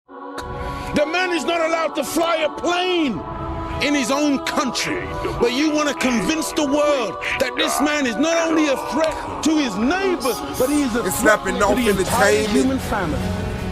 The man is not allowed to fly a plane in his own country. But you want to convince the world that this man is not only a threat to his neighbors, but he is a threat to the entire human family.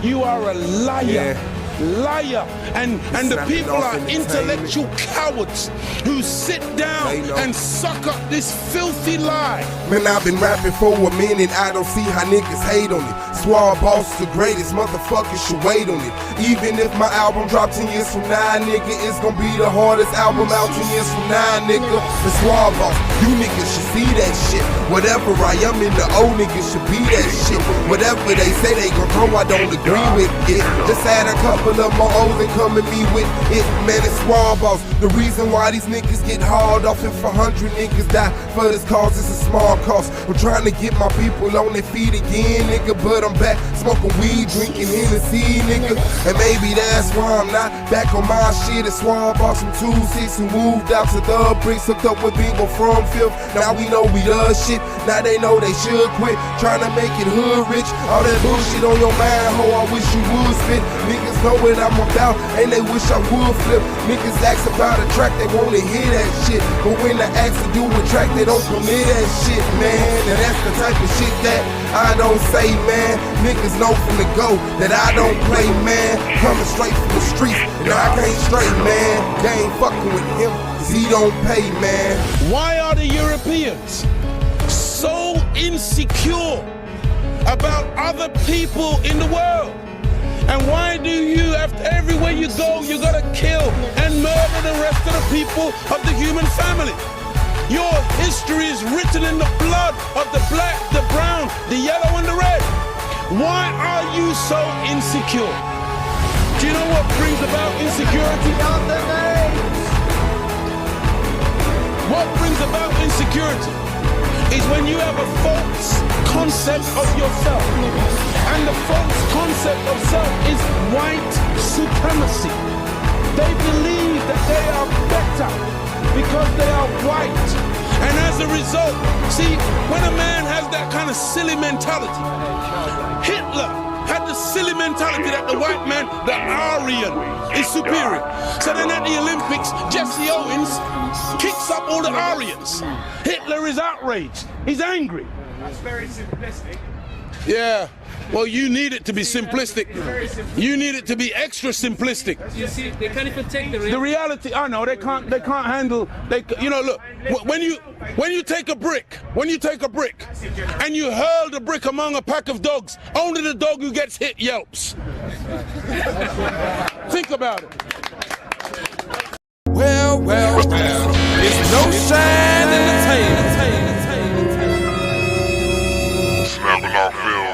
You are a liar. Yeah. Liar, and the people are intellectual cowards who sit down and suck up this filthy lie. Man, I've been rapping for a minute, I don't see how niggas hate on it. Swab Boss is the greatest, motherfuckers should wait on it. Even if my album drops 10 years from now, nigga, it's gonna be the hardest album out 10 years from now, nigga. The Swab Boss, you niggas should see that shit. Whatever I am in the old niggas should be that shit. Whatever they say they gon' throw, I don't agree with it. Just had a couple of my O's and come at me with it, man, it's Swab Boss. The reason why these niggas get hauled off, if 100 niggas die for this cause, it's a small cost. I'm trying to get my people on their feet again, nigga, but I'm back smoking weed, drinking Hennessy, nigga. And maybe that's why I'm not back on my shit. It's Swab Boss from 2-6 who moved out to the bricks, hooked up with people from 5th. Now we know we does shit, now they know they should quit trying to make it hood rich. All that bullshit on your mind, ho, I wish you would spit. Niggas know what I'm about, and they wish I would flip. Niggas ask about a track, they wanna hear that shit, but when they ask to do a track, they don't commit that shit, man. And that's the type of shit that I don't say, man. Niggas know from the go that I don't play, man. Coming straight from the streets, and I can't straight, man. They ain't fucking with him, cause he don't pay, man. Why are the Europeans so insecure about other people in the world? And why do you, after everywhere you go, you gotta kill and murder the rest of the people of the human family? Your history is written in the blood of the black, the brown, the yellow, and the red. Why are you so insecure? Do you know what brings about insecurity? What brings about insecurity is when you have a false concept of yourself. And the false concept of self is white supremacy. They believe that they are better because they are white. And as a result, see, when a man has that kind of silly mentality, Hitler had the silly mentality that the white man, the Aryan, is superior. So then at the Olympics, Jesse Owens kicks up all the Aryans. Hitler is outraged. He's angry. That's very simplistic. Yeah. Well, you need it to be simplistic. You need it to be extra simplistic. You see, they can't even take the reality. I know they can't handle. You know, look. When you take a brick, and you hurl the brick among a pack of dogs, only the dog who gets hit yelps. Think about it. Well, it's no shine in the tail. Snapping off film.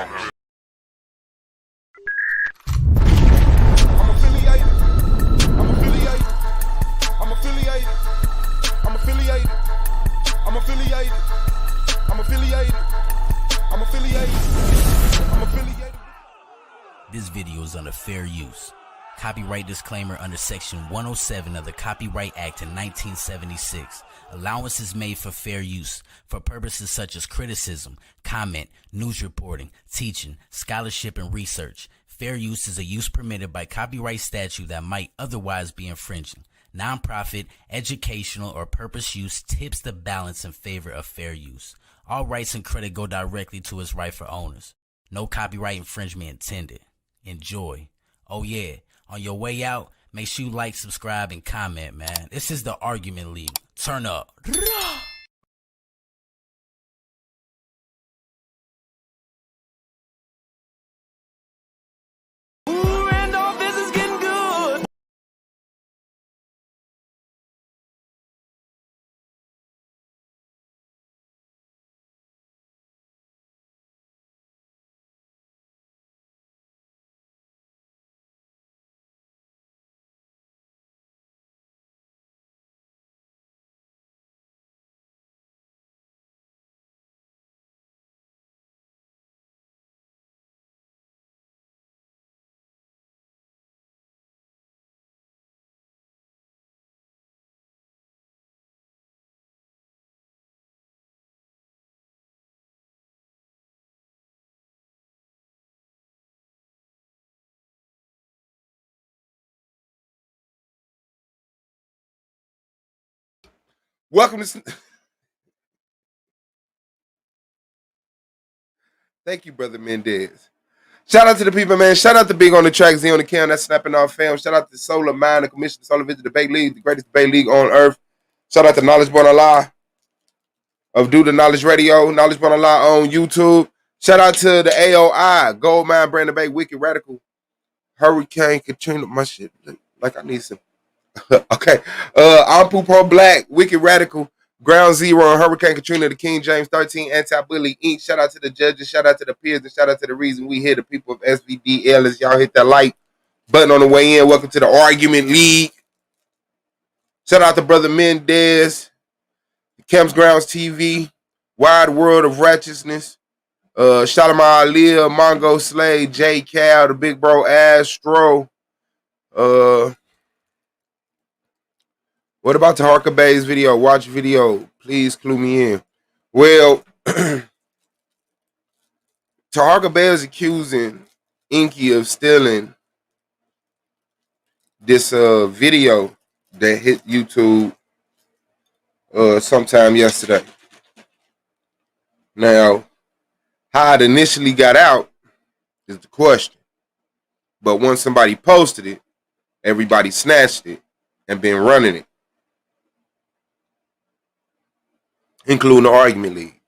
This video is under fair use. Copyright disclaimer under Section 107 of the Copyright Act in 1976. Allowance is made for fair use for purposes such as criticism, comment, news reporting, teaching, scholarship, and research. Fair use is a use permitted by copyright statute that might otherwise be infringing. Nonprofit, educational, or purpose use tips the balance in favor of fair use. All rights and credit go directly to its rightful owners. No copyright infringement intended. Enjoy. Oh yeah, on your way out, make sure you like, subscribe, and comment, man. This is the Argument League. Turn up. Welcome to. Thank you, Brother Mendez. Shout out to the people, man. Shout out to Big on the Track, Z on the Cam, that's snapping off film. Shout out to Solar Mind, the Commission, Solar Vision Debate League, the greatest debate league on earth. Shout out to Knowledge Born Allah of Do the Knowledge Radio, Knowledge Born Allah on YouTube. Shout out to the AOI, Gold Mine Brand Debate, Wicked Radical, Hurricane Katrina. My shit, like I need some. Okay. I'm Poopo Black, Wicked Radical, Ground Zero, and Hurricane Katrina, the King James 13 Anti-Bully Inc. Shout out to the judges, shout out to the peers, and shout out to the reason we here, the people of S.V.D.L. As y'all hit that like button on the way in. Welcome to the Argument League. Shout out to Brother Mendez, Camps Grounds TV, Wide World of Righteousness, Shalimar Aliyah, Mongo Slade, J Cal, the Big Bro Astro. What about Taharka Bay's video? Watch video. Please clue me in. Well, Taharka Bay is accusing Inky of stealing this video that hit YouTube sometime yesterday. Now, how it initially got out is the question. But once somebody posted it, everybody snatched it and been running it, including the Argument League,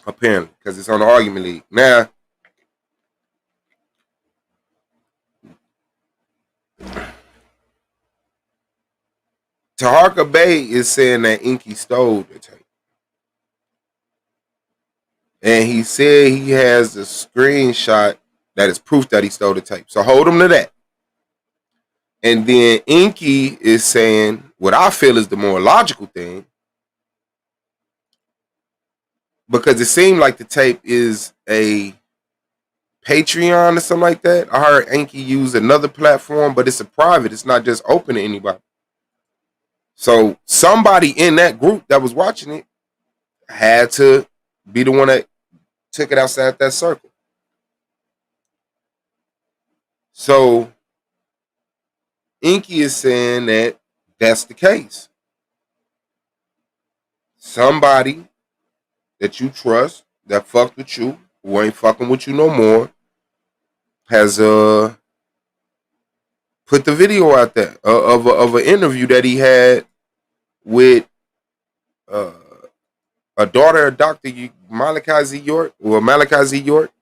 apparently, because it's on the Argument League. Now, Taharka Bay is saying that Inky stole the tape. And he said he has a screenshot that is proof that he stole the tape. So hold him to that. And then Inky is saying what I feel is the more logical thing, because it seemed like the tape is a Patreon or something like that. I heard Inky use another platform, but it's a private. It's not just open to anybody. So somebody in that group that was watching it had to be the one that took it outside that circle. So Inky is saying that that's the case. Somebody that you trust, that fucked with you, who ain't fucking with you no more, has put the video out there of an interview that he had with a daughter of Dr. Malachi Z. York, or Malachi Z. York.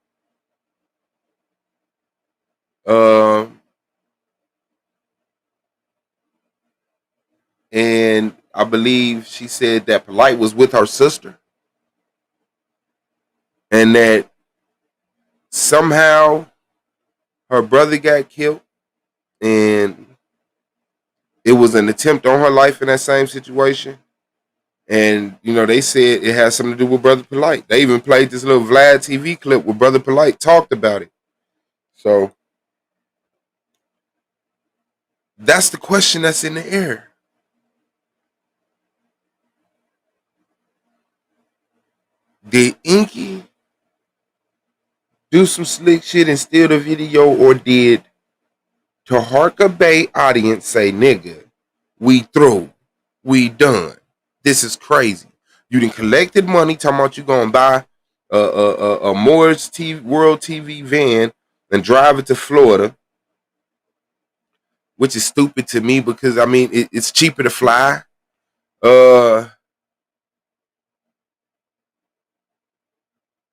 And I believe she said that Polite was with her sister, and that somehow her brother got killed, and it was an attempt on her life in that same situation. And, you know, they said it has something to do with Brother Polite. They even played this little Vlad TV clip where Brother Polite talked about it. So that's the question that's in the air. Did Inky do some slick shit and steal the video, or did Taharka Bay audience say, nigga, we through, we done, this is crazy. You done collected money, talking about you gonna buy a Moore's World TV van and drive it to Florida, which is stupid to me because, I mean, it's cheaper to fly.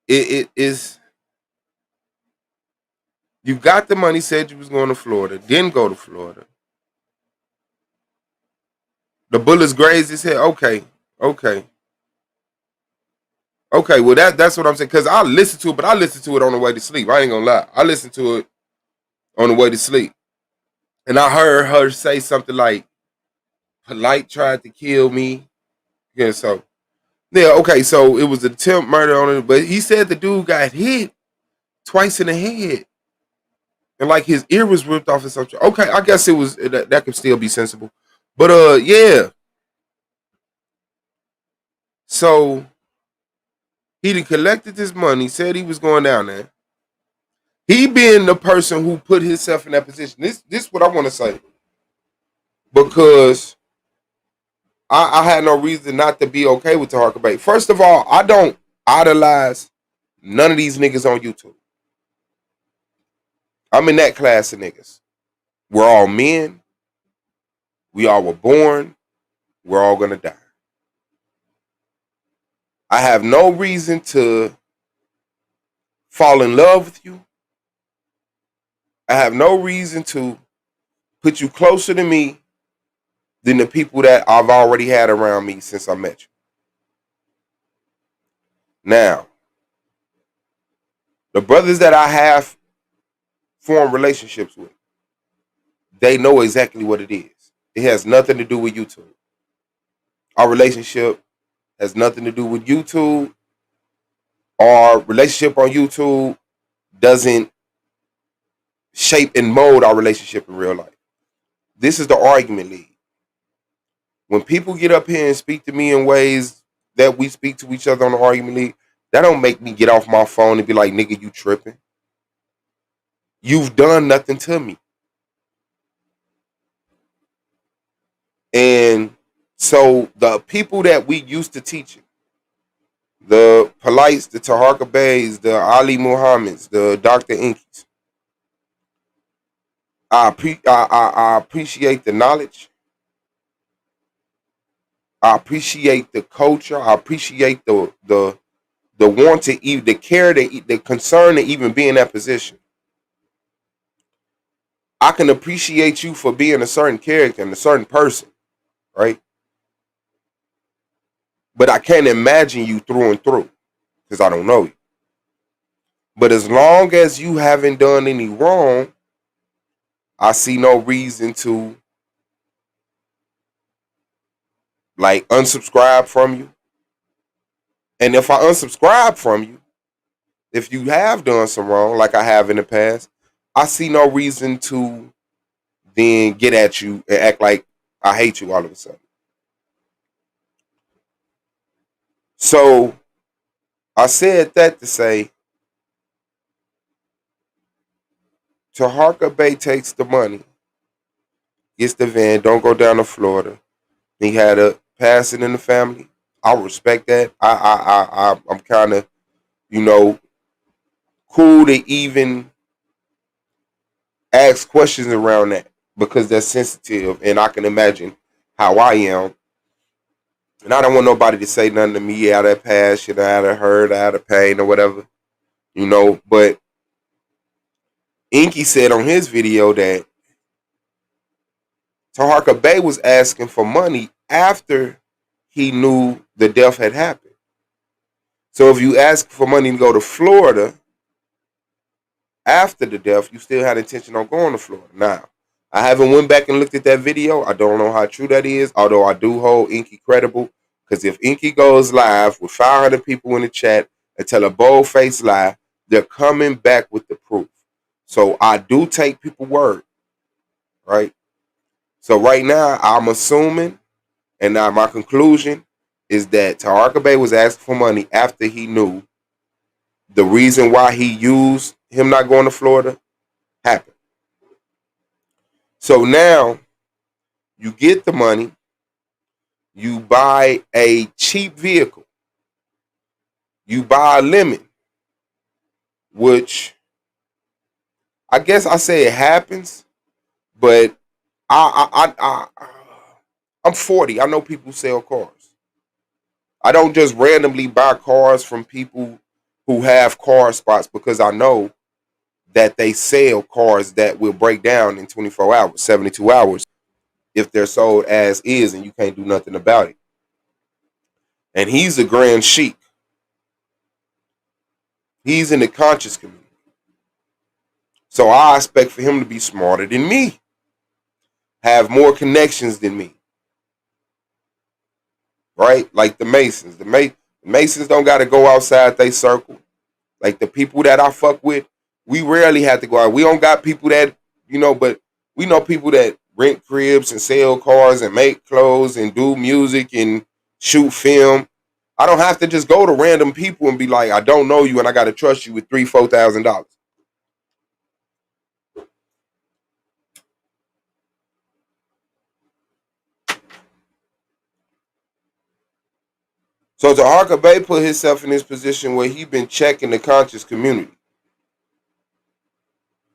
It is. You got the money, said you was going to Florida, didn't go to Florida. The bullets grazed his head. Okay. Well, that's what I'm saying. Because I listened to it, but I listened to it on the way to sleep. I ain't gonna lie. I listened to it on the way to sleep, and I heard her say something like, "Polite tried to kill me." Yeah. So, yeah. Okay. So it was an attempt murder on it, but he said the dude got hit twice in the head, and like his ear was ripped off or something. Okay, I guess it was that could still be sensible, but yeah. So he done collected this money, said he was going down there. He being the person who put himself in that position. This is what I want to say, because I had no reason not to be okay with Taharka Bay. First of all, I don't idolize none of these niggas on YouTube. I'm in that class of niggas. We're all men. We all were born. We're all gonna die. I have no reason to fall in love with you. I have no reason to put you closer to me than the people that I've already had around me since I met you. Now, the brothers that I have formed relationships with, they know exactly what it is. It has nothing to do with YouTube. Our relationship has nothing to do with YouTube. Our relationship on YouTube doesn't shape and mold our relationship in real life. This is the argument league. When people get up here and speak to me in ways that we speak to each other on the argument league, that don't make me get off my phone and be like, nigga, you tripping. You've done nothing to me. And so the people that we used to teaching, the Polites, the Taharka Bays, the Ali Muhammads, the Dr. Inkys, I appreciate the knowledge. I appreciate the culture. I appreciate the want to even, the care, the concern to even be in that position. I can appreciate you for being a certain character and a certain person, right? But I can't imagine you through and through because I don't know you. But as long as you haven't done any wrong, I see no reason to like unsubscribe from you. And if I unsubscribe from you, if you have done some wrong, like I have in the past, I see no reason to then get at you and act like I hate you all of a sudden. So I said that to say Taharka Bay takes the money, gets the van, don't go down to Florida. He had a passing in the family. I respect that. I'm kind of, you know, cool to even ask questions around that because that's sensitive, and I can imagine how I am. And I don't want nobody to say nothing to me out of passion, out of hurt, out of pain, or whatever, you know. But Inky said on his video that Taharka Bay was asking for money after he knew the death had happened. So if you ask for money to go to Florida after the death, you still had intention on going to Florida. Now, I haven't went back and looked at that video. I don't know how true that is, although I do hold Inky credible. Because if Inky goes live with 500 people in the chat and tell a bold-faced lie, they're coming back with the proof. So I do take people's word, right? So right now, I'm assuming, and now my conclusion is that Taharka Bay was asking for money after he knew the reason why he used him not going to Florida happened. So now you get the money, you buy a cheap vehicle, you buy a lemon, which I guess I say it happens, but I'm 40. I know people sell cars. I don't just randomly buy cars from people who have car spots because I know that they sell cars that will break down in 24 hours, 72 hours, if they're sold as is and you can't do nothing about it. And he's a grand sheik. He's in the conscious community. So I expect for him to be smarter than me, have more connections than me. Right? Like the Masons. The Masons don't got to go outside they circle. Like the people that I fuck with, we rarely have to go out. We don't got people that, you know, but we know people that rent cribs and sell cars and make clothes and do music and shoot film. I don't have to just go to random people and be like, I don't know you and I got to trust you with $3,000-$4,000. So Taharka Bay put himself in this position where he been checking the conscious community.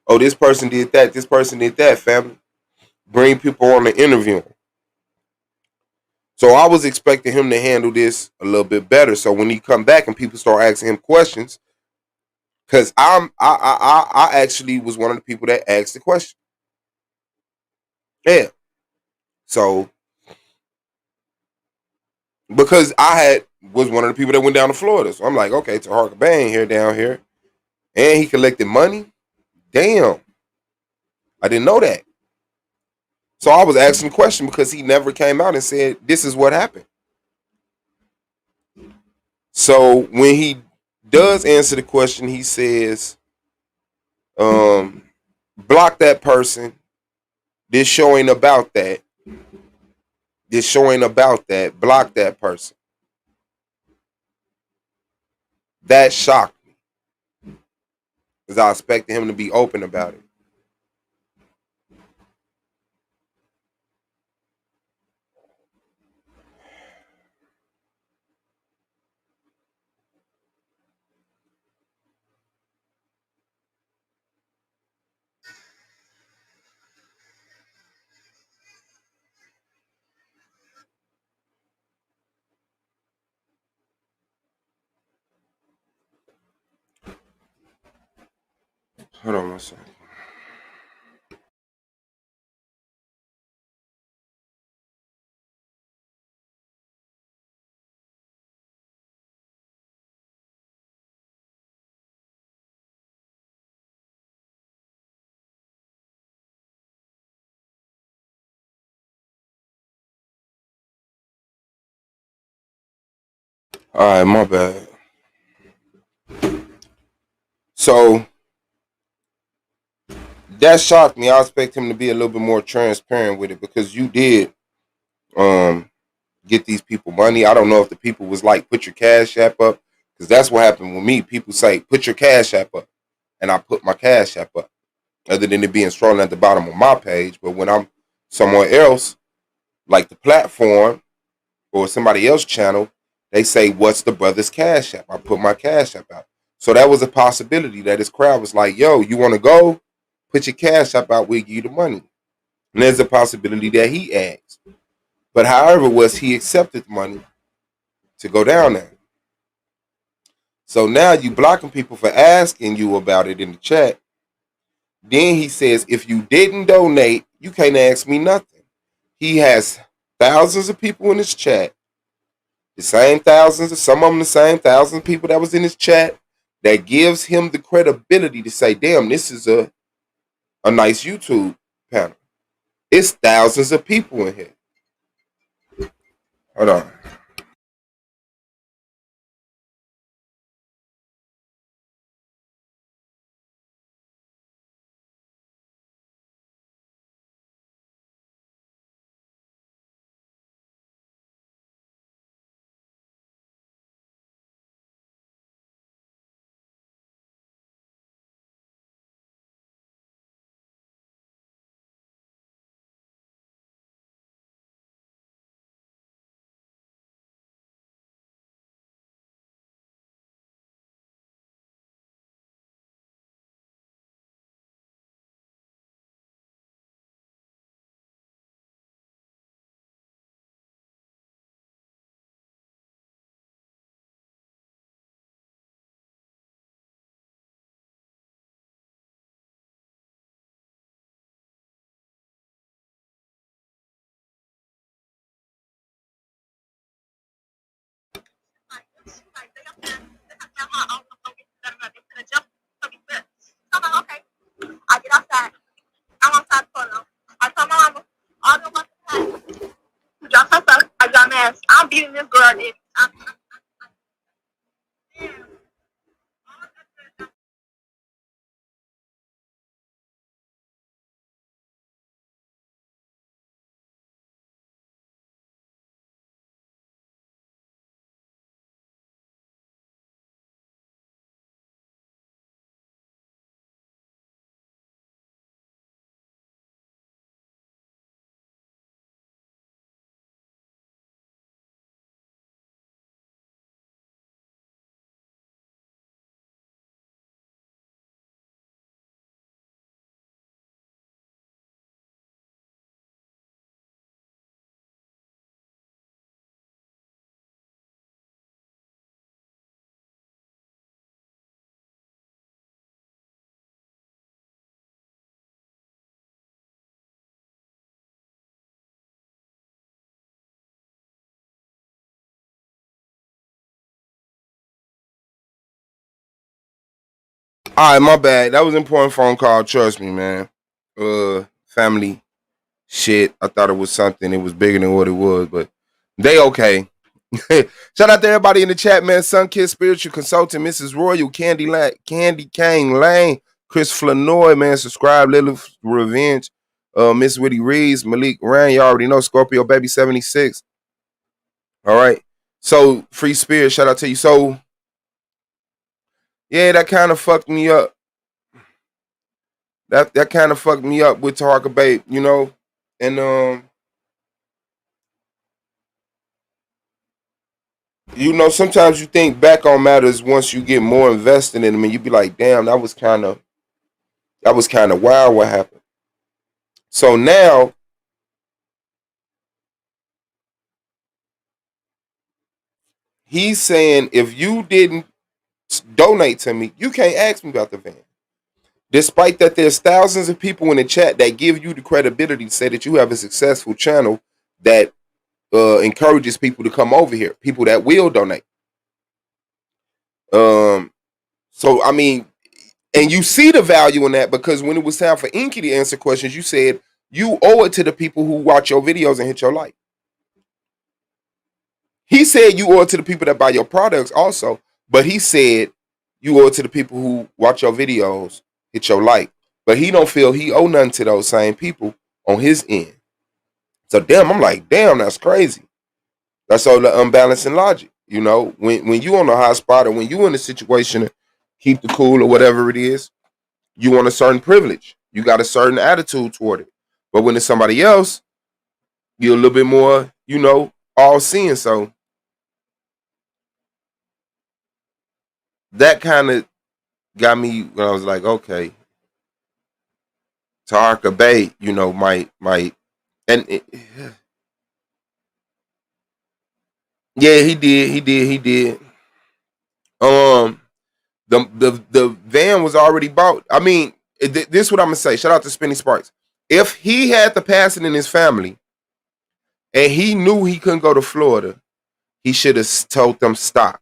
Oh, this person did that. This person did that, family. Bring people on the interview. So I was expecting him to handle this a little bit better. So when he come back and people start asking him questions, because I actually was one of the people that asked the question. Yeah. So because was one of the people that went down to Florida. So I'm like, okay, Taharka Bay ain't here down here. And he collected money. Damn. I didn't know that. So I was asking the question because he never came out and said, this is what happened. So when he does answer the question, he says, block that person. This show ain't about that. This show ain't about that. Block that person. That shocked me. Because I expected him to be open about it. Hold on one second. All right, my bad. So that shocked me. I expect him to be a little bit more transparent with it because you did get these people money. I don't know if the people was like, put your cash app up, because that's what happened with me. People say, put your cash app up, and I put my cash app up, other than it being scrolling at the bottom of my page. But when I'm somewhere else, like the platform or somebody else's channel, they say, what's the brother's cash app? I put my cash app out. So that was a possibility that his crowd was like, yo, you want to go? Put your cash app out, we'll give you the money. And there's a possibility that he asked. But however was he accepted the money to go down there. So now you blocking people for asking you about it in the chat. Then he says, if you didn't donate, you can't ask me nothing. He has thousands of people in his chat. The same thousands, some of them the same thousands of people that was in his chat, that gives him the credibility to say, damn, this is a nice YouTube panel. It's thousands of people in here. Hold on. I'm beating this girl. All right, my bad. That was an important phone call. Trust me, man. Family shit. I thought it was something. It was bigger than what it was, but they okay. Shout out to everybody in the chat, man. Sunkissed Spiritual Consultant, Mrs. Royal, Candy Cane Lane, Chris Flanoy, man. Subscribe, Little Revenge, Miss Whitty Reeves, Malik Ryan. You already know Scorpio Baby 76. All right. So Free Spirit, shout out to you. So yeah, that kind of fucked me up. That kind of fucked me up with Taharka Bay, you know, and you know, sometimes you think back on matters once you get more invested in them, and you be like, damn, that was kind of wild what happened. So now he's saying, if you didn't donate to me, you can't ask me about the van. Despite that, there's thousands of people in the chat that give you the credibility to say that you have a successful channel that encourages people to come over here, people that will donate. So I mean, and you see the value in that, because when it was time for Inky to answer questions, you said you owe it to the people who watch your videos and hit your like. He said you owe it to the people that buy your products also, but he said you owe it to the people who watch your videos, hit your like. But he don't feel he owe nothing to those same people on his end. So damn, I'm like, damn, that's crazy. That's all the unbalancing logic. You know, when you on a hot spot, or when you in a situation to keep the cool or whatever it is, you want a certain privilege. You got a certain attitude toward it. But when it's somebody else, you're a little bit more, you know, all seeing. So that kind of got me when I was like, okay, Taharka Bay, you know, might, and yeah, he did. The van was already bought. I mean, this is what I'm gonna say. Shout out to Spinny Sparks. If he had the passing in his family, and he knew he couldn't go to Florida, he should have told them, stop.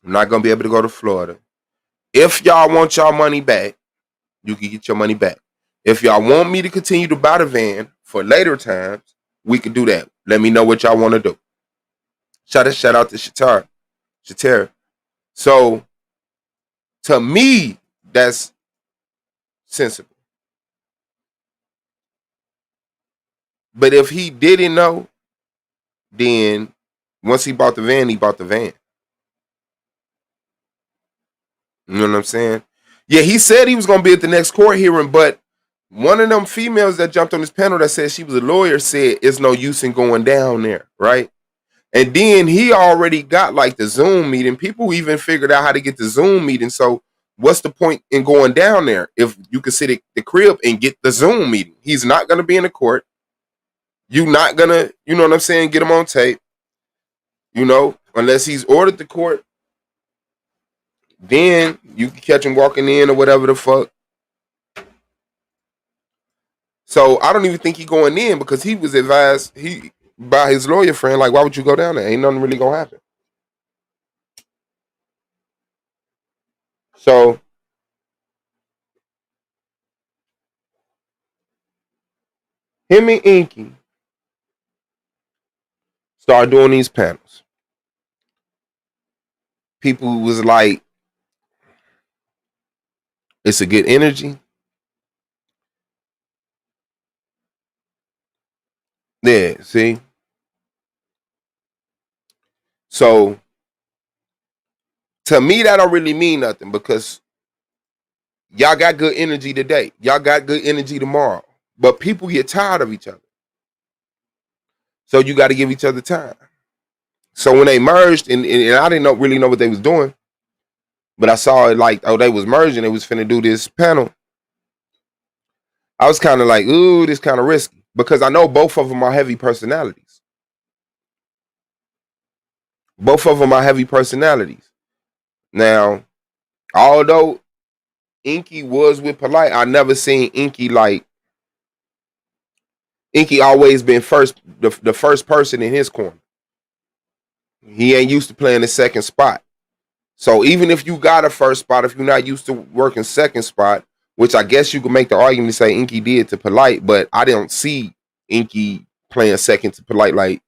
I'm not gonna be able to go to Florida. If y'all want y'all money back, you can get your money back. If y'all want me to continue to buy the van for later times, we can do that. Let me know what y'all want to do. Shout out to Shatar. So to me, that's sensible. But if he didn't know, then once he bought the van, he bought the van. You know what I'm saying? Yeah, he said he was going to be at the next court hearing, but one of them females that jumped on this panel that said she was a lawyer said it's no use in going down there, right? And then he already got like the Zoom meeting. People even figured out how to get the Zoom meeting. So what's the point in going down there if you can sit at the crib and get the Zoom meeting? He's not going to be in the court. You're not going to, you know what I'm saying, get him on tape, you know, unless he's ordered the court. Then you can catch him walking in or whatever the fuck. So I don't even think he going in, because he was advised by his lawyer friend, like, why would you go down there? Ain't nothing really gonna happen. So him and Inky started doing these panels. People was like, it's a good energy. Yeah, see? So to me, that don't really mean nothing, because y'all got good energy today. Y'all got good energy tomorrow. But people get tired of each other. So you got to give each other time. So when they merged, and I didn't really know what they was doing, but I saw it like, oh, they was merging. They was finna do this panel. I was kind of like, ooh, this kind of risky, because I know both of them are heavy personalities. Both of them are heavy personalities. Now, although Inky was with Polite, I never seen Inky like, Inky always been the first person in his corner. He ain't used to playing the second spot. So even if you got a first spot, if you're not used to working second spot, which I guess you could make the argument to say Inky did to Polite, but I didn't see Inky playing second to Polite. Like,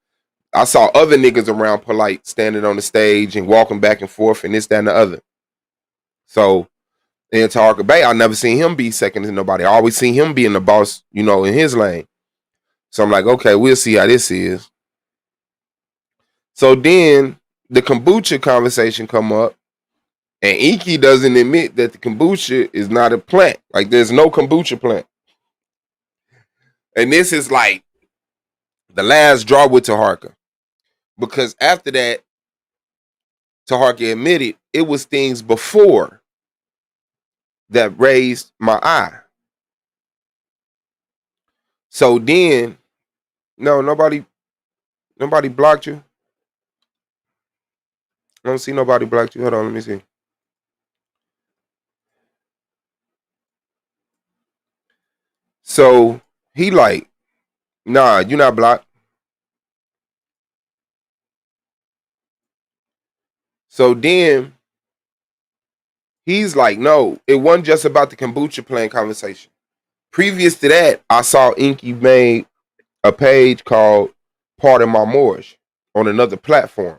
I saw other niggas around Polite standing on the stage and walking back and forth and this, that, and the other. So in Taharka Bay, I never seen him be second to nobody. I always seen him being the boss, you know, in his lane. So I'm like, okay, we'll see how this is. So then the kombucha conversation come up, and Inky doesn't admit that the kombucha is not a plant. Like, there's no kombucha plant. And this is like the last draw with Taharka. Because after that, Taharka admitted it was things before that raised my eye. So then, no, nobody blocked you. I don't see nobody blocked you. Hold on, let me see. So he like, nah, you not blocked. So then he's like, no, it wasn't just about the kombucha plant conversation. Previous to that, I saw Inky made a page called Pardon My Moorish on another platform.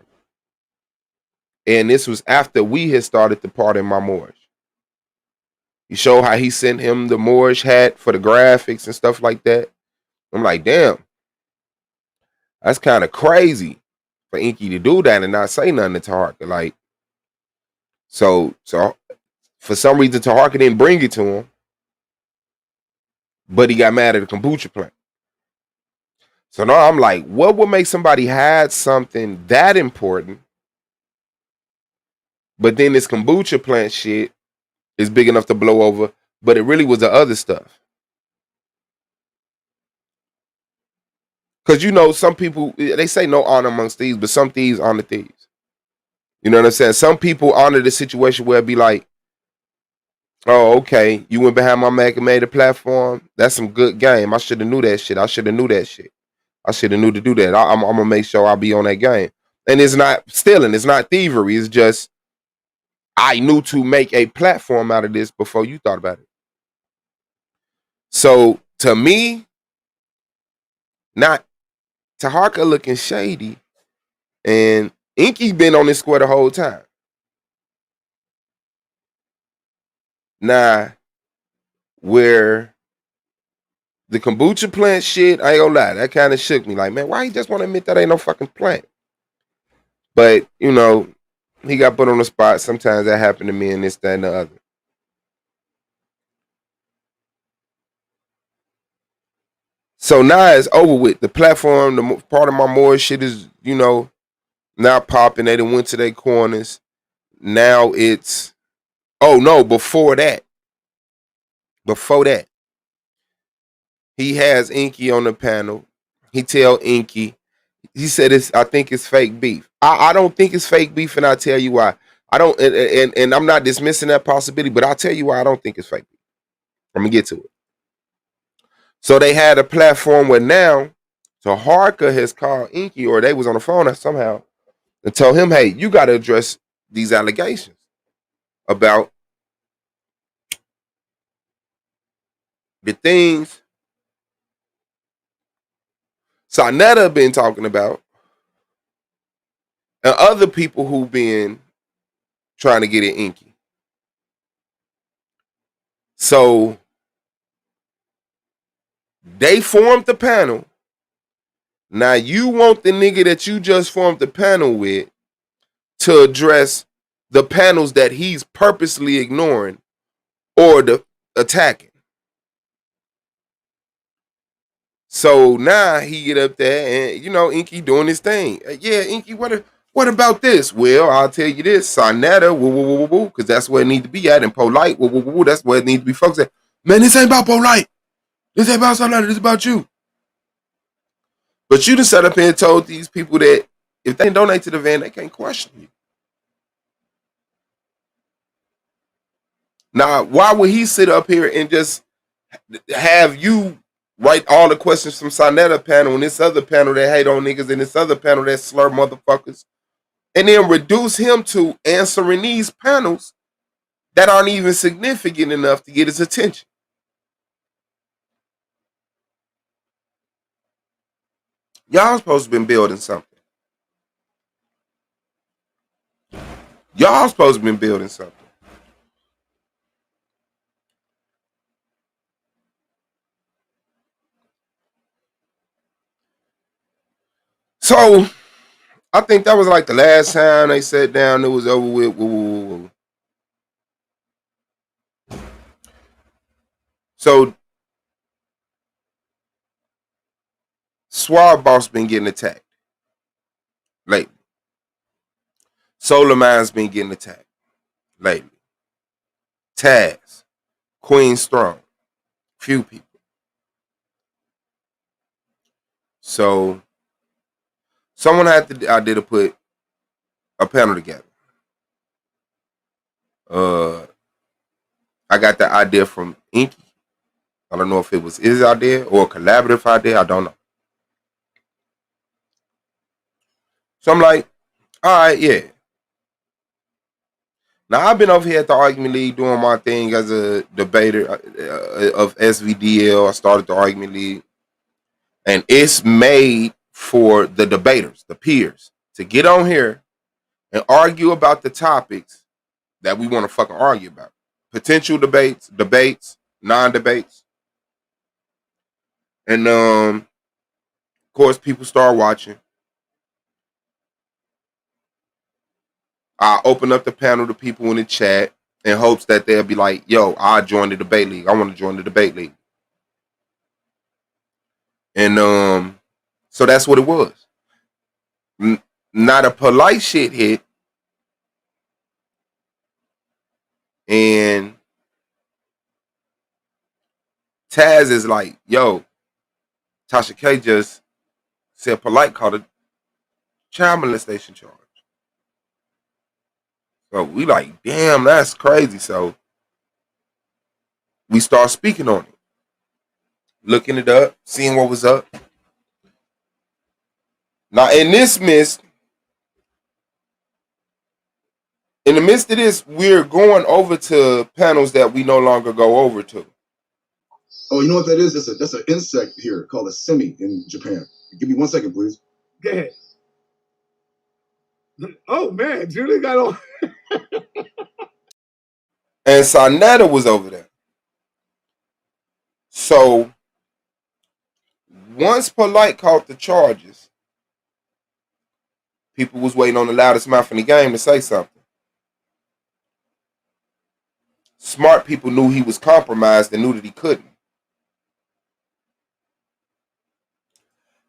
And this was after we had started the Pardon My Moorish. He showed how he sent him the Moorish hat for the graphics and stuff like that. I'm like, damn, that's kind of crazy for Inky to do that and not say nothing to Taharka. Like, so for some reason, Taharka didn't bring it to him, but he got mad at the kombucha plant. So now I'm like, what would make somebody hide something that important, but then this kombucha plant shit is big enough to blow over, but it really was the other stuff? Because, you know, some people, they say no honor amongst thieves, but some thieves honor thieves. You know what I'm saying? Some people honor the situation where it'd be like, oh, okay, you went behind my Mac and made a platform. That's some good game. I should have knew that shit. I should have knew to do that. I'm going to make sure I'll be on that game. And it's not stealing. It's not thievery. It's just, I knew to make a platform out of this before you thought about it. So to me, not Taharka looking shady, and Inky been on this square the whole time. Now, where the kombucha plant shit, I ain't gonna lie, that kind of shook me. Like, man, why he just want to admit that ain't no fucking plant? But, you know, he got put on the spot. Sometimes that happened to me and this, that, and the other. So now it's over with. The platform, the part of my more shit is, you know, now popping. They done went to their corners. Now it's, oh no, before that, he has Inky on the panel. He tell Inky, he said, I think it's fake beef. I don't think it's fake beef, and I'll tell you why. I don't, and I'm not dismissing that possibility, but I'll tell you why I don't think it's fake beef. I'm gonna get to it. So they had a platform where now Taharka has called Inky, or they was on the phone somehow, and told him, hey, you got to address these allegations about the things Sonetta been talking about and other people who've been trying to get at Inky. So they formed the panel. Now you want the nigga that you just formed the panel with to address the panels that he's purposely ignoring or attacking. So now he get up there and, you know, Inky doing his thing. Yeah, Inky, what about this? Well, I'll tell you this. Sonetta, because that's where it needs to be at. And Polite, that's where it needs to be focused at. Man, this ain't about Polite. This ain't about Sonetta. This is about you. But you just sat up here and told these people that if they donate to the van, they can't question you. Now, why would he sit up here and just have you write all the questions from Sonetta panel and this other panel that hate on niggas and this other panel that slur motherfuckers? and then reduce him to answering these panels that aren't even significant enough to get his attention. Y'all supposed to been building something. Y'all supposed to been building something. So I think that was like the last time they sat down. It was over with. Woo. So Swab Boss been getting attacked lately. Solar Mind's been getting attacked lately. Taz, Queen Strong, few people. So someone had the idea to put a panel together. I got the idea from Inky. I don't know if it was his idea or a collaborative idea. I don't know. So I'm like, all right, yeah. Now I've been over here at the Argument League doing my thing as a debater of S.V.D.L. I started the Argument League, and it's made for the debaters, the peers, to get on here and argue about the topics that we want to fucking argue about. Potential debates, non-debates. And of course, people start watching. I open up the panel to people in the chat in hopes that they'll be like, yo, I'll join the debate league. I want to join the debate league. And so that's what it was. Not a polite shit hit. And Taz is like, yo, Tasha K just said polite called a child molestation charge. So we like, damn, that's crazy. So we start speaking on it, looking it up, seeing what was up. Now in the midst of this, we're going over to panels that we no longer go over to. Oh, you know what that is? That's an insect here called a semi in Japan. Give me 1 second, please. Go ahead. Oh man, Julie got on. And Sanetta was over there. So once Polite caught the charges, people was waiting on the loudest mouth in the game to say something. Smart people knew he was compromised and knew that he couldn't.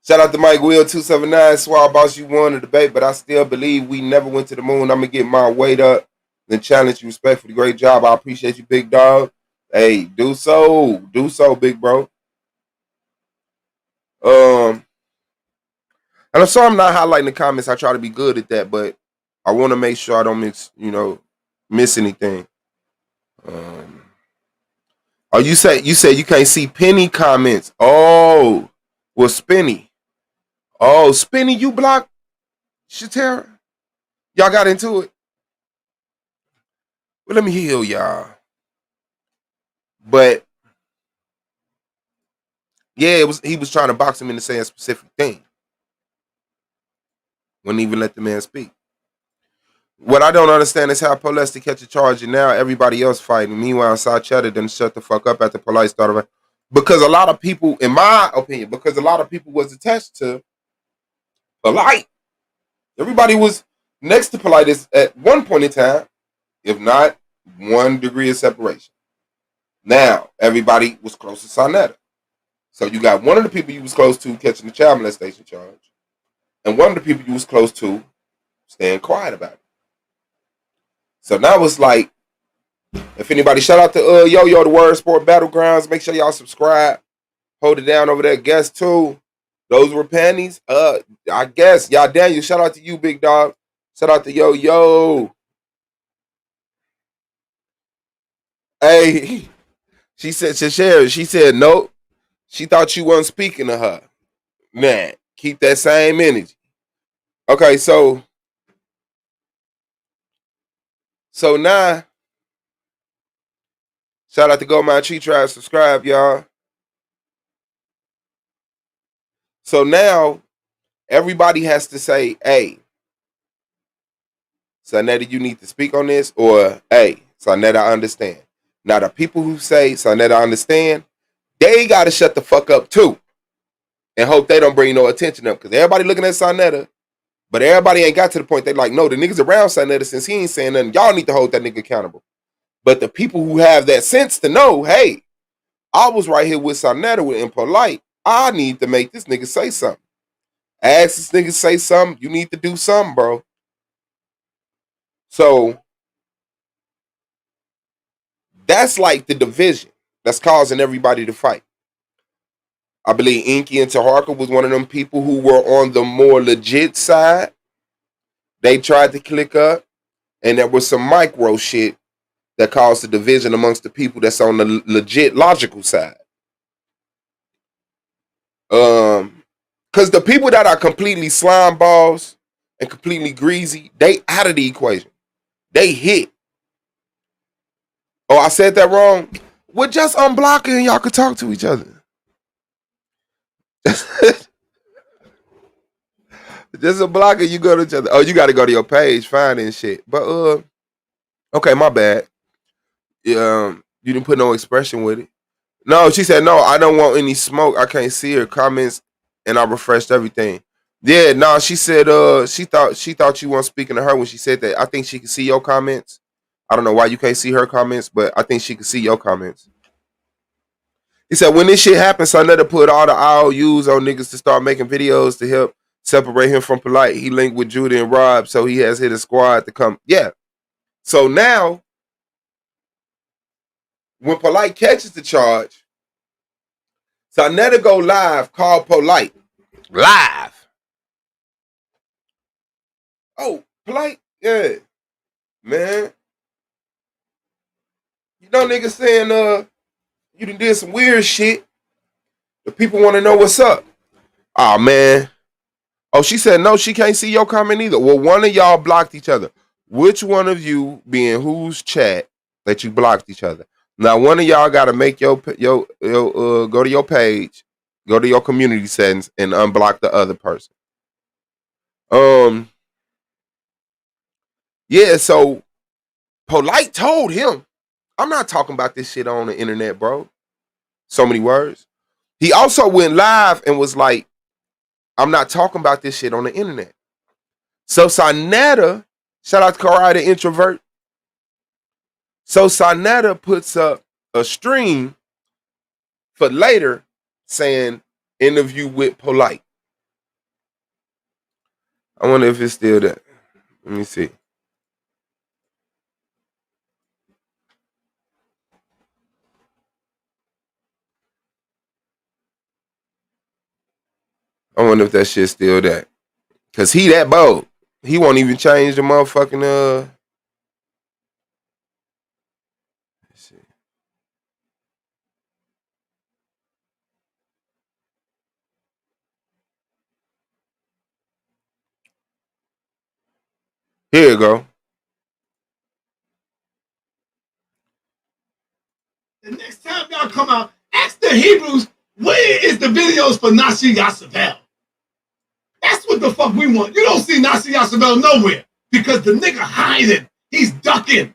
Shout out to Mike Will 279. Swab Boss, you won the debate, but I still believe we never went to the moon. I'm gonna get my weight up and challenge you respectfully. Great job. I appreciate you, big dog. Hey, do so, big bro. And I'm sorry I'm not highlighting the comments. I try to be good at that, but I want to make sure I don't miss anything. Oh, you said you can't see Penny comments. Oh, well, Spinny. Oh, Spinny, you blocked Shatera? Y'all got into it? Well, let me heal y'all. But yeah, he was trying to box him into saying a specific thing. Wouldn't even let the man speak. What I don't understand is how Police to catch a charge and now everybody else fighting. Meanwhile, South Cheddar didn't shut the fuck up after Polite started. Because a lot of people, in my opinion, was attached to Polite. Everybody was next to Polite at one point in time, if not 1 degree of separation. Now, everybody was close to Sonetta. So you got one of the people you was close to catching the child molestation charge, and one of the people you was close to staying quiet about it. So now it's like, if anybody, shout out to Yo-Yo, the Word Sport Battlegrounds. Make sure y'all subscribe. Hold it down over there. Guess too. Those were panties. I guess. Y'all Daniel, shout out to you, big dog. Shout out to Yo-Yo. Hey, she said nope. She thought you wasn't speaking to her. Man, keep that same energy. Okay, so So now, shout out to Go My Tree Tribe, subscribe, y'all. So now, everybody has to say, hey, Sonetta, you need to speak on this, or hey, Sonetta, I understand. Now, the people who say, Sonetta, I understand, they got to shut the fuck up too and hope they don't bring no attention up, because everybody looking at Sonetta, but everybody ain't got to the point they like, no, the niggas around Sonetta, since he ain't saying nothing, y'all need to hold that nigga accountable. But the people who have that sense to know, hey, I was right here with Sonetta with Impolite, I need to make this nigga say something. Ask this nigga say something, you need to do something, bro. So that's like the division that's causing everybody to fight. I believe Inky and Taharka was one of them people who were on the more legit side. They tried to click up, and there was some micro shit that caused the division amongst the people that's on the legit logical side. Because the people that are completely slime balls and completely greasy, they out of the equation. They hit. Oh, I said that wrong? Well, just unblock it and y'all could talk to each other. Just a blocker, you go to each other. Oh, you got to go to your page, find it and shit. But okay, my bad. You didn't put no expression with it. No, she said no. I don't want any smoke. I can't see her comments, and I refreshed everything. Yeah, no, she said she thought you weren't speaking to her when she said that. I think she could see your comments. I don't know why you can't see her comments, but I think she could see your comments. He said when this shit happened, Sonetta put all the IOUs on niggas to start making videos to help separate him from Polite. He linked with Judy and Rob, so he has hit a squad to come. Yeah. So now, when Polite catches the charge, Sonetta go live, call Polite. Live. Oh, Polite? Yeah. Man. You know niggas saying, you done did some weird shit. The people want to know what's up. Oh, man. Oh, she said no, she can't see your comment either. Well, one of y'all blocked each other. Which one of you being whose chat that you blocked each other? Now, one of y'all got to make your go to your page, go to your community settings, and unblock the other person. Yeah. So Polite told him, "I'm not talking about this shit on the internet, bro." So many words. He also went live and was like, "I'm not talking about this shit on the internet." So Sonetta, shout out to Karai the introvert. So Sonetta puts up a stream for later saying interview with Polite. I wonder if it's still there. Let me see. I wonder if that shit's still there. Cause he that bold. He won't even change the motherfucking let's see. Here you go. The next time y'all come out, ask the Hebrews, where is the videos for Nasi S.V.D.L? That's what the fuck we want. You don't see Nasi S.V.D.L nowhere because the nigga hiding. He's ducking.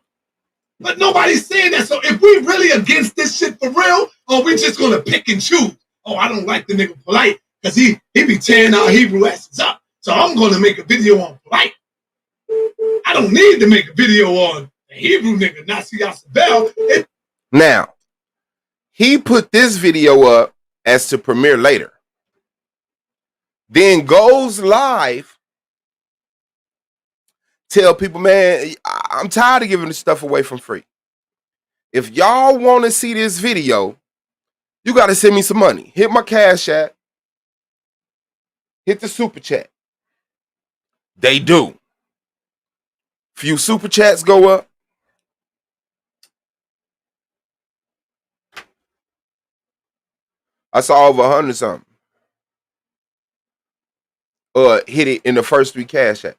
But nobody's saying that. So if we really against this shit for real, or we just gonna pick and choose? Oh, I don't like the nigga Polite because he be tearing our Hebrew asses up. So I'm gonna make a video on Polite. I don't need to make a video on the Hebrew nigga Nasi S.V.D.L. Now, he put this video up as to premiere later. Then goes live. Tell people, man, I'm tired of giving this stuff away from free. If y'all want to see this video, you got to send me some money. Hit my Cash App. Hit the super chat. They do. Few super chats go up. I saw over 100 something. Hit it in the first 3 Cash Apps.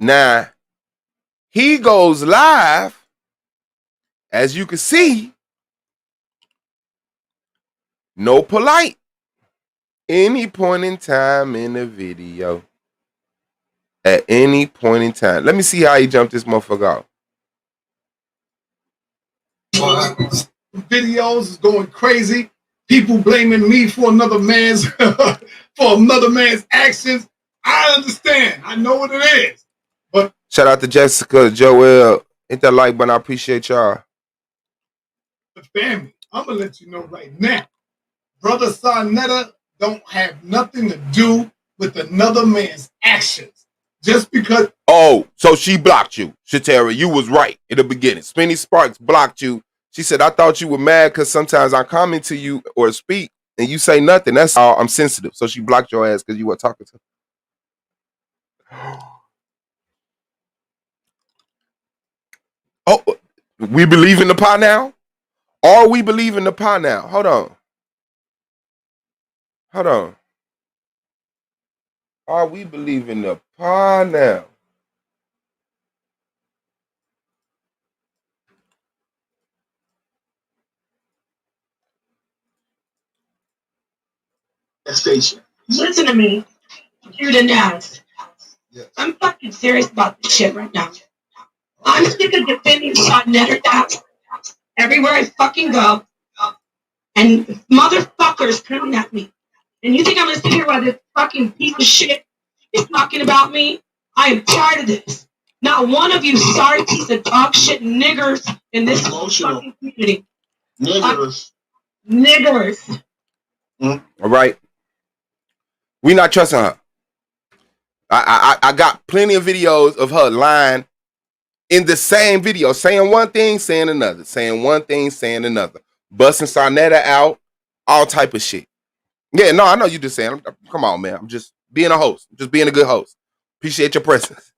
Now, he goes live, as you can see, no polite. Any point in time in the video. At any point in time. Let me see how he jumped this motherfucker off. Videos is going crazy. People blaming me for another man's actions. I understand. I know what it is. But shout out to Jessica, Joel. Hit that like button. I appreciate y'all. The family, I'm gonna let you know right now. Brother Sarnetta don't have nothing to do with another man's actions. Just because. Oh, so she blocked you, Shatera. You was right in the beginning. Spinny Sparks blocked you. She said, I thought you were mad because sometimes I comment to you or speak and you say nothing. That's all. I'm sensitive. So she blocked your ass because you were talking to her. Oh, we believe in the pie now? Or we believe in the pie now? Hold on. Hold on. Are we believe in the pie now? Station. Listen to me. You didn't ask. Yes. I'm fucking serious about this shit right now. I'm sick of defending Sarnetta everywhere I fucking go. And motherfuckers coming at me. And you think I'm gonna sit here while this fucking piece of shit is talking about me? I am tired of this. Not one of you sorry piece of dog shit niggers in this fucking community. Niggers. Niggers. All right. We not trusting her. I got plenty of videos of her lying in the same video, saying one thing, saying another, saying one thing, saying another, busting Sarnetta out, all type of shit. Yeah, no, I know you just saying. Come on, man. I'm just being a host, just being a good host. Appreciate your presence.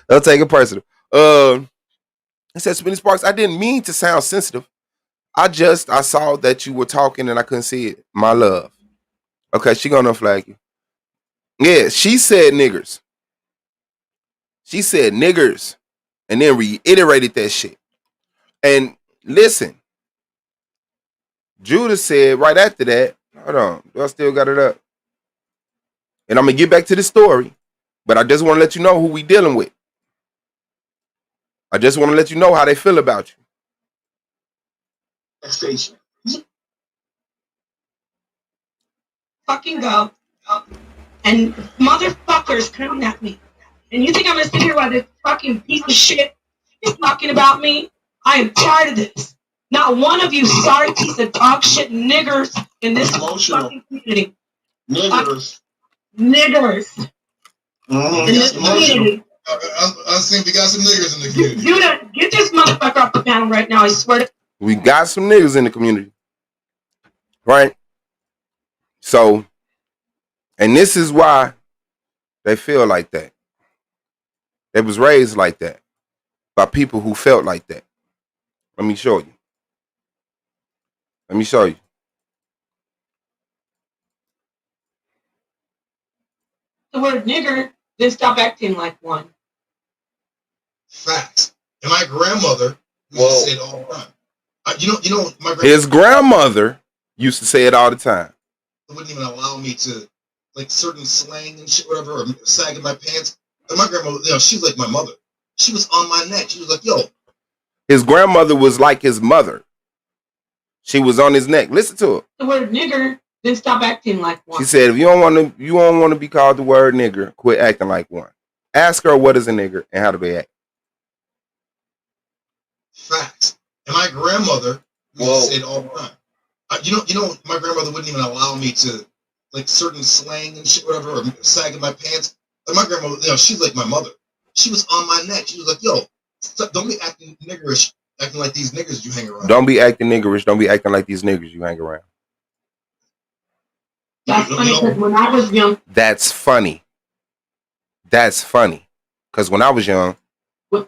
Don't take it personal. It said, Spinny Sparks, I didn't mean to sound sensitive. I saw that you were talking and I couldn't see it. My love. Okay, she gonna flag you. Yeah, she said niggers. She said niggers and then reiterated that shit. And listen, Judah said right after that, hold on, do I still got it up? And I'm going to get back to the story, but I just want to let you know who we dealing with. I just want to let you know how they feel about you. Station. Fucking go. And motherfuckers coming at me. And you think I'm gonna sit here while this fucking piece of shit is talking about me? I am tired of this. Not one of you sorry piece of dog shit niggers in this fucking community. Niggers. Niggers. In this community. I think we got some niggers in the community. Judah, get this motherfucker off the panel right now. I swear to. We got some niggas in the community. Right? So, and this is why they feel like that. They was raised like that by people who felt like that. Let me show you. Let me show you. The word nigger, then stop acting like one. Facts. And my grandmother used to say it all the time. You know, my his grandmother used to say it all the time. Wouldn't even allow me to, like, certain slang and shit, whatever, or sagging my pants. And my grandmother, you know, she's like my mother. She was on my neck. She was like, yo. His grandmother was like his mother. She was on his neck. Listen to her. The word nigger, then stop acting like one. She said, if you don't want to be called the word nigger, quit acting like one. Ask her what is a nigger and how do they act. Facts. And my grandmother used to say it all the time. You know, my grandmother wouldn't even allow me to, like, certain slang and shit, whatever, or sagging my pants. And my grandmother, you know, she's like my mother. She was on my neck. She was like, yo, don't be acting niggerish, acting like these niggers you hang around. Don't be acting niggerish. Don't be acting like these niggers you hang around. That's funny because when I was young. That's funny. That's funny. Because when I was young.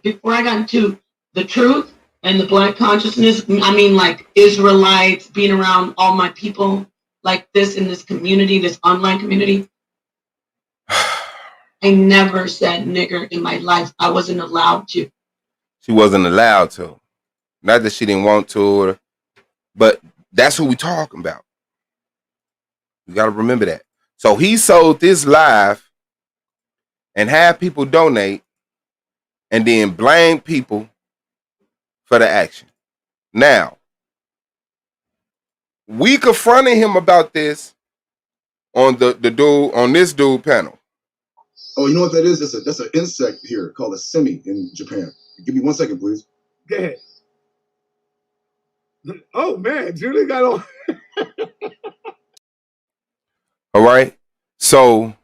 Before I got into the truth and the black consciousness, I mean, like Israelites, being around all my people like this in this community, this online community. I never said nigger in my life. I wasn't allowed to. She wasn't allowed to. Not that she didn't want to, but that's who we talking about. You got to remember that. So he sold this live and had people donate and then blame people for the action. Now, we confronted him about this on this dude panel. Oh, you know what that is? That's an insect here called a semi in Japan. Give me 1 second, please. Go ahead. Oh man, Julie got on. All right. So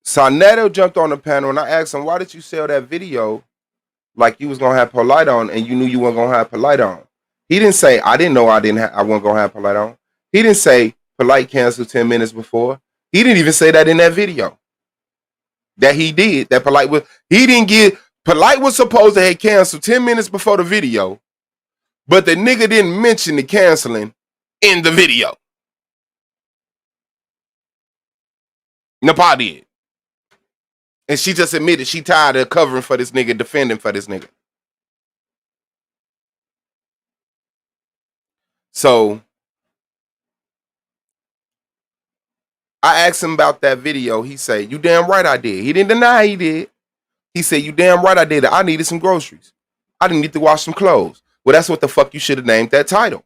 Soneto jumped on the panel and I asked him, why did you sell that video like you was gonna have Polite on and you knew you weren't gonna have Polite on? He didn't say, I didn't know I wasn't gonna have Polite on. He didn't say Polite canceled 10 minutes before. He didn't even say that in that video. That he did. That Polite was, he didn't get, Polite was supposed to have canceled 10 minutes before the video, but the nigga didn't mention the canceling in the video. Nepal did. And she just admitted she tired of covering for this nigga, defending for this nigga. So I asked him about that video. He said, you damn right I did. He didn't deny he did. He said, you damn right I did. I needed some groceries. I didn't need to wash some clothes. Well, that's what the fuck you should have named that title.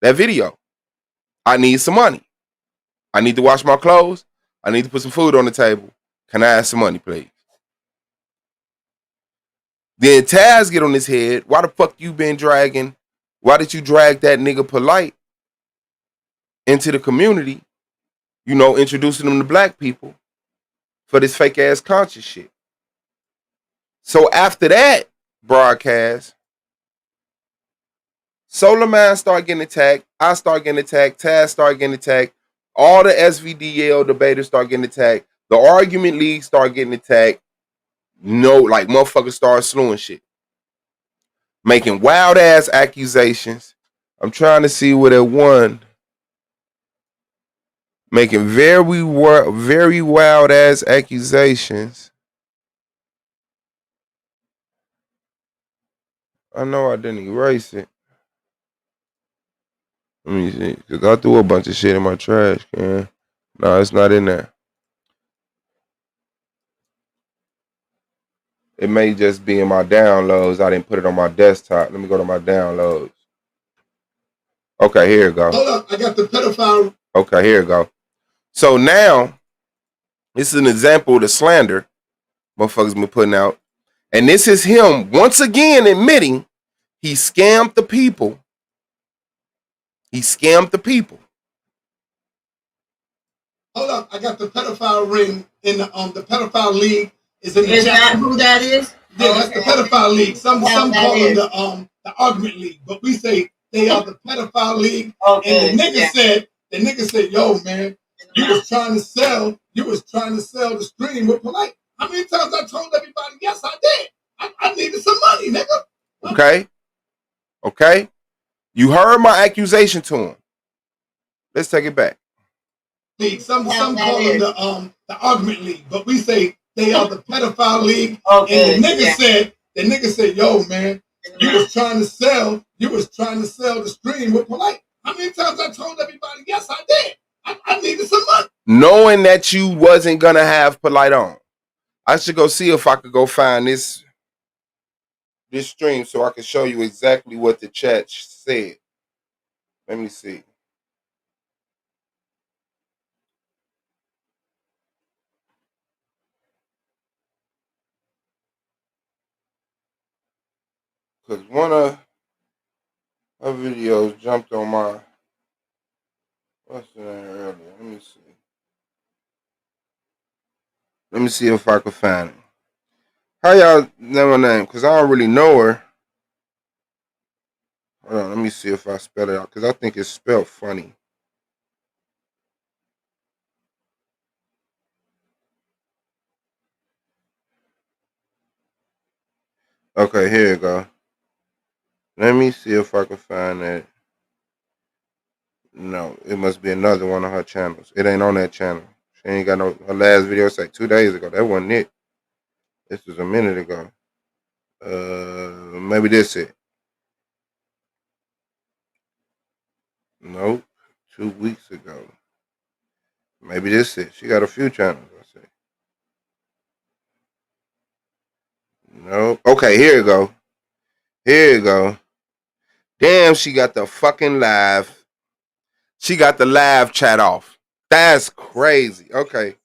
That video. I need some money. I need to wash my clothes. I need to put some food on the table. Can I have some money, please? Then Taz get on his head. Why the fuck you been dragging? Why did you drag that nigga Polite into the community? You know, introducing them to black people for this fake ass conscious shit. So after that broadcast, Solar Man start getting attacked. I start getting attacked. Taz start getting attacked. All the S.V.D.L debaters start getting attacked. The argument league start getting attacked. No, like motherfuckers start slewing shit. Making wild ass accusations. I'm trying to see where that one. Making very wild ass accusations. I know I didn't erase it. Let me see, because I threw a bunch of shit in my trash can. No, it's not in there. It may just be in my downloads. I didn't put it on my desktop. Let me go to my downloads. Okay, here it go. Hold up, I got the pedophile. Okay, here it go. So now, this is an example of the slander motherfuckers been putting out. And this is him once again admitting he scammed the people. He scammed the people. Hold up, I got the pedophile ring in the pedophile league is in the Is chat. that who that is? Yeah, that's the pedophile league. Some call them the argument league, but we say they are the pedophile league. Okay, and the nigga said, yo man, you was trying to sell the stream with Polite. How many times I told everybody, yes, I did. I needed some money, nigga. Okay. You heard my accusation to him. Let's take it back. Some call them the argument league, but we say they are the pedophile league. Okay, and the nigga said, yo man, you was trying to sell the stream with Polite. How many times I told everybody, yes, I did. I needed some money. Knowing that you wasn't gonna have Polite on. I should go see if I could go find this stream so I can show you exactly what the chat said. Let me see. Because one of her videos jumped on my, what's the name earlier? Let me see if I can find it. How y'all know her name? Because I don't really know her. Hold on, let me see if I spell it out. Because I think it's spelled funny. Okay, here you go. Let me see if I can find that. No, it must be another one of her channels. It ain't on that channel. She ain't got no, her last video, it's like 2 days ago. That wasn't it. This was a minute ago. Maybe this it. Nope. 2 weeks ago. Maybe this it. She got a few channels, I say. Nope. Okay, here you go. Here you go. Damn, she got the fucking live. She got the live chat off. That's crazy. Okay.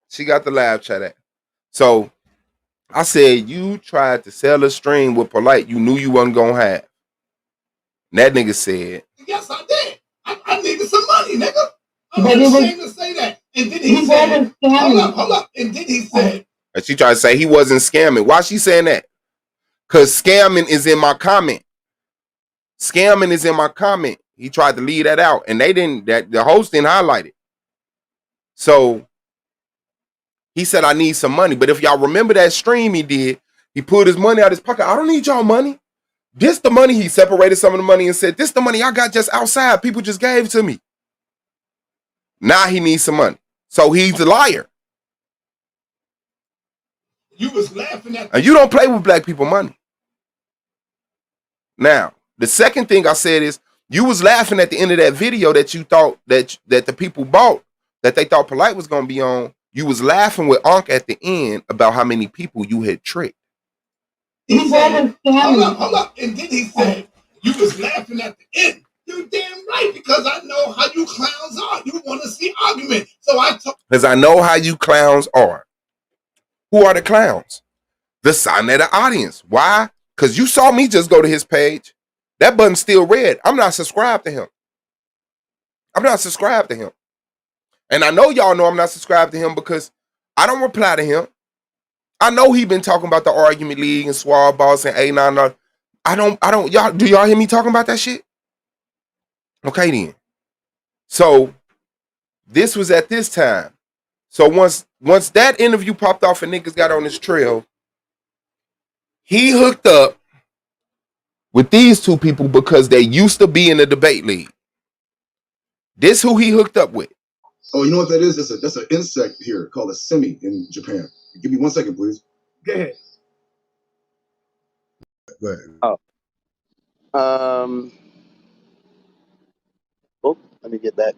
She got the live chat at. So I said, you tried to sell a stream with Polite you knew you wasn't gonna have. And that nigga said, yes, I did. I needed some money, nigga. I'm not ashamed to say that. And then he said, hold up. And then he said, and she tried to say he wasn't scamming. Why she saying that? Because scamming is in my comment. Scamming is in my comment. He tried to leave that out. And they didn't, that the host didn't highlight it. So he said, I need some money. But if y'all remember that stream he did, he pulled his money out of his pocket. I don't need y'all money. This the money. He separated some of the money and said, this the money I got just outside. People just gave to me. Now he needs some money. So he's a liar. You was laughing at and you don't play with black people money. Now, the second thing I said is, you was laughing at the end of that video that you thought that the people bought, that they thought Polite was going to be on. You was laughing with Ankh at the end about how many people you had tricked. He said, hold up. And then he said, you was laughing at the end. You're damn right, because I know how you clowns are. You want to see argument. So I told. Because I know how you clowns are. Who are the clowns? The Sonetta audience. Why? Because you saw me just go to his page. That button's still red. I'm not subscribed to him. I'm not subscribed to him. And I know y'all know I'm not subscribed to him because I don't reply to him. I know he been talking about the Argument League and Swab Boss and A9. I don't, y'all, do y'all hear me talking about that shit? Okay then. So this was at this time. So once that interview popped off and niggas got on his trail, he hooked up with these two people because they used to be in the debate league. This who he hooked up with. Oh, you know what that is? That's an insect here called a semi in Japan. Give me 1 second, please. Go ahead. Go ahead. Oh. Let me get that.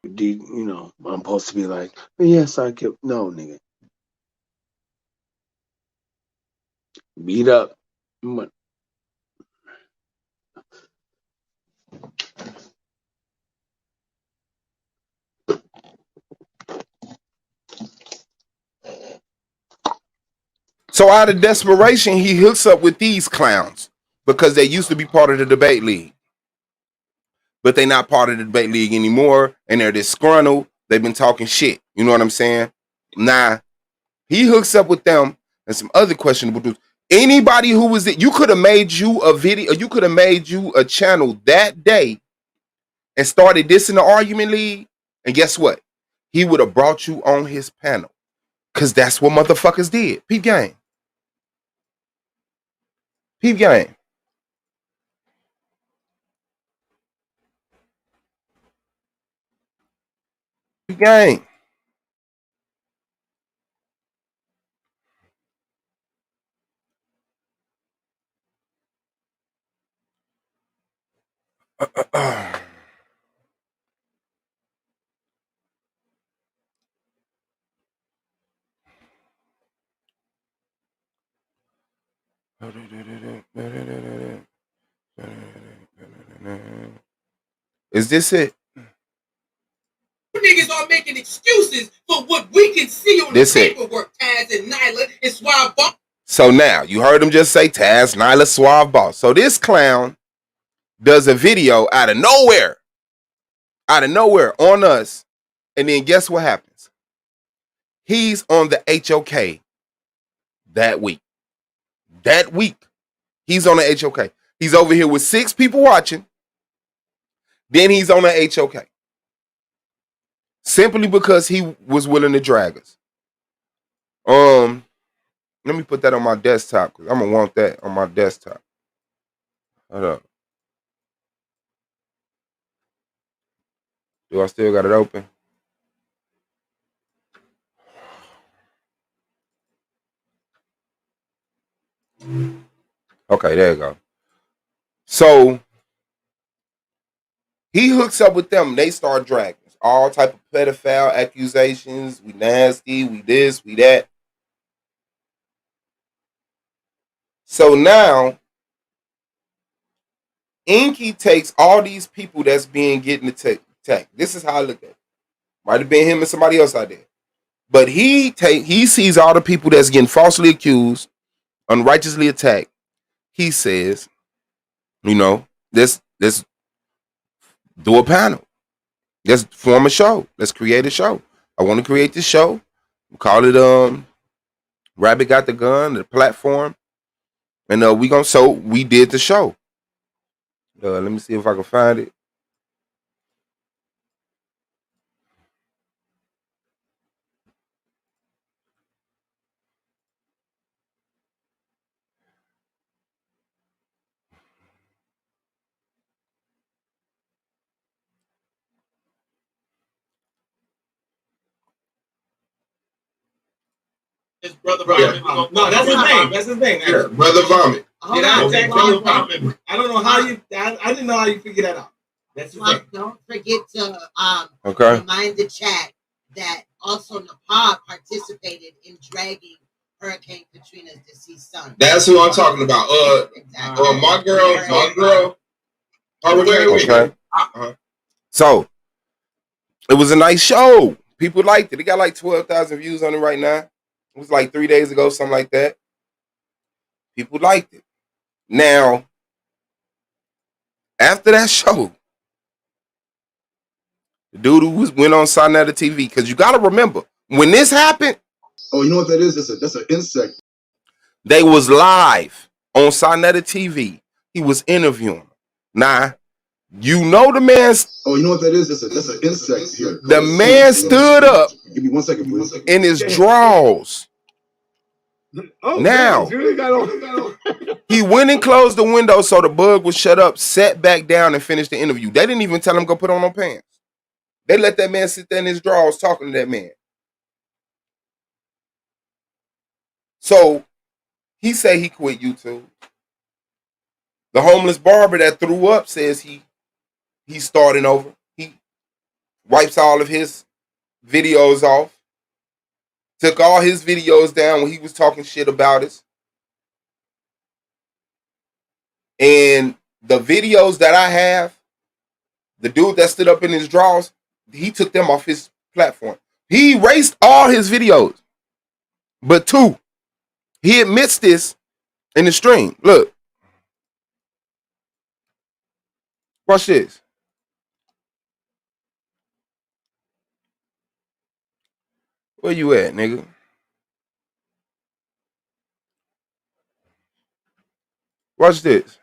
You know, I'm supposed to be like, yes, I can. No, nigga. Beat up. So out of desperation, he hooks up with these clowns because they used to be part of the debate league. But they're not part of the debate league anymore, and they're disgruntled. They've been talking shit. You know what I'm saying? Nah, he hooks up with them and some other questionable dudes. Anybody who was it, you could have made you a video, you could have made you a channel that day and started this in the Argument League. And guess what? He would have brought you on his panel. Because that's what motherfuckers did. Peep game. Peep game. Peep game. Is this it? Niggas are making excuses for what we can see on This the it. paperwork. Taz and Nyla and Swab Boss. So now, you heard him just say Taz, Nyla, Suave Boss. So this clown does a video out of nowhere on us. And then guess what happens? He's on the HOK that week. That week, he's on the HOK. He's over here with 6 people watching. Then he's on the HOK. Simply because he was willing to drag us. Let me put that on my desktop because I'm gonna want that on my desktop. Hold up. Do I still got it open? Okay, there you go. So he hooks up with them. They start dragging all type of pedophile accusations. We nasty. We this. We that. So now, Inky takes all these people that's being getting attacked. This is how I look at it. Might have been him and somebody else out there. But he sees all the people that's getting falsely accused, unrighteously attacked. He says, you know, let's do a panel. Let's form a show. Let's create a show. I want to create this show. We call it Rabbit Got the Gun, the platform. And we did the show. Let me see if I can find it. His brother Vomit. No, that's his name. That's his name. Yeah, Brother Vomit. Brother Vomit. I don't know how you. I didn't know how you figured that out. That's his name. Don't forget to remind the chat that also Nepal participated in dragging Hurricane Katrina's deceased son. That's who I'm talking about. My girl. Okay. So it was a nice show. People liked it. It got like 12,000 views on it right now. It was like 3 days ago, something like that. People liked it. Now, after that show, the dude who went on Sonata TV, because you got to remember, when this happened. Oh, you know what that is? That's an insect. They was live on Sonata TV. He was interviewing. Now, you know the man's. Oh, you know what that is? That's an insect here. The man stood up. Give me 1 second, please. In his drawers. Oh, now, man, he went and closed the window so the bug would shut up, sat back down, and finished the interview. They didn't even tell him to go put on no pants. They let that man sit there in his drawers talking to that man. So he say he quit YouTube. The homeless barber that threw up says he's starting over. He wipes all of his videos off. Took all his videos down when he was talking shit about us. And the videos that I have, the dude that stood up in his drawers, he took them off his platform. He erased all his videos. But 2, he admits this in the stream. Look. Watch this. Where you at, nigga? Watch this.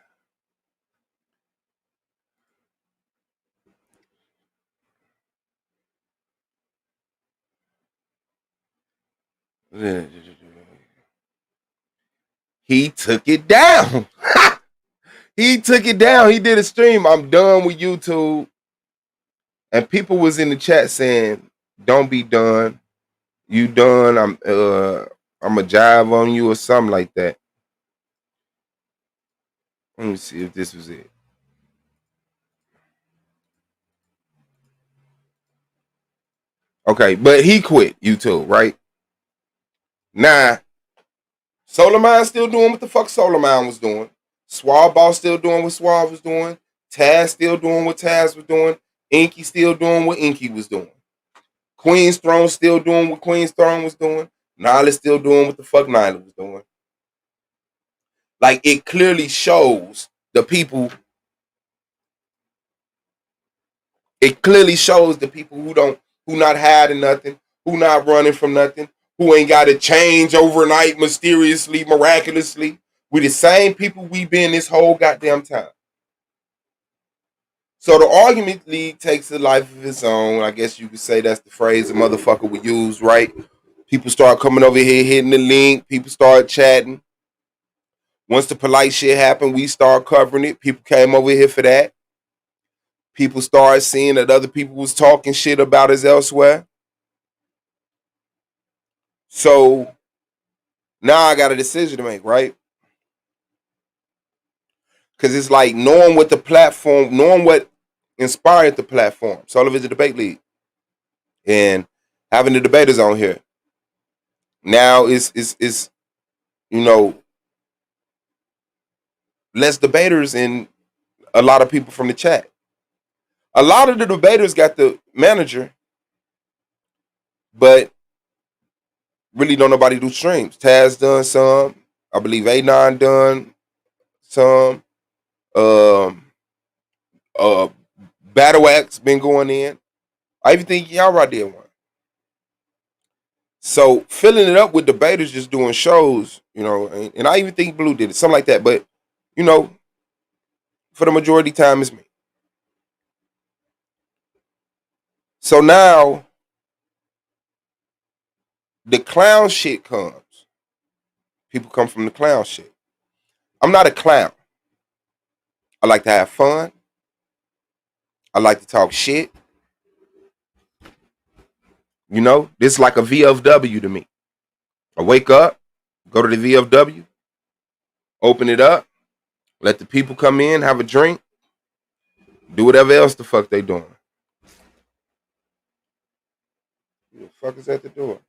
He took it down. He took it down. He did a stream. I'm done with YouTube. And people was in the chat saying, don't be done. You done. I'm a jive on you or something like that. Let me see if this was it. Okay, but he quit YouTube, right? Nah. Solarmine still doing what the fuck Solarmine was doing. Suave Boss still doing what Suave was doing. Taz still doing what Taz was doing. Inky still doing what Inky was doing. Queen's Throne still doing what Queen's Throne was doing. Nyla still doing what the fuck Nyla was doing. Like, it clearly shows the people. It clearly shows the people who not hiding nothing, who not running from nothing, who ain't got to change overnight, mysteriously, miraculously. We the same people we been this whole goddamn time. So the argument league takes a life of its own. I guess you could say that's the phrase a motherfucker would use, right? People start coming over here, hitting the link. People start chatting. Once the polite shit happened, we start covering it. People came over here for that. People started seeing that other people was talking shit about us elsewhere. So now I got a decision to make, right? Because it's like knowing what the platform, knowing what inspired the platform. Soul of is a debate league. And having the debaters on here. Now is you know, less debaters and a lot of people from the chat. A lot of the debaters got the manager, but really don't nobody do streams. Taz done some. I believe A9 done some. Battle Axe been going in. I even think Yara did one. So filling it up with debaters just doing shows, you know, and I even think Blue did it, something like that. But, you know, for the majority time, it's me. So now the clown shit comes. People come from the clown shit. I'm not a clown. I like to have fun. I like to talk shit. You know, this is like a VFW to me. I wake up, go to the VFW, open it up, let the people come in, have a drink, do whatever else the fuck they doing. Who the fuck is at the door?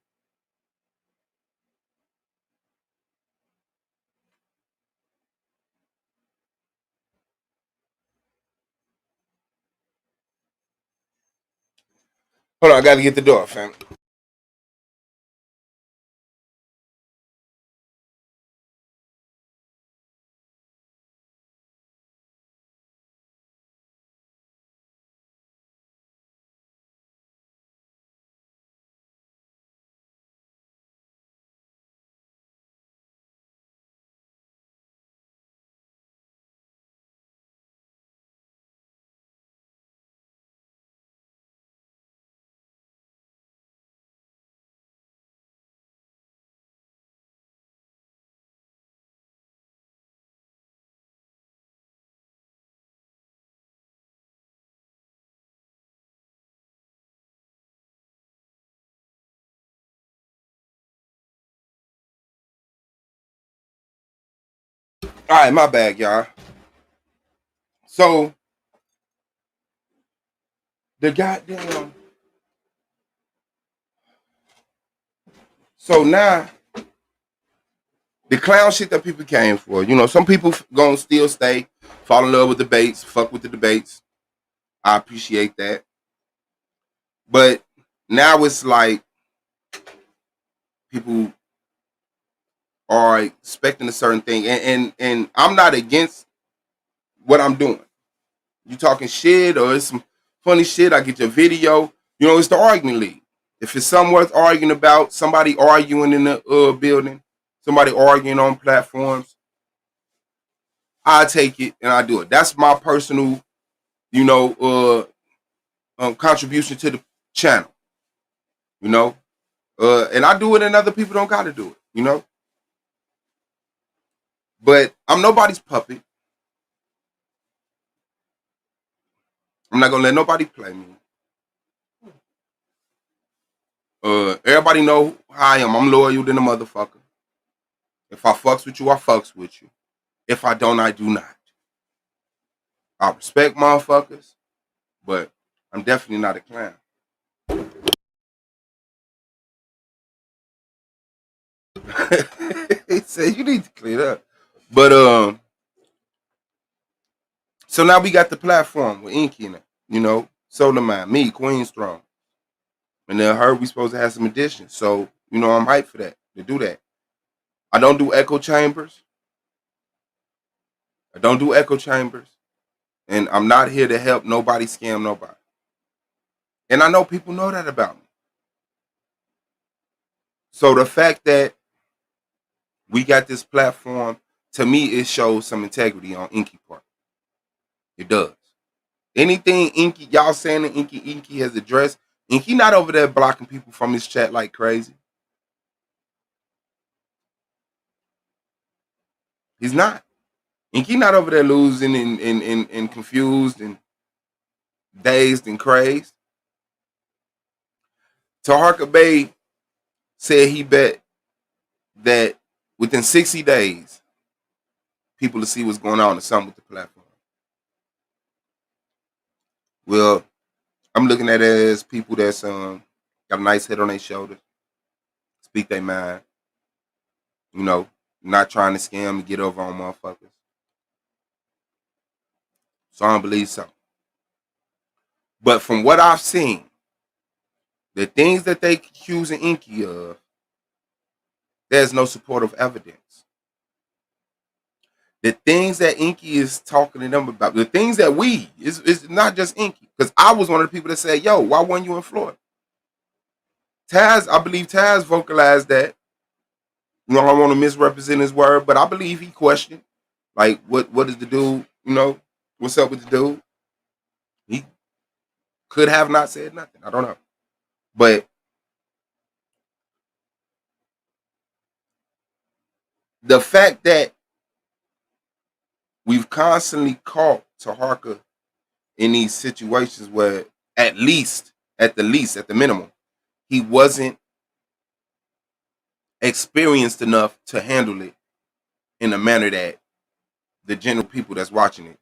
Hold on, I gotta get the door, fam. All right, my bad, y'all. So the goddamn. So now the clown shit that people came for. You know, some people gonna still stay, fall in love with debates, fuck with the debates. I appreciate that. But now it's like people are expecting a certain thing, and I'm not against what I'm doing. You talking shit or it's some funny shit, I get your video. You know, it's the argument league. If it's something worth arguing about, somebody arguing in the building, somebody arguing on platforms, I take it and I do it. That's my personal, you know, contribution to the channel. You know, and I do it, and other people don't got to do it. You know, but I'm nobody's puppet. I'm not gonna let nobody play me. Everybody know how I am. I'm loyal than a motherfucker. If I fucks with you, I fucks with you. If I don't, I do not. I respect motherfuckers, but I'm definitely not a clown. He said you need to clean up. But so now we got the platform with Inky in it, you know, Solar Man, me, Queen Strong. And then her, we supposed to have some additions. So, you know, I'm hyped for that, to do that. I don't do echo chambers. And I'm not here to help nobody scam nobody. And I know people know that about me. So the fact that we got this platform, to me, it shows some integrity on Inky part. It does. Anything Inky, y'all saying that Inky has addressed, Inky not over there blocking people from his chat like crazy. He's not. Inky not over there losing and confused and dazed and crazed. Taharka Bay said he bet that within 60 days, people to see what's going on or something with the platform. Well, I'm looking at it as people that's got a nice head on their shoulders, speak their mind, you know, not trying to scam and get over on motherfuckers. So I don't believe so. But from what I've seen, the things that they accusing Inky of, there's no supportive evidence. The things that Inky is talking to them about, the things that it's not just Inky. Because I was one of the people that said, yo, why weren't you in Florida? Taz, I believe Taz vocalized that. You know, I don't want to misrepresent his word, but I believe he questioned, like, what is the dude, you know, what's up with the dude? He could have not said nothing. I don't know. But the fact that we've constantly caught Taharka in these situations where at the minimum, he wasn't experienced enough to handle it in a manner that the general people that's watching it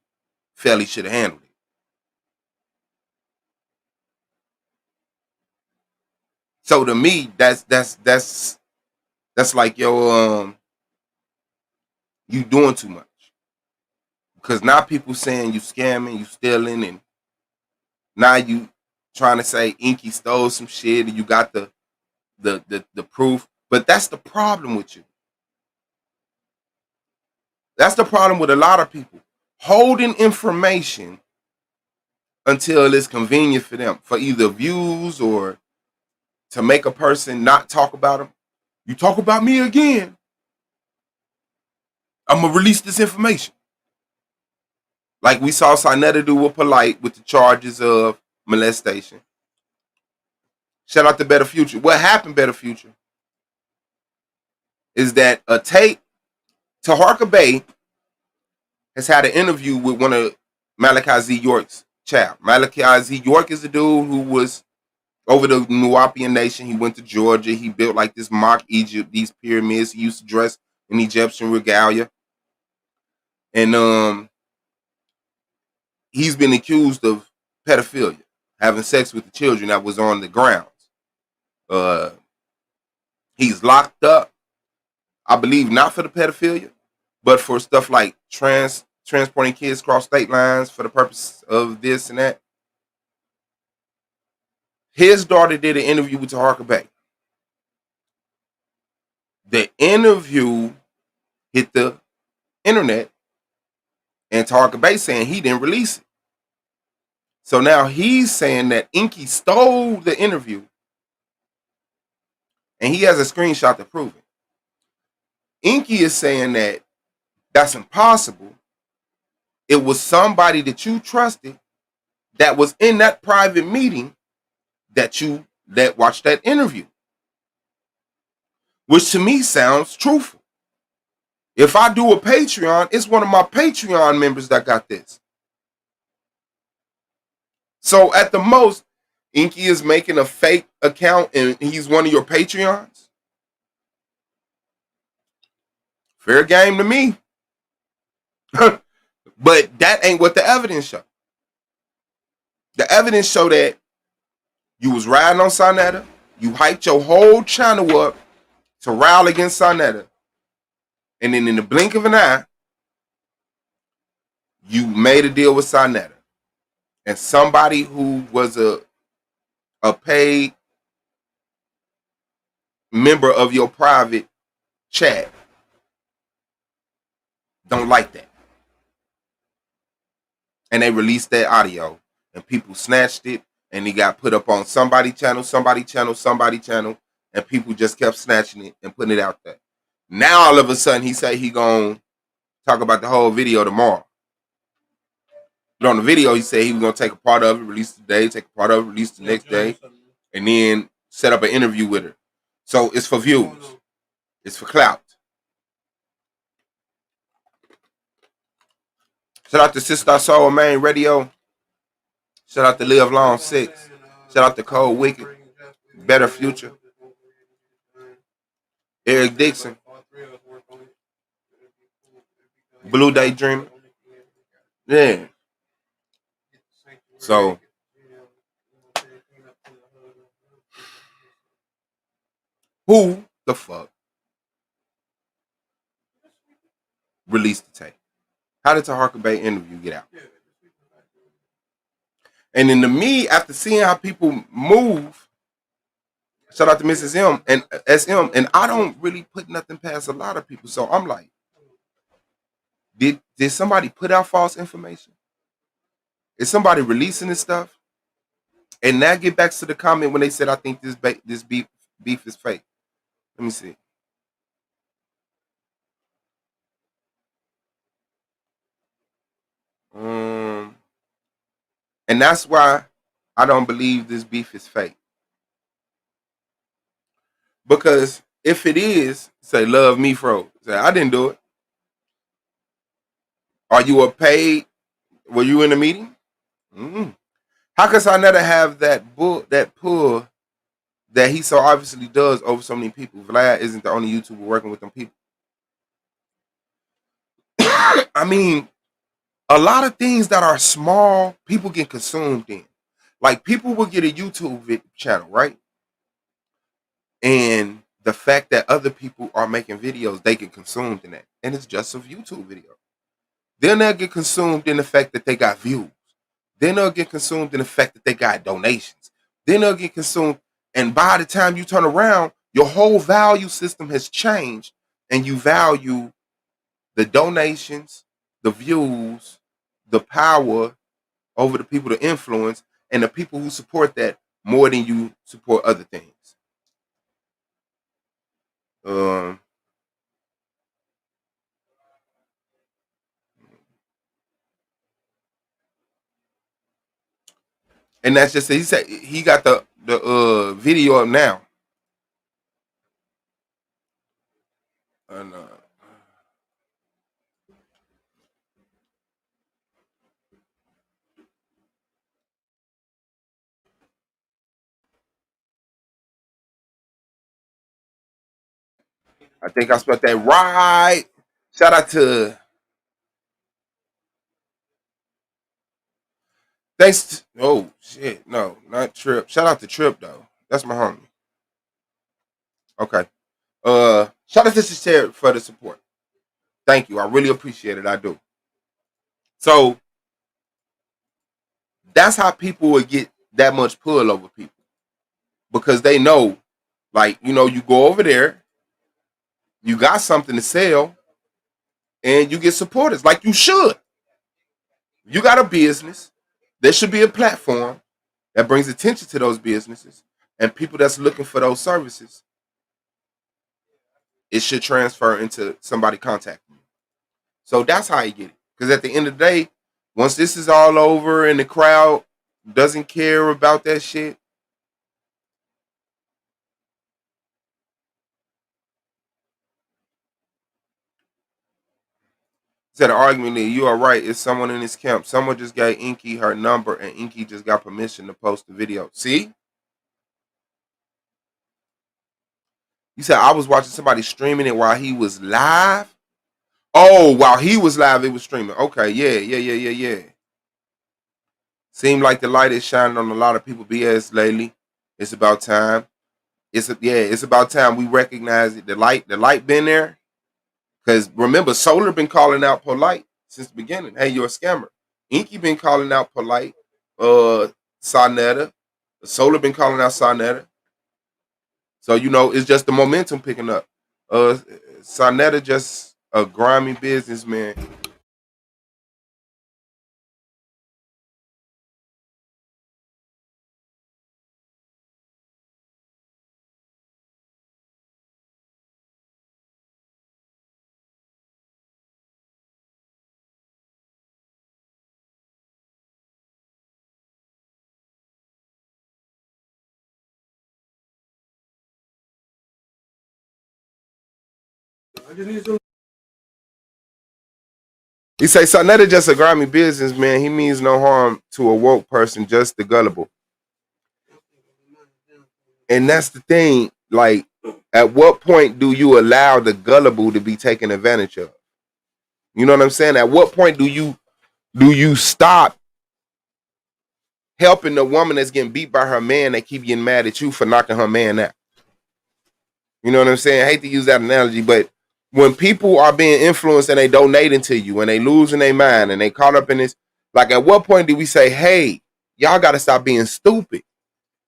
felt he should have handled it. So to me, that's like, yo, you doing too much. Because now people saying you scamming, you stealing, and now you trying to say Inky stole some shit and you got the proof. But that's the problem with you. That's the problem with a lot of people. Holding information until it's convenient for them, for either views or to make a person not talk about them. You talk about me again, I'm going to release this information. Like we saw Sinetta do with Polite with the charges of molestation. Shout out to Better Future. What happened, Better Future, is that a tape, Taharka Bay has had an interview with one of Malachi Z. York's child. Malachi Z. York is the dude who was over the Nuwapian nation. He went to Georgia. He built like this mock Egypt, these pyramids. He used to dress in Egyptian regalia. And he's been accused of pedophilia, having sex with the children that was on the grounds. He's locked up, I believe, not for the pedophilia, but for stuff like transporting kids across state lines for the purpose of this and that. His daughter did an interview with Taharka Bay. The interview hit the internet, and Taharka Bay saying he didn't release it. So now he's saying that Inky stole the interview, and he has a screenshot to prove it. Inky is saying that that's impossible. It was somebody that you trusted that was in that private meeting that watched that interview, which to me sounds truthful. If I do a Patreon, it's one of my Patreon members that got this. So at the most, Inky is making a fake account and he's one of your Patreons. Fair game to me. But that ain't what the evidence show. The evidence show that you was riding on Sinetta. You hyped your whole channel up to rile against Sinetta. And then in the blink of an eye, you made a deal with Sinetta. And somebody who was a paid member of your private chat don't like that. And they released that audio and people snatched it and it got put up on somebody's channel, and people just kept snatching it and putting it out there. Now all of a sudden he say he gonna talk about the whole video tomorrow. But on the video he said he was gonna take a part of it, release today, take a part of it, release the next day, and then set up an interview with her. So it's for views. It's for clout. Shout out to Sister Soul Main Radio. Shout out to Live Long 6. Shout out to Cold Wicked. Better Future. Eric Dixon. Blue Daydream. Yeah. So who the fuck released the tape? How did Taharka Bay interview get out? And then to me, after seeing how people move, shout out to Mrs. M and SM, and I don't really put nothing past a lot of people. So I'm like, did somebody put out false information? Is somebody releasing this stuff? And now get back to the comment when they said, I think this beef is fake. Let me see. And that's why I don't believe this beef is fake. Because if it is, say, love me, fro. Say, I didn't do it. Are you a paid? Were you in a meeting? Mm-hmm. How could I never have that pull that he so obviously does over so many people? Vlad isn't the only YouTuber working with them people. I mean, a lot of things that are small, people get consumed in. Like, people will get a YouTube channel, right? And the fact that other people are making videos, they get consumed in that. And it's just a YouTube video. Then they'll get consumed in the fact that they got views. Then they'll get consumed in the fact that they got donations. Then they'll get consumed. And by the time you turn around, your whole value system has changed. And you value the donations, the views, the power over the people to influence, and the people who support that more than you support other things. And that's just he said he got the video up now. And I think I spelled that right. Shout out to oh shit, no, not Trip. Shout out to Trip though. That's my homie. Okay. Shout out to Share for the support. Thank you. I really appreciate it. I do. So that's how people would get that much pull over people. Because they know, like, you know, you go over there, you got something to sell, and you get supporters like you should. You got a business. There should be a platform that brings attention to those businesses and people that's looking for those services. It should transfer into somebody contacting you. So that's how you get it. Because at the end of the day, once this is all over and the crowd doesn't care about that shit, said an argument that you are right. It's someone in this camp. Someone just gave Inky her number and Inky just got permission to post the video. See? You said I was watching somebody streaming it while he was live? Oh, while he was live, it was streaming. Okay, yeah. Seemed like the light is shining on a lot of people BS lately. It's about time. It's about time we recognize it. The light been there. Because remember, Solar been calling out Polite since the beginning. Hey, you're a scammer. Inky been calling out Polite. Sonetta. Solar been calling out Sonetta. So, you know, it's just the momentum picking up. Sonetta just a grimy businessman. He say Sonetta just a grimy businessman. He means no harm to a woke person, just the gullible. And that's the thing. Like, at what point do you allow the gullible to be taken advantage of? You know what I'm saying? At what point do you stop helping the woman that's getting beat by her man that keep getting mad at you for knocking her man out? You know what I'm saying? I hate to use that analogy, but when people are being influenced and they donating to you and they losing their mind and they caught up in this, like at what point do we say, hey, y'all got to stop being stupid?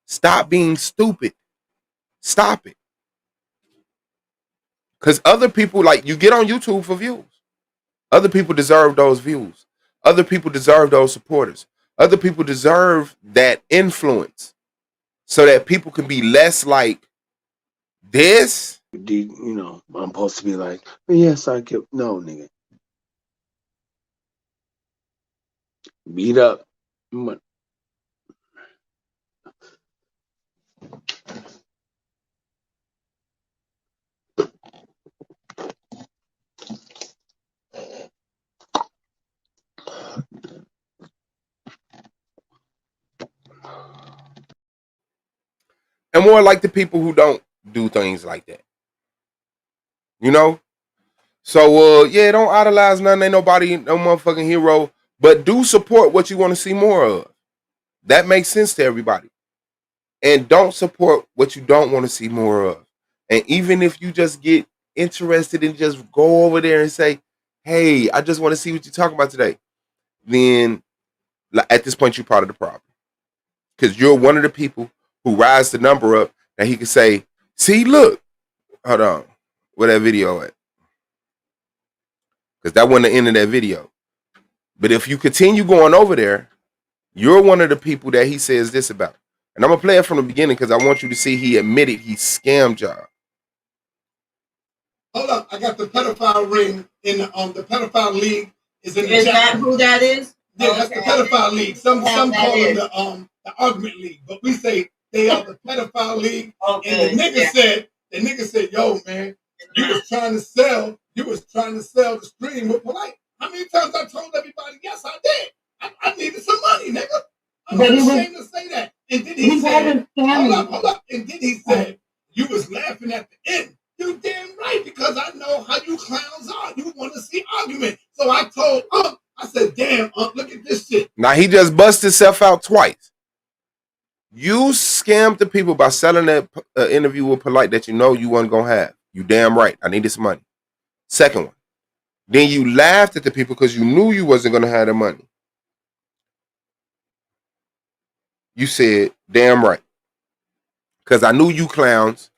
Stop being stupid. Stop it. Because other people, like, you get on YouTube for views. Other people deserve those views. Other people deserve those supporters. Other people deserve that influence so that people can be less like this. You know, I'm supposed to be like, yes, I can. No, nigga. Beat up. And more like the people who don't do things like that. You know? So, yeah, don't idolize nothing. Ain't nobody no motherfucking hero. But do support what you want to see more of. That makes sense to everybody. And don't support what you don't want to see more of. And even if you just get interested and just go over there and say, hey, I just want to see what you're talking about today, then at this point, you're part of the problem. Because you're one of the people who rise the number up that he can say, see, look, hold on, where that video at? Because that wasn't the end of that video. But if you continue going over there, you're one of the people that he says this about. And I'm going to play it from the beginning because I want you to see he admitted he scammed y'all. Hold up, I got the pedophile ring in the pedophile league is in the Is chat. that who that is? Yeah, that's the pedophile league. Some call it the argument league, but we say they are the pedophile league. Okay, and the nigga said, yo, man, you was trying to sell the stream with Polite. How many times I told everybody, yes, I did. I needed some money, nigga. I'm not ashamed to say that. And then he said, hold up. And then he said, you was laughing at the end. You damn right, because I know how you clowns are. You want to see argument. So I told I said, damn, look at this shit. Now he just busted himself out twice. You scammed the people by selling that interview with Polite that you know you wasn't going to have. You damn right. I needed some money. Second one. Then you laughed at the people because you knew you wasn't going to have the money. You said, damn right. Because I knew you clowns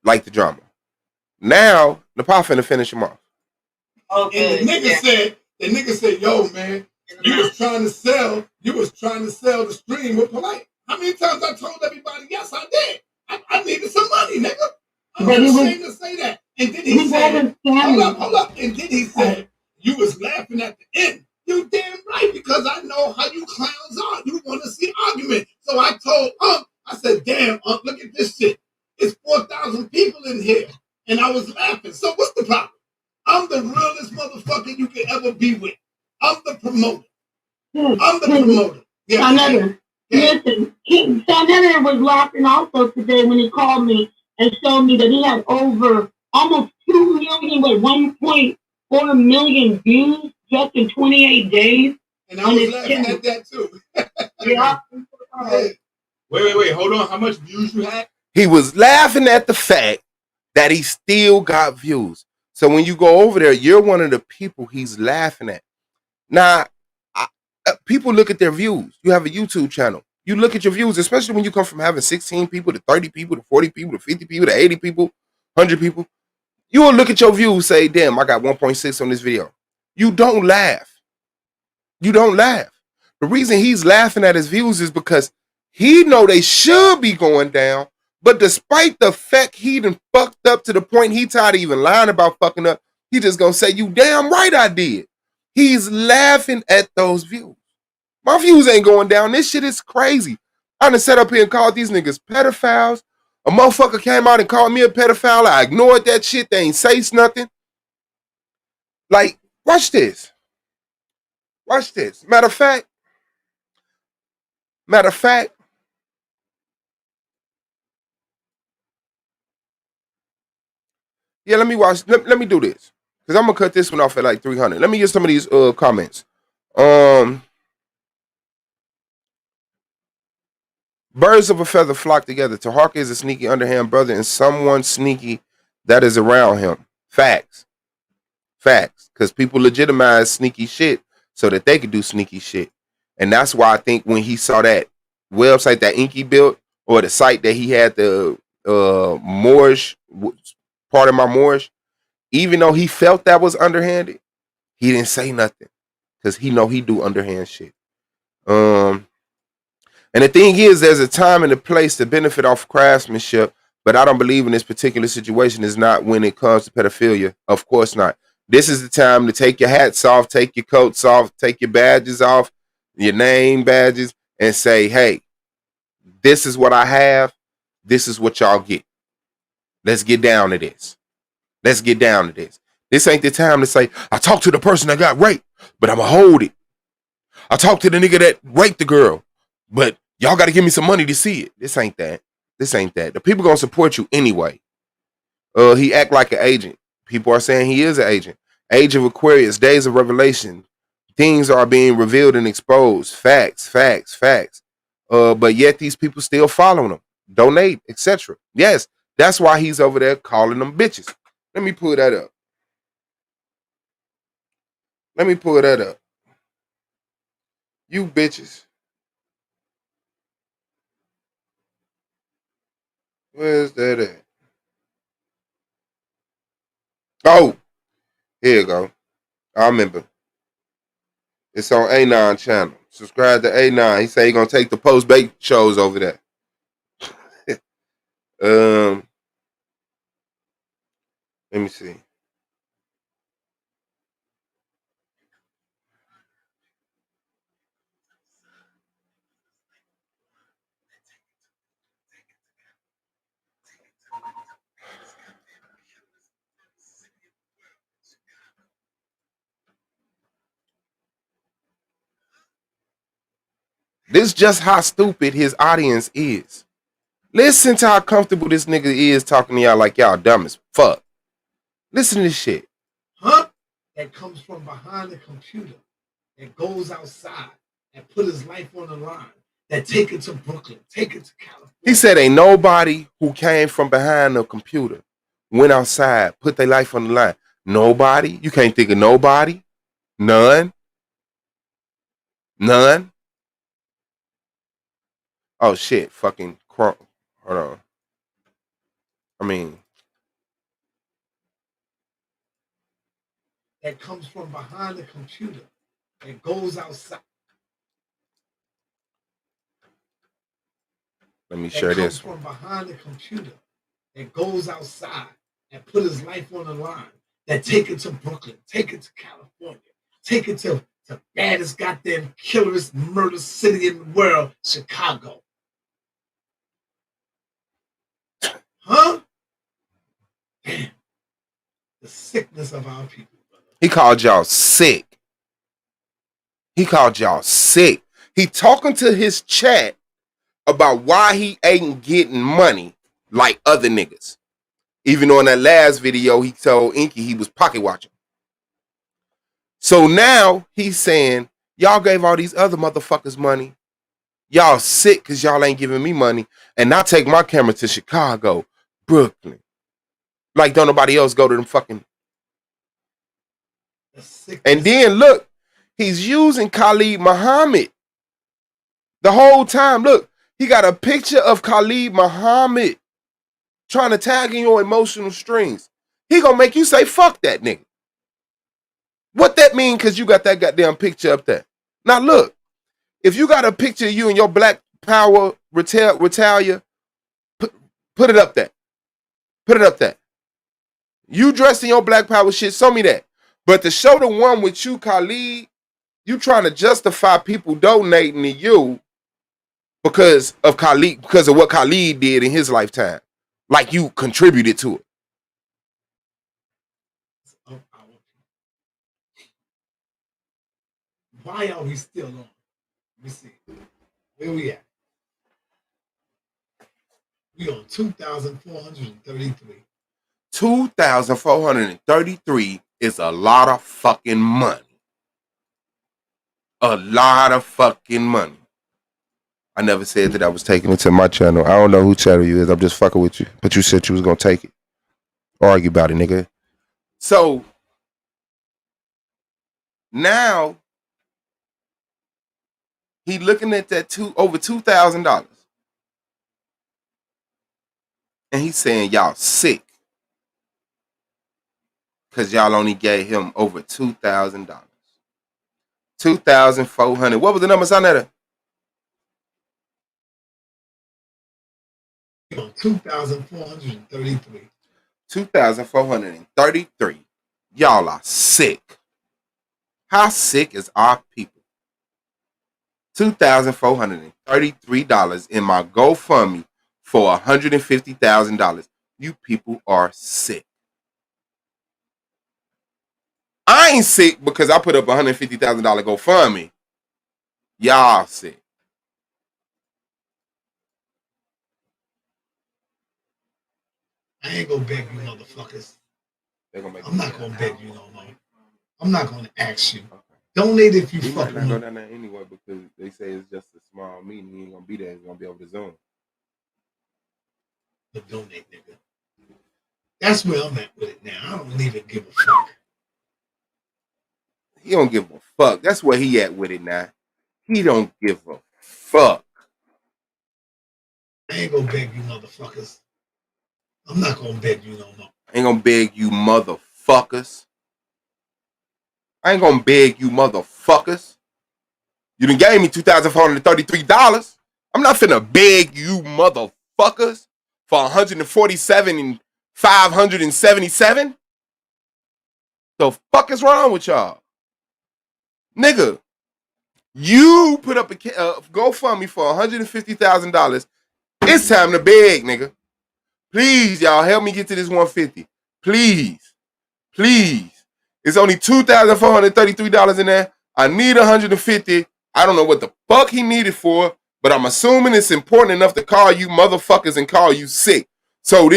like the drama. Now, the pop finna finish him off. Okay. And the nigga said, yo, man, you was trying to sell the stream with Polite. How many times I told everybody, yes, I did. I needed some money, nigga. I'm not ashamed to say that. And then he said, hold up. And then he said, you was laughing at the end. You damn right, because I know how you clowns are. You want to see argument. So I told I said, damn, look at this shit. It's 4,000 people in here. And I was laughing. So what's the problem? I'm the realest motherfucker you could ever be with. I'm the promoter. Yeah. Listen, Senator was laughing also today when he called me and showed me that he had over almost 2 million, 1.4 million views just in 28 days. And I was laughing at that too. Yeah. Wait. Hold on. How much views you had? He was laughing at the fact that he still got views. So when you go over there, you're one of the people he's laughing at. Now, people look at their views. You have a YouTube channel. You look at your views, especially when you come from having 16 people to 30 people to 40 people to 50 people to 80 people, 100 people. You will look at your views, say, damn, I got 1.6 on this video. You don't laugh. You don't laugh. The reason he's laughing at his views is because he know they should be going down, but despite the fact he done fucked up to the point he tired of even lying about fucking up, he just gonna say, you damn right I did. He's laughing at those views. My views ain't going down. This shit is crazy. I done sat up here and called these niggas pedophiles. A motherfucker came out and called me a pedophile. I ignored that shit. They ain't say nothing. Like, watch this. Watch this. Matter of fact. Yeah, let me watch. Let me do this. Because I'm gonna cut this one off at like 300. Let me get some of these comments. Birds of a feather flock together. Taharka is a sneaky underhand brother and someone sneaky that is around him. Facts. Facts. Because people legitimize sneaky shit so that they could do sneaky shit. And that's why I think when he saw that website that Inky built, or the site that he had the Moorish, part of my Moorish, even though he felt that was underhanded, he didn't say nothing. Because he know he do underhand shit. And the thing is, there's a time and a place to benefit off craftsmanship, but I don't believe in this particular situation is not when it comes to pedophilia. Of course not. This is the time to take your hats off, take your coats off, take your badges off, your name badges, and say, hey, this is what I have. This is what y'all get. Let's get down to this. Let's get down to this. This ain't the time to say, I talked to the person that got raped, but I'm going to hold it. I talked to the nigga that raped the girl, but y'all got to give me some money to see it. This ain't that. This ain't that. The people going to support you anyway. He act like an agent. People are saying he is an agent. Age of Aquarius, days of revelation. Things are being revealed and exposed. Facts, facts, facts. But yet these people still following him, donate, etc. Yes, that's why he's over there calling them bitches. Let me pull that up. Let me pull that up. You bitches. Where's that at? Oh, here you go. I remember. It's on A9 channel. Subscribe to A9. He said he's gonna take the post-bait shows over there. Let me see. This is just how stupid his audience is. Listen to how comfortable this nigga is talking to y'all like y'all dumb as fuck. Listen to this shit. Huh? That comes from behind the computer, that goes outside, and put his life on the line, that take it to Brooklyn, take it to California. He said ain't nobody who came from behind the computer, went outside, put their life on the line. Nobody? You can't think of nobody? None? None? Oh shit, fucking hold on. That comes from behind the computer, that goes outside. Let me share this one. From behind the computer, that goes outside and put his life on the line, that take it to Brooklyn, take it to California, take it to the baddest goddamn killerest murder city in the world, Chicago. Huh? Damn. The sickness of our people. He called y'all sick. He called y'all sick. He talking to his chat about why he ain't getting money like other niggas. Even though in that last video, he told Inky he was pocket watching. So now he's saying, y'all gave all these other motherfuckers money. Y'all sick because y'all ain't giving me money. And I take my camera to Chicago, Brooklyn. Like don't nobody else go to them fucking. And then look, he's using Khalid Muhammad the whole time. Look, he got a picture of Khalid Muhammad trying to tag in your emotional strings. He gonna make you say, fuck that nigga. What that mean? Because you got that goddamn picture up there. Now look, if you got a picture of you in your Black Power Retalia, put it up there. Put it up there. You dressed in your Black Power shit, show me that. But to show the one with you, Khalid, you trying to justify people donating to you because of Khalid, because of what Khalid did in his lifetime. Like you contributed to it. Why are we still on? Let me see. Where we at? We on 2,433. $2,433 is a lot of fucking money. A lot of fucking money. I never said that I was taking it to my channel. I don't know who channel you is. I'm just fucking with you. But you said you was gonna take it. Argue about it, nigga. So now he looking at that over $2,000. And he's saying y'all sick. Cause y'all only gave him over $2,000. 2,400. What was the number on that? 2,433. 2,433. Y'all are sick. How sick is our people? $2,433 in my GoFundMe for $150,000. You people are sick. I ain't sick because I put up $150,000 GoFundMe. Y'all sick. I ain't gonna beg you motherfuckers. I'm not gonna beg you no more. I'm not gonna ask you. Donate if you fucking want. Go down there anyway because they say it's just a small meeting. He ain't gonna be there. He's gonna be over the Zoom. But donate, nigga. That's where I'm at with it now. I don't even give a fuck. He don't give a fuck. That's where he at with it now. He don't give a fuck. I ain't gonna beg you motherfuckers. I'm not gonna beg you no more. I ain't gonna beg you motherfuckers. I ain't gonna beg you motherfuckers. You done gave me $2,433. I'm not finna beg you motherfuckers for $147,577. The fuck is wrong with y'all? Nigga, you put up a GoFundMe for $150,000. It's time to beg, nigga. Please, y'all, help me get to this 150. Please. Please. It's only $2,433 in there. I need $150. I don't know what the fuck he needed for, but I'm assuming it's important enough to call you motherfuckers and call you sick. So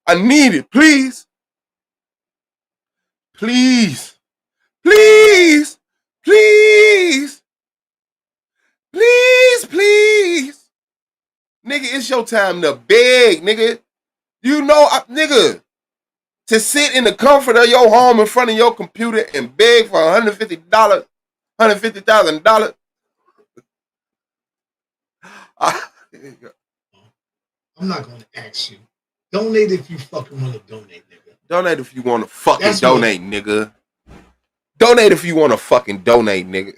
I need it. Please. Please. Please. Please. Please, please. Nigga, it's your time to beg, nigga. You know, nigga, to sit in the comfort of your home in front of your computer and beg for $150,000. I'm not going to ask you. Donate if you fucking want to donate, nigga. Donate if you want to fucking donate, nigga. Donate if you want to fucking donate, nigga.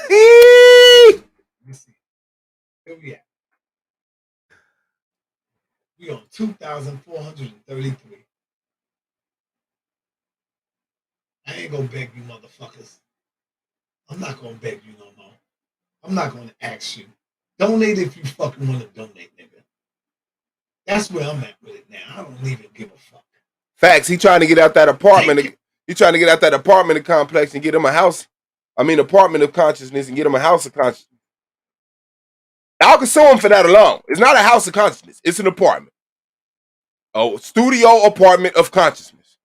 Let me see. Where we at? We on 2,433. I ain't gonna beg you motherfuckers. I'm not gonna beg you no more. I'm not gonna ask you. Donate if you fucking want to donate, nigga. That's where I'm at with it now. I don't even give a fuck. Facts. He trying to get out that apartment. He trying to get out that apartment complex and get him a house. Apartment of consciousness and get him a house of consciousness. Y'all can sue him for that alone. It's not a house of consciousness. It's an apartment. A studio apartment of consciousness.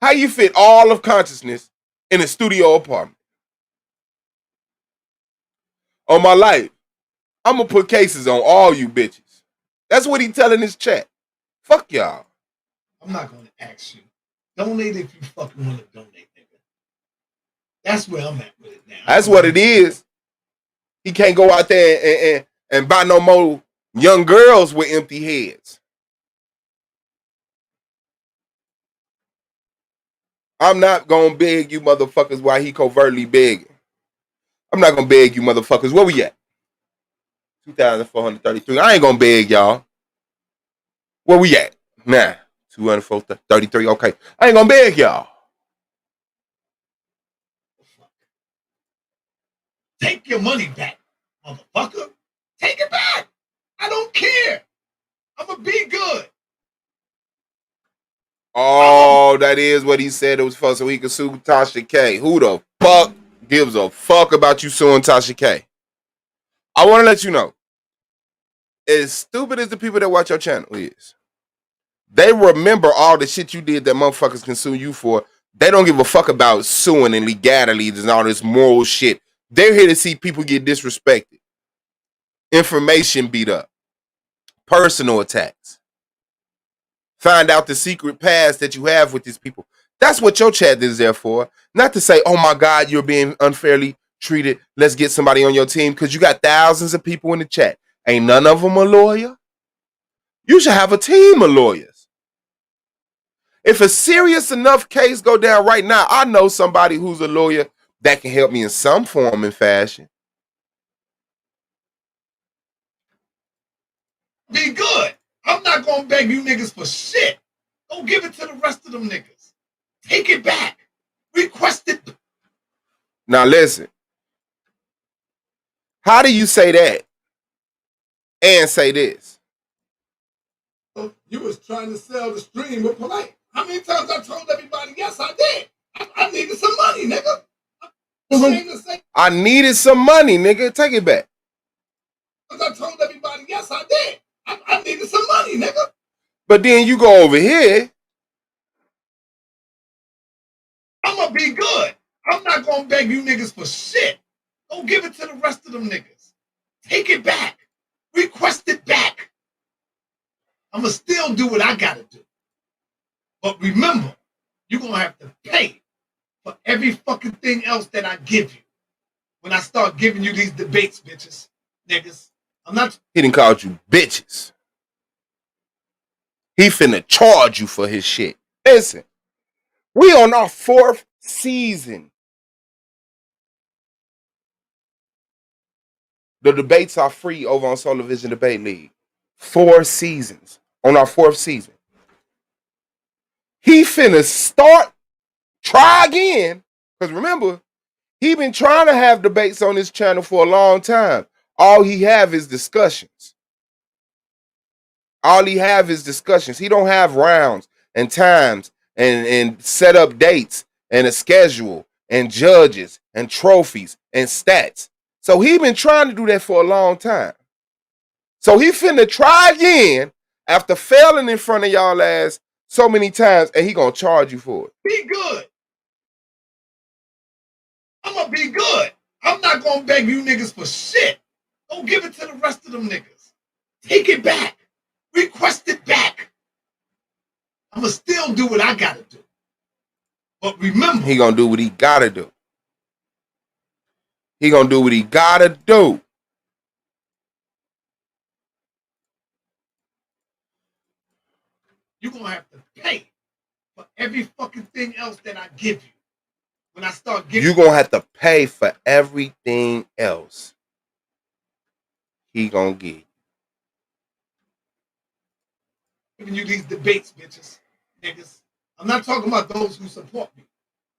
How you fit all of consciousness in a studio apartment? On my life, I'm going to put cases on all you bitches. That's what he telling his chat. Fuck y'all. I'm not going to ask you. Donate if you fucking want to donate, nigga. That's where I'm at with it now. That's what it is. He can't go out there and buy no more young girls with empty heads. I'm not going to beg you motherfuckers while he covertly begging. I'm not going to beg you motherfuckers. Where we at? 2,433. I ain't going to beg y'all. Where we at? Nah. 233. Okay. I ain't going to beg y'all. Take your money back, motherfucker. Take it back. I don't care. I'm going to be good. Oh, that is what he said it was for, so he could sue Tasha K. Who the fuck gives a fuck about you suing Tasha K? I want to let you know, as stupid as the people that watch your channel is, They remember all the shit you did that motherfuckers can sue you for. They don't give a fuck about suing and legalities and all this moral shit. They're here to see people get disrespected, information beat up, personal attacks. Find out the secret past that you have with these people. That's what your chat is there for. Not to say, oh my God, you're being unfairly treated. Let's get somebody on your team, because you got thousands of people in the chat. Ain't none of them a lawyer. You should have a team of lawyers. If a serious enough case go down right now, I know somebody who's a lawyer that can help me in some form and fashion. Be good. I'm not gonna beg you niggas for shit. Go give it to the rest of them niggas. Take it back. Request it. Now listen. How do you say that and say this? You was trying to sell the stream with Polite. How many times I told everybody, yes, I did. I needed some money, nigga. I needed some money, nigga. Take it back. I told everybody, yes, I did. I needed some money, nigga. But then you go over here. I'm gonna be good. I'm not gonna beg you niggas for shit. Go give it to the rest of them niggas. Take it back. Request it back. I'm gonna still do what I gotta do. But remember, you're gonna have to pay for every fucking thing else that I give you. When I start giving you these debates, bitches, niggas. I'm not. He done called you bitches. He finna charge you for his shit. Listen, we on our 4th season. The debates are free over on Solar Vision Debate League. 4 seasons. On our 4th season. He finna try again. Because remember, he been trying to have debates on this channel for a long time. All he have is discussions. All he have is discussions. He don't have rounds and times and set up dates and a schedule and judges and trophies and stats. So he been trying to do that for a long time. So he finna try again after failing in front of y'all ass so many times, and he gonna charge you for it. Be good. I'm gonna be good. I'm not gonna beg you niggas for shit. Go give it to the rest of them niggas. Take it back. Request it back. I'm gonna still do what I gotta do. But remember, he gonna do what he gotta do. He gonna do what he gotta do. You're gonna have to pay for every fucking thing else that I give you. When I start giving, you're gonna have to pay for everything else he gonna give you. Giving you these debates, bitches, niggas. I'm not talking about those who support me.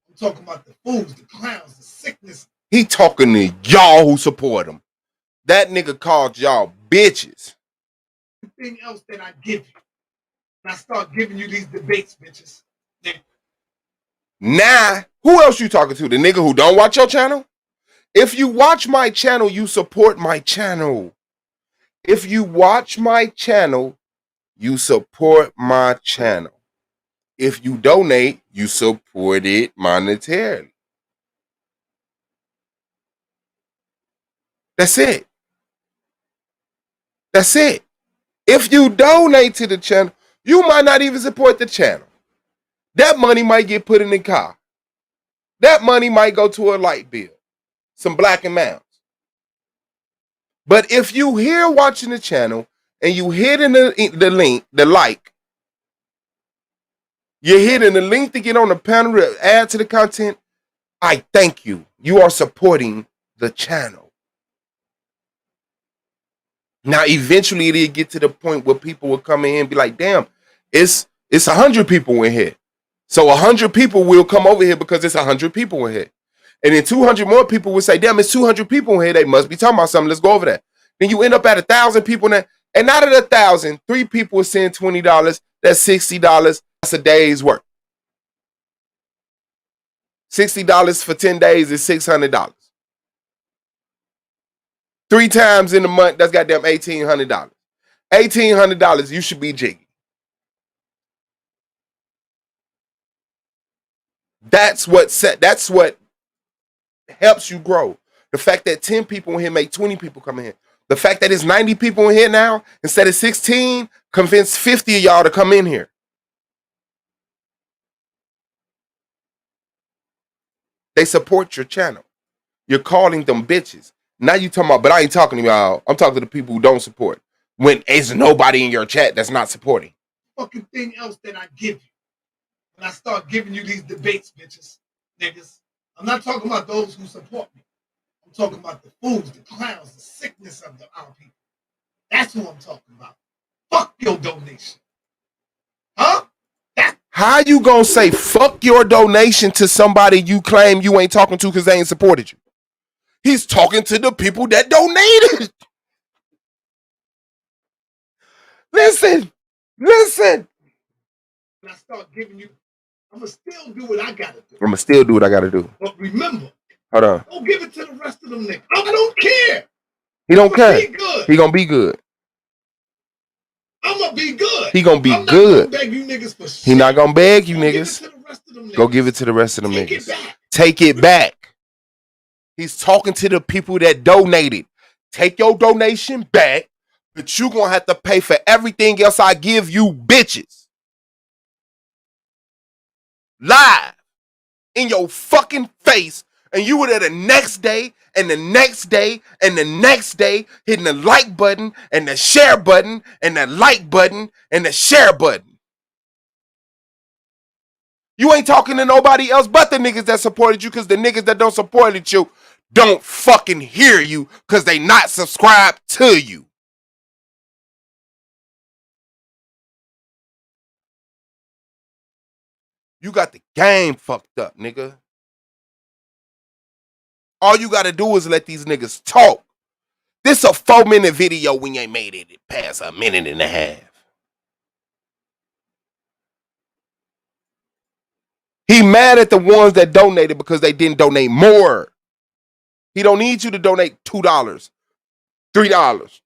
I'm talking about the fools, the clowns, the sickness. He talking to y'all who support him. That nigga called y'all bitches. Everything else that I give you. And I start giving you these debates, bitches. Now, who else you talking to? The nigga who don't watch your channel? If you watch my channel, you support my channel. If you watch my channel, you support my channel. If you donate, you support it monetarily. That's it. That's it. If you donate to the channel, you might not even support the channel. That money might get put in the car. That money might go to a light bill, some Black and Mounds. But if you here watching the channel and you hitting the link, the like, you're hitting the link to get on the panel to add to the content, I thank you. You are supporting the channel. Now, eventually it'll get to the point where people will come in and be like, damn, it's 100 people in here. So 100 people will come over here because it's 100 people in here. And then 200 more people will say, damn, it's 200 people in here. They must be talking about something. Let's go over that. Then you end up at 1,000 people now. And out of the 1,000, 3 people are saying $20. That's $60. That's a day's work. $60 for 10 days is $600. 3 times in a month, that's goddamn $1,800. $1,800, you should be jiggy. That's what helps you grow. The fact that 10 people in here make 20 people come in here. The fact that it's 90 people in here now, instead of 16, convince 50 of y'all to come in here. They support your channel. You're calling them bitches. Now you talking about, but I ain't talking to y'all. I'm talking to the people who don't support. When there's nobody in your chat that's not supporting. Fucking thing else that I give you. When I start giving you these debates, bitches, niggas. I'm not talking about those who support me. I'm talking about the fools, the clowns, the sickness of our people. That's who I'm talking about. Fuck your donation. Huh? How you gonna say fuck your donation to somebody you claim you ain't talking to because they ain't supported you? He's talking to the people that donated. Listen. When I start giving you, I'm going to still do what I got to do. I'm gonna still do what I gotta do. But remember, hold on. Don't give it to the rest of them niggas. I don't care. He don't care. Be good. He gonna be good. I'm gonna be good. He gonna be I'm good. Not gonna beg you niggas for shit. He not gonna beg you niggas. Go give it to the rest of them niggas. Take it back. He's talking to the people that donated. Take your donation back, but you gonna have to pay for everything else I give you, bitches. Live in your fucking face, and you were there the next day, and the next day, and the next day, hitting the like button, and the share button, and the like button, and the share button. You ain't talking to nobody else but the niggas that supported you, because the niggas that don't support you don't fucking hear you, because they not subscribed to you. You got the game fucked up, nigga. All you gotta do is let these niggas talk. This a 4-minute video. We ain't made it past a minute and a half. He mad at the ones that donated because they didn't donate more. He don't need you to donate $2, $3,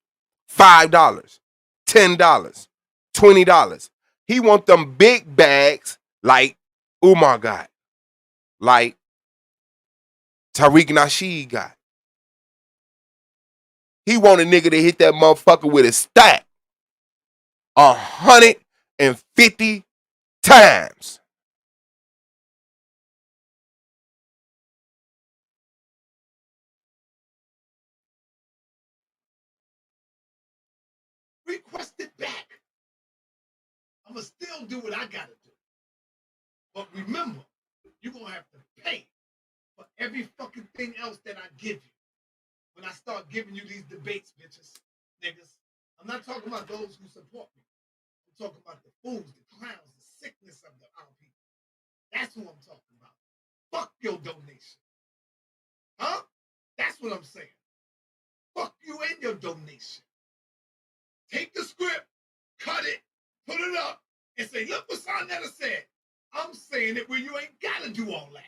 $5, $10, $20. He want them big bags like, oh my God, like Tariq Nasheed got. He want a nigga to hit that motherfucker with a stack 150 times. Request it back. I'm going to still do what I got to do. But remember, you're going to have to pay for every fucking thing else that I give you. When I start giving you these debates, bitches, niggas, I'm not talking about those who support me. I'm talking about the fools, the clowns, the sickness of our people. That's who I'm talking about. Fuck your donation. Huh? That's what I'm saying. Fuck you and your donation. Take the script, cut it, put it up, and say, look what Sonetta said. I'm saying it where you ain't got to do all that.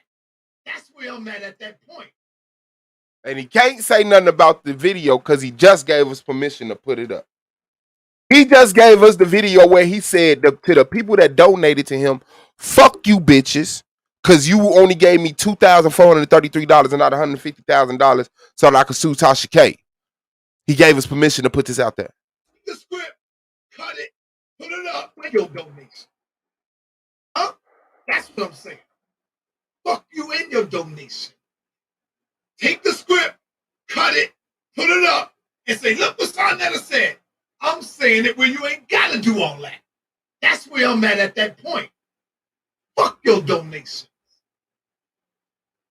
That's where I'm at that point. And he can't say nothing about the video because he just gave us permission to put it up. He just gave us the video where he said to the people that donated to him, fuck you bitches, because you only gave me $2,433 and not $150,000 so that I could sue Tasha K. He gave us permission to put this out there. The script, cut it, put it up with your donation. Huh? That's what I'm saying. Fuck you and your donation. Take the script, cut it, put it up, and say, look what Sonetta said. I'm saying it where you ain't got to do all that. That's where I'm at that point. Fuck your donations.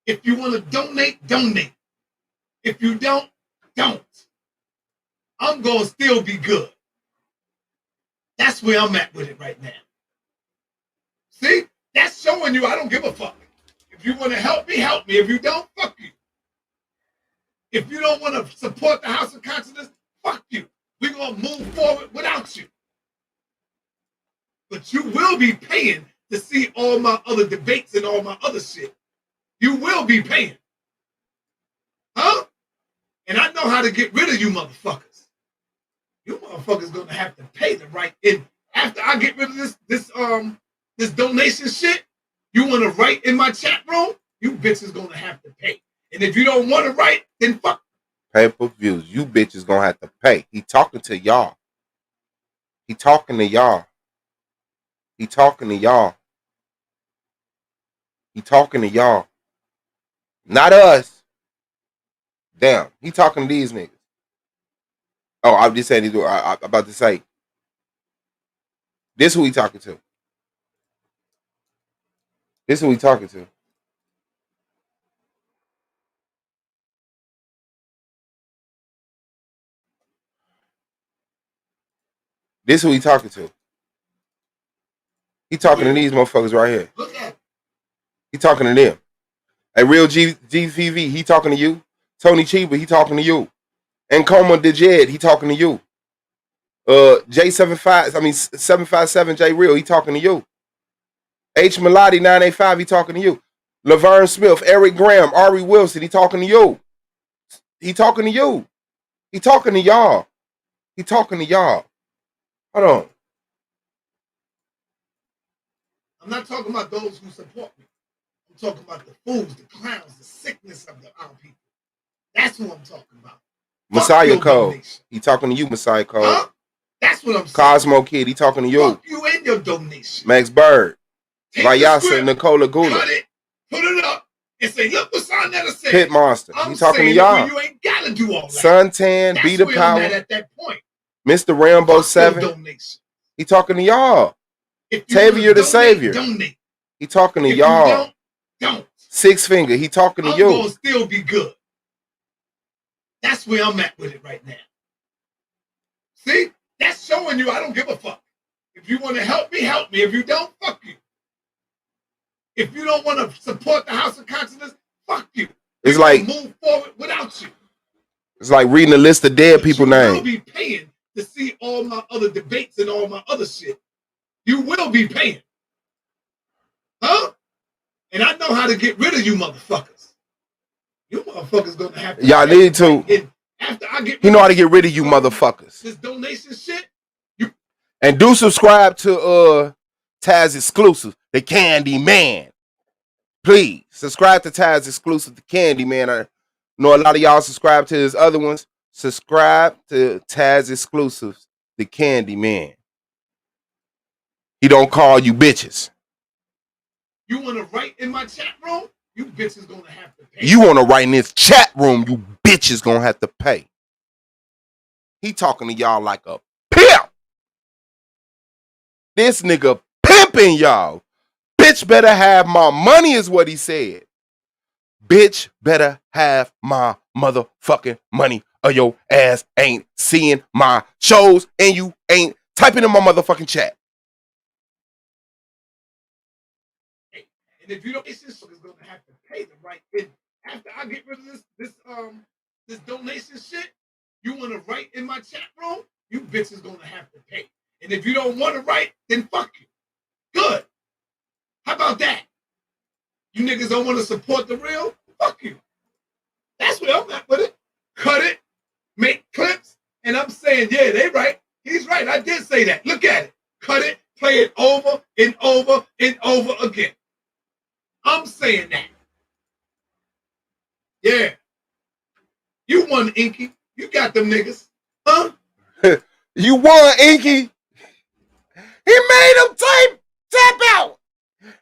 If you want to donate, donate. If you don't, don't. I'm going to still be good. That's where I'm at with it right now. See? That's showing you I don't give a fuck. If you want to help me, help me. If you don't, fuck you. If you don't want to support the House of Consciousness, fuck you. We're going to move forward without you. But you will be paying to see all my other debates and all my other shit. You will be paying. Huh? And I know how to get rid of you motherfuckers. You motherfuckers going to have to pay the right in. After I get rid of this donation shit, You want to write in my chat room? You bitches gonna have to pay. And if you don't want to write, then fuck. Pay-per-views. You bitches gonna have to pay. He talking to y'all. He talking to y'all. He talking to y'all. He talking to y'all. Not us. Damn. He talking to these niggas. Oh, I'm just saying. I'm about to say. This who he talking to. This who he talking to. This who he talking to. He talking to these motherfuckers right here. Look at it. He talking to them. A real GVV, he talking to you. Tony Chiba, he talking to you. And Coma DeJed, he talking to you. J757 J Real, he talking to you. H Melody 985, he talking to you. Laverne Smith, Eric Graham, Ari Wilson, he talking to you. He talking to you. He talking to y'all. He talking to y'all. Hold on. I'm not talking about those who support me. I'm talking about the fools, the clowns, the sickness of our people. That's who I'm talking about. Messiah Cole. He talking to you, Messiah Cole. Huh? That's what I'm saying. Cosmo Kid, he talking to you. Fuck you and your donation. Max Bird. Take Vayasa Nicola Gula. Cut it, put it up, and say, look what Sonetta said. Pit Monster. I'm He talking to saying y'all. You ain't gotta do all that. Suntan, Be the where Power. I'm at that point. Mr. Rambo Fuck 7. your donation. He talking to y'all. If you Tavia the donate, Savior. Donate. He talking to If y'all. you don't. Six Finger. He talking to I'm you. gonna still be good. That's where I'm at with it right now. See? That's showing you I don't give a fuck. If you want to help me, help me. If you don't, fuck you. If you don't want to support the House of Consciousness, fuck you. It's We're like gonna move forward without you. it's like reading a list of dead people You names. will be paying to see all my other debates and all my other shit. You will be paying. Huh? And I know how to get rid of you motherfuckers. You motherfuckers gonna have to. Y'all need to. And after I get rid He know how to get rid of you motherfuckers. This donation shit. And do subscribe to Taz Exclusive, the Candy Man. Please subscribe to Taz Exclusive, the Candy Man. I know a lot of y'all subscribe to his other ones. Subscribe to Taz Exclusives, the Candy Man. He don't call you bitches. You want to write in my chat room? You bitches gonna have to pay. You want to write in this chat room? You bitches gonna have to pay. He talking to y'all like a pimp. This nigga pimping y'all. Bitch better have my money is what he said. Bitch better have my motherfucking money or your ass ain't seeing my shows and you ain't typing in my motherfucking chat. And if you don't, it's just gonna have to pay the right in. After I get rid of this donation shit, you want to write in my chat room? You bitches gonna have to pay. And if you don't want to write, then fuck you. Good. How about that? You niggas don't want to support the real? Fuck you. That's where I'm at with it. Cut it, make clips, and I'm saying, yeah, they right. He's right. I did say that. Look at it. Cut it, play it over and over and over again. I'm saying that. Yeah. You won, Inky. You got them niggas. Huh? You won, Inky. He made him tap out.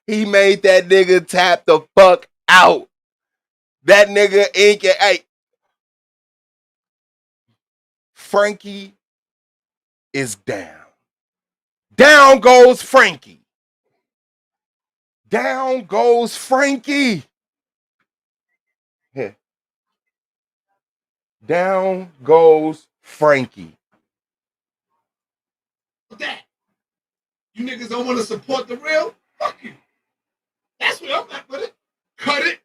He made that nigga tap the fuck out. That nigga Inky. Hey. Frankie is down. Down goes Frankie. Down goes Frankie. Yeah. Down goes Frankie. That. You niggas don't want to support the real? Fuck you. That's where I'm at with it. Cut it,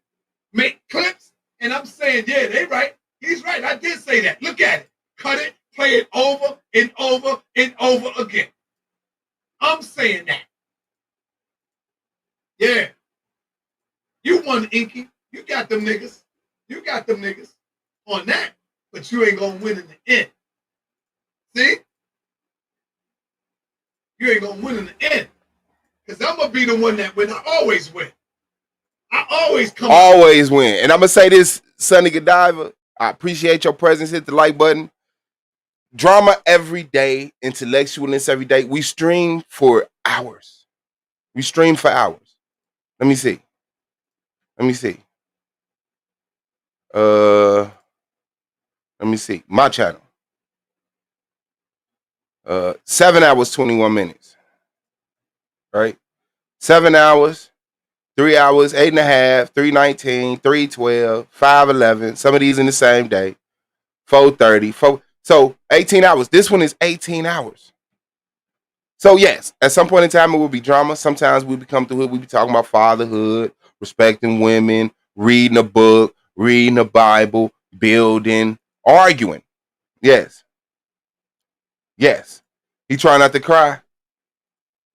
make clips, and I'm saying, yeah, they right. He's right. I did say that. Look at it. Cut it, play it over and over and over again. I'm saying that. Yeah. You won, Inky. You got them niggas. You got them niggas on that, but you ain't gonna win in the end. See? You ain't gonna win in the end. Because I'm gonna be the one that win. I always win. I always come Always win. And I'm going to say this, Sonny Godiva, I appreciate your presence. Hit the like button. Drama every day, intellectualness every day. We stream for hours. We stream for hours. Let me see. Let me see. Let me see. My channel. 7 hours, 21 minutes. Right? 7 hours, 3 hours, 8.5, 3:19, 3:12, 5:11. Some of these in the same day. 4:30. So 18 hours. This one is 18 hours. So yes, at some point in time it will be drama. Sometimes we become through it. We be talking about fatherhood, respecting women, reading a book, reading the Bible, building, arguing. Yes. Yes. He trying not to cry.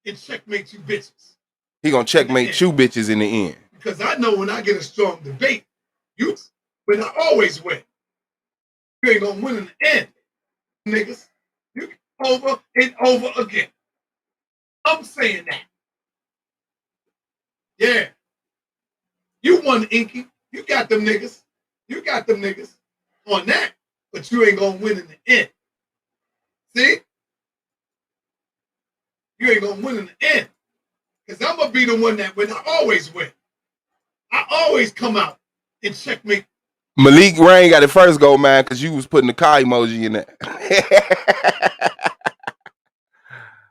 It checkmates you bitches. He gonna checkmate you bitches in the end. Because I know when I get a strong debate, when I always win. You ain't gonna win in the end, niggas. You over and over again. I'm saying that. Yeah. You won, Inky. You got them niggas. You got them niggas on that, but you ain't gonna win in the end. See? You ain't gonna win in the end. Because I'm gonna be the one that when I always win. I always come out and checkmate. Malik Rain got it first go, man, because you was putting the car emoji in there.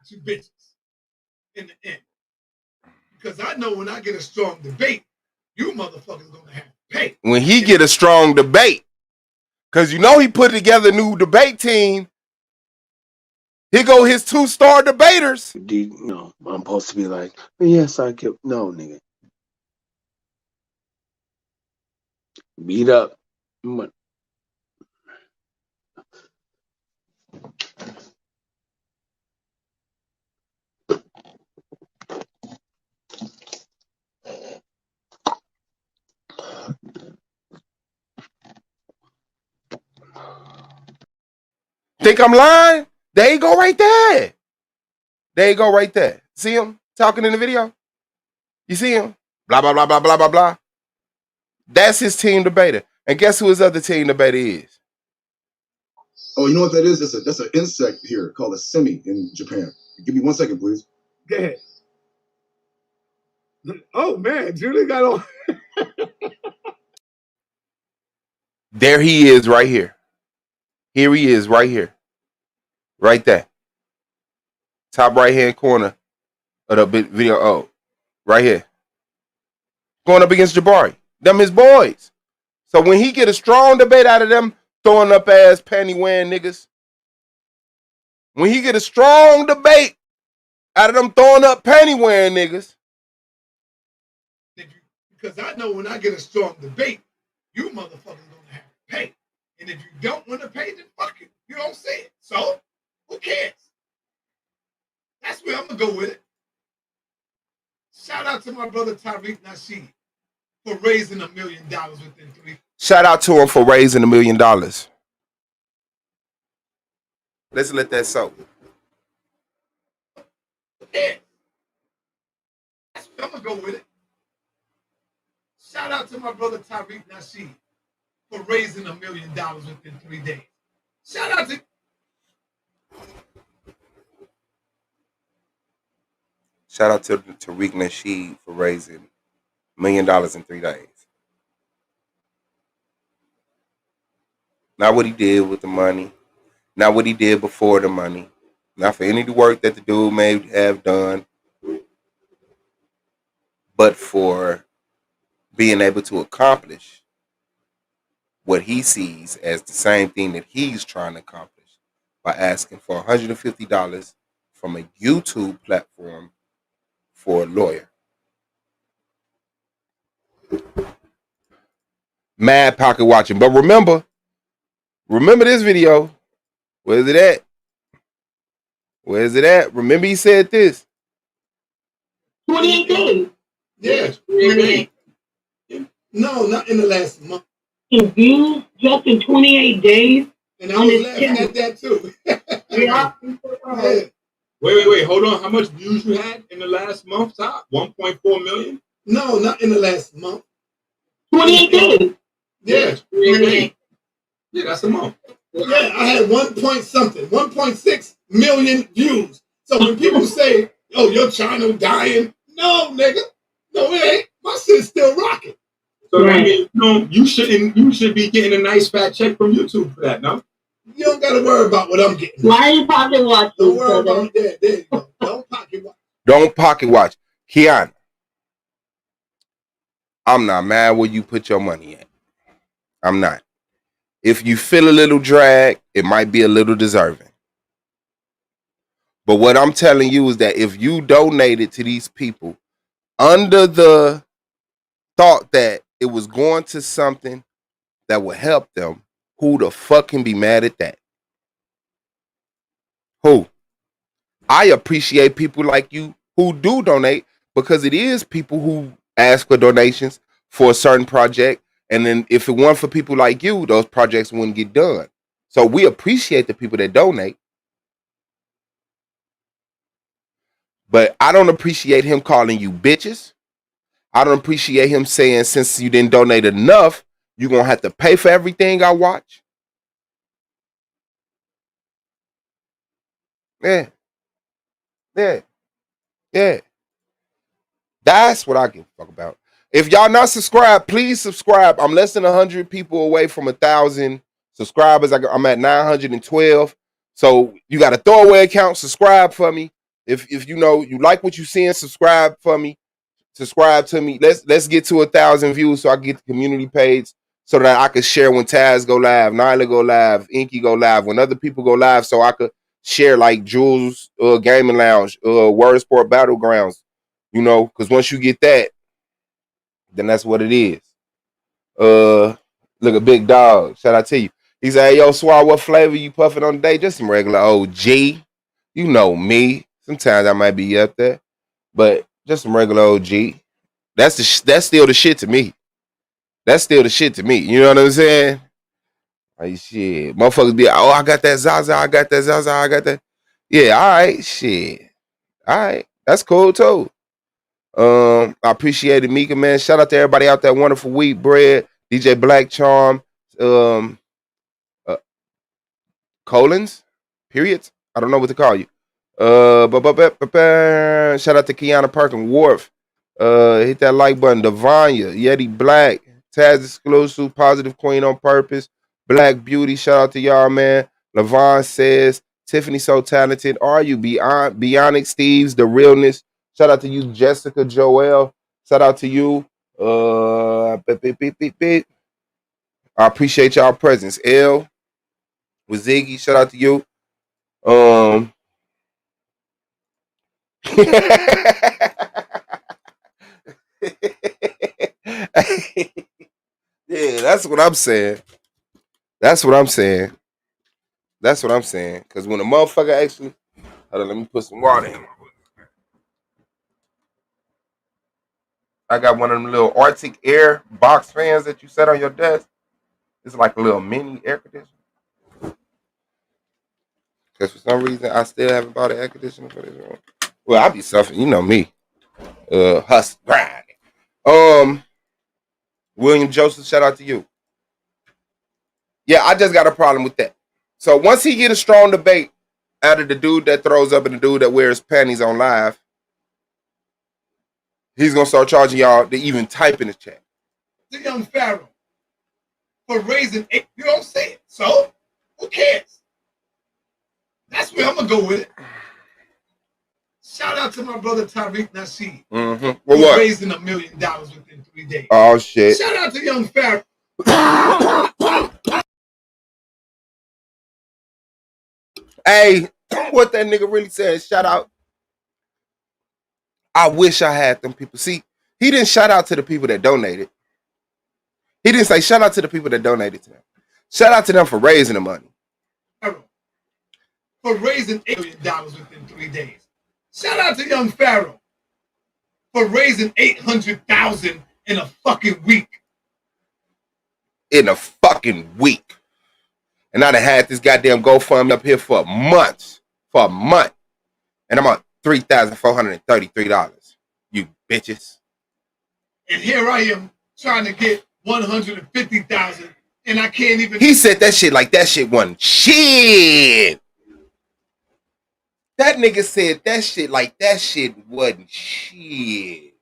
You bitches in the end. Because I know when I get a strong debate, you motherfuckers gonna have to pay. When he get a strong debate, because you know he put together a new debate team. Here go his 2-star debaters. You know, I'm supposed to be like, yes, I can. No, nigga. Beat up. Think I'm lying? There you go right there. There you go right there. See him talking in the video? You see him? Blah, blah, blah, blah, blah, blah, blah. That's his team debater. And guess who his other team debater is? Oh, you know what that is? That's an insect here called a semi in Japan. Give me 1 second, please. Go ahead. Oh, man. Julie got on. There he is right here. Here he is right here. Right there. Top right-hand corner of the video. Oh, right here. Going up against Jabari. Them his boys. So when he get a strong debate out of them throwing up ass panty wearing niggas, when he get a strong debate out of them throwing up panty wearing niggas. Because I know when I get a strong debate, you motherfuckers gonna have to pay. And if you don't want to pay, then fuck it. You don't say it. So, who cares? That's where I'm going to go with it. Shout out to my brother Tariq Nasheed for raising $1 million within 3. Shout out to him for raising $1 million. Let's let that soak. Yeah. That's where I'm going to go with it. Shout out to my brother Tariq Nasheed for raising $1 million within 3 days. Shout out to Tariq Nasheed for raising $1 million in 3 days. Not what he did with the money. Not what he did before the money. Not for any of the work that the dude may have done. But for being able to accomplish what he sees as the same thing that he's trying to accomplish by asking for $150 from a YouTube platform for a lawyer. Mad pocket watching. But remember this video. Where's it at? Where's it at? Remember he said this. 28 days. Yeah. 28. No, not in the last month. In views just in 28 days. And I was laughing at that too. Yeah. Wait. Hold on. How much views you had in the last month? 1.4 million? No, not in the last month. 28 days. Yeah, 28. Yeah, that's a month. Yeah, I had 1.6 million views. So when people say, "Oh, your channel dying," no, nigga, no, it ain't. My shit's still rocking. So maybe you should be getting a nice fat check from YouTube for that, no? You don't gotta worry about what I'm getting. Why are you pocket watching? Don't worry about that. There you go. Don't pocket watch. Don't pocket watch. Kiana, I'm not mad where you put your money at. I'm not. If you feel a little drag, it might be a little deserving. But what I'm telling you is that if you donated to these people under the thought that it was going to something that would help them, who the fuck can be mad at that? Who? I appreciate people like you who do donate, because it is people who ask for donations for a certain project. And then if it weren't for people like you, those projects wouldn't get done. So we appreciate the people that donate. But I don't appreciate him calling you bitches. I don't appreciate him saying, since you didn't donate enough, you're going to have to pay for everything I watch. Yeah. Yeah. Yeah. That's what I give a fuck about. If y'all not subscribed, please subscribe. I'm less than 100 people away from 1,000 subscribers. I'm at 912. So you got a throwaway account. Subscribe for me. If you know you like what you're seeing, subscribe for me. Subscribe to me. Let's get to 1,000 views so I can get the community page so that I can share when Taz go live, Nyla go live, Inky go live, when other people go live, so I could share like Jules Gaming Lounge, Word Sport Battlegrounds. You know, because once you get that, then that's what it is. Look at Big Dog. Shout out to you. He said, "Hey, yo, Swar, what flavor you puffing on today?" Just some regular OG. You know me. Sometimes I might be up there, but just some regular OG. That's still the shit to me. That's still the shit to me. You know what I'm saying? Like, shit. Motherfuckers be, oh, I got that Zaza, I got that Zaza, I got that. Yeah, all right, shit. All right. That's cool too. I appreciate it, Mika, man. Shout out to everybody out there. Wonderful Wheat Bread, DJ Black Charm, Collins, periods. I don't know what to call you. Shout out to Kiana Perkins, Wharf. Hit that like button. Devanya, Yeti Black, Taz Exclusive, Positive Queen on Purpose, Black Beauty. Shout out to y'all, man. Levon says, Tiffany so talented. Are you Bionic Steve's the realness? Shout out to you, Jessica Joel. Shout out to you. I appreciate y'all presence. L with Ziggy. Shout out to you. Yeah, that's what I'm saying. That's what I'm saying. That's what I'm saying. Because when a motherfucker actually, hold on, let me put some water in. I got one of them little Arctic Air box fans that you set on your desk. It's like a little mini air conditioner. Because for some reason, I still haven't bought an air conditioner for this room. Well, I be suffering. You know me. Hustle, grind. William Joseph, shout out to you. Yeah, I just got a problem with that. So once he get a strong debate out of the dude that throws up and the dude that wears panties on live, he's going to start charging y'all to even type in the chat. The young Pharaoh for raising 8. You don't say it. So, who cares? That's where I'm going to go with it. Shout out to my brother Tariq Nasheed. Mm-hmm. For raising $1 million within 3 days. Oh, shit. Shout out to young Pharaoh. Hey, what that nigga really said, shout out. I wish I had them people. See, he didn't shout out to the people that donated. He didn't say shout out to the people that donated to them. Shout out to them for raising the money. For raising $8 million within 3 days. Shout out to young Pharaoh for raising $800,000 in a fucking week. In a fucking week. And I done had this goddamn GoFundMe up here for months. For a month. And I'm on $3,433. You bitches. And here I am trying to get 150,000, and I can't even. He said that shit like that shit wasn't shit. That nigga said that shit like that shit wasn't shit.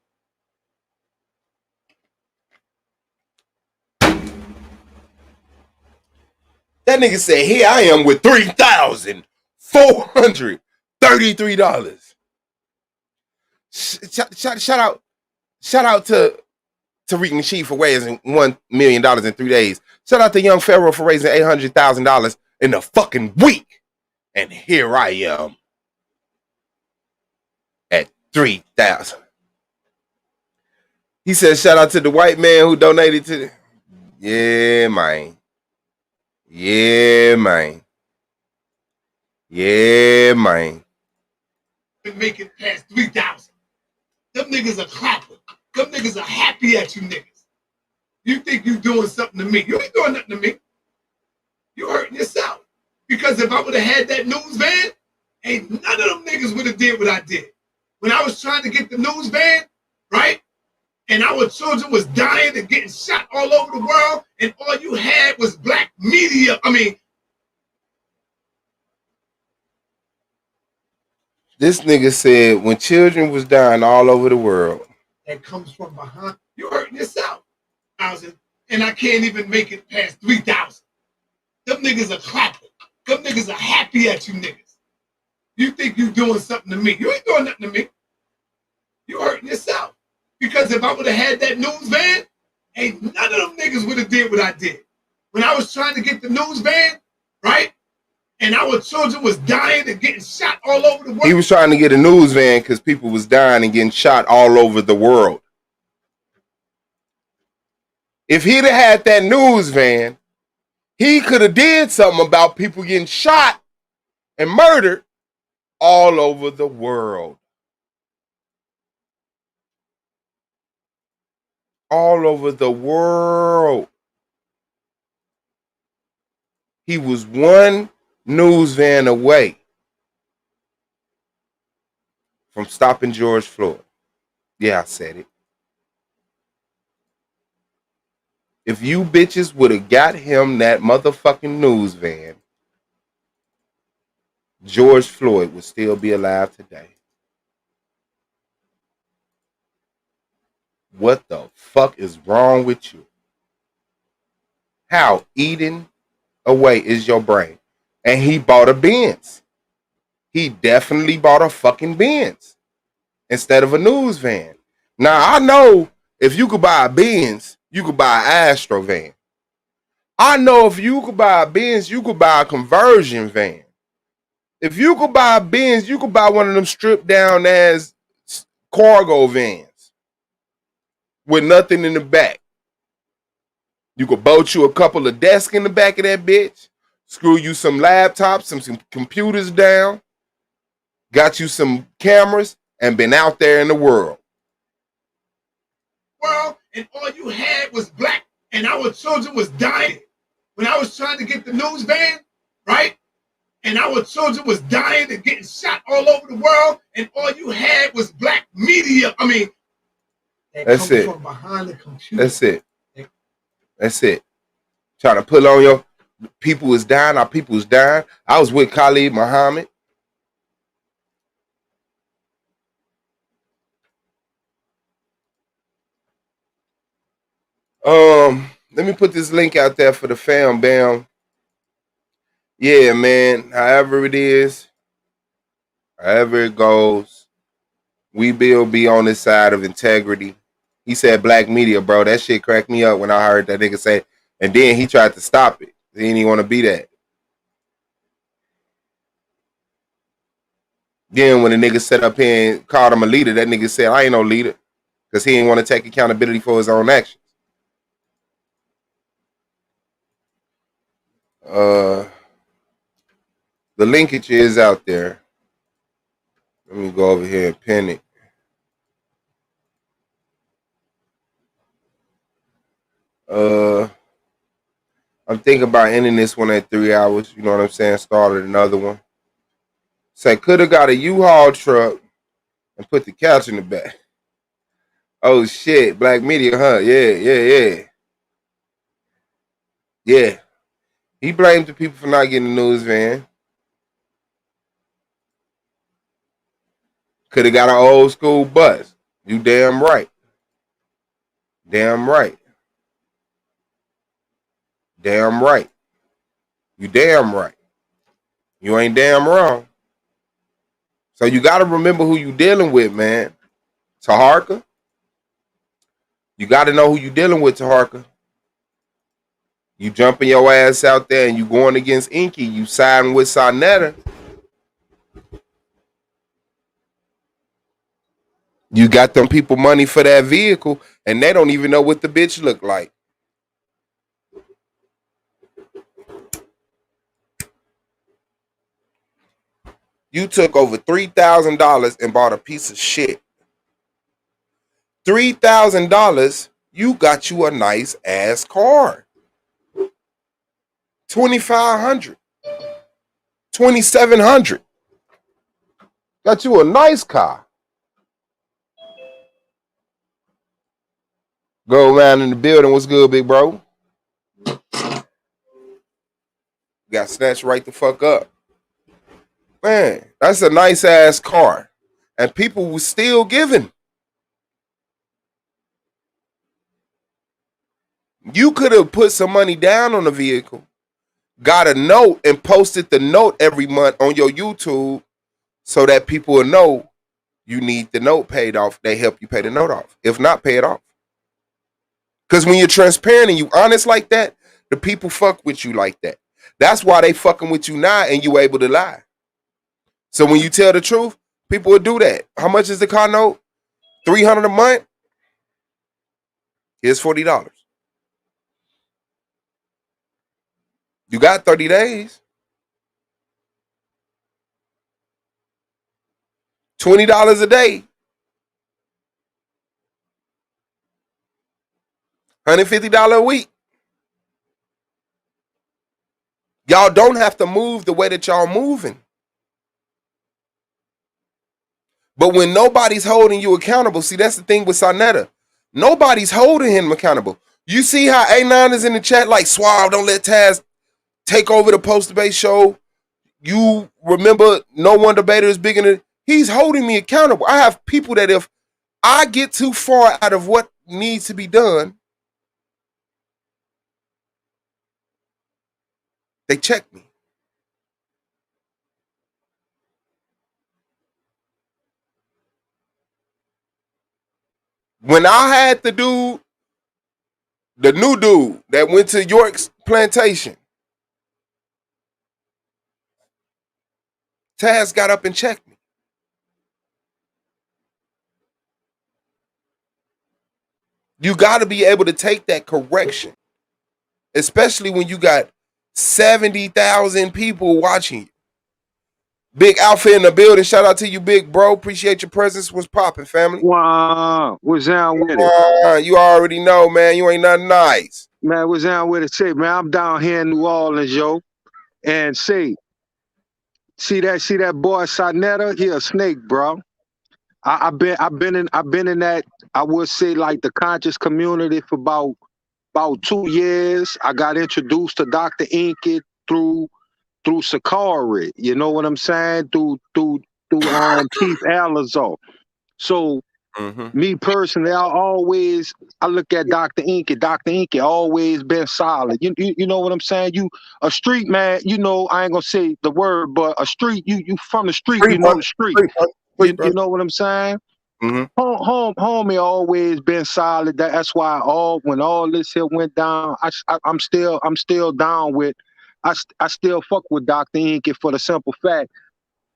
That nigga said, here I am with $3,433. Shout out to Tariq Nasheed for raising $1 million in 3 days. Shout out to Young Pharaoh for raising $800,000 in a fucking week. And here I am at 3,000. He said, shout out to the white man who donated to the... Yeah, man. Yeah, man. Yeah, man. Make it past 3,000. Them niggas are clapping. Them niggas are happy at you niggas. You think you doing something to me. You ain't doing nothing to me. You hurting yourself. Because if I would have had that news van, ain't none of them niggas would have did what I did. When I was trying to get the news van, right? And our children was dying and getting shot all over the world, and all you had was black media. I mean, this nigga said when children was dying all over the world. That comes from behind. You hurting yourself. And I can't even make it past 3,000. Them niggas are clapping. Them niggas are happy at you niggas. You think you doing something to me. You ain't doing nothing to me. You hurting yourself. Because if I would have had that news van, ain't none of them niggas would have did what I did. When I was trying to get the news van, right? And our children was dying and getting shot all over the world. He was trying to get a news van because people was dying and getting shot all over the world. If he'd have had that news van, he could have did something about people getting shot and murdered all over the world. All over the world. He was one news van away from stopping George Floyd. Yeah, I said it. If you bitches would have got him that motherfucking news van, George Floyd would still be alive today. What the fuck is wrong with you? How eating away is your brain? And he bought a Benz. He definitely bought a fucking Benz instead of a news van. Now, I know if you could buy a Benz, you could buy an Astro van. I know if you could buy a Benz, you could buy a conversion van. If you could buy a Benz, you could buy one of them stripped down as cargo vans with nothing in the back. You could bolt you a couple of desks in the back of that bitch, screw you some laptops, some computers down, got you some cameras, and been out there in the world. And all you had was black, and our children was dying. When I was trying to get the news van, right? And our children was dying and getting shot all over the world, and all you had was black media. I mean, that's it. From behind the computer. That's it. That's it. Trying to pull on your people is dying. Our people is dying. I was with Khalid Muhammad. Let me put this link out there for the fam, bam. Yeah, man. However it is, however it goes, we will be on this side of integrity. He said black media, bro. That shit cracked me up when I heard that nigga say, and then he tried to stop it. He didn't even want to be that. Then when the nigga set up here and called him a leader, that nigga said, I ain't no leader. Because he didn't want to take accountability for his own actions. The linkage is out there. Let me go over here and pin it. I'm thinking about ending this one at 3 hours. You know what I'm saying? Started another one. Say, could have got a U-Haul truck and put the couch in the back. Oh shit, black media, huh? Yeah. He blamed the people for not getting the news van. Could have got an old school bus. You damn right. Damn right. Damn right. You damn right. You ain't damn wrong. So you got to remember who you dealing with, man. Taharka. You got to know who you dealing with, Taharka. You jumping your ass out there and you going against Inky. You siding with Sonetta. You got them people money for that vehicle and they don't even know what the bitch look like. You took over $3,000 and bought a piece of shit. $3,000, you got you a nice ass car. $2,500. $2,700. Got you a nice car. Go around in the building. What's good, big bro? Got snatched right the fuck up. Man, that's a nice ass car. And people were still giving. You could have put some money down on the vehicle, got a note, and posted the note every month on your YouTube so that people will know you need the note paid off. They help you pay the note off. If not, pay it off. Because when you're transparent and you honest like that, the people fuck with you like that. That's why they fucking with you now and you able to lie. So when you tell the truth, people will do that. How much is the car note? $300 a month? Here's $40. You got 30 days. $20 a day. $150 a week. Y'all don't have to move the way that y'all moving. But when nobody's holding you accountable, see, that's the thing with Sonetta. Nobody's holding him accountable. You see how A9 is in the chat like, Suave, don't let Taz take over the poster-based show. You remember no one debater is bigger than... He's holding me accountable. I have people that if I get too far out of what needs to be done, they check me. When I had the dude, the new dude that went to York's plantation, Taz got up and checked me. You got to be able to take that correction, especially when you got 70,000 people watching you. Big Alpha in the building. Shout out to you, big bro. Appreciate your presence. What's popping, family? Wow. What's down with it? You already know, man. You ain't nothing nice. Man, what's down with it? Say, man, I'm down here in New Orleans, yo. And see that boy Sonetta? He a snake, bro. I've been in that, I would say, like the conscious community for about 2 years. I got introduced to Dr. Inky through Sakari. You know what I'm saying? Through Keith Alazar. So me personally, I look at Dr. Inky. Dr. Inky always been solid. You know what I'm saying? You a street man, you know, I ain't gonna say the word, but a street, you from the street, you know the street. You know what I'm saying? Homie always been solid. That's why when all this here went down, I'm still down with. I still fuck with Dr. Inky for the simple fact,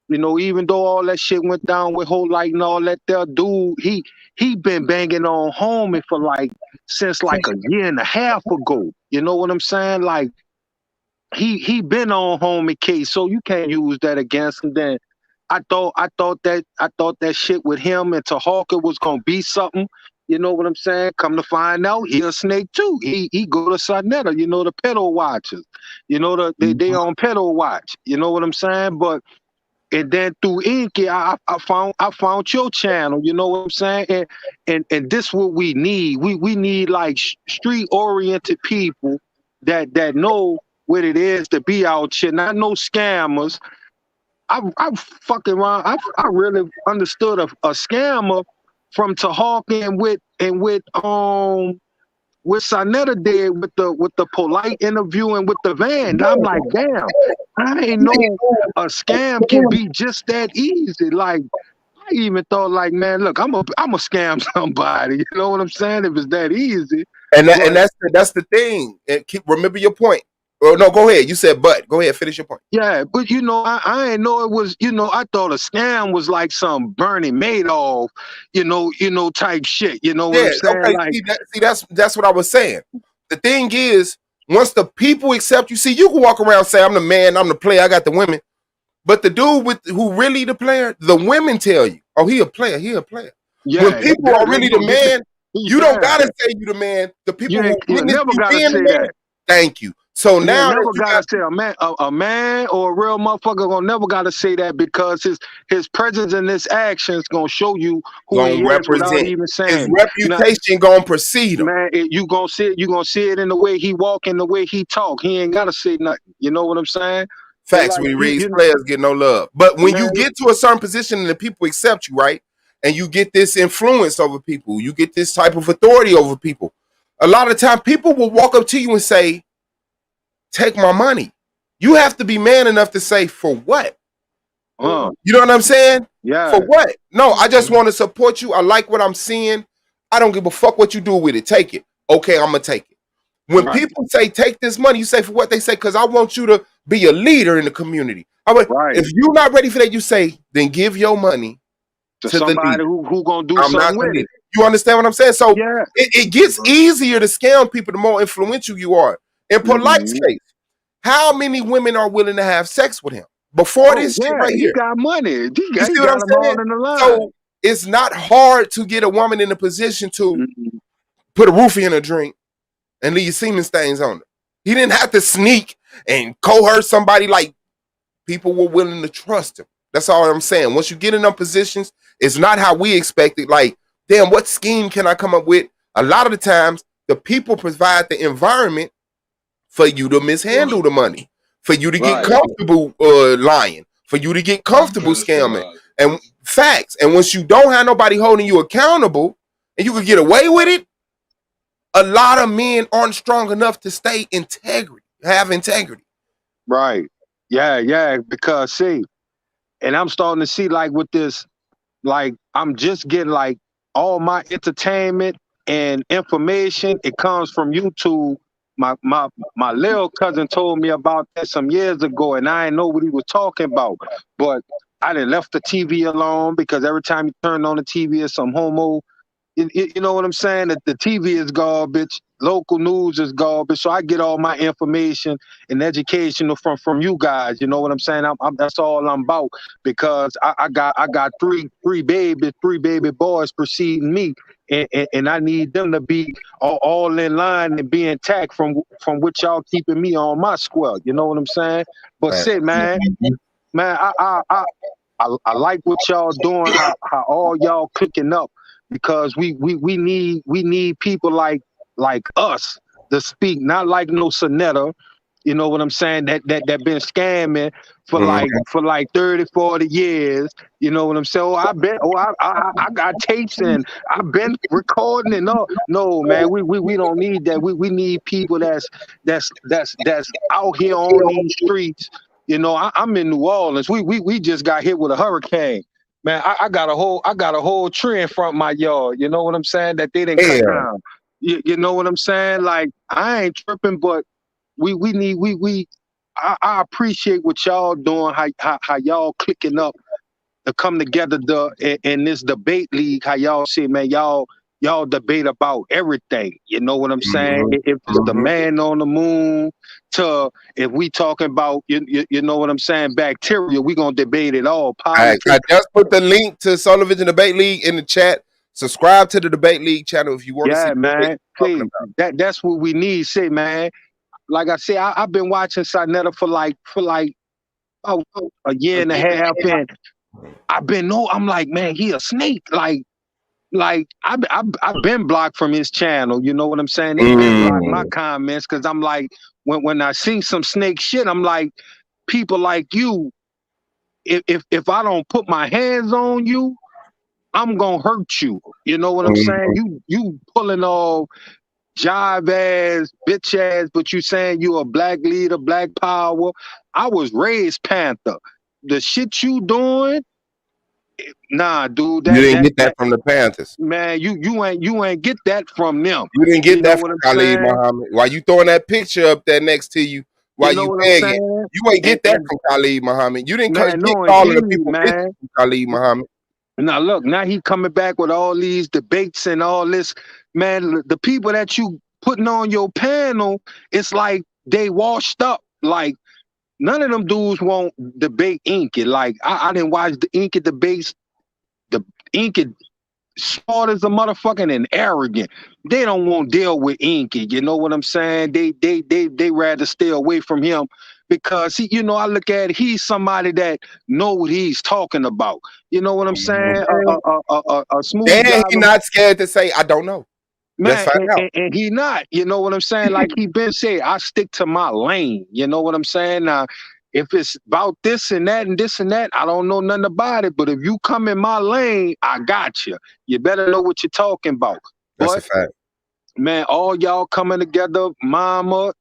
you know, even though all that shit went down with whole light and all that, there dude, he been banging on homie for since a year and a half ago. You know what I'm saying? Like he been on homie case, so you can't use that against him. Then I thought that shit with him and Taharka was gonna be something. You know what I'm saying? Come to find out, he a snake too. He go to Sonetta, you know, the pedal watchers. You know, they on pedal watch. You know what I'm saying? But and then through Inky, I found your channel. You know what I'm saying? And this what we need. We need like street oriented people that know what it is to be out here. Not no scammers. I fucking around. I really understood a scammer from Taharka with Sanetta did with the polite interview and with the van. I'm like, damn, I ain't know a scam can be just that easy. Like, I even thought, like, man, look, I'm a scam somebody. You know what I'm saying? If it's that easy. And that's the thing. And remember your point. Oh no, go ahead. You said but. Go ahead, finish your point. Yeah, but you know, I didn't know it was, you know, I thought a scam was like some Bernie Madoff, you know, type shit. You know what I'm saying? Okay, like, see, that's what I was saying. The thing is, once the people accept you, see, you can walk around and say, I'm the man, I'm the player, I got the women. But the dude who really the player, the women tell you, oh, he a player, he a player. Yeah, when people are really the man, you don't gotta say you the man. The people who never gotta say that. Thank you. So now never gotta say a man or a real motherfucker gonna never gotta say that, because his presence and his actions gonna show you who he is without even saying. His reputation gonna precede him. Man, you gonna see it in the way he walk and the way he talk. He ain't gotta say nothing. You know what I'm saying? Facts. Like, when he reads, players get no love. But when you get to a certain position and the people accept you, right, and you get this influence over people, you get this type of authority over people. A lot of time, people will walk up to you and say, take my money. You have to be man enough to say, for what? You know what I'm saying? Yeah. For what? No, I just want to support you. I like what I'm seeing. I don't give a fuck what you do with it. Take it. Okay, I'm going to take it. When people say, take this money, you say, for what? They say, because I want you to be a leader in the community. If you're not ready for that, you say, then give your money to somebody who going to do something with it. You understand what I'm saying? So it gets easier to scam people the more influential you are. In Polite's case, how many women are willing to have sex with him before this shit right here? He got money. You see what I'm saying? So it's not hard to get a woman in a position to put a roofie in a drink and leave semen stains on her. He didn't have to sneak and coerce somebody. Like, people were willing to trust him. That's all I'm saying. Once you get in them positions, it's not how we expect it. Like, damn, what scheme can I come up with? A lot of the times, the people provide the environment for you to mishandle the money, for you to get comfortable lying, for you to get comfortable scamming. And facts. And once you don't have nobody holding you accountable and you can get away with it, a lot of men aren't strong enough to have integrity. Right. Yeah. Because see, and I'm starting to see, like, with this, like, I'm just getting, like, all my entertainment and information, it comes from YouTube. My little cousin told me about that some years ago, and I didn't know what he was talking about. But I done left the TV alone, because every time you turn on the TV, it's some homo. You know what I'm saying? That the TV is garbage, local news is garbage. So I get all my information and education from you guys. You know what I'm saying? That's all I'm about, because I got three baby boys preceding me, and I need them to be all in line and be intact from what y'all keeping me on my square. You know what I'm saying? But shit, man, I like what y'all doing. How all y'all clicking up. Because we need people like us to speak, not like no Sanetta, you know what I'm saying, that been scamming for like 30, 40 years, you know what I'm saying. I got tapes and I've been recording and no man, we don't need that. We need people that's out here on these streets. You know, I'm in New Orleans. We just got hit with a hurricane. Man, I got a whole tree in front of my yard. You know what I'm saying? That they didn't cut down. You know what I'm saying? Like, I ain't tripping, but I appreciate what y'all doing. How y'all clicking up to come together in this debate league. How y'all say, man, y'all debate about everything. You know what I'm saying? If it's the man on the moon, to if we talking about you know what I'm saying, bacteria, we gonna debate it all. I just put the link to Sullivan's Debate League in the chat. Subscribe to the Debate League channel if you want to see. Man, please, that's what we need. Say, man, like I said, I've been watching Sanetta for like about a year and a half, and I'm like, man, he a snake. Like I've been blocked from his channel. You know what I'm saying? They been blocked my comments because I'm like, when I see some snake shit, I'm like, people like you, if I don't put my hands on you, I'm gonna hurt you. You know what I'm saying? You pulling off jive ass, bitch ass, but you saying you a black leader, black power. I was raised Panther. The shit you doing, nah, dude. You didn't get that from the Panthers. Man, you ain't get that from them. You didn't get that from Khalid Muhammad. While you throwing that picture up there next to you, while you begging, you ain't get that from Khalid Muhammad. You didn't get all of the people from Khalid Muhammad. Now look, now he coming back with all these debates and all this. Man, the people that you putting on your panel, it's like they washed up. Like none of them dudes won't debate Inky. Like I didn't watch the Inky debates. The Inky smart as a motherfucking and arrogant. They don't want to deal with Inky. You know what I'm saying? They rather stay away from him because he, you know, I look at it, he's somebody that know what he's talking about. You know what I'm saying? A smooth and he not scared to say, I don't know. Man, and he not, you know what I'm saying? Like he been said, I stick to my lane. You know what I'm saying? Now, if it's about this and that and this and that, I don't know nothing about it. But if you come in my lane, I got you. You better know what you're talking about. That's a fact. Man, all y'all coming together, mama,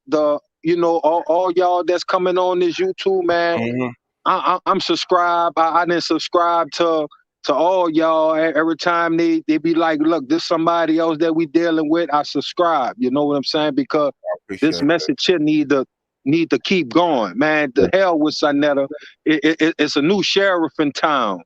you know, all y'all that's coming on this YouTube, man. I'm subscribed. I didn't subscribe to all y'all. Every time they be like, look, this somebody else that we dealing with, I subscribe. You know what I'm saying? Because this message here need to keep going, man. The hell with Sanetta. It's a new sheriff in town.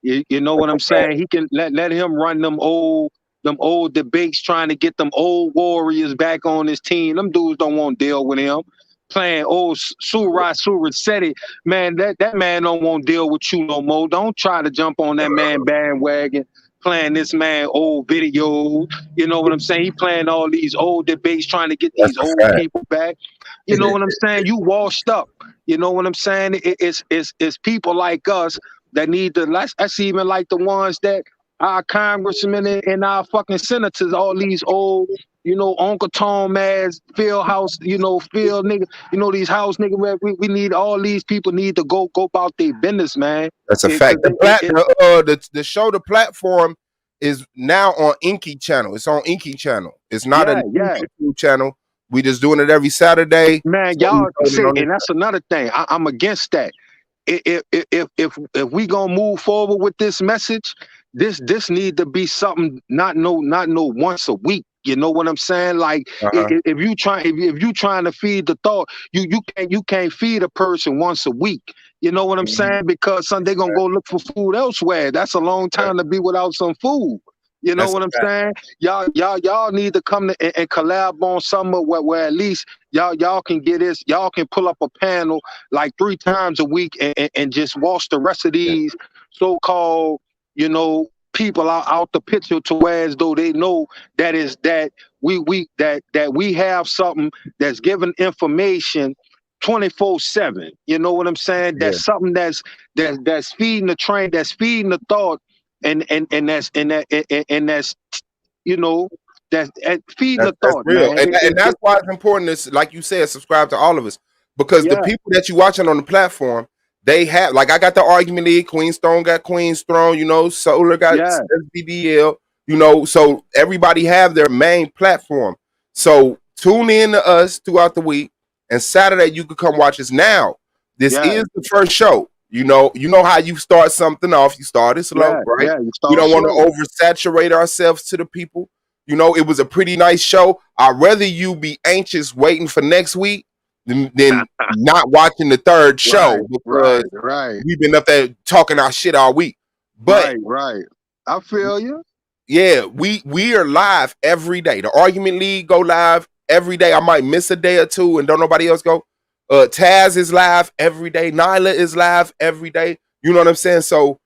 You know what I'm saying? He can let him run them old debates, trying to get them old warriors back on his team. Them dudes don't want to deal with him. Playing old Surasetti, man, that man don't want to deal with you no more. Don't try to jump on that man bandwagon. Playing this man old videos, you know what I'm saying? He playing all these old debates, trying to get these old people back. You know what I'm saying? You washed up. You know what I'm saying? It's people like us that need to. That's even like the ones that our congressmen and our fucking senators, all these old, you know, Uncle Tom ass, Phil House, you know, Phil nigga, you know, these house nigga. We need all these people need to go about their business, man. That's a fact. The show, the platform is now on Inky channel. It's on Inky channel. It's not a YouTube channel. We just doing it every Saturday. Man, y'all say, and that's another thing. I'm against that. If we gonna move forward with this message, this need to be something not no once a week. You know what I'm saying? Like if you trying to feed the thought, you can't feed a person once a week. You know what I'm saying? Because they gonna go look for food elsewhere. That's a long time to be without some food. You know what I'm saying? Y'all need to come and collab on somewhere where at least y'all can get this. Y'all can pull up a panel like 3 times a week and just wash the rest of these so-called, you know, people out the picture to where as though they know that we have something that's giving information 24/7. You know what I'm saying? That's something that's feeding the train, that's feeding the thought. And that's you know that's feeding the thought, real. Man. And that's why it's important to, like you said, subscribe to all of us, because the people that you watching on the platform, they have, like, I got the argument league, Queen's Throne got Queen's Throne, you know, Solar got S.V.D.L, you know, so everybody have their main platform. So tune in to us throughout the week, and Saturday you can come watch us. Now this is the first show. You know how you start something off. You start it slow, right? Yeah, we don't want to oversaturate ourselves to the people. You know, it was a pretty nice show. I'd rather you be anxious waiting for next week than not watching the third show, because we've been up there talking our shit all week. But I feel you. Yeah, we are live every day. The Argument League go live every day. I might miss a day or two and don't nobody else go. Taz is live every day. Nyla is live every day. You know what I'm saying? So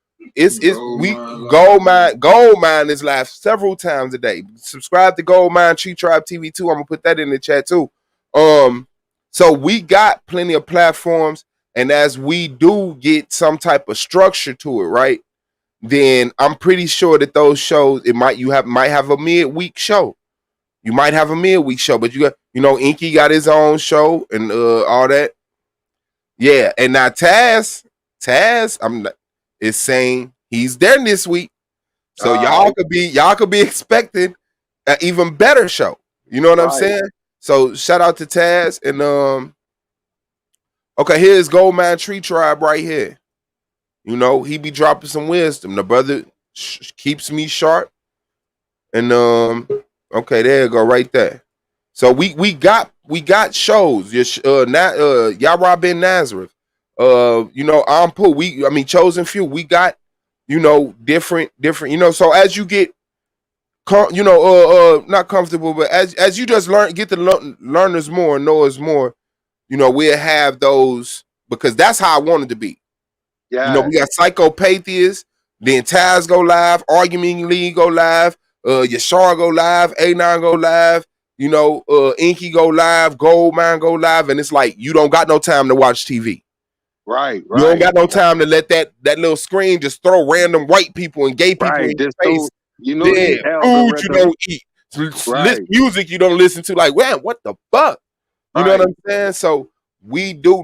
Goldmine is live several times a day. Subscribe to Goldmine Tree Tribe TV too. I'm gonna put that in the chat too. So we got plenty of platforms, And as we do get some type of structure to it, right? Then I'm pretty sure that those shows, might have a midweek show. You might have a midweek show, but you got, Inky got his own show and all that. Yeah, and now Taz is saying he's there this week, so y'all could be expecting an even better show. You know what I'm saying? So shout out to Taz and okay, here's Goldmine Tree Tribe right here. He be dropping some wisdom. The brother keeps me sharp. And okay, there you go, right there. So we got shows. Yara Ben Nazareth. Ampu. Chosen Few. We got, different. So as you get not comfortable, but as you just get to learn us more, know us more, we'll have those, because that's how I wanted to be. Yeah. We got Psychopathia, then Taz go live, Argument League go live, Yashar go live, A9 go live, Inky go live, Goldmine go live, and it's like you don't got no time to watch TV. Right. You don't got no time to let that little screen just throw random white people and gay people in your face. Food you don't eat. Music you don't listen to. Like, man, what the fuck? You know what I'm saying? So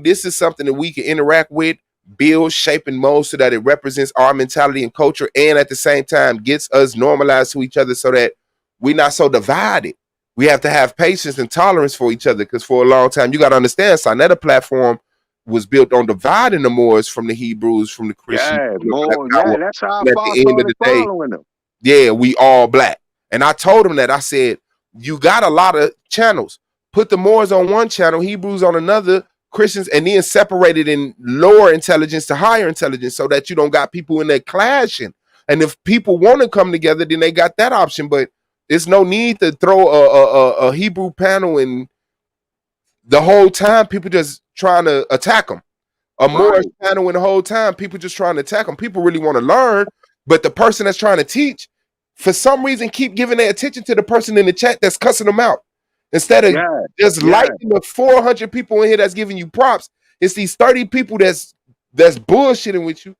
this is something that we can interact with, build, shape, and mold so that it represents our mentality and culture, and at the same time gets us normalized to each other so that we're not so divided. We have to have patience and tolerance for each other, because for a long time, you got to understand, Sinetta platform was built on dividing the Moors from the Hebrews, from the Christians. That's how I started following them. Yeah, we all black. And I told him that. I said, you got a lot of channels. Put the Moors on one channel, Hebrews on another, Christians, and then separated in lower intelligence to higher intelligence, so that you don't got people in there clashing. And if people want to come together, then they got that option. But there's no need to throw a Hebrew panel and the whole time people just trying to attack them. A Moorish panel and the whole time people just trying to attack them. People really want to learn, but the person that's trying to teach, for some reason, keep giving their attention to the person in the chat that's cussing them out. Instead of just liking the 400 people in here that's giving you props, it's these 30 people that's bullshitting with you,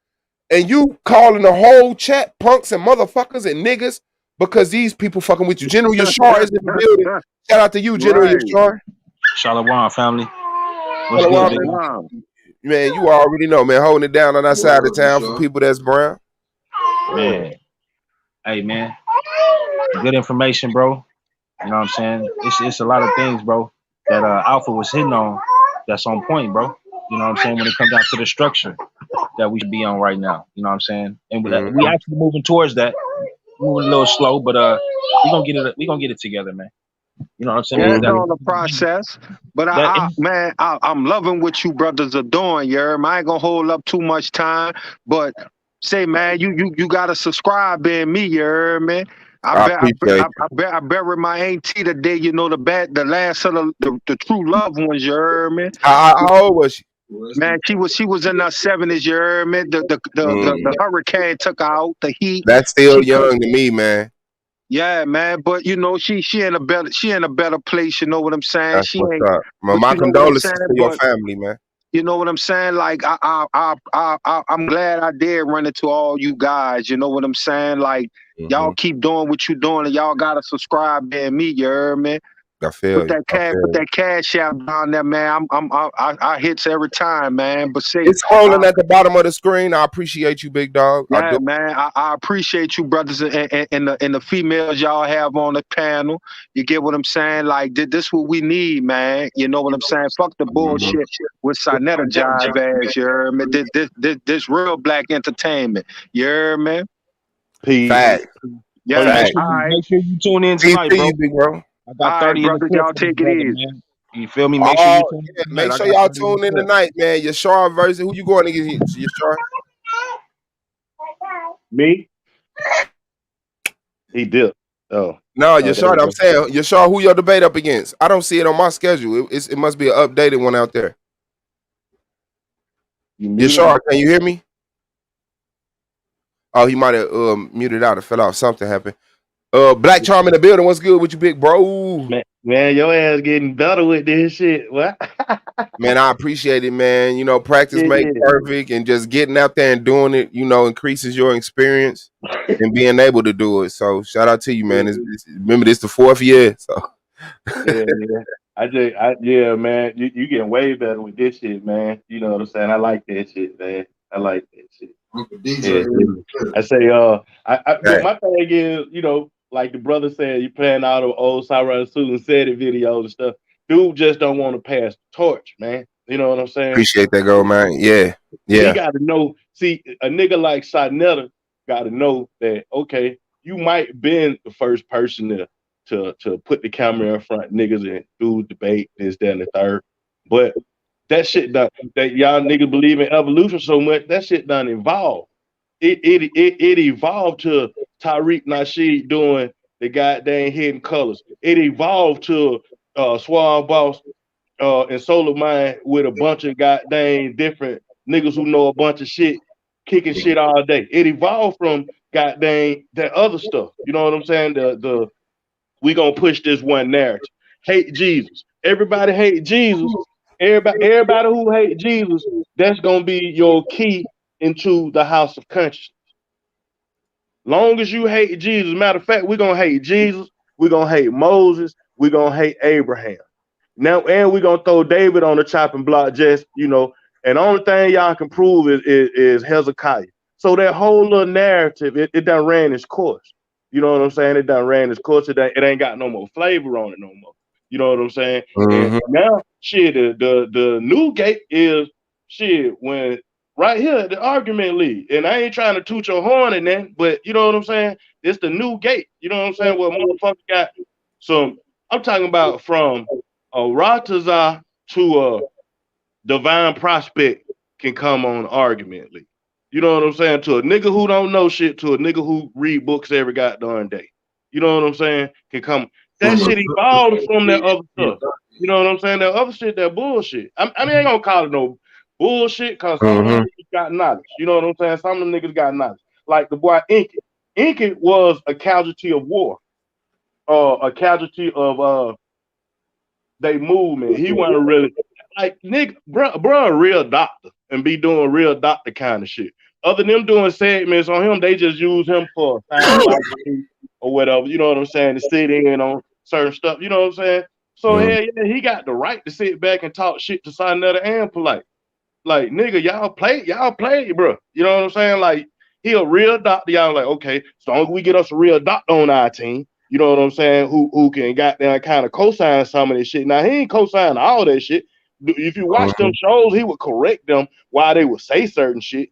and you calling the whole chat punks and motherfuckers and niggas because these people fucking with you. General Yashar is in the building. Shout out to you, General Yashar. Shalom, family. What's good, man? You already know, man. Holding it down on our side of town for people that's brown. Man, hey, man. Good information, bro. You know what I'm saying? It's a lot of things, bro, that Alpha was hitting on that's on point, bro. You know what I'm saying? When it comes down to the structure that we should be on right now. You know what I'm saying? And we actually moving towards that. Moving a little slow, but we're gonna get it together, man. You know what I'm saying? It's on the process. But I'm loving what you brothers are doing, Yerm. I ain't gonna hold up too much time, but say, man, you gotta subscribe in me, Yerm, man. I buried my auntie today, the last of the true loved ones, you heard me? How old was she? Man, she was in her 70s, you heard me? The hurricane took her out, the heat. That's still young to me, man. Yeah, man, but she in a better place, you know what I'm saying? That's what's up. My condolences to your family, man. You know what I'm saying? Like I'm glad I did run into all you guys. You know what I'm saying? Like y'all keep doing what you doing, and y'all gotta subscribe to me. You heard me? I feel put that cash out down there, man. I hits every time, man. But see, it's scrolling at the bottom of the screen. I appreciate you, big dog. Yeah, man. I appreciate you, brothers, and the females y'all have on the panel. You get what I'm saying? Like, this what we need, man. You know what I'm saying? Fuck the bullshit with Sinetta jive ass. You heard me? This real black entertainment. You heard me? Peace. Yeah. Make sure you tune in tonight, bro. I got 30 brothers, y'all take it easy. Man. You feel me? Make sure you tune in. Make sure y'all tune in tonight, man. Yashar versus who you going against, Yashar? Me? He dipped. Oh. No, Yashar, I'm saying, Yashar, who your debate up against? I don't see it on my schedule. It must be an updated one out there. Yashar, can you hear me? Oh, he might have muted out or fell off. Something happened. Black Charm in the building. What's good with you, big bro? Man, your ass getting better with this shit. What? Man, I appreciate it, man. You know, practice makes perfect, and just getting out there and doing it, you know, increases your experience and being able to do it. So shout out to you, man. Remember, this the 4th year. So yeah. Yeah, man. You getting way better with this shit, man. You know what I'm saying? I like that shit, man. I like that shit. Yeah. I say, but my thing is, you know, like the brother said, you playing all the old Cyrus Susan said it videos and stuff. Dude just don't want to pass the torch, man. You know what I'm saying? Appreciate that, go, man. Yeah. He got to know. See, a nigga like Sonetta got to know that, okay, you might been the first person to put the camera in front of niggas and do debate, this, that, and the third. But that shit done, that y'all niggas believe in evolution so much, that shit done evolved. It evolved to Tariq Nasheed doing the goddamn Hidden Colors. It evolved to Swab Boss and Solar Mind with a bunch of goddamn different niggas who know a bunch of shit, kicking shit all day. It evolved from goddamn that other stuff. You know what I'm saying? The we gonna push this one narrative. Hate Jesus. Everybody hate Jesus. Everybody who hate Jesus, that's gonna be your key into the house of consciousness. Long as you hate Jesus, matter of fact, we're gonna hate Jesus, we're gonna hate Moses, we're gonna hate Abraham. Now, and we're gonna throw David on the chopping block, just, you know, and the only thing y'all can prove is Hezekiah. So that whole little narrative, it done ran its course. You know what I'm saying? It done ran its course. It ain't got no more flavor on it no more. You know what I'm saying? And now, shit, the new gate is shit when right here the argument lead. And I ain't trying to toot your horn in that, but you know what I'm saying? It's the new gate. You know what I'm saying? Where motherfuckers got some. I'm talking about from a Rataza to a Divine Prospect can come on argument league. You know what I'm saying? To a nigga who don't know shit, to a nigga who read books every goddamn day. You know what I'm saying? Can come. That shit evolved from that other stuff. You know what I'm saying? That other shit, that bullshit. I mean, I ain't gonna call it no bullshit, cause some of them niggas got knowledge. You know what I'm saying? Some of them niggas got knowledge. Like the boy Inky. Inky was a casualty of war. A casualty of they movement. He wasn't really like nigga, bro, a real doctor and be doing real doctor kind of shit. Other than them doing segments on him, they just use him for sound or whatever. You know what I'm saying? To sit in on certain stuff. You know what I'm saying? So yeah, he got the right to sit back and talk shit to Sonetta and Polite. Like nigga, y'all play, bro. You know what I'm saying? Like he a real doctor. Y'all like, okay, so long as we get us a real doctor on our team. You know what I'm saying? Who can goddamn kind of co-sign some of this shit. Now, he ain't co-sign all that shit. If you watch them shows, he would correct them while they would say certain shit.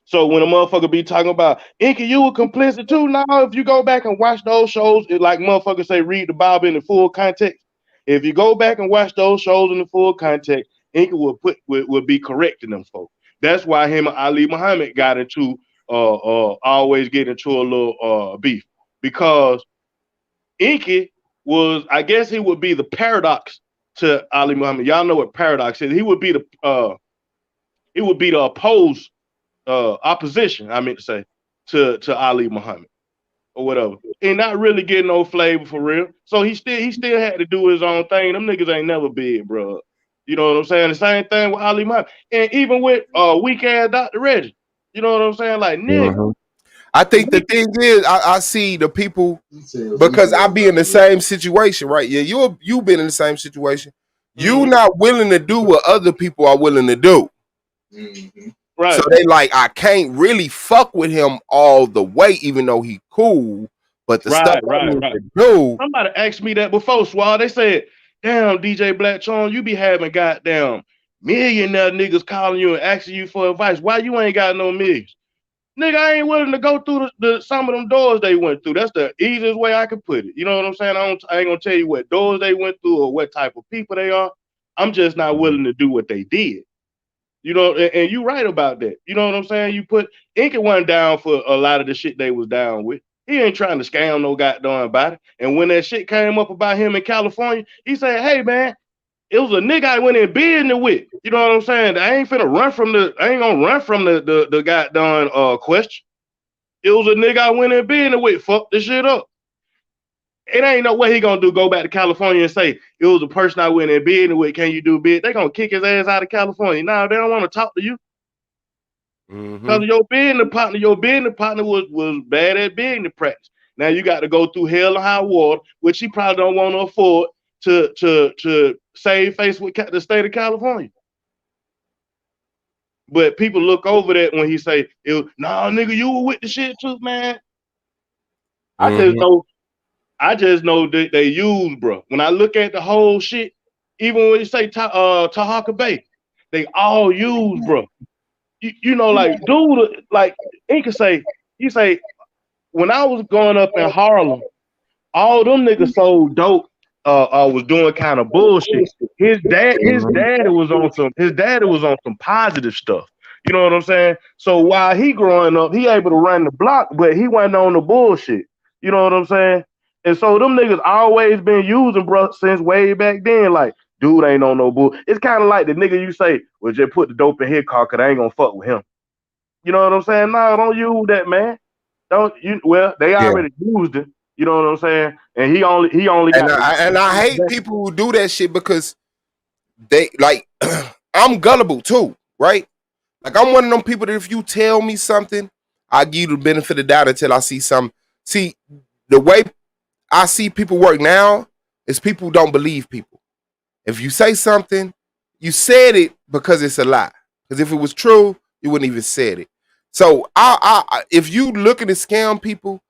So when a motherfucker be talking about, Inky, you were complicit too? Now, if you go back and watch those shows, it like motherfuckers say, read the Bible in the full context. If you go back and watch those shows in the full context, Inky would be correcting them folks. That's why him and Ali Muhammad got into, always get into a little beef. Because Inky was, I guess he would be the paradox to Ali Muhammad. Y'all know what paradox is. He would be the opposed opposition, I meant to say, to Ali Muhammad or whatever. And not really getting no flavor for real. So he still had to do his own thing. Them niggas ain't never big, bro. You know what I'm saying? The same thing with Ali Muhammad. And even with weak ass Dr. Reggie. You know what I'm saying? Like, nigga. I think the thing is, I see the people, because I be in the same situation, right? Yeah, you been in the same situation. You not willing to do what other people are willing to do. Right. So they like, I can't really fuck with him all the way, even though he cool. But the stuff I need to do. Somebody asked me that before, Swall. They said, damn, DJ Black Chon, you be having goddamn millionaire niggas calling you and asking you for advice. Why you ain't got no millions? Nigga, I ain't willing to go through some of them doors they went through. That's the easiest way I can put it. You know what I'm saying? I ain't gonna tell you what doors they went through or what type of people they are. I'm just not willing to do what they did. You know, and you right about that. You know what I'm saying? You put Inky one down for a lot of the shit they was down with. He ain't trying to scam no goddamn body. And when that shit came up about him in California, he said, hey man, it was a nigga I went in business with. You know what I'm saying? I ain't gonna run from the goddamn question. It was a nigga I went in business with. Fuck this shit up. it ain't no way he gonna do. Go back to California and say it was the person I went in business with. Can you do bid? They gonna kick his ass out of California. Nah, they don't want to talk to you because your business partner was bad at business practice. Now you got to go through hell and high water, which he probably don't want to afford to save face with the state of California. But people look over that when he say, "Nah, nigga, you were with the shit too, man." I just know that they use, bro. When I look at the whole shit, even when you say Taharka Bay, they all use, bro. You know, like dude, like he say, when I was growing up in Harlem, all them niggas sold dope. Was doing kind of bullshit. His daddy was on some positive stuff. You know what I'm saying? So while he growing up, he able to run the block, but he wasn't on the bullshit. You know what I'm saying? And so them niggas always been using, bro, since way back then. Like, dude ain't on no bull. It's kind of like the nigga you say, well, just put the dope in his car because I ain't gonna fuck with him. You know what I'm saying? No, don't use that, man. Don't you? Well, they already used it. You know what I'm saying? And he only got. And I hate people who do that shit because they like. I'm gullible too, right? Like I'm one of them people that if you tell me something, I give you the benefit of the doubt until I see something. See, the way I see people work now is people who don't believe people. If you say something, you said it because it's a lie. Because if it was true, you wouldn't even said it. So if you looking to scam people,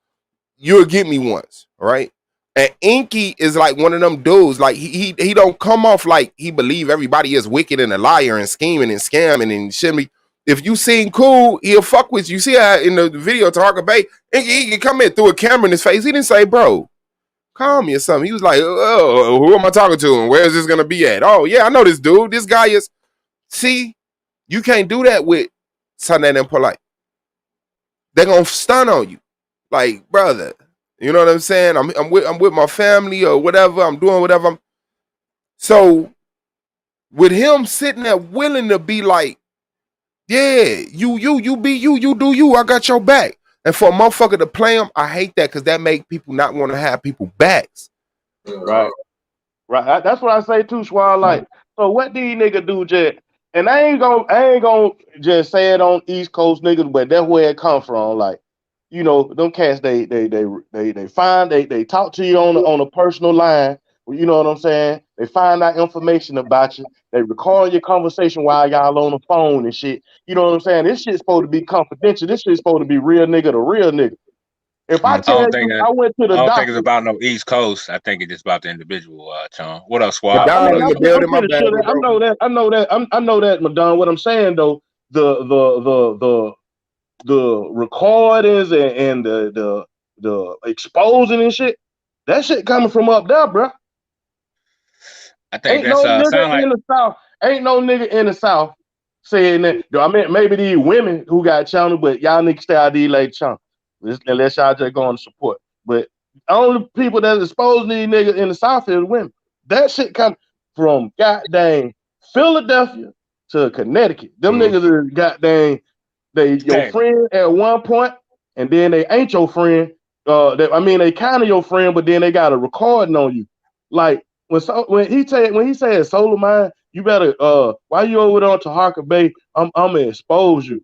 you'll get me once, right? And Inky is like one of them dudes. Like he don't come off like he believe everybody is wicked and a liar and scheming and scamming and shit. If you seem cool, he'll fuck with you. See how in the video Taharka Bay, he can come in through a camera in his face. He didn't say, bro, call me or something. He was like, oh, who am I talking to and where is this gonna be at? Oh yeah, I know this dude. This guy is. See, you can't do that with something that polite. They're gonna stun on you, like brother. You know what I'm saying? I'm with my family or whatever. I'm doing whatever. So with him sitting there willing to be like, yeah, you be you do you. I got your back. And for a motherfucker to play him, I hate that because that make people not want to have people backs. Right. That's what I say too, Schwal. Like, so what these niggas do, Jet? And I ain't gonna just say it on East Coast niggas, but that's where it come from. Like, you know, them cats they talk to you on a personal line. You know what I'm saying? They find out information about you. They record your conversation while y'all on the phone and shit. You know what I'm saying? This shit's supposed to be confidential. This shit's supposed to be real nigga to real nigga. If I tell you I went to the doctor, I don't think it's about no East Coast. I think it's just about the individual, Chon. What else, Swab? I know that, Madonna. What I'm saying though, the recordings and the exposing and shit, that shit coming from up there, bro. I think ain't no nigga in the South. Ain't no nigga in the South saying that. I mean, maybe these women who got channel, but y'all niggas stay out these late channel. Unless y'all just go on support. But only people that expose these niggas in the South is women. That shit come from goddamn Philadelphia to Connecticut. Them niggas is goddamn they your friend at one point, and then they ain't your friend. They kind of your friend, but then they got a recording on you. Like when he said Solar Mind, you better why you over there on Taharka Bay? I'm gonna expose you.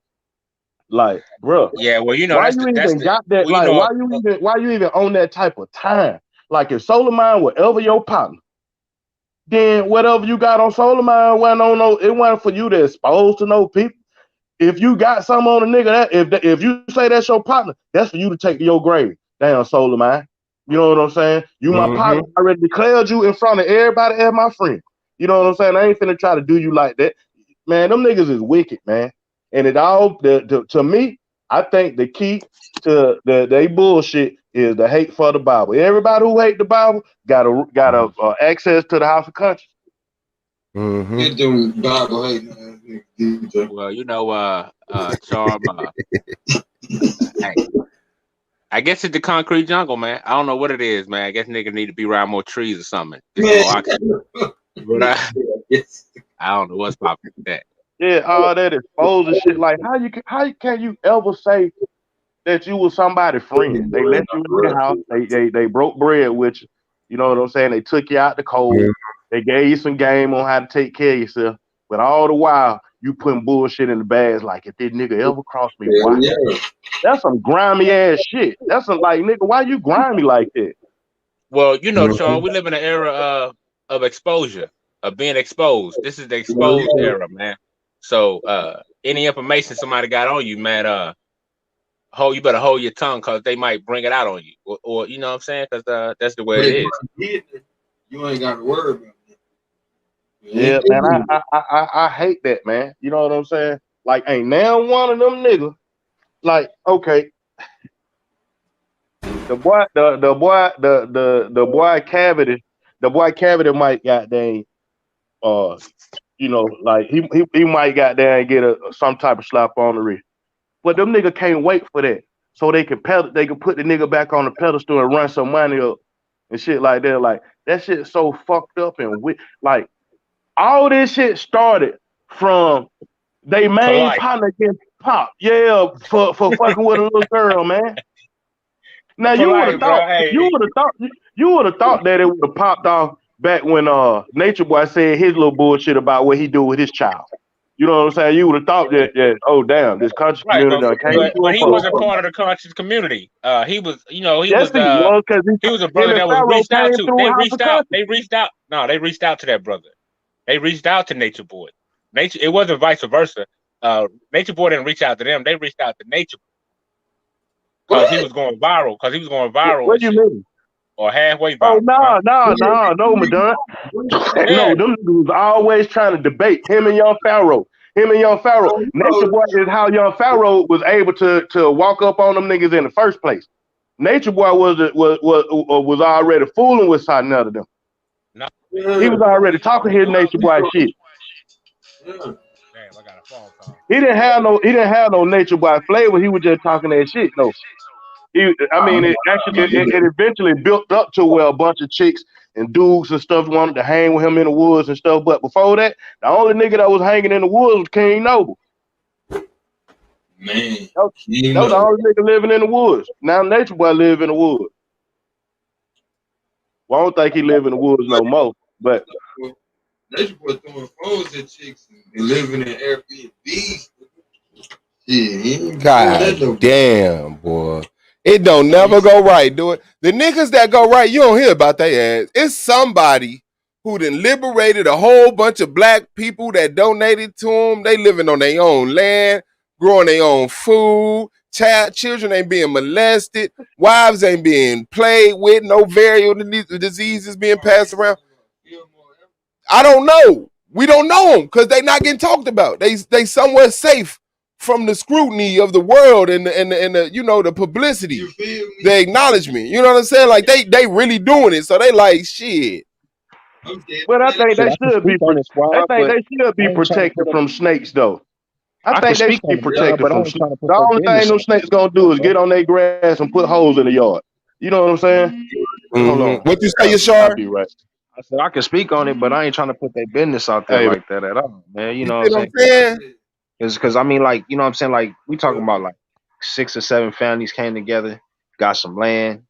Like, bro, yeah, well, you know, why you even on that type of time? Like, if Solar Mind were ever your partner, then whatever you got on Solar Mind it wasn't for you to expose to no people. If you got something on a nigga, if you say that's your partner, that's for you to take to your grave. Damn, Solar Mind. You know what I'm saying? You my partner. I already declared you in front of everybody as my friend. You know what I'm saying? I ain't finna try to do you like that. Man, them niggas is wicked, man. And it all, to me, I think the key to they bullshit is the hate for the Bible. Everybody who hate the Bible got access to the House of Conscience. Get them Bible hating. Well, you know, Charm. I guess it's the concrete jungle, man. I don't know what it is, man. I guess niggas need to be around more trees or something. I don't know what's popping with that. Yeah, all that exposure shit. Like, how can you ever say that you was somebody's friend. They let you in their house. They broke bread with you. You know what I'm saying? They took you out the cold. They gave you some game on how to take care of yourself. But all the while, you putting bullshit in the bags like, if this nigga ever cross me, why? That's some grimy ass shit. That's some like, nigga, why you grimy like that? Well, you know, Sean, we live in an era of exposure, of being exposed. This is the exposed era, man. So any information somebody got on you, man, you better hold your tongue because they might bring it out on you. Or you know what I'm saying? Because that's the way it is. You ain't got to worry about it. Yeah, man, I hate that, man. You know what I'm saying? Like, ain't now one of them niggas. Like, okay, the boy cavity might goddamn, you know, like he might goddamn get some type of slap on the wrist. But them niggas can't wait for that, so they can put the nigga back on the pedestal and run some money up and shit like that. Like that shit so fucked up and like all this shit started from they main partner getting popped. Yeah, for fucking with a little girl, man. Now you would have thought that it would have popped off back when Nature Boy said his little bullshit about what he do with his child. You know what I'm saying? You would have thought that oh damn, this conscious community came but he wasn't part of the conscious community. He was, you know, he was a brother that was reached out to. They reached out. No, they reached out to that brother. They reached out to Nature Boy. It wasn't vice versa. Nature Boy didn't reach out to them. They reached out to Nature Boy because he was going viral. What do you mean? Or halfway viral. Oh no, Madonna. No, them niggas was always trying to debate him and Young Pharaoh. Nature Boy is how Young Pharaoh was able to walk up on them niggas in the first place. Nature Boy was already fooling with Sarnetta them. No. He was already talking his Nature Boy shit. Damn, I got a phone call. He didn't have no Nature Boy flavor. He was just talking that shit though. It eventually built up to where a bunch of chicks and dudes and stuff wanted to hang with him in the woods and stuff. But before that, the only nigga that was hanging in the woods was King Noble. Man, that was the only nigga living in the woods. Now Nature Boy live in the woods. Well, I don't think he live in the woods no more. But Nature Boy throwing phones at chicks and living in Airbnbs. Yeah, God damn, boy. It don't never go right, do it. The niggas that go right, you don't hear about their ass. It's somebody who done liberated a whole bunch of black people that donated to them. They living on their own land, growing their own food. Children ain't being molested. Wives ain't being played with. No variable diseases being passed around. I don't know. We don't know them because they not getting talked about. They somewhere safe from the scrutiny of the world and the you know, the publicity, the acknowledgement. You know what I'm saying? Like they really doing it. So they like shit. But I think they should be. I think they should be protected from snakes, though. I think they should be protected from snakes. The only thing those snakes gonna do is get on their grass and put holes in the yard. You know what I'm saying? Hold on. What you say, Yashar? I'll be right. I said I can speak on it, but I ain't trying to put their business out there like that at all, man. You know what I'm saying? Because I mean, like, you know what I'm saying? Like, we talking about like 6 or 7 families came together, got some land,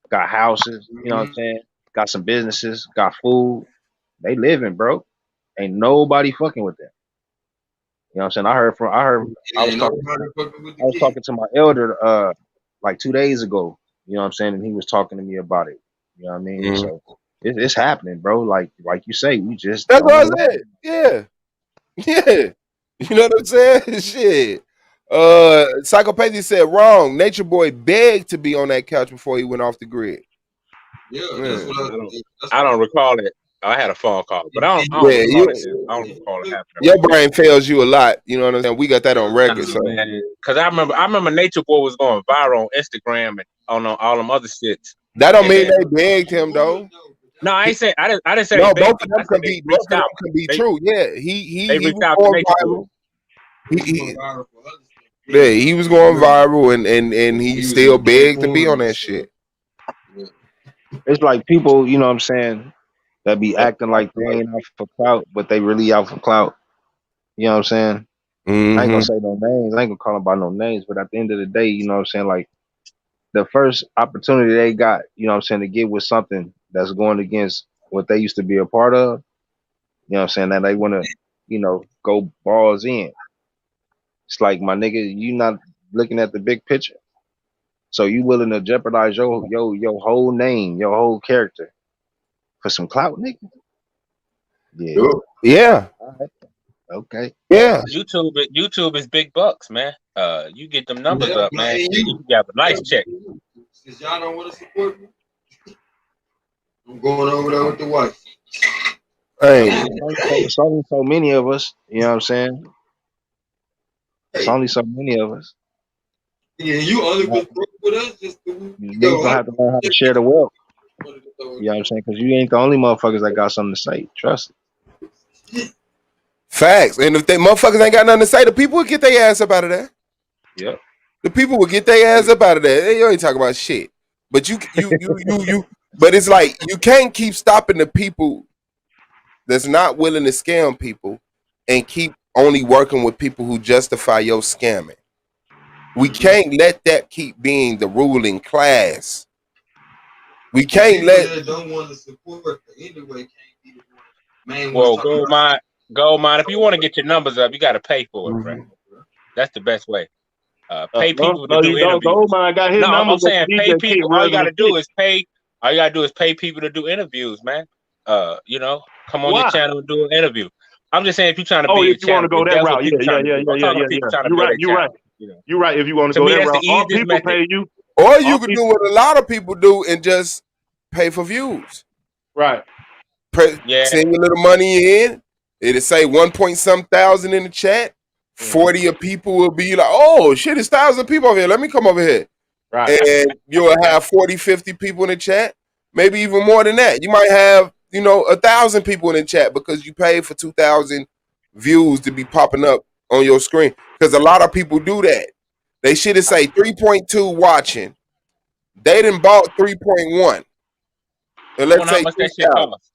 got houses, you know what I'm saying? Got some businesses, got food. They living, bro. Ain't nobody fucking with them. You know what I'm saying? I was talking to my elder like 2 days ago, you know what I'm saying? And he was talking to me about it. You know what I mean? So it's happening, bro. Like you say, we just that's what I said. Yeah. You know what I'm saying? Shit. Psychopathy said wrong. Nature Boy begged to be on that couch before he went off the grid. Yeah, that's what I don't recall it. I had a phone call, but I don't recall it happening. Your brain fails you a lot. You know what I'm saying? We got that on record. So because I remember Nature Boy was going viral on Instagram and on all them other shits. That don't mean they begged him though. No, I ain't say I didn't say no. Both of them can be true. Yeah, he reached out to Nature Boy. He was going viral and he still begged to be on that shit. It's like people, you know what I'm saying, that be acting like they ain't out for clout, but they really out for clout. You know what I'm saying? I ain't Mm-hmm. gonna say no names. I ain't gonna call them by no names. But at the end of the day, you know what I'm saying? Like the first opportunity they got, you know what I'm saying, to get with something that's going against what they used to be a part of, you know what I'm saying, that they want to, you know, go balls in. It's like, my nigga, you not looking at the big picture. So you willing to jeopardize your whole name, your whole character for some clout, nigga? Yeah. Yeah. All right. Okay. Yeah. YouTube is big bucks, man. You get them numbers Yeah, up, man. man, You got a nice check. Since y'all don't want to support me, I'm going over there with the wife. Hey. It's only so many of us, you know what I'm saying? It's only so many of us. Yeah, you only was broke with us just to Niggas go. gonna have to learn how to share the wealth. You know what I'm saying? Because you ain't the only motherfuckers that got something to say. Trust it. Facts. And if they motherfuckers ain't got nothing to say, the people will get their ass up out of there. Yep. The people will get their ass up out of there. They ain't talking about shit. But you but it's like you can't keep stopping the people that's not willing to scam people and keep only working with people who justify your scamming. We can't let that keep being the ruling class. We can't let that don't want to support anyway can't be the main Well, ones. Gold Mine. If you want to get your numbers up, you got to pay for it, bro. That's the best way. Pay people to do you don't. interviews. Gold Mine got his No, I'm numbers, but saying the pay DJ people. keep All you got running to the do shit. is pay. All you got to do is pay people to do interviews, man. You know, come on your Why? channel and do an interview. I'm just saying if you're trying to Oh, build your if you want to channel, go if that that's what route, people trying to do. I'm talking to people trying to You're build right. their You're right. channel. You know, You're right. If you want to to go me, that that's the route, all easiest people method. pay you. Or you could do what a lot of people do and just pay for views. Right. Yeah. Send your little money in. It'll say 1 point some thousand in the chat. 40 of people will be like, oh shit, it's 1,000 people over here. Let me come over here. Right. And you'll have 40, 50 people in the chat. Maybe even more than that. You might have, 1,000 people in the chat because you paid for 2,000 views to be popping up on your screen. Because a lot of people do that. They should have say 3.2 watching. They done bought 3.1. And I let's wonder how say much that shit 3,000. costs.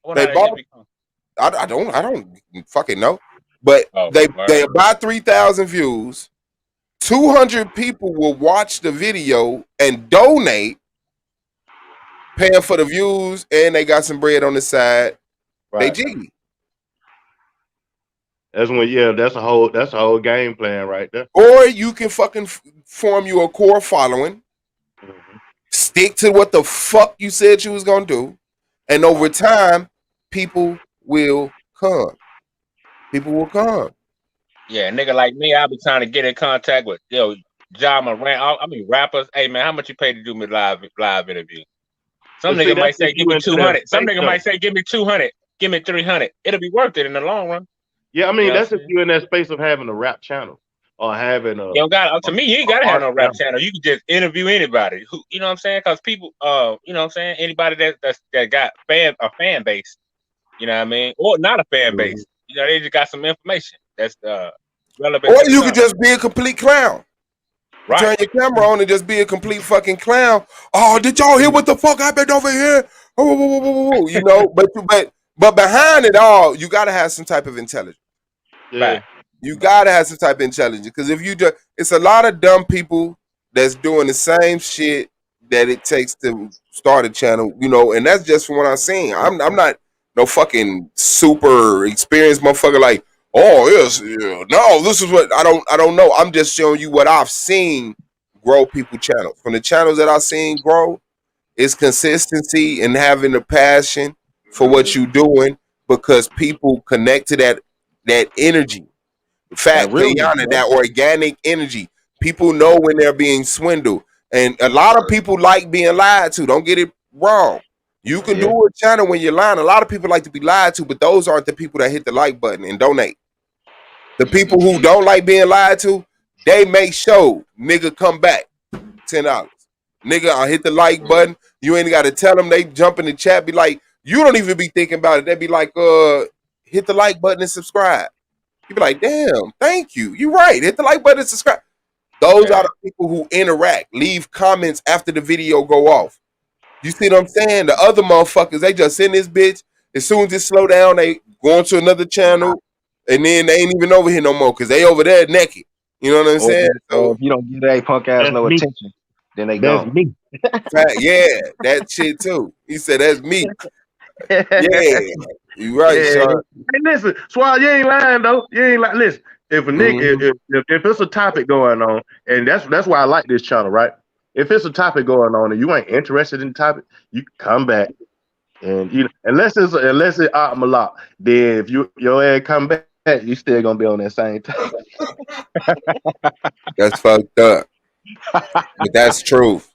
I wonder They how that shit bought. become. I don't fucking know. But Oh, they right. buy 3,000 views. 200 people will watch the video and donate, paying for the views, and they got some bread on the side. Right. They jiggy. That's when, that's a whole game plan right there. Or you can fucking form you a core following, stick to what the fuck you said you was gonna do, and over time, people will come. People will come. Yeah, nigga like me, I'll be trying to get in contact with John Moran. I mean rappers. Hey man, how much you pay to do me live interview? Some nigga might say give me 200. Some nigga might say give me 200. Give me 300. It'll be worth it in the long run. Yeah, I mean that's if you're in that space of having a rap channel or having a. You don't got to me. You ain't gotta have no rap channel. You can just interview anybody. Who you know what I'm saying? Because people, you know what I'm saying. Anybody that got a fan base. You know what I mean? Or not a fan base. You know they just got some information that's relevant. Or you could just be a complete clown. Right. Turn your camera on and just be a complete fucking clown. Oh, did y'all hear what the fuck happened over here? Oh, you know, but behind it all, you gotta have some type of intelligence. Yeah. You gotta have some type of intelligence. Because if you just, it's a lot of dumb people that's doing the same shit that it takes to start a channel, and that's just from what I'm seeing. I'm not no fucking super experienced motherfucker like, oh yes, yeah, no, this is what I don't know. I'm just showing you what I've seen grow people channels. From the channels that I've seen grow, it's consistency and having the passion for what you're doing because people connect to that energy. In fact, that organic energy. People know when they're being swindled. And a lot of people like being lied to. Don't get it wrong. You can do a channel when you're lying. A lot of people like to be lied to, but those aren't the people that hit the like button and donate. The people who don't like being lied to, they make sure nigga come back $10. Nigga, I hit the like button. You ain't got to tell them. They jump in the chat, be like, you don't even be thinking about it. They be like, hit the like button and subscribe. You be like, damn, thank you. You're right. Hit the like button and subscribe. Those are the people who interact, leave comments after the video go off. You see what I'm saying? The other motherfuckers, they just in this bitch. As soon as it slow down, they go into another channel and then they ain't even over here no more because they over there naked. You know what I'm saying? So if you don't give that punk ass no attention, then they That's gone. me. yeah, that shit too. He said that's me. Yeah, you right, Sean. Hey, listen, Swall, you ain't lying though. You ain't like. Listen, if a nigga, if it's a topic going on, and that's why I like this channel, right? If it's a topic going on and you ain't interested in the topic, you can come back, and unless it's Art Malak, then if your ass come back, you still gonna be on that same topic. That's fucked up, but that's truth.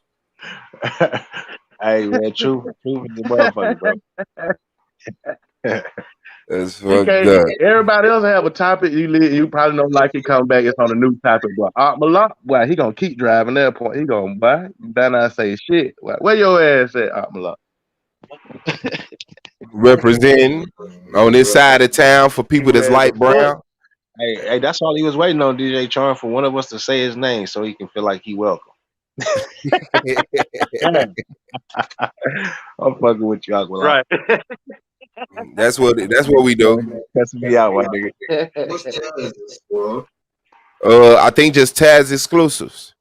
Hey man, truth is the motherfucker, bro. That's fucked up. Everybody else have a topic you probably don't like it. Come back, it's on a new topic. But Art Malak, boy, he gonna keep driving that point. He gonna buy. You better not say shit. Where your ass at, Art Malak? Representing on this side of town for people that's light brown. Hey, that's all he was waiting on, DJ Charm, for one of us to say his name so he can feel like he welcome. I'm fucking with you, Aquila. Right. That's what we do. Cussing me out, my nigga. I think just Taz exclusives.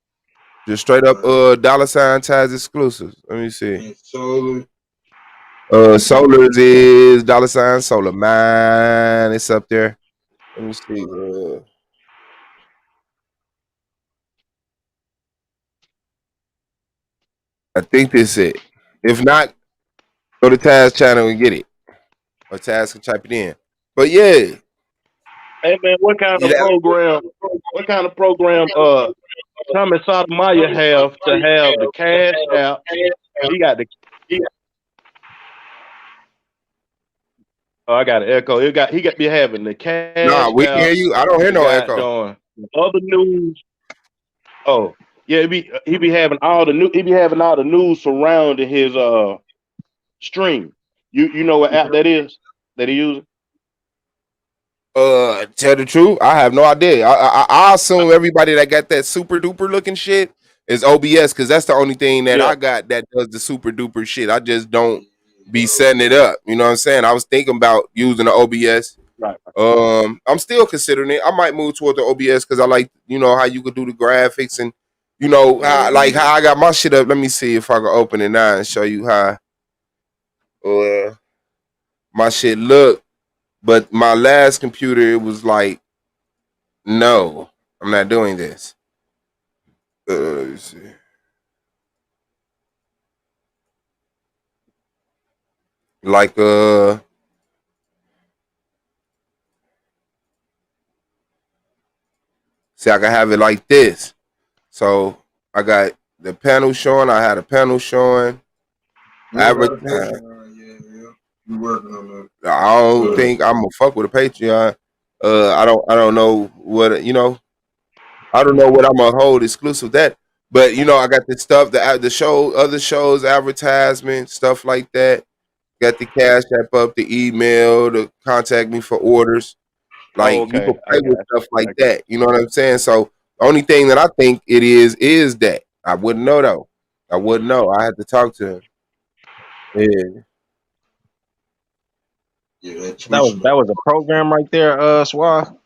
Just straight up $ Taz exclusives. Let me see. Solar's is $ Solar. Mine, it's up there. Let me see. I think this is it. If not, go to Taz channel and get it. Or Taz can type it in. But yeah. Hey man, what kind of program Thomas Sotomayor have to have the cash out? He got the I got an echo. He got be having the cash. Nah, we can hear you. I don't hear no echo. Other news. Oh, yeah, he be having all the news surrounding his stream. You know what app that is that he using? Tell the truth, I have no idea. I assume everybody that got that super duper looking shit is OBS because that's the only thing that I got that does the super duper shit. I just don't be setting it up. You know what I'm saying? I was thinking about using the OBS. Right. I'm still considering it. I might move toward the OBS because I like, how you could do the graphics and how I got my shit up. Let me see if I can open it now and show you how my shit look. But my last computer, it was like, no, I'm not doing this. Let me see. Like, see, I can have it like this. So I got the panel showing. I had a panel showing. You working on that? I don't think I'm gonna fuck with a Patreon. I don't know what I don't know what I'm gonna hold exclusive that. But I got the stuff, the show, other shows, advertisement, stuff like that. Got the cash app up, the email, to contact me for orders. Like you can play with stuff like that. You know what I'm saying? So the only thing that I think it is that. I wouldn't know though. I wouldn't know. I had to talk to him. Yeah. Yeah, that was a program right there, Swah.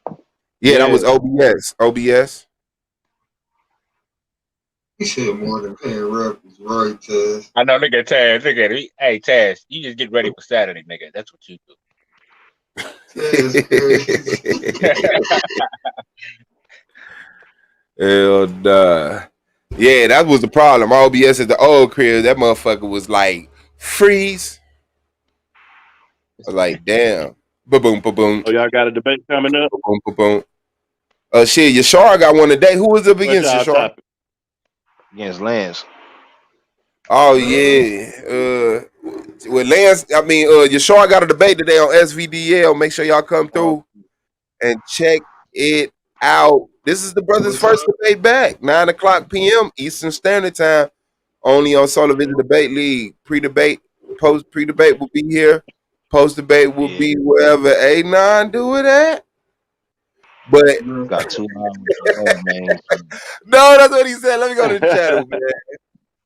Yeah, that was OBS. OBS. He said more than paying rappers, right, Taz? I know. Look at Taz. Look at it. Hey, Taz, you just get ready for Saturday, nigga. That's what you do. Hell nah. Yeah, that was the problem. OBS at the old crib, that motherfucker was like freeze. I was like, damn. Ba-boom, ba-boom. Oh, y'all got a debate coming up? Ba-boom, ba-boom. Shit, Yashar got one today. Who was up against Yashar? Against Lance. Oh, yeah. With Lance, Yashar got a debate today on S.V.D.L. Make sure y'all come through and check it out. This is the brothers' first debate back. 9:00 p.m. Eastern Standard Time. Only on Solar Vision Debate League. Pre-debate will be here. Post-debate will be wherever A9 do it at. But got 2 hours. Man. No, that's what he said. Let me go to the channel, man.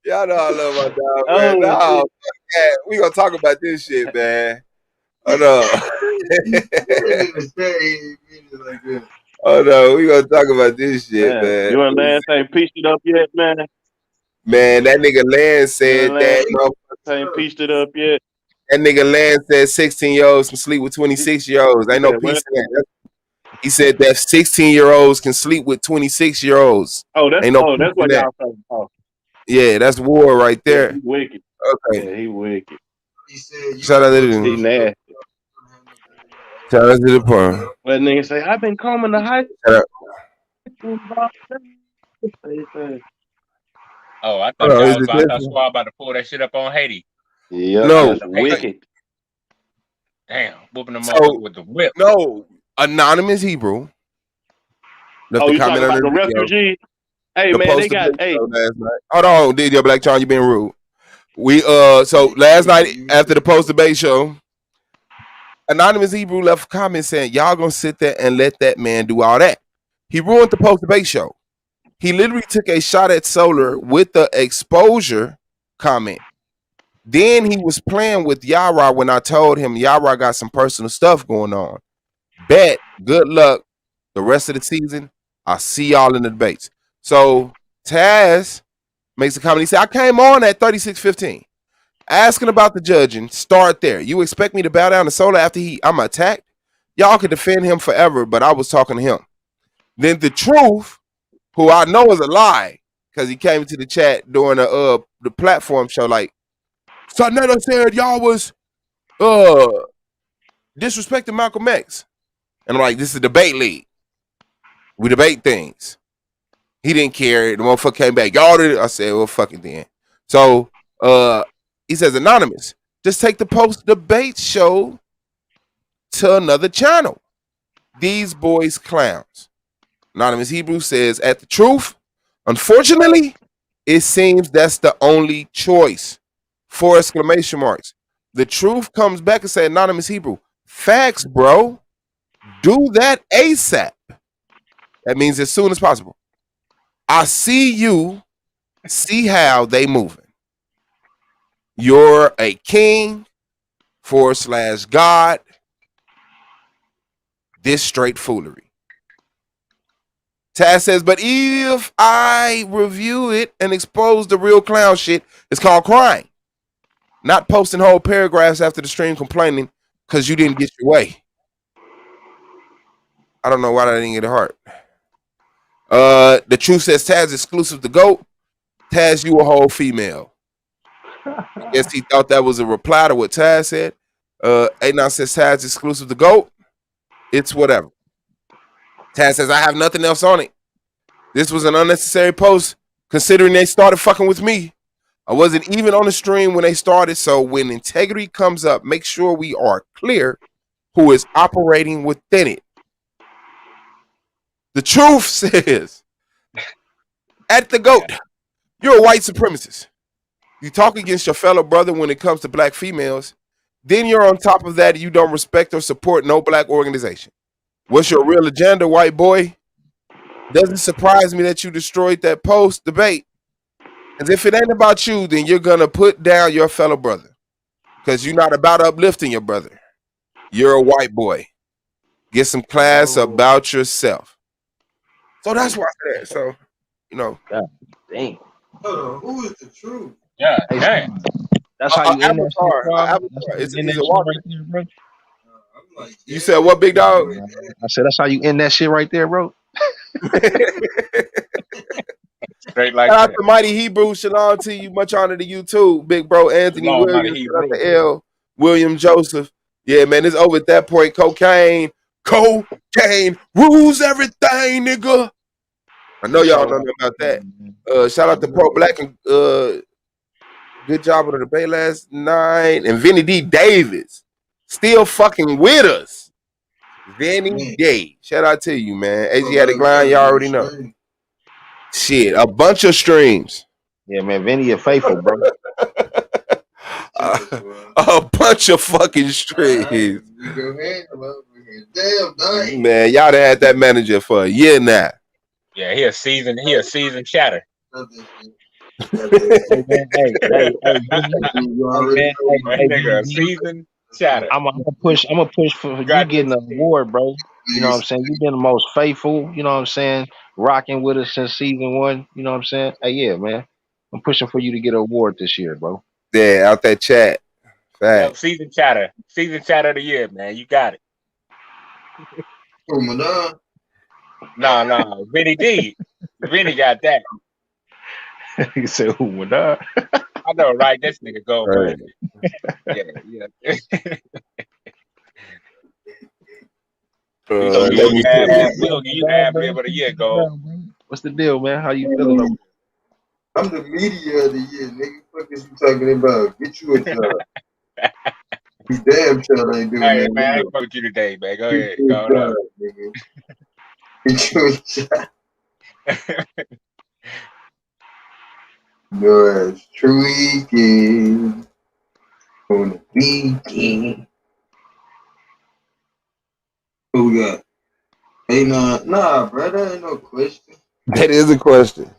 Y'all know I love my dog, man. No, man. We gonna talk about this shit, man. Hold on. Oh no, we gonna talk about this shit, man. You and Lance ain't pieced it up yet, man. Man, that nigga Lance said that. Ain't pieced it up yet. That nigga Lance said 16-year-olds can sleep with 26-year-olds. Ain't no piece in that. He said that 16-year-olds can sleep with 26-year-olds. Oh, that's ain't no that's what y'all talking about. Yeah, that's war right there. Yeah, he wicked. Okay. Yeah, he wicked. He said, shout out to the he nasty. Shout out to the point. That nigga say, I've been combing the high school. Oh, I thought y'all was about to pull that shit up on Haiti. Yeah, no, that's wicked. Damn, whooping them up with the whip. No, Anonymous Hebrew. Oh, you talking about the refugees? Hey, man, they got last night. Hold on, DJ Black John, you being rude. We so last night after the post debate show, Anonymous Hebrew left a comment saying, y'all gonna sit there and let that man do all that. He ruined the post debate show. He literally took a shot at Solar with the exposure comment. Then he was playing with Yara when I told him Yara got some personal stuff going on. Bet, good luck the rest of the season. I'll see y'all in the debates. So Taz makes a comment. He said, I came on at 36:15. Asking about the judging, start there. You expect me to bow down to Solar after I'm attacked? Y'all could defend him forever, but I was talking to him. Then the truth, who I know is a lie, because he came to the chat during the platform show, like, Sonetta said y'all was disrespecting Malcolm X. And I'm like, this is a debate league. We debate things. He didn't care. The motherfucker came back. Y'all did it. I said, well, fuck it then. So he says, Anonymous, just take the post debate show to another channel. These boys clowns. Anonymous Hebrew says, at the truth, unfortunately, it seems that's the only choice. 4 exclamation marks. The truth comes back and say, Anonymous Hebrew, facts, bro. Do that ASAP. That means as soon as possible. I see you. See how they moving. You're a king / God. This straight foolery. Taz says, but if I review it and expose the real clown shit, it's called crying. Not posting whole paragraphs after the stream complaining because you didn't get your way. I don't know why that didn't get a heart. The truth says Taz exclusive to GOAT. Taz, you a whole female. I guess he thought that was a reply to what Taz said. A9 says Taz exclusive to GOAT. It's whatever. Taz says, I have nothing else on it. This was an unnecessary post considering they started fucking with me. I wasn't even on the stream when they started, so when integrity comes up, make sure we are clear who is operating within it. The truth says, at the GOAT, you're a white supremacist. You talk against your fellow brother when it comes to black females. Then you're on top of that, you don't respect or support no black organization. What's your real agenda, white boy? Doesn't surprise me that you destroyed that post debate. Because if it ain't about you, then you're going to put down your fellow brother. Because you're not about uplifting your brother. You're a white boy. Get some class about yourself. So that's why I said that. So, you know. God damn. Hold on, who is the truth? Yeah, damn. That's how you end that shit, bro. You said what, big dog? I said that's how you end that shit right there, bro. Straight like shout out to Mighty Hebrew. Shalom to you. Much honor to you too, big bro Anthony Shalom, Williams. Shout out to L. William Joseph. Yeah, man, it's over at that point. Cocaine rules everything, nigga. I know y'all don't know about that. Shout out to Pro Black and good job on the debate last night. And Vinny D. Davis still fucking with us. Vinny D. Shout out to you, man. Asiatic line, y'all already know. Shit, a bunch of streams. Yeah, man, Vinny is faithful, bro. A bunch of fucking streams. Damn, man, y'all done had that manager for a year now. Yeah, he a seasoned chatter. Hey, man, hey, nigga, a seasoned Chatter. I'm gonna push for you getting an award, bro. You know what I'm saying? You've been the most faithful, you know what I'm saying, rocking with us since season 1, you know what I'm saying? Hey, yeah, man. I'm pushing for you to get an award this year, bro. Yeah, out that chat. Yep, Fact. season chatter of the year, man. You got it. Oh my God. No, Vinny D. Vinny got that. He said, "Who would I?" I know, right? This nigga go, Right. man. Yeah. Let me We gonna give you ad lib of the year, go. What's the deal, man? How you feeling over I'm the media of the year, nigga. Fuck is you talking about? Get you a job. You damn sure ain't doing Hey, that. man, I Nigga. ain't fuck with you today, man. Go Get ahead. you a Go job, on. nigga. Get you a job. Your ass tweaking on the weekend. Who we got? Hey, nah, bro. That ain't no question. That is a question.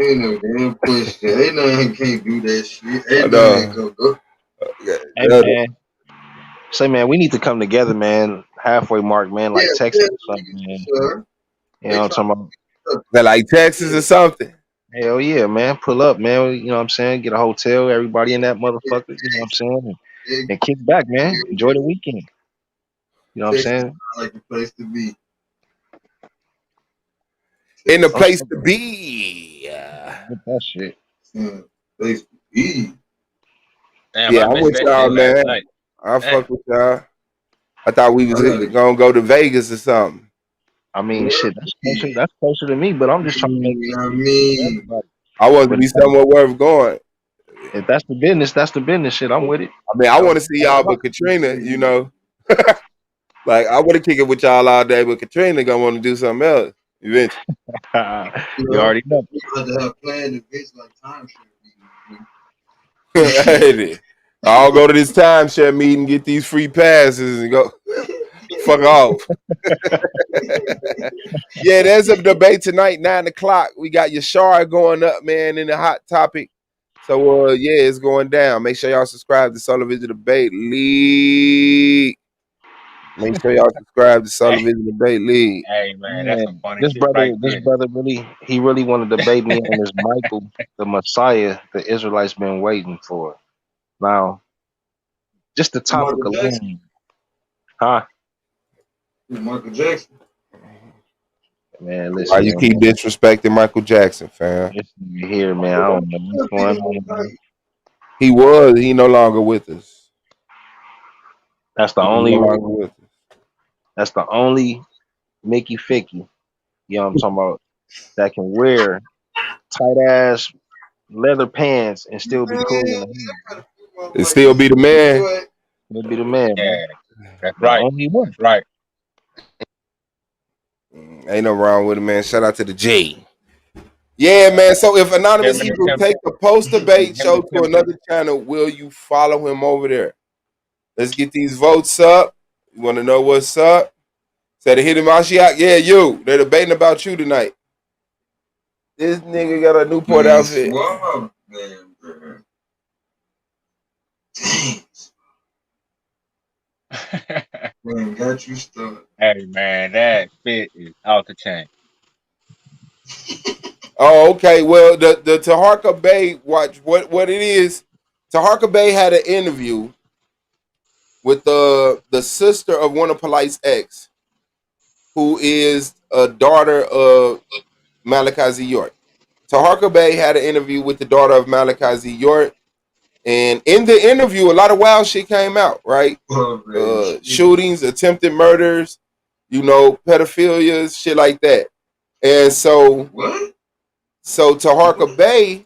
Ain't no damn question. Ain't nothing can't do that shit. Ain't know. nothing go. Hey, man. Say, man, we need to come together, man. Halfway mark, man. Like Texas or something, man. Sure. You know what I'm talking about? That like Texas or something. Hell yeah, man. Pull up, man. You know what I'm saying? Get a hotel, everybody in that motherfucker. You know what I'm saying? And kick back, man. Enjoy the weekend. You know what I'm Texas saying? like the place to be. In the place to be. Get that shit. Place to be. Damn, Yeah, I I'm missed with that y'all, shit last man. night. I Damn. fuck with y'all. I thought we was gonna go to Vegas or something. I mean, shit, that's closer to me, but I'm just trying to make it. I want to be somewhere worth going. If that's the business, that's the business shit. I'm with it. I mean, I want to see y'all, but Katrina, you know, like I want to kick it with y'all all day, but Katrina gonna want to do something else eventually. You already know. You got to have planned events like timeshare. I'll go to this timeshare meeting, get these free passes, and go fuck off. Yeah, there's a debate tonight, 9:00. We got Yashar going up, man, in the hot topic. So yeah, it's going down. Make sure y'all subscribe to Solar Vision Debate League. Make sure y'all subscribe to Solar Vision Debate League. Hey, man, that's some funny This shit brother, right this there. brother really wanted to debate me on this Michael, the Messiah, the Israelites been waiting for. Now, just the topic Michael alone, Jackson. huh? Michael Jackson. Man, listen, Why you man. keep disrespecting Michael Jackson, fam? You here, man? I don't know what's going on, man. He no longer with us. That's the He only. no longer with us. That's the only Mickey Ficky. You know what I'm talking about? That can wear tight ass leather pants and still be cool in the hand. It still be the man. Still be the man, Yeah, man. that's The right. only one. That's right. Ain't no wrong with it, man. Shout out to the G. Yeah, man. So if Anonymous Hebrew take the post debate show to another channel, will you follow him over there? Let's get these votes up. You want to know what's up? Say the hidden Mashiach. Yeah, you. They're debating about you tonight. This nigga got a Newport outfit. Swab, man, bro. Man, got you started. Hey, man, that fit is out the chain. Oh, okay. Well, the Taharka Bay, watch what it is. Taharka Bay had an interview with the sister of one of Polite's ex, who is a daughter of Malachi Z. York. Taharka Bay had an interview with the daughter of Malachi Z. York, and in the interview, a lot of wild shit came out, right? Shootings, attempted murders, pedophilias, shit like that. And so Taharka Bay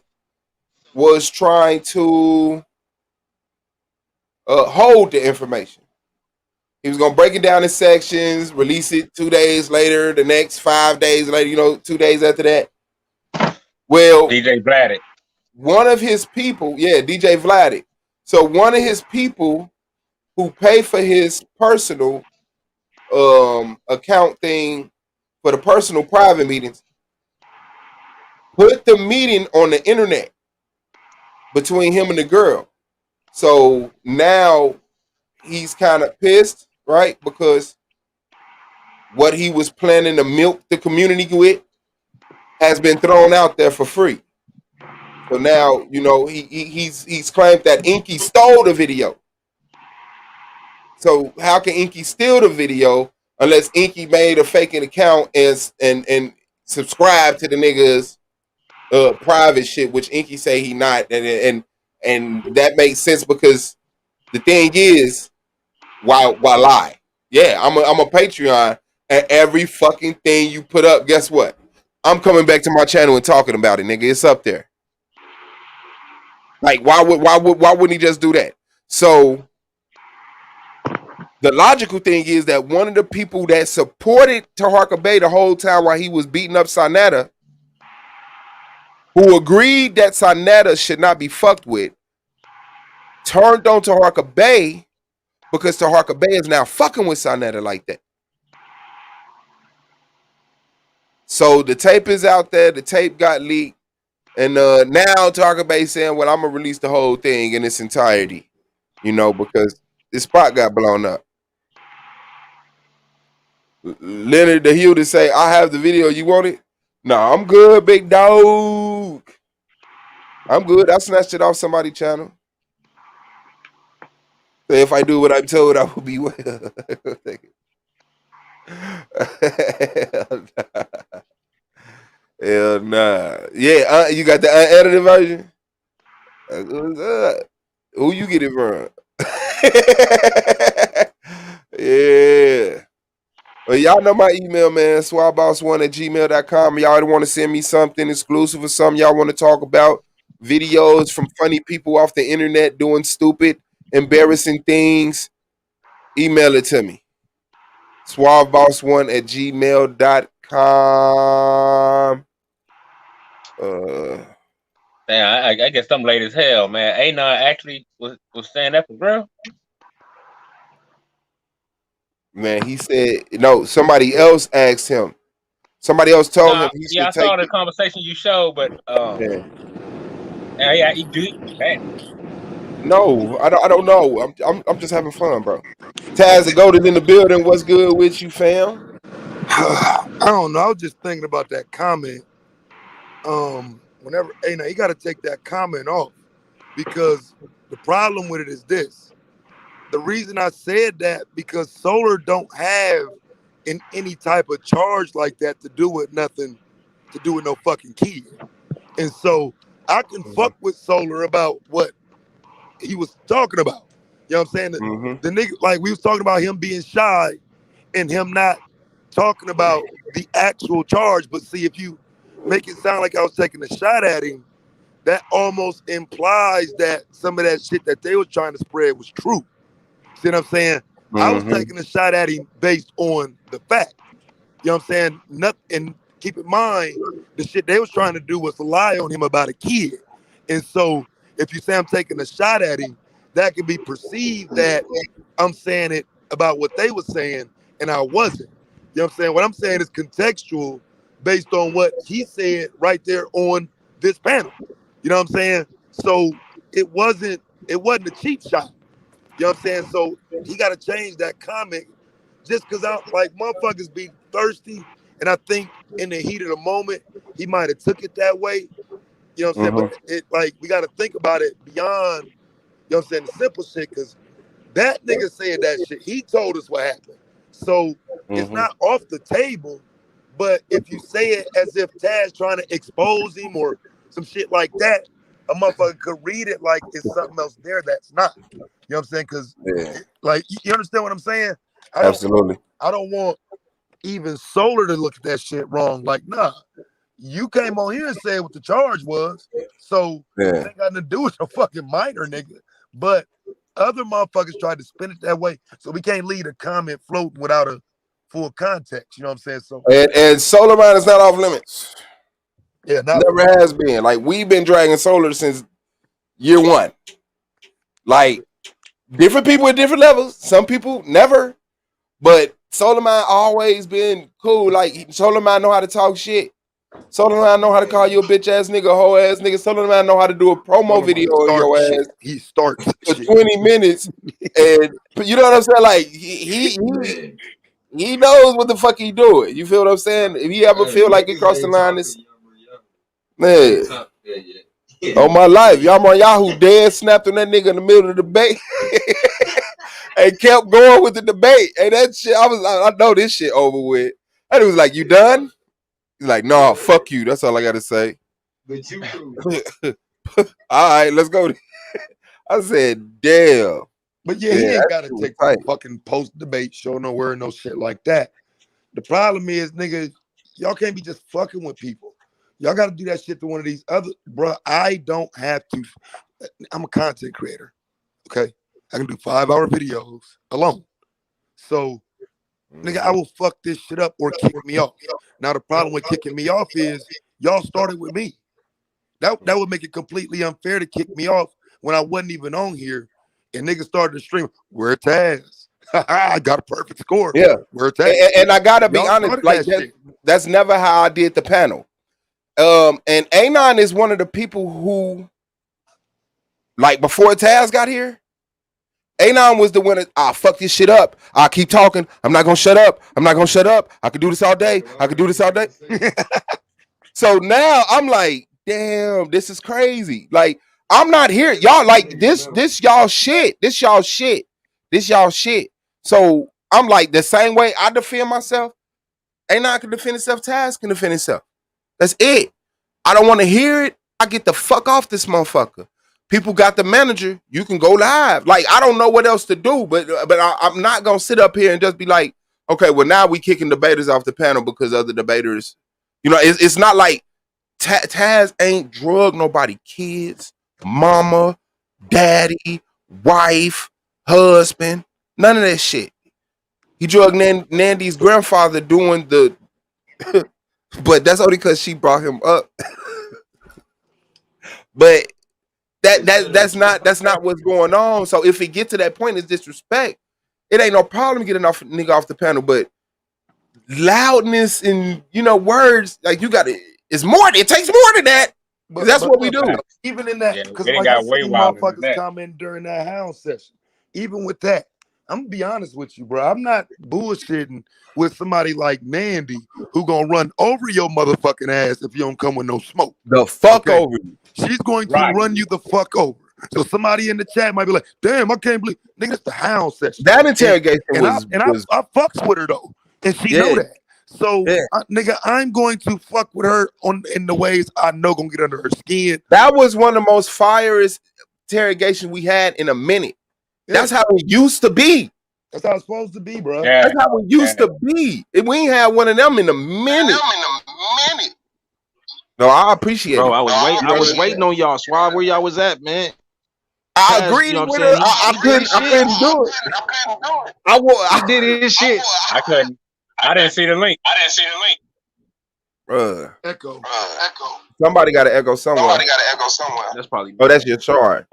was trying to hold the information. He was gonna break it down in sections, release it 2 days later, the next 5 days later, 2 days after that. Well, DJ Vladik. One of his people, DJ Vladik. So one of his people who pay for his personal account thing for the personal private meetings put the meeting on the internet between him and the girl. So now he's kind of pissed, right? Because what he was planning to milk the community with has been thrown out there for free. So now, you know, he's claimed that Inky stole the video. So how can Inky steal the video unless Inky made a faking account and subscribe to the nigga's private shit, which Inky say he not, and that makes sense because the thing is, why lie? Yeah, I'm a Patreon, and every fucking thing you put up, guess what? I'm coming back to my channel and talking about it, nigga. It's up there. Like, why wouldn't he just do that? So the logical thing is that one of the people that supported Taharka Bay the whole time while he was beating up Sanetta, who agreed that Sanetta should not be fucked with, turned on Taharka Bay because Taharka Bay is now fucking with Sanetta like that. So the tape is out there. The tape got leaked. And now Taharka Bay saying, well, I'm going to release the whole thing in its entirety, you know, because this spot got blown up. Leonard the Hill to say, I have the video. You want it? No, I'm good, big dog. I'm good. I snatched it off somebody's channel. So if I do what I'm told, I will be well. Hell nah. Yeah, you got the unedited version? Who you get it from? Yeah. Well, y'all know my email, man. swabboss1@gmail.com. Y'all want to send me something exclusive or something y'all want to talk about. Videos from funny people off the internet doing stupid, embarrassing things. Email it to me. swabboss1@gmail.com. Damn, I guess I'm late as hell, man. Anon actually was saying that for real? Man, he said, no, somebody else asked him. Somebody else told him he should I saw the conversation you showed, but yeah, he do that. No, I don't know. I'm just having fun, bro. Taz the Goat is in the building. What's good with you, fam? I don't know. I was just thinking about that comment. Whenever, hey, now you got to take that comment off because the problem with it is this. The reason I said that because Solar don't have any type of charge like that to do with nothing, to do with no fucking kid. And so I can fuck with Solar about what he was talking about. You know what I'm saying? The nigga, like we was talking about him being shy and him not talking about the actual charge. But see, if you make it sound like I was taking a shot at him, that almost implies that some of that shit that they were trying to spread was true. See what I'm saying? I was taking a shot at him based on the fact. You know what I'm saying? Nothing. And keep in mind, the shit they was trying to do was lie on him about a kid. And so if you say I'm taking a shot at him, that can be perceived that I'm saying it about what they were saying, and I wasn't. You know what I'm saying? What I'm saying is contextual based on what he said right there on this panel. You know what I'm saying? So it wasn't a cheap shot. You know what I'm saying? So he got to change that comment just because I like motherfuckers be thirsty. And I think in the heat of the moment, he might have took it that way. You know what I'm saying? But it like we got to think about it beyond, you know what I'm saying, the simple shit, because that nigga said that shit. He told us what happened. So it's not off the table. But if you say it as if Taz trying to expose him or some shit like that, a motherfucker could read it like it's something else there that's not. You know what I'm saying? Because, like, you understand what I'm saying? Absolutely. I don't want even Solar to look at that shit wrong. Like, nah, you came on here and said what the charge was. So it ain't got nothing to do with a fucking minor, nigga. But other motherfuckers tried to spin it that way. So we can't leave a comment floating without a full context. You know what I'm saying? So and Solar Man is not off limits. Yeah, never has been. Like, we've been dragging Solar since year one. Like, different people at different levels. Some people never, but Solar Man always been cool. Like, Solar Man know how to talk shit. Solar Man know how to call you a bitch ass nigga, a whole ass nigga. Solar Man know how to do a promo video of your ass. He starts for 20 minutes, and you know what I'm saying? Like he knows what the fuck he doing. You feel what I'm saying? If he ever feel like he crossed the line, it's man. On my life, y'all on Yahoo dead snapped on that nigga in the middle of the debate and kept going with the debate. And that shit, I know this shit over with. And it was like, you done? He's like, no, fuck you. That's all I gotta say. But you all right, let's go. I said, damn. But yeah, he ain't gotta take no fucking post debate show no word, no shit like that. The problem is, nigga, y'all can't be just fucking with people. Y'all gotta do that shit to one of these other, bro. I don't have to. I'm a content creator. Okay. I can do 5-hour videos alone. So, nigga, I will fuck this shit up or kick me off. Now, the problem with kicking me off is y'all started with me. That would make it completely unfair to kick me off when I wasn't even on here and niggas started to stream. Where Taz? I got a perfect score. Yeah. Where Taz? And I gotta be honest, like that's never how I did the panel. And Anon is one of the people who, like, before Taz got here, Anon was the one that, fuck this shit up. I'll keep talking. I'm not gonna shut up. I'm not gonna shut up. I could do this all day. I could do this all day. So now I'm like, damn, this is crazy. Like, I'm not here. Y'all like this y'all shit. This y'all shit. This y'all shit. So I'm like, the same way I defend myself, Anon can defend himself, Taz can defend himself. That's it. I don't want to hear it. I get the fuck off this motherfucker. People got the manager. You can go live. Like, I don't know what else to do, but I'm not gonna sit up here and just be like, okay, well, now we kicking debaters off the panel because other debaters, you know, it's not like Taz ain't drug nobody, kids, mama, daddy, wife, husband, none of that shit. He drugged Nandy's grandfather doing the but that's only because she brought him up. But that's not what's going on. So if it get to that point, it's disrespect. It ain't no problem getting off nigga off the panel, but loudness and words, like you got it's more. It takes more than that. But that's what we do. Even in that, because like I seen motherfuckers comment during that house session. Even with that, I'm gonna be honest with you, bro. I'm not bullshitting with somebody like Mandy who gonna run over your motherfucking ass if you don't come with no smoke. The fuck over you. She's going to run you the fuck over. So somebody in the chat might be like, "Damn, I can't believe nigga, it's the hound session." That interrogation I fucks with her though, and she know that. So nigga, I'm going to fuck with her in the ways I know gonna get under her skin. That was one of the most fierest interrogation we had in a minute. That's how it used to be. That's how it's supposed to be, bro. Yeah. That's how it used to be. We ain't had one of them in a minute. No, I appreciate bro, it. I was waiting on y'all. Swab, where y'all was at, man. I agreed with her. I couldn't do it. I did his shit. I couldn't. I didn't see the link. Echo. Somebody got an echo somewhere. That's probably. Oh, that's your charge.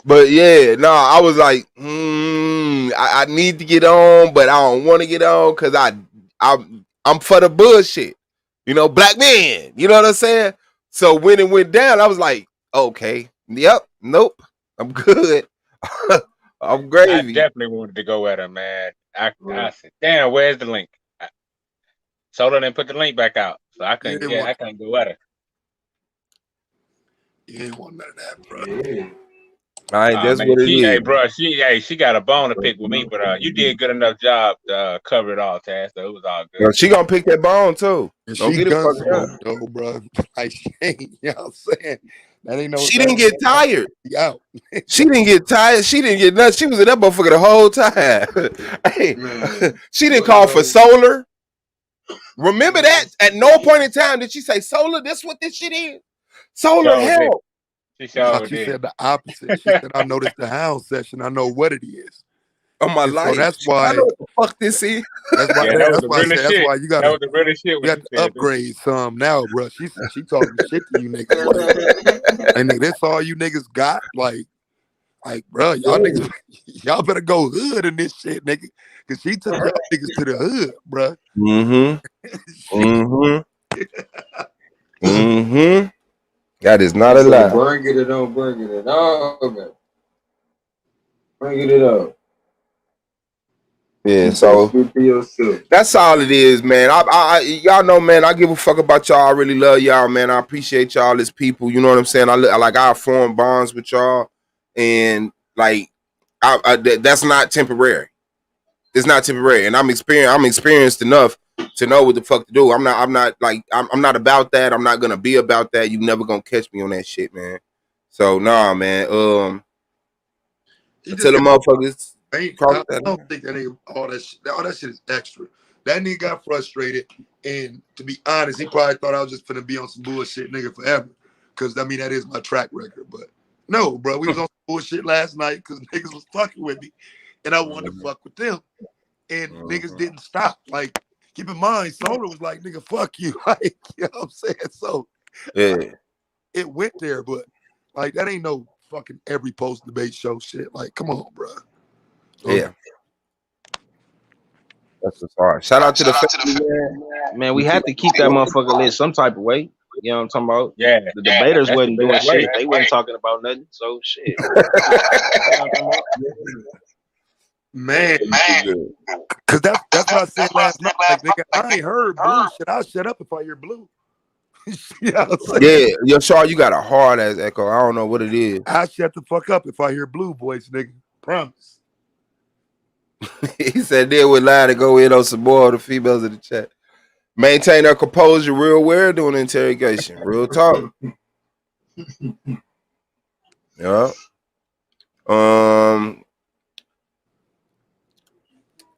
But yeah, no, I was like, I need to get on, but I don't want to get on because I'm for the bullshit. Black men. You know what I'm saying? So when it went down, I was like, okay, yep, nope, I'm good. I'm gravy. I definitely wanted to go at her, man. I said, damn, where's the link? Soda didn't put the link back out, so I couldn't go at her. You ain't want none of that, bro. All right, that's what it is. Hey, bro, she got a bone to pick with me, but you did a good enough job to cover it all, Taz. So it was all good. Well, she gonna pick that bone too. Don't get it fucked up, though, bro. Like, you know what I'm saying? That ain't no. She didn't get tired. Out. She didn't get tired. She didn't get nothing. She was in that motherfucker the whole time. Hey, she didn't call for solar. Remember that? At no point in time did she say solar. This what this shit is. Solar help. She said the opposite. She said, "I noticed the hound session. I know what it is." On my life. So that's why. I know what the fuck this is. That's why. That's why you got to upgrade some now, bro. She talking shit to you niggas. Like, and that's all you niggas got. Like, Like, bro, y'all niggas, y'all better go hood in this shit, nigga. Cause she took y'all niggas to the hood, bro. That is not a So lie. bring it on, bring it on, man. Bring it up. Yeah, so that's all it is, man. I y'all know, man. I give a fuck about y'all. I really love y'all, man. I appreciate y'all as people. You know what I'm saying? I form bonds with y'all, and like, that's not temporary. It's not temporary, and I'm experienced enough to know what the fuck to do. I'm not about that. I'm not gonna be about that. You never gonna catch me on that shit, man. So nah, man. Tell the motherfuckers. I don't think that nigga all that shit is extra. That nigga got frustrated, and to be honest, he probably thought I was just gonna be on some bullshit nigga forever. Cause I mean that is my track record. But no, bro, we was on some bullshit last night because niggas was fucking with me, and I wanted to fuck with them. And niggas didn't stop. Like, keep in mind, Soda was like, nigga, fuck you. Like, you know what I'm saying? So yeah, it went there, but like that ain't no fucking every post debate show shit. Like, come on, bro. Yeah. That's what's hard. Shout out to the family, man. We had to keep that motherfucker lit some type of way. You know what I'm talking about? Yeah. The debaters wasn't doing shit. Way. They wasn't talking about nothing. So shit. Man. Cause that's what I said last night. Like, nigga, I ain't heard blue shit. I'll shut up if I hear blue. You know what I'm saying? Yeah, Yashar, you got a hard ass echo. I don't know what it is. I'll shut the fuck up if I hear blue voice, nigga. Promise. He said they would lie to go in on some more of the females in the chat. Maintain their composure real weird during the interrogation. Real talk. Yeah.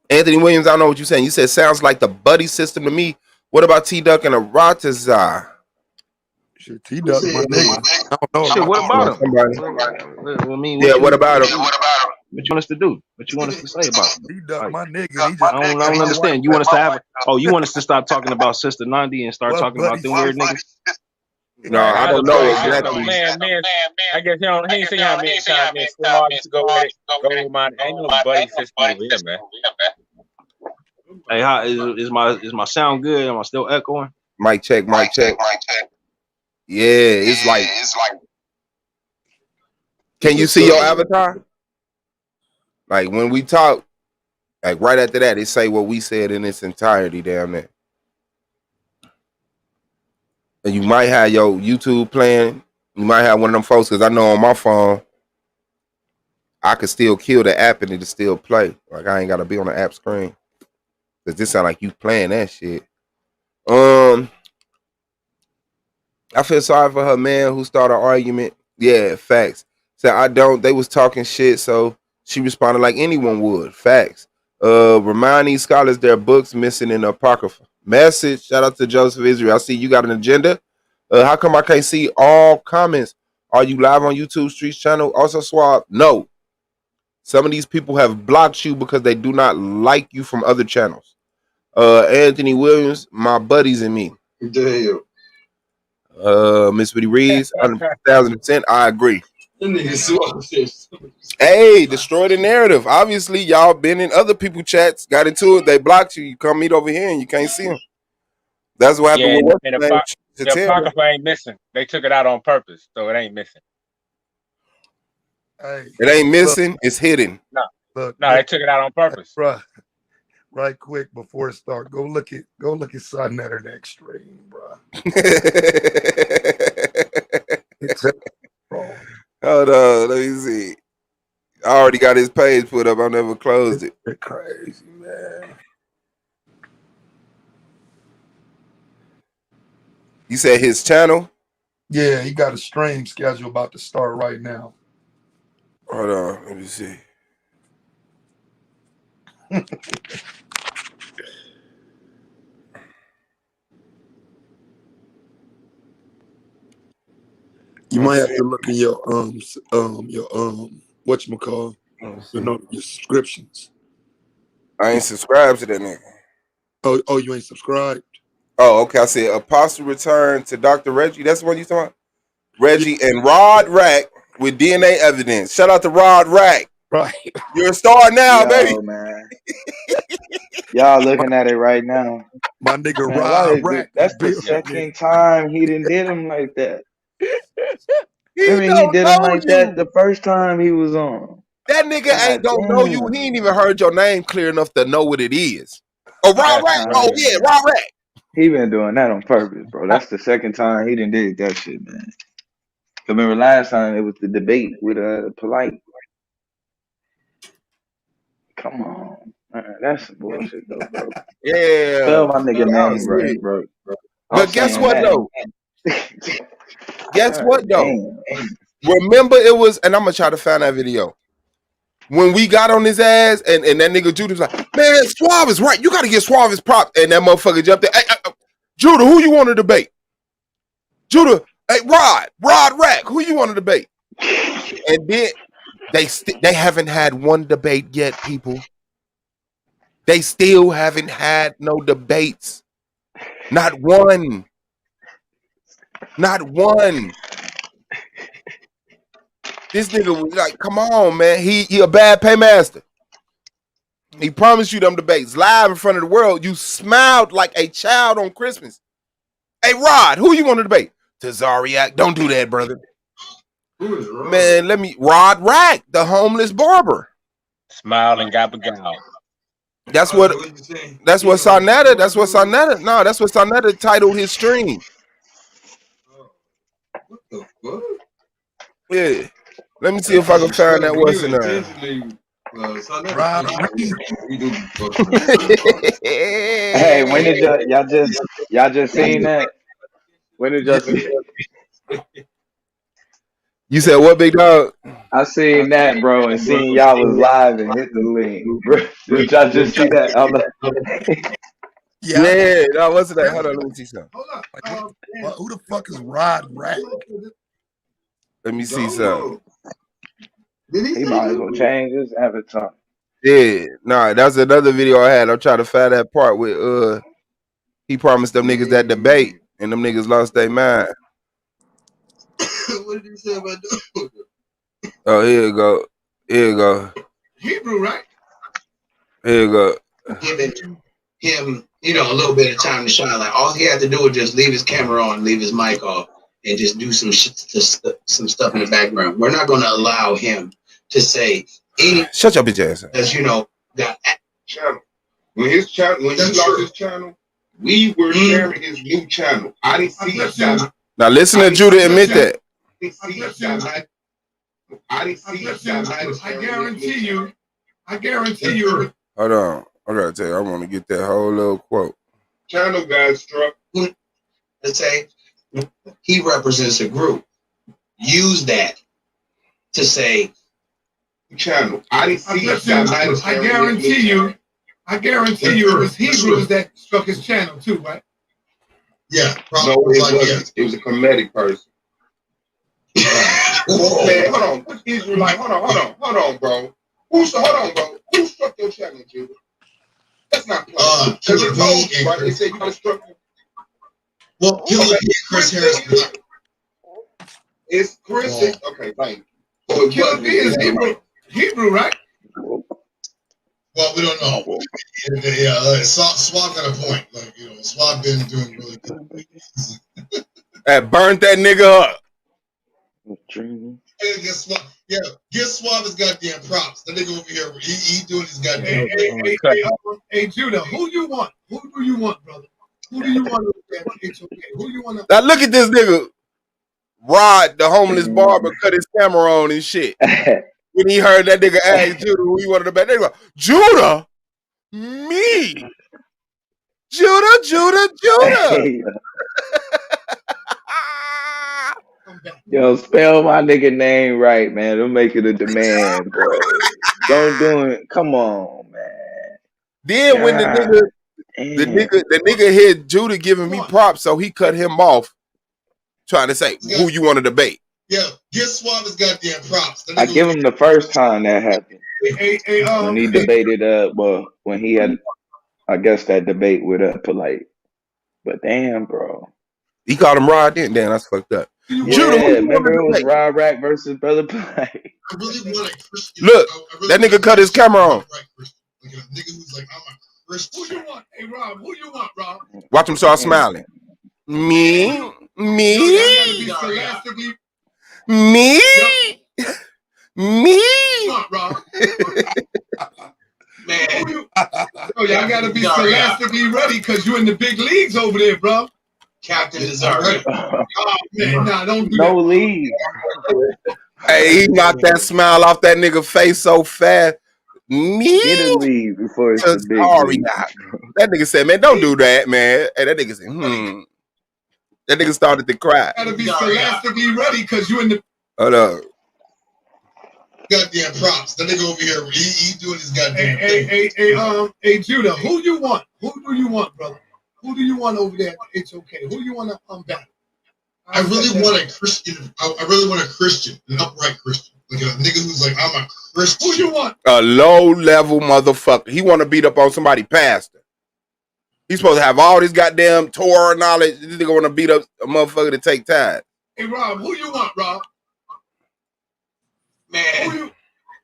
Anthony Williams, I don't know what you're saying. You said sounds like the buddy system to me. What about T-Duck and Aratazar? Shit, T-Duck, my nigga. I don't know. Shit, what about him? I mean, what about him? What you want us to do? What you want us to say about him? T-Duck, my nigga. He just I don't understand. You want us to have you want us to stop talking about Sister Nandi and start talking about them weird niggas? No, I don't know exactly. Man, I guess he ain't seen how many times man still used to go with it. Go with mine. Ain't no buddy system over here, man. Hey, how is my sound good? Am I still echoing? Mic check. Yeah, it's like. Can you see your avatar? Like when we talk, like right after that, it say what we said in its entirety down there. And you might have your YouTube playing. You might have one of them folks, because I know on my phone, I could still kill the app and it'll still play. Like I ain't got to be on the app screen. Because this sound like you playing that shit. I feel sorry for her man who started an argument. Yeah, facts. Said I don't. They was talking shit, so she responded like anyone would. Facts. Remind these scholars their books missing in the Apocrypha. Message. Shout out to Joseph Israel. I see you got an agenda. How come I can't see all comments? Are you live on YouTube Streets channel? Also swap. No. Some of these people have blocked you because they do not like you from other channels. Anthony Williams, my buddies and me. Damn. Miss Woody Reeves, 1,000%. I agree. Hey, destroy the narrative. Obviously, y'all been in other people's chats, got into it. They blocked you. You come meet over here and you can't see them. That's what happened with and the Apocrypha ain't missing. They took it out on purpose, so it ain't missing. Hey, it ain't missing. It's hidden. No, they took it out on purpose. Bruh, right quick before it start, go look at Sonnetter next stream, bro. Hold on, let me see. I already got his page put up. I never closed it. It's crazy, man. You said his channel? Yeah, he got a stream schedule about to start right now. Hold on, let me see. You might have to look in your whatchamacall, your subscriptions. I ain't subscribed to that nigga. Oh, you ain't subscribed? Oh, okay. I said Apostle Return to Dr. Reggie. That's the one you talking about? Reggie and Rod Rack. with DNA evidence. Shout out to Rod Rack. Right. You're a star now, baby. Man. Y'all looking at it right now. My nigga Man, Rod Rack. that's the second time he didn't did him like that. I mean, he did him like that the first time he was on. That nigga ain't don't know you. He ain't even heard your name clear enough to know what it is. Oh, Rod Rack. Oh, yeah, Rod Rack. He been doing that on purpose, bro. That's the second time he done did that shit, man. Remember last time it was the debate with Polite. Come on, man. That's some bullshit though, bro. Yeah. Spell my nigga name right, bro. But guess what though? Guess what though? Remember it was, and I'm gonna try to find that video. When we got on his ass, and that nigga Judah was like, man, Suave is right. You gotta get Suave his props. And that motherfucker jumped there. Hey, Judah, who you want to debate? Judah, hey, Rod Rack, who you want to debate? And then they haven't had one debate yet, people. They still haven't had no debates. Not one. Not one. This nigga was like, come on, man. He a bad paymaster. He promised you them debates live in front of the world. You smiled like a child on Christmas. Hey, Rod, who you want to debate? Tazariak. Don't do that, brother. Who is Rod? Man, Rod Rack, the homeless barber. Smile and gobble gobble. That's what Sonetta. That's what Sonetta titled his stream. What the fuck? Yeah. Let me see if I can find that what's in there. Hey, when did y'all just seen that? When did y'all see? You said what, big dog? I seen that, bro, and seen y'all was live and hit the link. Bro, did y'all just see that? Yeah, no, what's that? Hold on, let me see something. Like, who the fuck is Rod Rack? Let me see something. He might as well change his avatar. Yeah, nah, that's another video I had. I'm trying to find that part with he promised them niggas that debate, and them niggas lost their mind. What did you say about that? Oh, here you go. Here you go. Hebrew, right? Here you go. Giving him, a little bit of time to shine. Like all he had to do was just leave his camera on, leave his mic off, and just do some some stuff in the background. We're not going to allow him to say any. Shut your bitch ass. As that channel. When he lost his channel, we were sharing his new channel. I didn't see his channel. Now listen to Judah admit that. I didn't see his channel. I guarantee you. Hold on. I gotta tell you, I want to get that whole little quote. Channel guy struck. Let's say he represents a group. Use that to say channel. I didn't see his channel. I guarantee you it was Hebrews that struck his channel too, right? Yeah. No, it wasn't. It was a comedic person. Man, hold on. What's Israelite? Hold on, bro. Who struck your channel, Judah? That's not close. Because it told you, right? They said you got struck. Well, Chris Harris. It's Chris. Okay, thank you. Killer B is Hebrew, right? Well, we don't know. Yeah, Swab got a point. Like, Swab been doing really good. That burnt that nigga up. Hey, give Swab his goddamn props. The nigga over here, he doing his goddamn. Hey, Judah, who you want? Who do you want, brother? Who do you want to HOK? Who do you want to? Now look at this nigga. Rod, the homeless barber, cut his camera on and shit. When he heard that nigga ask Judah who he wanted to bet, they go, Judah? Me? Judah. Yo, spell my nigga name right, man. Don't make it a demand, bro. Don't do it. Come on, man. Then when the nigga hit Judah giving me props, so he cut him off, trying to say who you want to debate. Yeah, give Swab his goddamn props. I give him the first time that happened. When he debated, when he had, I guess, that debate with Polite. But damn, bro. He called him Rod then. Damn, that's fucked up. Yeah, remember it was Rod Rack versus Brother Black. I really want a Christian. Look, that nigga cut his camera on. Like a nigga who's like, I'm a Christian. Who you want? Hey, Rob, who you want, Rob? Watch him start smiling. Me. Me. Man, y'all gotta be scholastically ready because you in the big leagues over there, bro. Captain Taharka. Oh man, nah, don't do no league. Hey, he knocked that smile off that nigga face so fast. Me? Get a leave before it's the big league. That nigga said, man, don't do that, man. And that nigga said, That nigga started to cry. Gotta be scholastically ready because you in the. Hold up. Goddamn props. The nigga over here, he doing his goddamn thing. Hey, Judah, who you want? Who do you want, brother? Who do you want over there? It's okay. Who do you want to battle? I really want a Christian. I really want a Christian, an upright Christian, like a nigga who's like, I'm a Christian. Who you want? A low-level motherfucker. He want to beat up on somebody pastor. He's supposed to have all this goddamn Torah knowledge. This nigga want to beat up a motherfucker to take time. Hey, Rob, who you want, Rob? Man.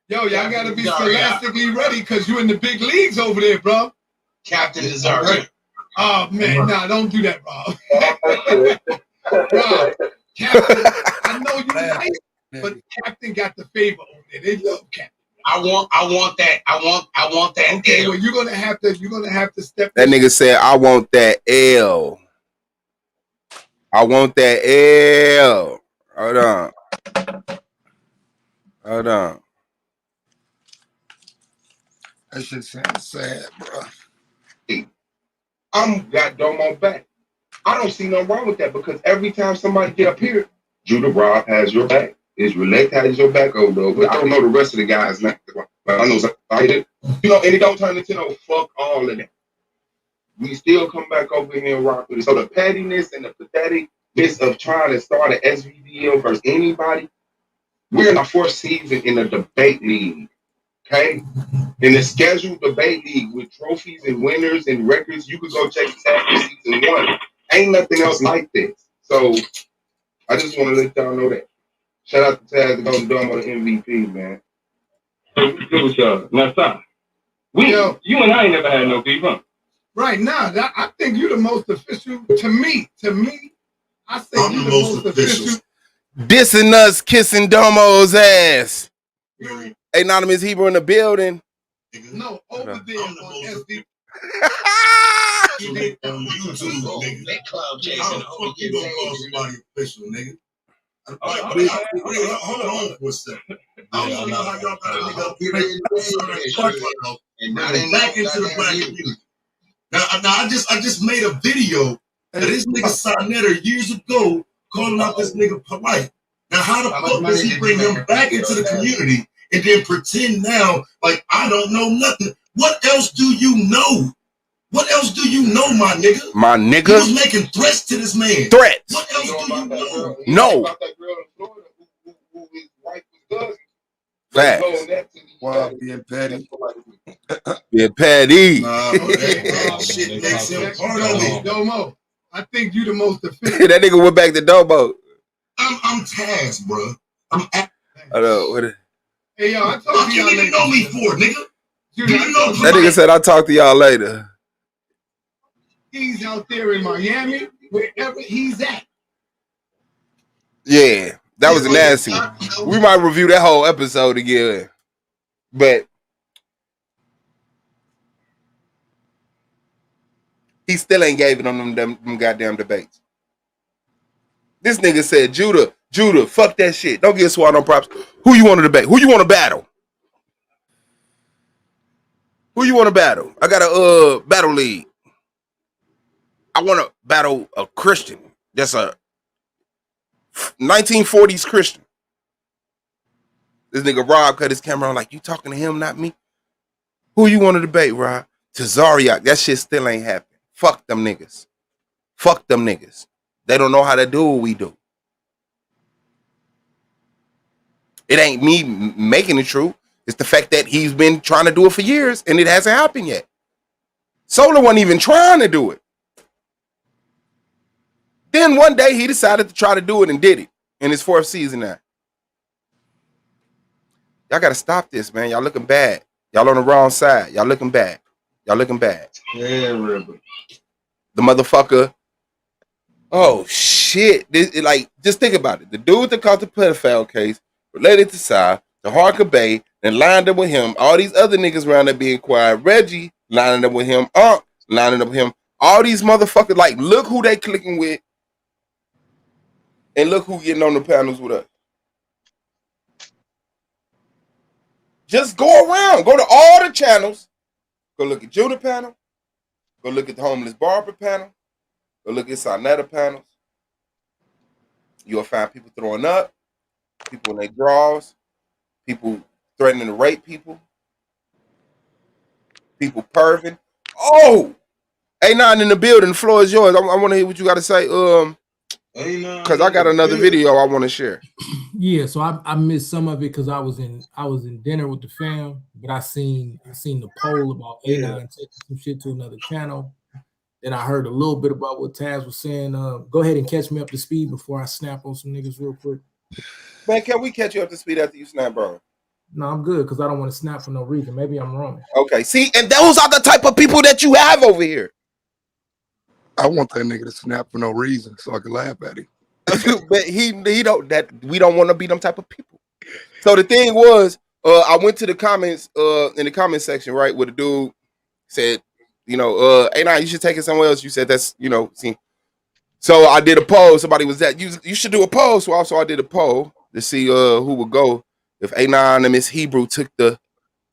Y'all gotta be scholastically ready because you in the big leagues over there, bro. Captain Taharka. Oh, man, nah, don't do that, Rob. Rob, Captain, I know you like it, but Captain got the favor over there. They love Captain. I want that. I want that. Okay, L. well, you're gonna have to step. That nigga said, I want that L. I want that L. Hold on. Hold on. That shit sounds sad, bro. I'm got Domo back. I don't see nothing wrong with that because every time somebody get up here, Judah Rob has your back. Israel has your back, though. But I don't know the rest of the guys. I know I did. You know, and it don't turn into no fuck all of that. We still come back over here and rock with it. So the pettiness and the patheticness of trying to start an S.V.D.L versus anybody, we're in our fourth season in a debate league. Okay? In the scheduled debate league with trophies and winners and records, you could go check the tab for season 1. Ain't nothing else like this. So I just want to let y'all know that. Shout out to Taz, the Golden Domo, the MVP, man. Good with y'all. Now stop. You and I ain't never had no beef, huh? Right now, I think you're the most official. To me, I say you're the most official. Dissing us, kissing Domo's ass. Anonymous Hebrew in the building. No, over there on SD. YouTube, nigga. How the fuck you gonna call somebody official, nigga? Hold on for a second. I don't know how y'all got a nigga up here and back into the black community. Now I just made a video of this nigga Sarnetter years ago calling out this nigga polite. Now how the fuck does he bring him back into the community and then pretend now like I don't know nothing? What else do you know? What else do you know, my nigga? My nigga? You was making threats to this man. Threats? What else do you know? No. Facts. Wow, being petty. Being petty. Shit makes him part of it. Domo, I think you the most official. That nigga went back to Domo. I'm Taz, bro. I know. What Hey, yo, I told what you need to know me for, nigga? That nigga said, I'll talk to y'all later. He's out there in Miami, wherever he's at. Yeah, that was a nasty one. We might review that whole episode again. But he still ain't gave it on them goddamn debates. This nigga said, Judah, fuck that shit. Don't get swallowed on props. Who you want to debate? Who you want to battle? Who you want to battle? I got a battle league. I want to battle a Christian. That's a 1940s Christian. This nigga Rob cut his camera on like, you talking to him, not me? Who you want to debate, Rob? Taharka. That shit still ain't happening. Fuck them niggas. Fuck them niggas. They don't know how to do what we do. It ain't me making it true. It's the fact that he's been trying to do it for years and it hasn't happened yet. Solar wasn't even trying to do it. Then one day he decided to try to do it and did it. in his 4th season now. Y'all gotta stop this, man. Y'all looking bad. Y'all on the wrong side. Y'all looking bad. Y'all looking bad. Yeah, really. The motherfucker. Oh shit! Like, just think about it. The dude that caught the pedophile case related to Sai, Taharka Bay, and lined up with him. All these other niggas around there being quiet. Reggie lining up with him. Lining up with him. All these motherfuckers. Like, look who they clicking with, and look who getting on the panels with us. Just go around. Go to all the channels. Go look at Judah panel. Go look at the Homeless Barber panel. Go look at Sonetta panels. You'll find people throwing up, people in their drawers, people threatening to rape people, people perving. Oh! A9 in the building. The floor is yours. I want to hear what you got to say. Because I got another video I want to share. Yeah, so I missed some of it because I was in dinner with the fam, but I seen the poll about A9 taking some shit to another channel. Then I heard a little bit about what Taz was saying. Go ahead and catch me up to speed before I snap on some niggas real quick. Man, can we catch you up to speed after you snap, bro? No, I'm good because I don't want to snap for no reason. Maybe I'm wrong. Okay, see, and those are the type of people that you have over here. I want that nigga to snap for no reason so I can laugh at him. But he don't, that we don't want to be them type of people. So the thing was, I went to the comments in the comment section, right, where the dude said, you know, hey, nah, you should take it somewhere else. You said that's, you know, see. So I did a poll. Somebody was that you should do a poll. So also I did a poll to see who would go if A9 and Miss Hebrew took the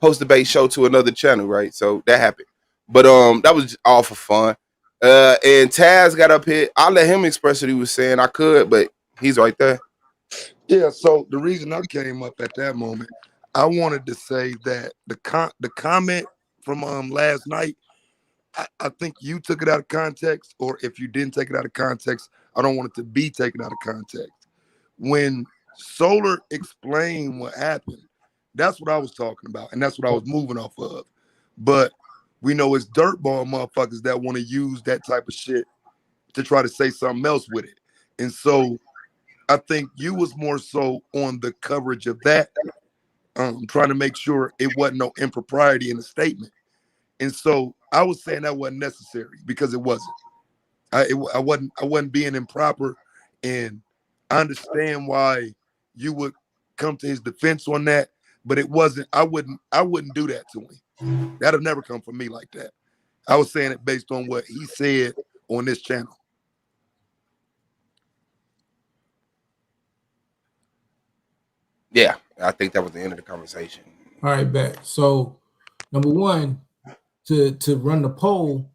post debate show to another channel, right? So that happened. But that was all for fun. And Taz got up here. I let him express what he was saying. I could, but he's right there. Yeah, so the reason I came up at that moment, I wanted to say that the comment from last night, I think you took it out of context, or if you didn't take it out of context, I don't want it to be taken out of context. When Solar explained what happened, that's what I was talking about, and that's what I was moving off of. But we know it's dirtball motherfuckers that want to use that type of shit to try to say something else with it. And so I think you was more so on the coverage of that, trying to make sure it wasn't no impropriety in the statement. And so I was saying that wasn't necessary because it wasn't. I wasn't being improper, and I understand why you would come to his defense on that, but it wasn't. I wouldn't do that to him. That'll never come from me like that. I was saying it based on what he said on this channel. Yeah, I think that was the end of the conversation. All right, bet. So number one, to run the poll,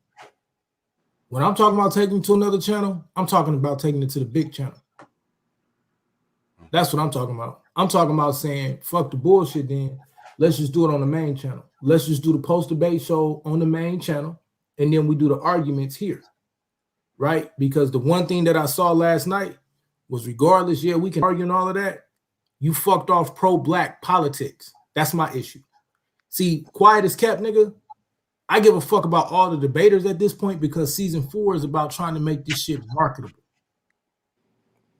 when I'm talking about taking it to another channel, I'm talking about taking it to the big channel. That's what I'm talking about. I'm talking about saying, fuck the bullshit then. Let's just do it on the main channel. Let's just do the post-debate show on the main channel, and then we do the arguments here, right? Because the one thing that I saw last night was, regardless, yeah, we can argue and all of that, you fucked off pro-black politics. That's my issue. See, quiet as kept, nigga. I give a fuck about all the debaters at this point because season 4 is about trying to make this shit marketable.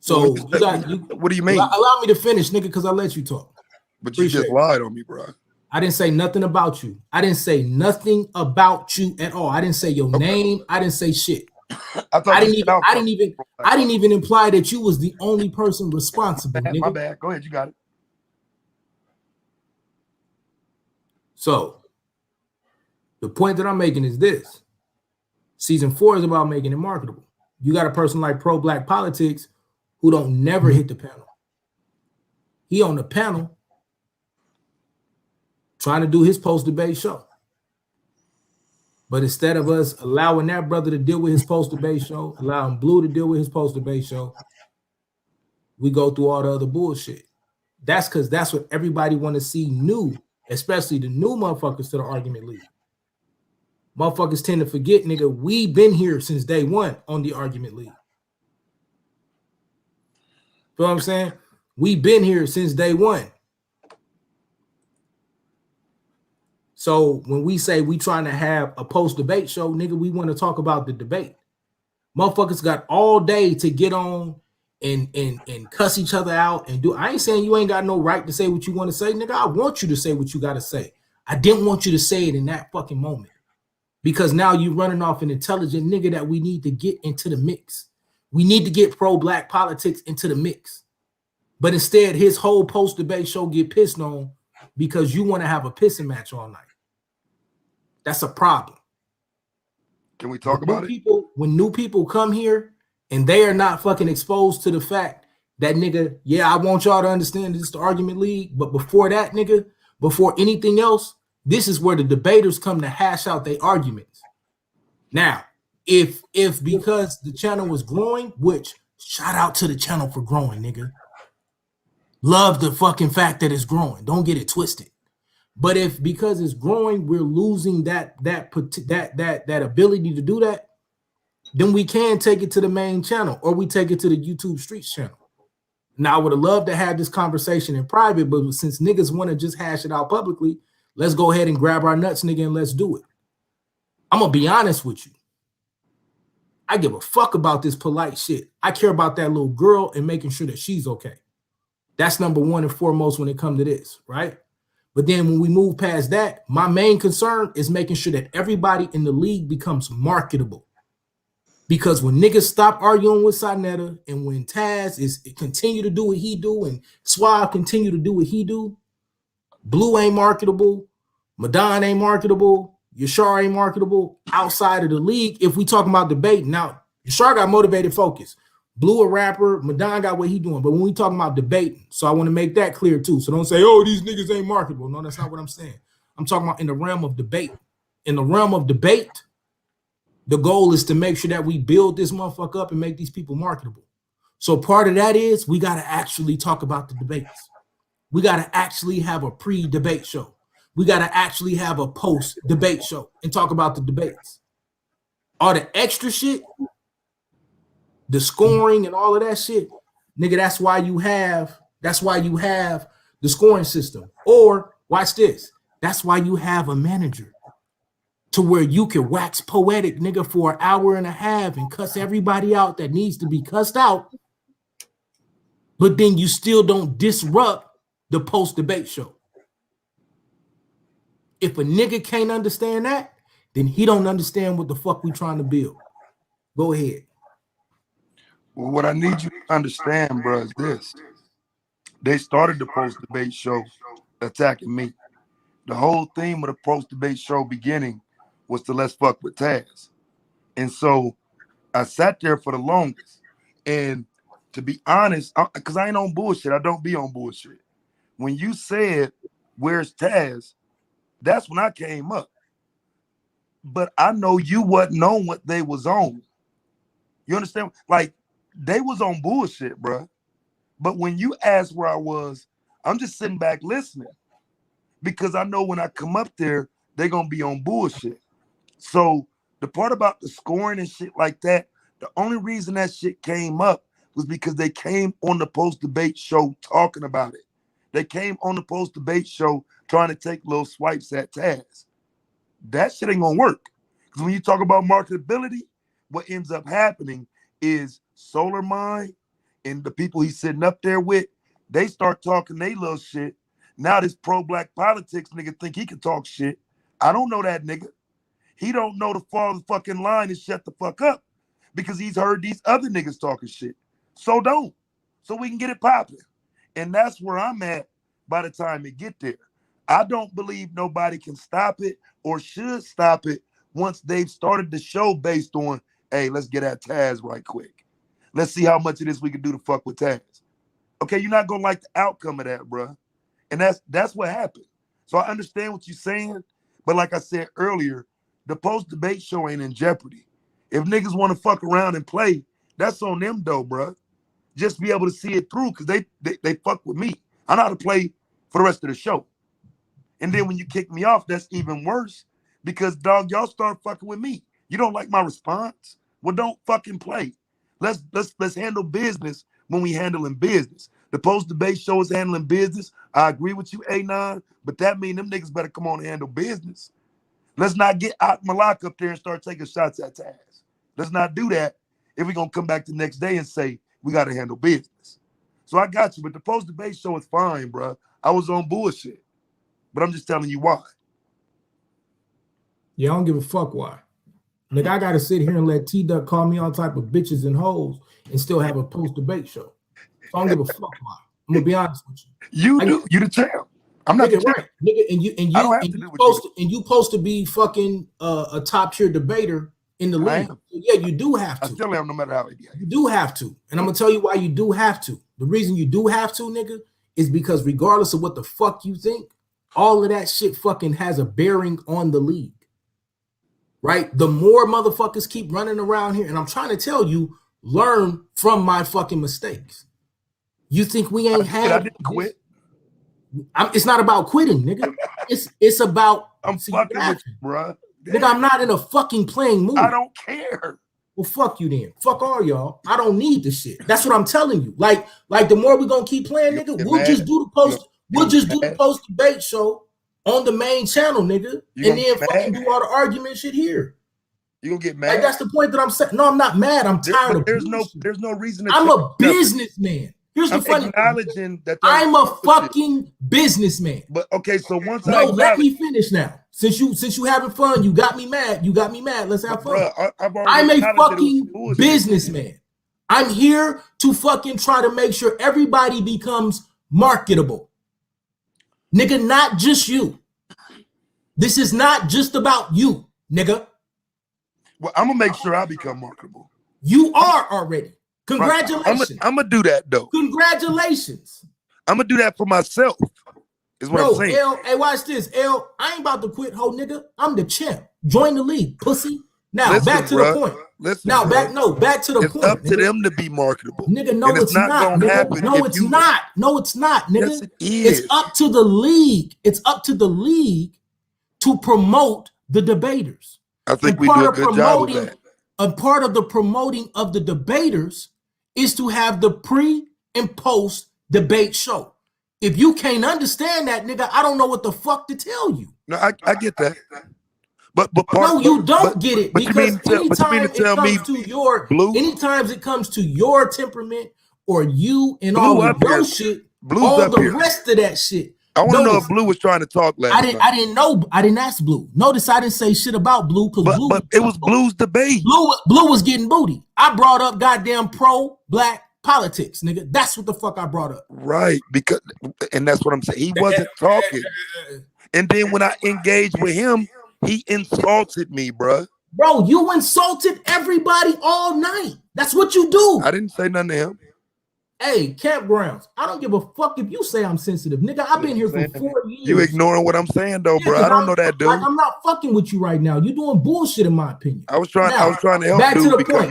So what do you mean? Allow me to finish, nigga, because I let you talk. But you just lied on me, bro. I didn't say nothing about you. I didn't say nothing about you at all. I didn't say your name. I didn't say shit. I didn't even imply that you was the only person responsible. Nigga. My bad. Go ahead, you got it. So the point that I'm making is this. Season 4 is about making it marketable. You got a person like pro-black politics who don't never hit the panel. He on the panel trying to do his post-debate show. But instead of us allowing that brother to deal with his post-debate show, allowing Blue to deal with his post-debate show, we go through all the other bullshit. That's because that's what everybody want to see new, especially the new motherfuckers to the argument league. Motherfuckers tend to forget, nigga, we been here since day one on the argument league. Feel what I'm saying? We been here since day one. So when we say we trying to have a post-debate show, nigga, we want to talk about the debate. Motherfuckers got all day to get on and cuss each other out and do. I ain't saying you ain't got no right to say what you want to say, nigga. I want you to say what you got to say. I didn't want you to say it in that fucking moment because now you running off an intelligent nigga that we need to get into the mix. We need to get pro-black politics into the mix. But instead, his whole post-debate show get pissed on because you want to have a pissing match all night. That's a problem. Can we talk about it? When new people come here and they are not fucking exposed to the fact that, nigga, yeah, I want y'all to understand this is the argument league. But before that, nigga, before anything else, this is where the debaters come to hash out their arguments. Now, if because the channel was growing, which shout out to the channel for growing, nigga. Love the fucking fact that it's growing. Don't get it twisted. But if because it's growing, we're losing that ability to do that, then we can take it to the main channel or we take it to the YouTube Streets channel. Now, I would have loved to have this conversation in private, but since niggas want to just hash it out publicly, let's go ahead and grab our nuts, nigga, and let's do it. I'm going to be honest with you. I give a fuck about this polite shit. I care about that little girl and making sure that she's okay. That's number one and foremost when it comes to this, right? But then when we move past that, my main concern is making sure that everybody in the league becomes marketable. Because when niggas stop arguing with Sarnetta and when Taz continue to do what he do and Suave continue to do what he do, Blue ain't marketable, Madon ain't marketable, Yashar ain't marketable outside of the league. If we talking about debate, now Yashar got motivated focus. Blue a rapper, Madon got what he doing. But when we talking about debating, so I want to make that clear too. So don't say, oh, these niggas ain't marketable. No, that's not what I'm saying. I'm talking about in the realm of debate. In the realm of debate, the goal is to make sure that we build this motherfucker up and make these people marketable. So part of that is we got to actually talk about the debates. We got to actually have a pre-debate show. We got to actually have a post-debate show and talk about the debates. All the extra shit, the scoring and all of that shit, nigga, that's why you have the scoring system. Or watch this. That's why you have a manager to where you can wax poetic, nigga, for an hour and a half and cuss everybody out that needs to be cussed out. But then you still don't disrupt the post-debate show. If a nigga can't understand that, then he don't understand what the fuck we trying to build. Go ahead. Well, what I need you to understand, bro, is this. They started the post-debate show attacking me. The whole theme of the post-debate show beginning was to let's fuck with Taz. And so I sat there for the longest. And to be honest, because I ain't on bullshit, I don't be on bullshit. When you said, where's Taz? That's when I came up. But I know you wasn't on what they was on. You understand? Like, they was on bullshit, bro. But when you asked where I was, I'm just sitting back listening. Because I know when I come up there, they're going to be on bullshit. So the part about the scoring and shit like that, the only reason that shit came up was because they came on the post-debate show talking about it. They came on the post-debate show trying to take little swipes at Taz. That shit ain't gonna work. Because when you talk about marketability, what ends up happening is Solar Mind and the people he's sitting up there with, they start talking they little shit. Now this pro-black politics nigga think he can talk shit. I don't know that nigga. He don't know to fall the fucking line and shut the fuck up because he's heard these other niggas talking shit. So don't. So we can get it popping. And that's where I'm at by the time it get there. I don't believe nobody can stop it or should stop it once they've started the show based on, hey, let's get at Taz right quick. Let's see how much of this we can do to fuck with Taz. Okay, you're not gonna like the outcome of that, bro. And that's what happened. So I understand what you're saying, but like I said earlier, the post-debate show ain't in jeopardy. If niggas want to fuck around and play, that's on them though, bro. Just be able to see it through because they fuck with me. I know how to play for the rest of the show. And then when you kick me off, that's even worse because, dog, y'all start fucking with me. You don't like my response? Well, don't fucking play. Let's handle business when we handling business. The post-debate show is handling business. I agree with you, A9, but that mean them niggas better come on and handle business. Let's not get out Malak up there and start taking shots at Taz. Let's not do that if we're going to come back the next day and say, We got to handle business. So I got you, but the post-debate show is fine, bro. I was on bullshit, but I'm just telling you why. Yeah, I don't give a fuck why. Nigga, I got to sit here and let T-Duck call me all type of bitches and hoes and still have a post-debate show. So I don't give a fuck why. I'm going to be honest with you. You the champ. I'm not the champ. Right. Nigga, and you supposed to be fucking a top-tier debater in the league. So yeah, you do have to. I still am, no matter how it is. You do have to. And I'm going to tell you why you do have to. The reason you do have to, nigga, is because regardless of what the fuck you think, all of that shit fucking has a bearing on the league. Right? The more motherfuckers keep running around here, and I'm trying to tell you, learn from my fucking mistakes. You think we ain't had? I didn't quit. It's not about quitting, nigga. It's about I'm fucking with you, bro. Nigga, I'm not in a fucking playing mood. I don't care. Well, fuck you then. Fuck all y'all. I don't need the shit. That's what I'm telling you. Like the more we're gonna keep playing, nigga, we'll just do the post. We'll just do the post debate show on the main channel, nigga, and then fucking do all the argument shit here. You gonna get mad? Like, that's the point that I'm saying. No, I'm not mad. I'm tired of. There's no reason. I'm a businessman. Here's the funny acknowledging that I'm a fucking businessman. But okay, so once let me finish now. Since you having fun, you got me mad. Let's have fun. I'm a fucking businessman. I'm here to fucking try to make sure everybody becomes marketable. Nigga, not just you. This is not just about you, nigga. Well, I'm gonna make sure I become marketable. You are already. Congratulations. I'm gonna do that though. Congratulations. I'm gonna do that for myself. Is what I'm saying. L, hey, watch this. L, I ain't about to quit, ho nigga. I'm the champ. Join the league, pussy. Now back to the point. Back to the point. It's up to them to be marketable. Nigga, no, it's not. Gonna happen no, it's not. No, it's not, nigga. Yes, it is. It's up to the league. It's up to the league to promote the debaters. I think we do a good job of that. A part of the promoting of the debaters is to have the pre and post debate show. If you can't understand that, nigga, I don't know what the fuck to tell you. No, I get that. But you don't get it, because anytime it comes to your temperament or you and all of your shit, all the rest of that shit. I want to know if Blue was trying to talk last night. I didn't know. I didn't ask Blue. Notice I didn't say shit about Blue because but it was Blue's debate. Blue was getting booty. I brought up goddamn pro-black politics, nigga. That's what the fuck I brought up. Right, and that's what I'm saying. He wasn't talking. And then when I engaged with him, he insulted me, bro. Bro, you insulted everybody all night. That's what you do. I didn't say nothing to him. Hey, campgrounds. I don't give a fuck if you say I'm sensitive, nigga. I've been here for 4 years. You ignoring what I'm saying though, bro. I don't know that dude. I'm not fucking with you right now. You doing bullshit in my opinion. I was trying to help. Back to the point.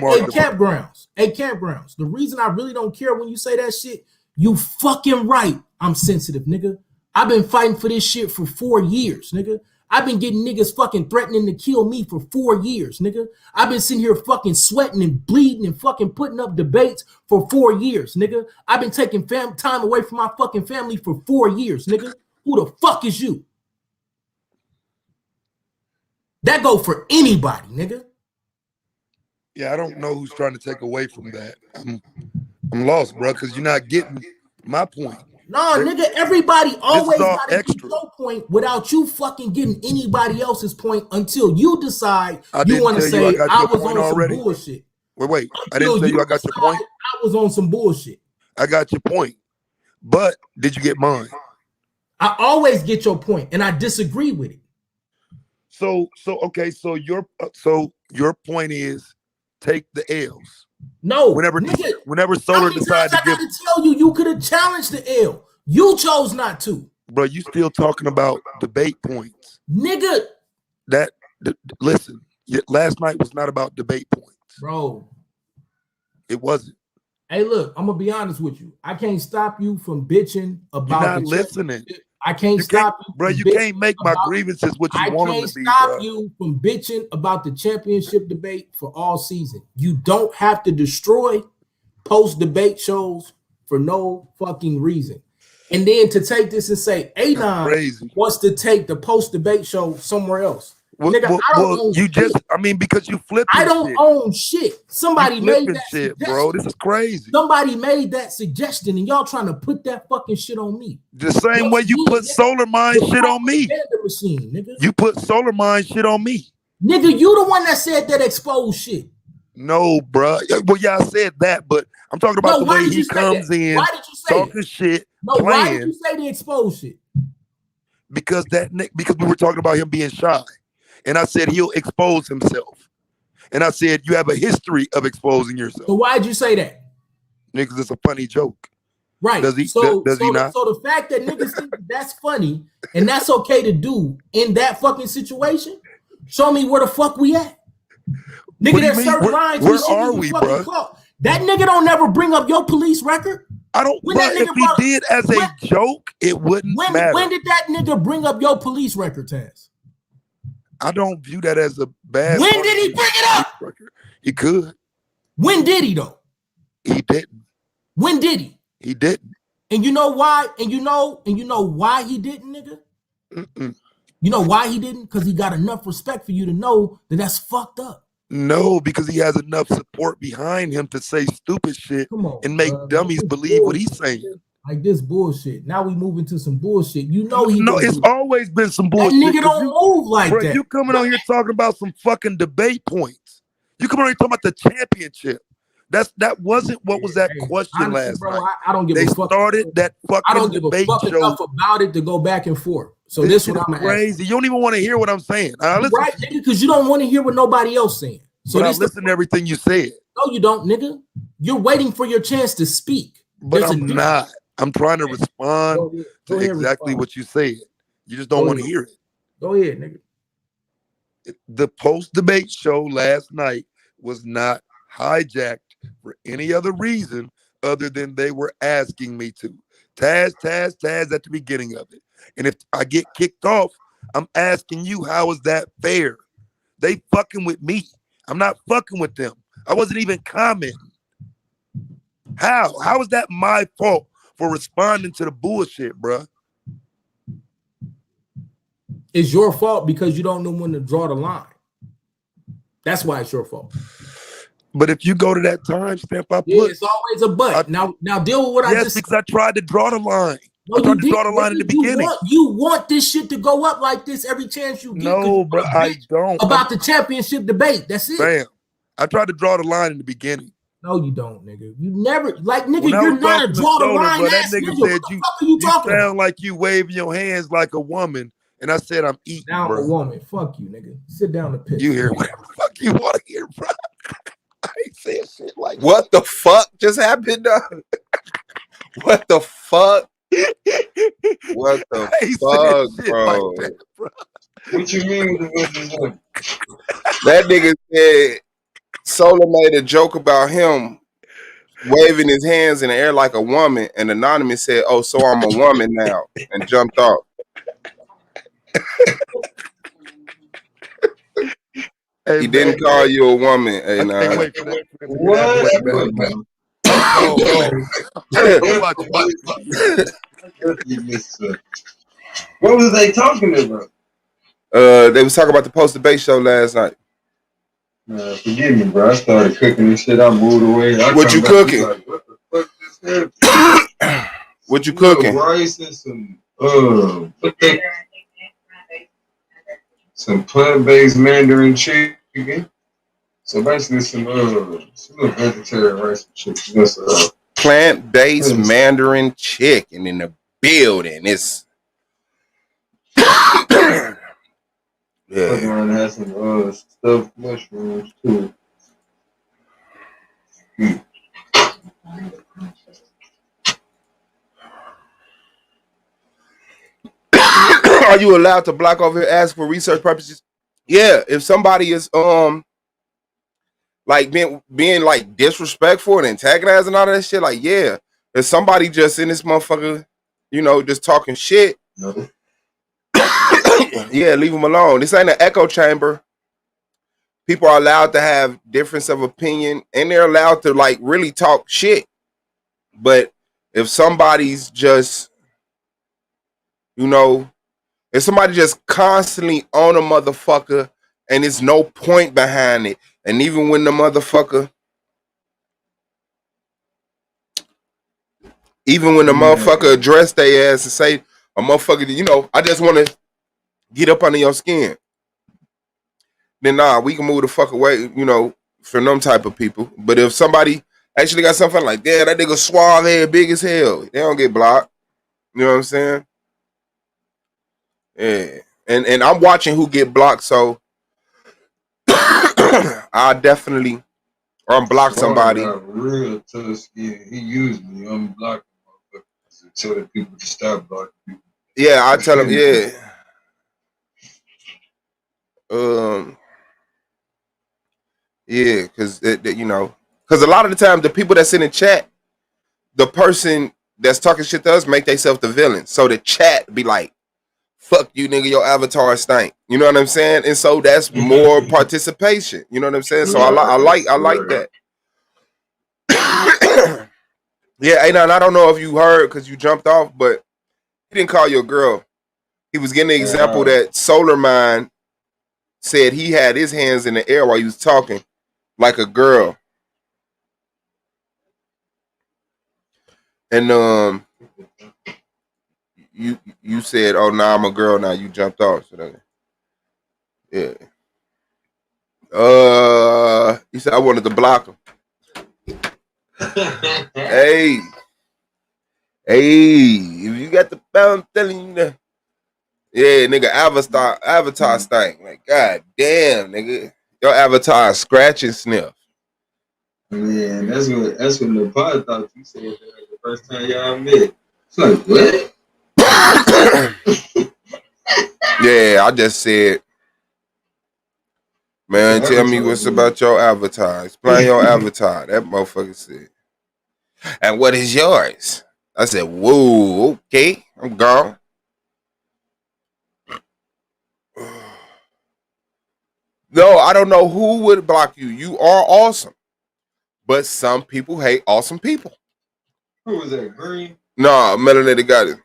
Hey, campgrounds. The reason I really don't care when you say that shit, you fucking right. I'm sensitive, nigga. I've been fighting for this shit for 4 years, nigga. I've been getting niggas fucking threatening to kill me for 4 years, nigga. I've been sitting here fucking sweating and bleeding and fucking putting up debates for 4 years, nigga. I've been taking time away from my fucking family for 4 years, nigga. Who the fuck is you? That go for anybody, nigga. Yeah, I don't know who's trying to take away from that. I'm lost, bro, because you're not getting my point. No, nigga, everybody always got to get your point without you fucking getting anybody else's point until you decide you want to say I was on some bullshit. Wait. I didn't tell you I got your point. I was on some bullshit. I got your point. But did you get mine? I always get your point, and I disagree with it. So your point is take the L's. No, whenever Solar decided to give, I tell you could have challenged the L. You chose not to. Bro, you still talking about debate points, nigga. Listen, last night was not about debate points, bro. It wasn't. Hey, look, I'm gonna be honest with you. I can't stop you from bitching about. You're not listening. I can't stop you, bro. You can't make my grievances what you want them to be. I can't stop you from bitching about the championship debate for all season. You don't have to destroy post-debate shows for no fucking reason. And then to take this and say A9 wants to take the post-debate show somewhere else. Nigga, I don't own you just, shit. I mean, because you flipping I don't shit. own shit. Somebody made that shit, suggestion. bro. This is crazy. Somebody made that suggestion, and y'all trying to put that fucking shit on me. The same way you put Solar Mind shit on me. Machine, nigga. You put Solar Mind shit on me. Nigga, you the one that said that exposed shit. No, bro. Well, yeah, I said that, but I'm talking about the way he comes in, why did you say talking shit, playing. Why did you say the exposed shit? Because we were talking about him being shy. And I said he'll expose himself. And I said you have a history of exposing yourself. So why'd you say that? Niggas, it's a funny joke. Right. Does he? So, does he not? So the fact that niggas think that's funny and that's okay to do in that fucking situation, show me where the fuck we at. Nigga, there's certain lines where are we, bro? That nigga don't never bring up your police record. I don't. But if he did as a joke, it wouldn't matter. When did that nigga bring up your police record, Taz? I don't view that as a bad. When did he bring it up? He could. When did he though? He didn't. When did he? He didn't. And you know why? And you know why he didn't, nigga? You know why he didn't? Because he got enough respect for you to know that that's fucked up. No, because he has enough support behind him to say stupid shit and make dummies believe what he's saying. Like this bullshit. Now we move into some bullshit. You know he. No, it's always been some bullshit. That nigga don't move like bro, that. You coming on here talking about some fucking debate points. You coming on here talking about the championship. That wasn't what was that question honestly, last bro, night. I don't give they a fuck. started that fucking I don't give a debate fuck show. enough about it to go back and forth. So this what I'm gonna crazy. You don't even want to hear what I'm saying. Right, nigga, because you don't want to hear what nobody else saying. So but I listen to everything you said. No, you don't, nigga. You're waiting for your chance to speak. But I'm not. I'm trying to respond to exactly what you said. You just don't want to hear it. Go ahead, nigga. The post-debate show last night was not hijacked for any other reason other than they were asking me to. Taz at the beginning of it. And if I get kicked off, I'm asking you, how is that fair? They fucking with me. I'm not fucking with them. I wasn't even commenting. How? How is that my fault for responding to the bullshit, bro? It's your fault because you don't know when to draw the line. That's why it's your fault. But if you go to that timestamp, I put it's always a but. Now deal with what I just. Yes, because I tried to draw the line. No, I tried to draw the line in the beginning. You want this shit to go up like this every chance you get. No, bro, I don't. About the championship debate. That's it. Bam. I tried to draw the line in the beginning. No, you don't, nigga. You never, like, nigga, you're not a draw the line. Bro, that nigga said you sound like you waving your hands like a woman. And I said, I'm eating, down bro. A woman. Fuck you, nigga. Sit down and piss. You hear whatever the fuck you want to hear, bro. I ain't saying shit like what the fuck just happened, dog? What the fuck? What the fuck, bro? Like that, bro? What you mean? That nigga said Solar made a joke about him waving his hands in the air like a woman, and Anonymous said, "Oh, so I'm a woman now," and jumped off. Hey, he didn't call you a woman. Hey, nah. What was they talking about? They was talking about the post-debate show last night. Forgive me, bro. I started cooking this shit. I moved away. What you cooking? Like, what the fuck just happened? What you cooking? Rice and some plant-based Mandarin chicken. So basically some little vegetarian rice and chicken. Plant-based Mandarin chicken in the building. It's yeah. Has some stuffed mushrooms too. Are you allowed to block off your ask for research purposes? Yeah, if somebody is like being like disrespectful and antagonizing all that shit, like yeah, if somebody just in this motherfucker, you know, just talking shit, no. Yeah, leave them alone. This ain't an echo chamber. People are allowed to have difference of opinion, and they're allowed to like really talk shit. But if somebody's just, you know, If somebody just constantly on a motherfucker and there's no point behind it, and even when the motherfucker, address their ass and say, a motherfucker, you know, I just want to get up under your skin, then nah, we can move the fuck away, you know, from them type of people. But if somebody actually got something like, damn, that nigga suave head big as hell, they don't get blocked. You know what I'm saying? Yeah. And I'm watching who get blocked, so I definitely unblock somebody. Got real tough skin. He used me, unblocked motherfuckers, to tell the people to stop blocking people. Yeah, I tell him, yeah. Yeah, because you know, because a lot of the time the people that's in the chat, the person that's talking shit to us make themselves the villain. So the chat be like, fuck you, nigga, your avatar stink. You know what I'm saying? And so that's more participation. You know what I'm saying? So I like that. Yeah, and I don't know if you heard because you jumped off, but he didn't call your girl. He was getting the example that Solar Mind said he had his hands in the air while he was talking like a girl. And you said, oh, nah, I'm a girl now. You jumped off. So yeah. You said I wanted to block him. Hey, if you got the I'm telling you that. Yeah, nigga, avatar stank. Like, god damn, nigga. Your avatar scratch and sniff. Yeah, that's what the pod thought you said that the first time y'all met. It's like, what? Yeah, I just said, man, tell me what's about your avatar. Explain your avatar. That motherfucker said. And what is yours? I said, whoa, okay, I'm gone. No, I don't know who would block you. You are awesome. But some people hate awesome people. Who was that, Green? No, Melanated got it.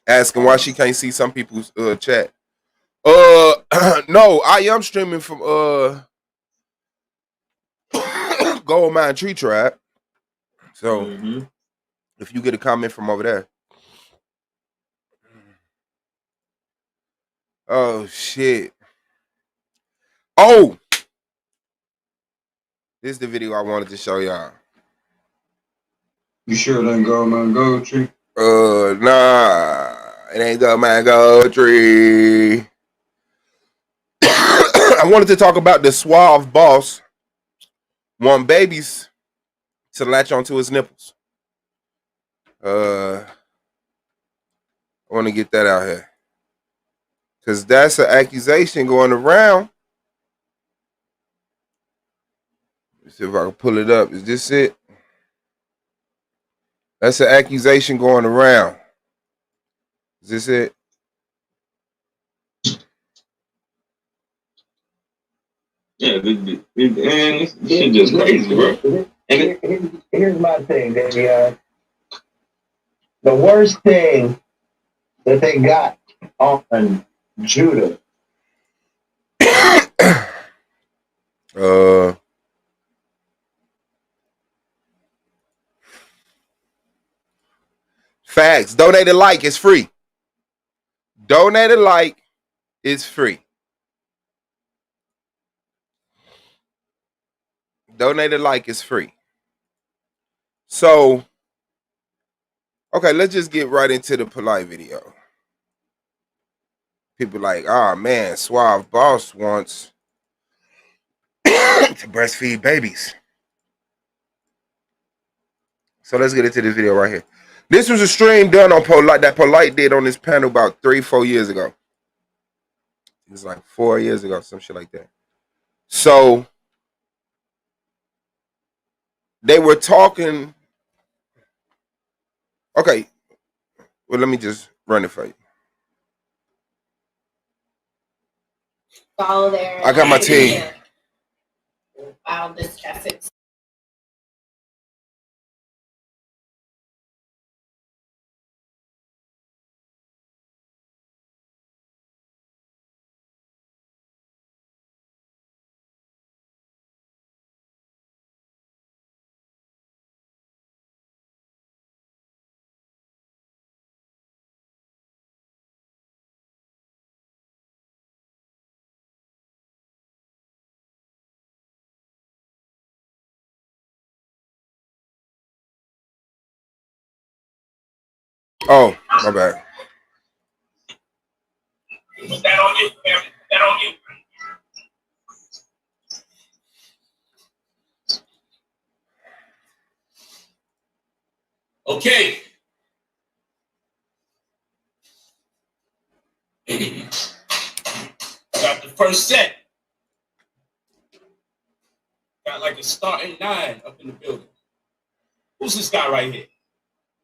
Asking why she can't see some people's chat. No, I am streaming from Gold Mine Tree Tribe. So if you get a comment from over there. Oh shit. Oh, this is the video I wanted to show y'all. You sure it ain't Gold Mine Gold Tree? Nah, it ain't Gold Mine Gold Tree. I wanted to talk about the suave boss want babies to latch onto his nipples. I want to get that out here. Because that's an accusation going around. Let's see if I can pull it up. Is this it? That's an accusation going around. Is this it? Yeah, this shit just crazy, bro. Here's my thing, Davey. The worst thing that they got on Judah. Facts. Donate a like. It's free. Donate a like. It's free. Donate a like. It's free. So, okay, let's just get right into the polite video. People like, oh man, Suave Boss wants to breastfeed babies. So let's get into this video right here. This was a stream done on Polite that Polite did on this panel about 3-4 years ago. It was like 4 years ago, some shit like that. So they were talking. Okay, well, let me just run it for you. Follow there. I got my team. File this cassette. Oh, my bad. Put that on you, man. Put that on you. Okay. Got the first set. Got like a starting 9 up in the building. Who's this guy right here?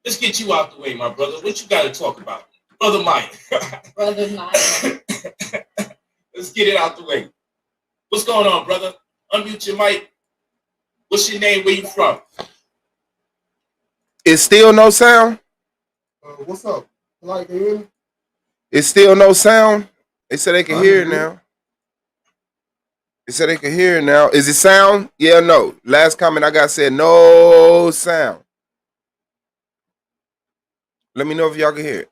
Let's get you out the way, my brother. What you got to talk about? Brother Mike. Brother Mike. Let's get it out the way. What's going on, brother? Unmute your mic. What's your name? Where you from? It's still no sound? What's up? Like, can you hear me? It's still no sound? They said they can hear it now. They said they can hear it now. Is it sound? Yeah or no? Last comment I got said no sound. Let me know if y'all can hear it.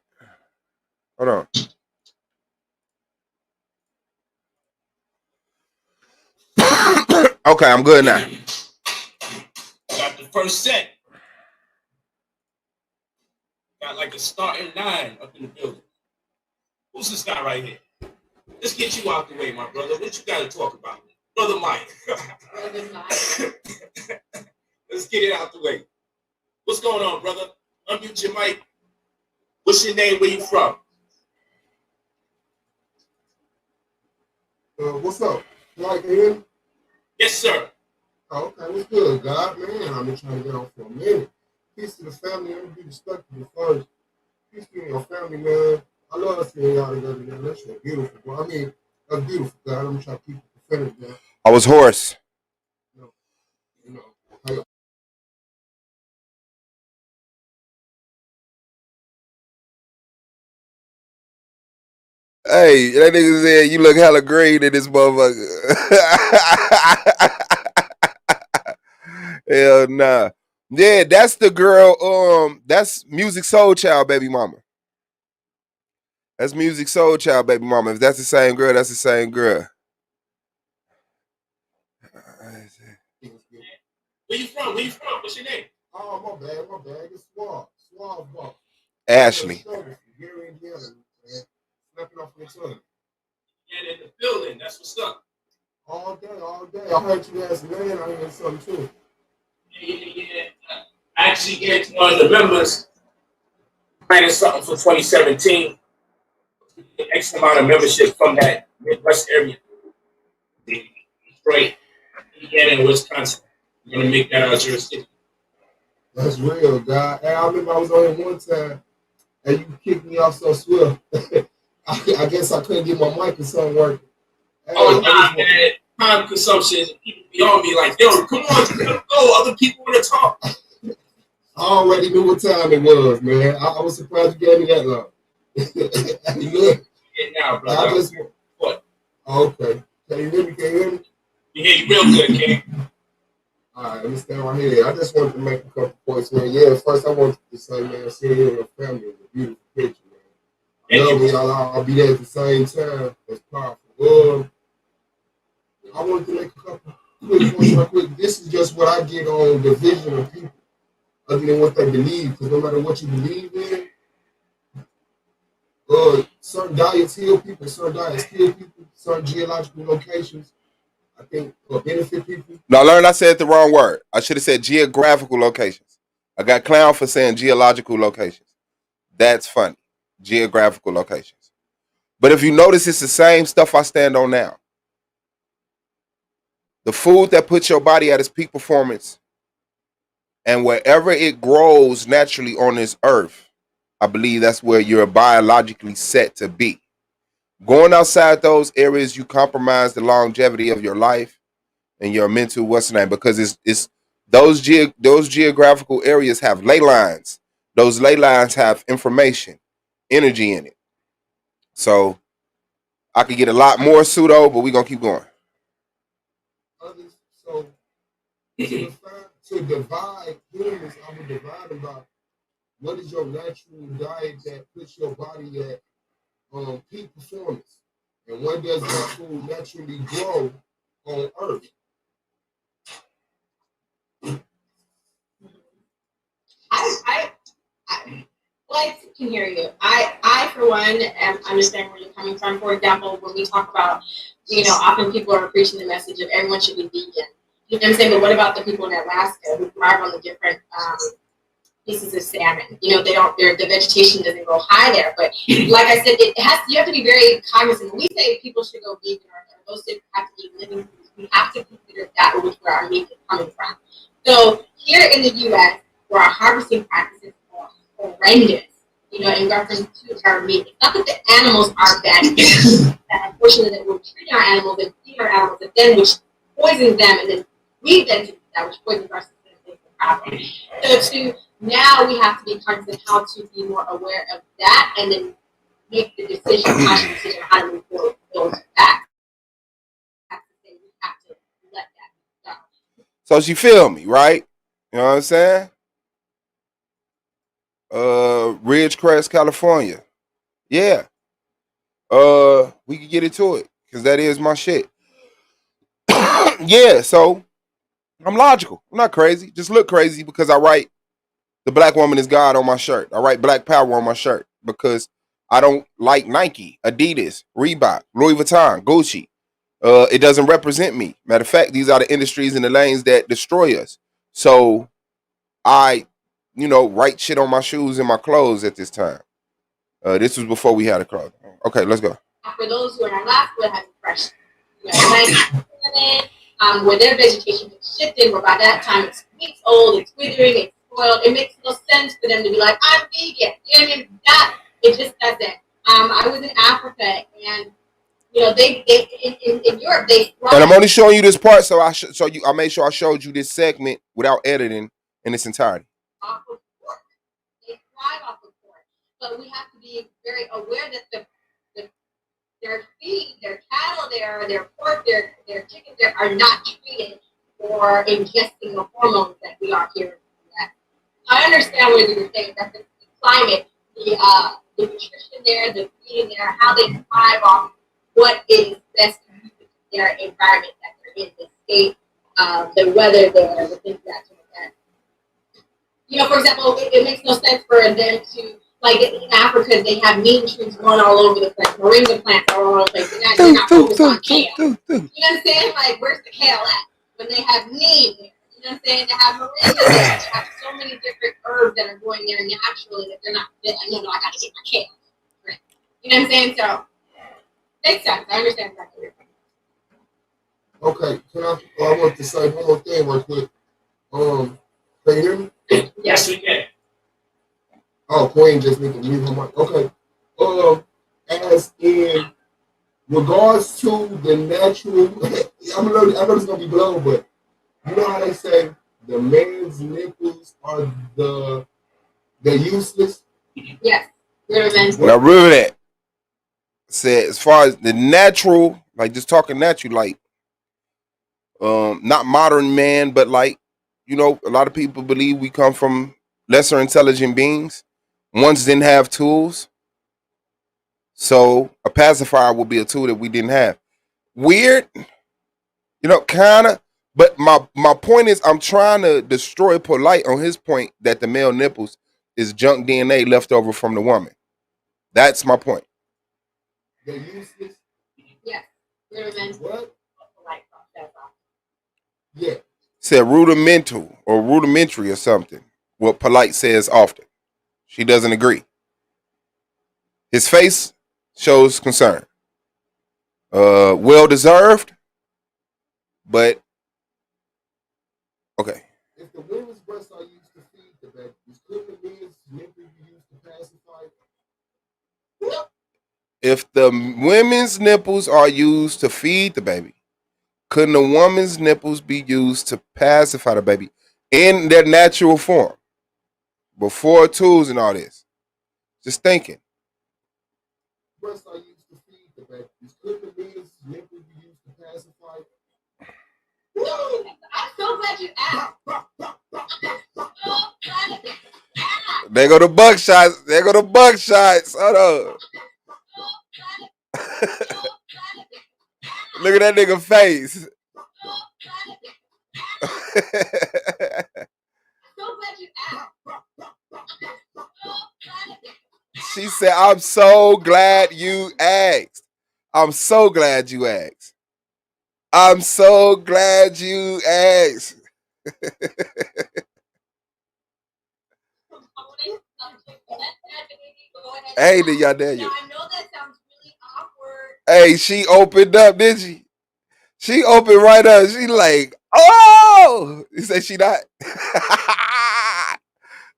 Hold on. Okay, I'm good now. Got the first set. Got like a starting 9 up in the building. Who's this guy right here? Let's get you out the way, my brother. What you got to talk about? Brother Mike. Brother Mike. Let's get it out the way. What's going on, brother? Unmute your mic. What's your name? Where you from? What's up? Like, can you hear me? Yes, sir. Oh, okay, what's good, God? Man, I've been trying to get on for a minute. Peace to the family. I'm going to be respectful first. Peace to your family, man. I love seeing y'all together, man. That shit beautiful, bro. I mean, that's beautiful, God. I'm trying to keep it prophetic, man. I was hoarse. You know, Hey, that nigga said you look hella green in this motherfucker. Hell nah. Yeah, that's the girl. That's Music Soul Child baby mama. That's Music Soul Child baby mama. If that's the same girl, that's the same girl. Where you from? Where you from? What's your name? oh, my bad. It's Suave. Suave Buck. Ashley. Gary, Indiana, man. Snapping off each other. Yeah, in the building. That's what's up. All day. I heard you guys land out here something too. Yeah. I actually get one of the members planning something for 2017. X amount of membership from that Midwest area. Detroit, Indiana, and Wisconsin. We're going to make that our jurisdiction. That's real, God. Hey, I remember I was on here one time and you kicked me off so swift. I guess I couldn't get my mic or something working. Hey, Oh, nah, man. Time consumption. People be on me like, yo, come on, you gotta go. Other people want to talk. I already knew what time it was, man. I was surprised you gave me that long. Yeah, now, brother. I just what? Okay. Can you hear me? We hear you real good, King. All right, let me stand right here. I just wanted to make a couple points, man. Yeah, first I wanted to say, man, seeing you and your family is a beautiful picture, man. Love y'all. I'll be there at the same time. That's powerful. I wanted to make a couple quick points real quick. This is just what I get on the vision of people, other than what they believe. Because no matter what you believe in, certain diets heal people, certain diets kill people, certain geological locations, I think, benefit people. No, I learned I said the wrong word. I should have said geographical locations. I got clown for saying geological locations. That's funny. Geographical locations. But if you notice, it's the same stuff I stand on now. The food that puts your body at its peak performance and wherever it grows naturally on this earth, I believe that's where you're biologically set to be. Going outside those areas, you compromise the longevity of your life and your mental because it's those geographical areas have ley lines. Those ley lines have information, energy in it. So I could get a lot more pseudo, but we're gonna keep going. So to divide humans, I would divide them by what is your natural diet that puts your body at peak performance, and when does that food naturally grow on Earth? I I can hear you. I for one, understand where you're coming from. For example, when we talk about, often people are preaching the message of everyone should be vegan. You know what I'm saying? But what about the people in Alaska who thrive on the different pieces of salmon? The vegetation doesn't go high there. But like I said, you have to be very cognizant. When we say people should go vegan or those that have to eat living foods, we have to consider that where our meat is coming from. So here in the U.S., where our harvesting practices are horrendous, in reference to our meat. It's not that the animals are bad, that unfortunately that we're treating our animals and feeding our animals, and then which poisons them, and then we then do that, which poisons our system and makes the problem. So now we have to be cognizant how to be more aware of that, and then make the decision, conscious decision on how to move forward with those facts. We have to let that go. So she feel me, right? You know what I'm saying? Ridgecrest, California. Yeah. We can get into it because that is my shit. Yeah, so I'm logical. I'm not crazy. Just look crazy because I write "The Black Woman is God" on my shirt. I write Black Power on my shirt because I don't like Nike, Adidas, Reebok, Louis Vuitton, Gucci. It doesn't represent me. Matter of fact, these are the industries and the lanes that destroy us. So I, write shit on my shoes and my clothes at this time. This was before we had a clothing. Okay, let's go. For those who are in Alaska, have fresh, where their vegetation is shifted, where by that time it's weeks old, it's withering, it's spoiled. It makes no sense for them to be like, I'm vegan. You know what I mean? It just doesn't. I was in Africa, and they in Europe they. And I'm only showing you this part, so I made sure I showed you this segment without editing in its entirety. Off of pork. They thrive off of pork, but we have to be very aware that their feed, their cattle, their pork, their chickens, are not treated for ingesting the hormones that we are here. I understand what you're saying. That the climate, the nutrition there, the feeding there, how they thrive off what is best to their environment that they're in, the state, the weather there, the things that sort of that. For example, it makes no sense for them to. Like in Africa, they have neem trees growing all over the place. Moringa plants are all over the place. They're not focused on kale. You know what I'm saying? Like, where's the kale at? When they have neem there. You know what I'm saying? They have moringa there. They have so many different herbs that are growing there naturally that they're not, I got to get my kale. Right. You know what I'm saying? So, makes sense. I understand exactly what you're saying. Okay, I want to say one more thing real quick. Can you hear me? Yes, we can. Oh, Queen just need to mute her mic. Okay. As in regards to the natural, I know it's gonna be blown, but you know how they say the man's nipples are they're useless? Yes. Now remember that. Said as far as the natural, like just talking natural, like not modern man, but like, a lot of people believe we come from lesser intelligent beings. Ones didn't have tools. So a pacifier will be a tool that we didn't have. Weird, kind of. But my point is I'm trying to destroy Polite on his point that the male nipples is junk DNA left over from the woman. That's my point. They're useless? Yes. What? Yeah. Said rudimental or rudimentary or something. What Polite says often. She doesn't agree. His face shows concern. Well deserved, but okay. If the women's breasts are used to feed the babies, couldn't the men's nipple be used to pacify? If the women's nipples are used to feed the baby, couldn't a woman's nipples be used to pacify the baby in their natural form? Before tools and all this. Just thinking. Breasts are used to feed the babies. Couldn't the men's nipple be used to pacify? I'm so glad you asked. There go the buckshots. There go the buckshots. Hold on. Look at that nigga face. So glad you asked. She said, I'm so glad you asked. I'm so glad you asked. I'm so glad you asked. Hey, the y'all there. Now, I know that sounds really awkward. Hey, she opened up, did she? She opened right up. She like, oh! You say she not?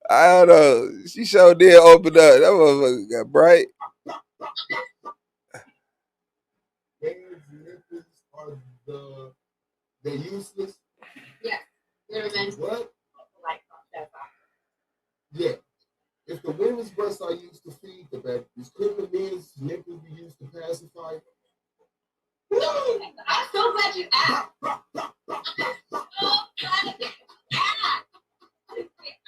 I don't know. She sure did open up. That motherfucker got bright. They're useless. Yes. What? Yeah. If the women's breasts are used to feed the babies, couldn't the men's nipples be used to pacify? I'm so glad you asked. I'm so glad you asked.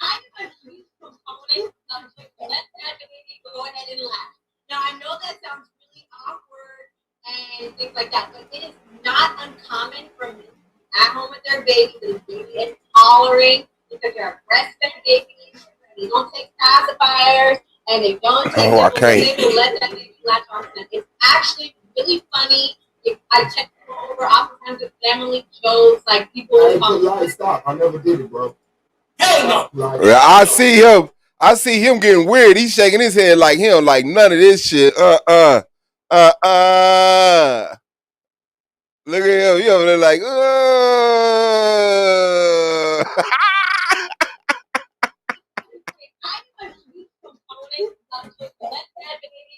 I'm a huge proponent of just let that baby go ahead and laugh. Now, I know that sounds really awkward and things like that, but it is not uncommon for men at home with their baby, the baby is tolerant because they're breastfed babies, and they don't take pacifiers, and they don't take I can't. they will let that baby latch on to them. It's actually really funny. If I check them over oftentimes with family shows, like people will come. Stop. I never did it, bro. Hell no. I see him. I see him getting weird. He's shaking his head like him, like none of this shit. Look at him. He over there like,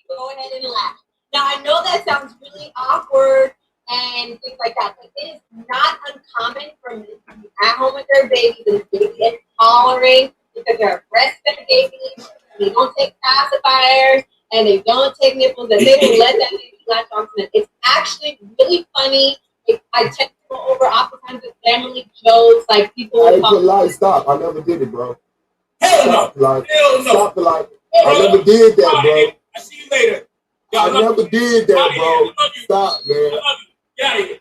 Go ahead and laugh. Now, I know that sounds really awkward and things like that, but it is not uncommon for men to be at home with their babies and the baby is tolerant because they're breastfed babies, and they don't take pacifiers, and they don't take nipples, and they will let that baby latch onto them. It's actually really funny. If I check people over oftentimes with family shows, like people will come. Stop. I never did it, bro. Hell no. Hell no. Stop the like. I never did that, bro. I see you later. I never did that, bro. Stop, man. Get out of here.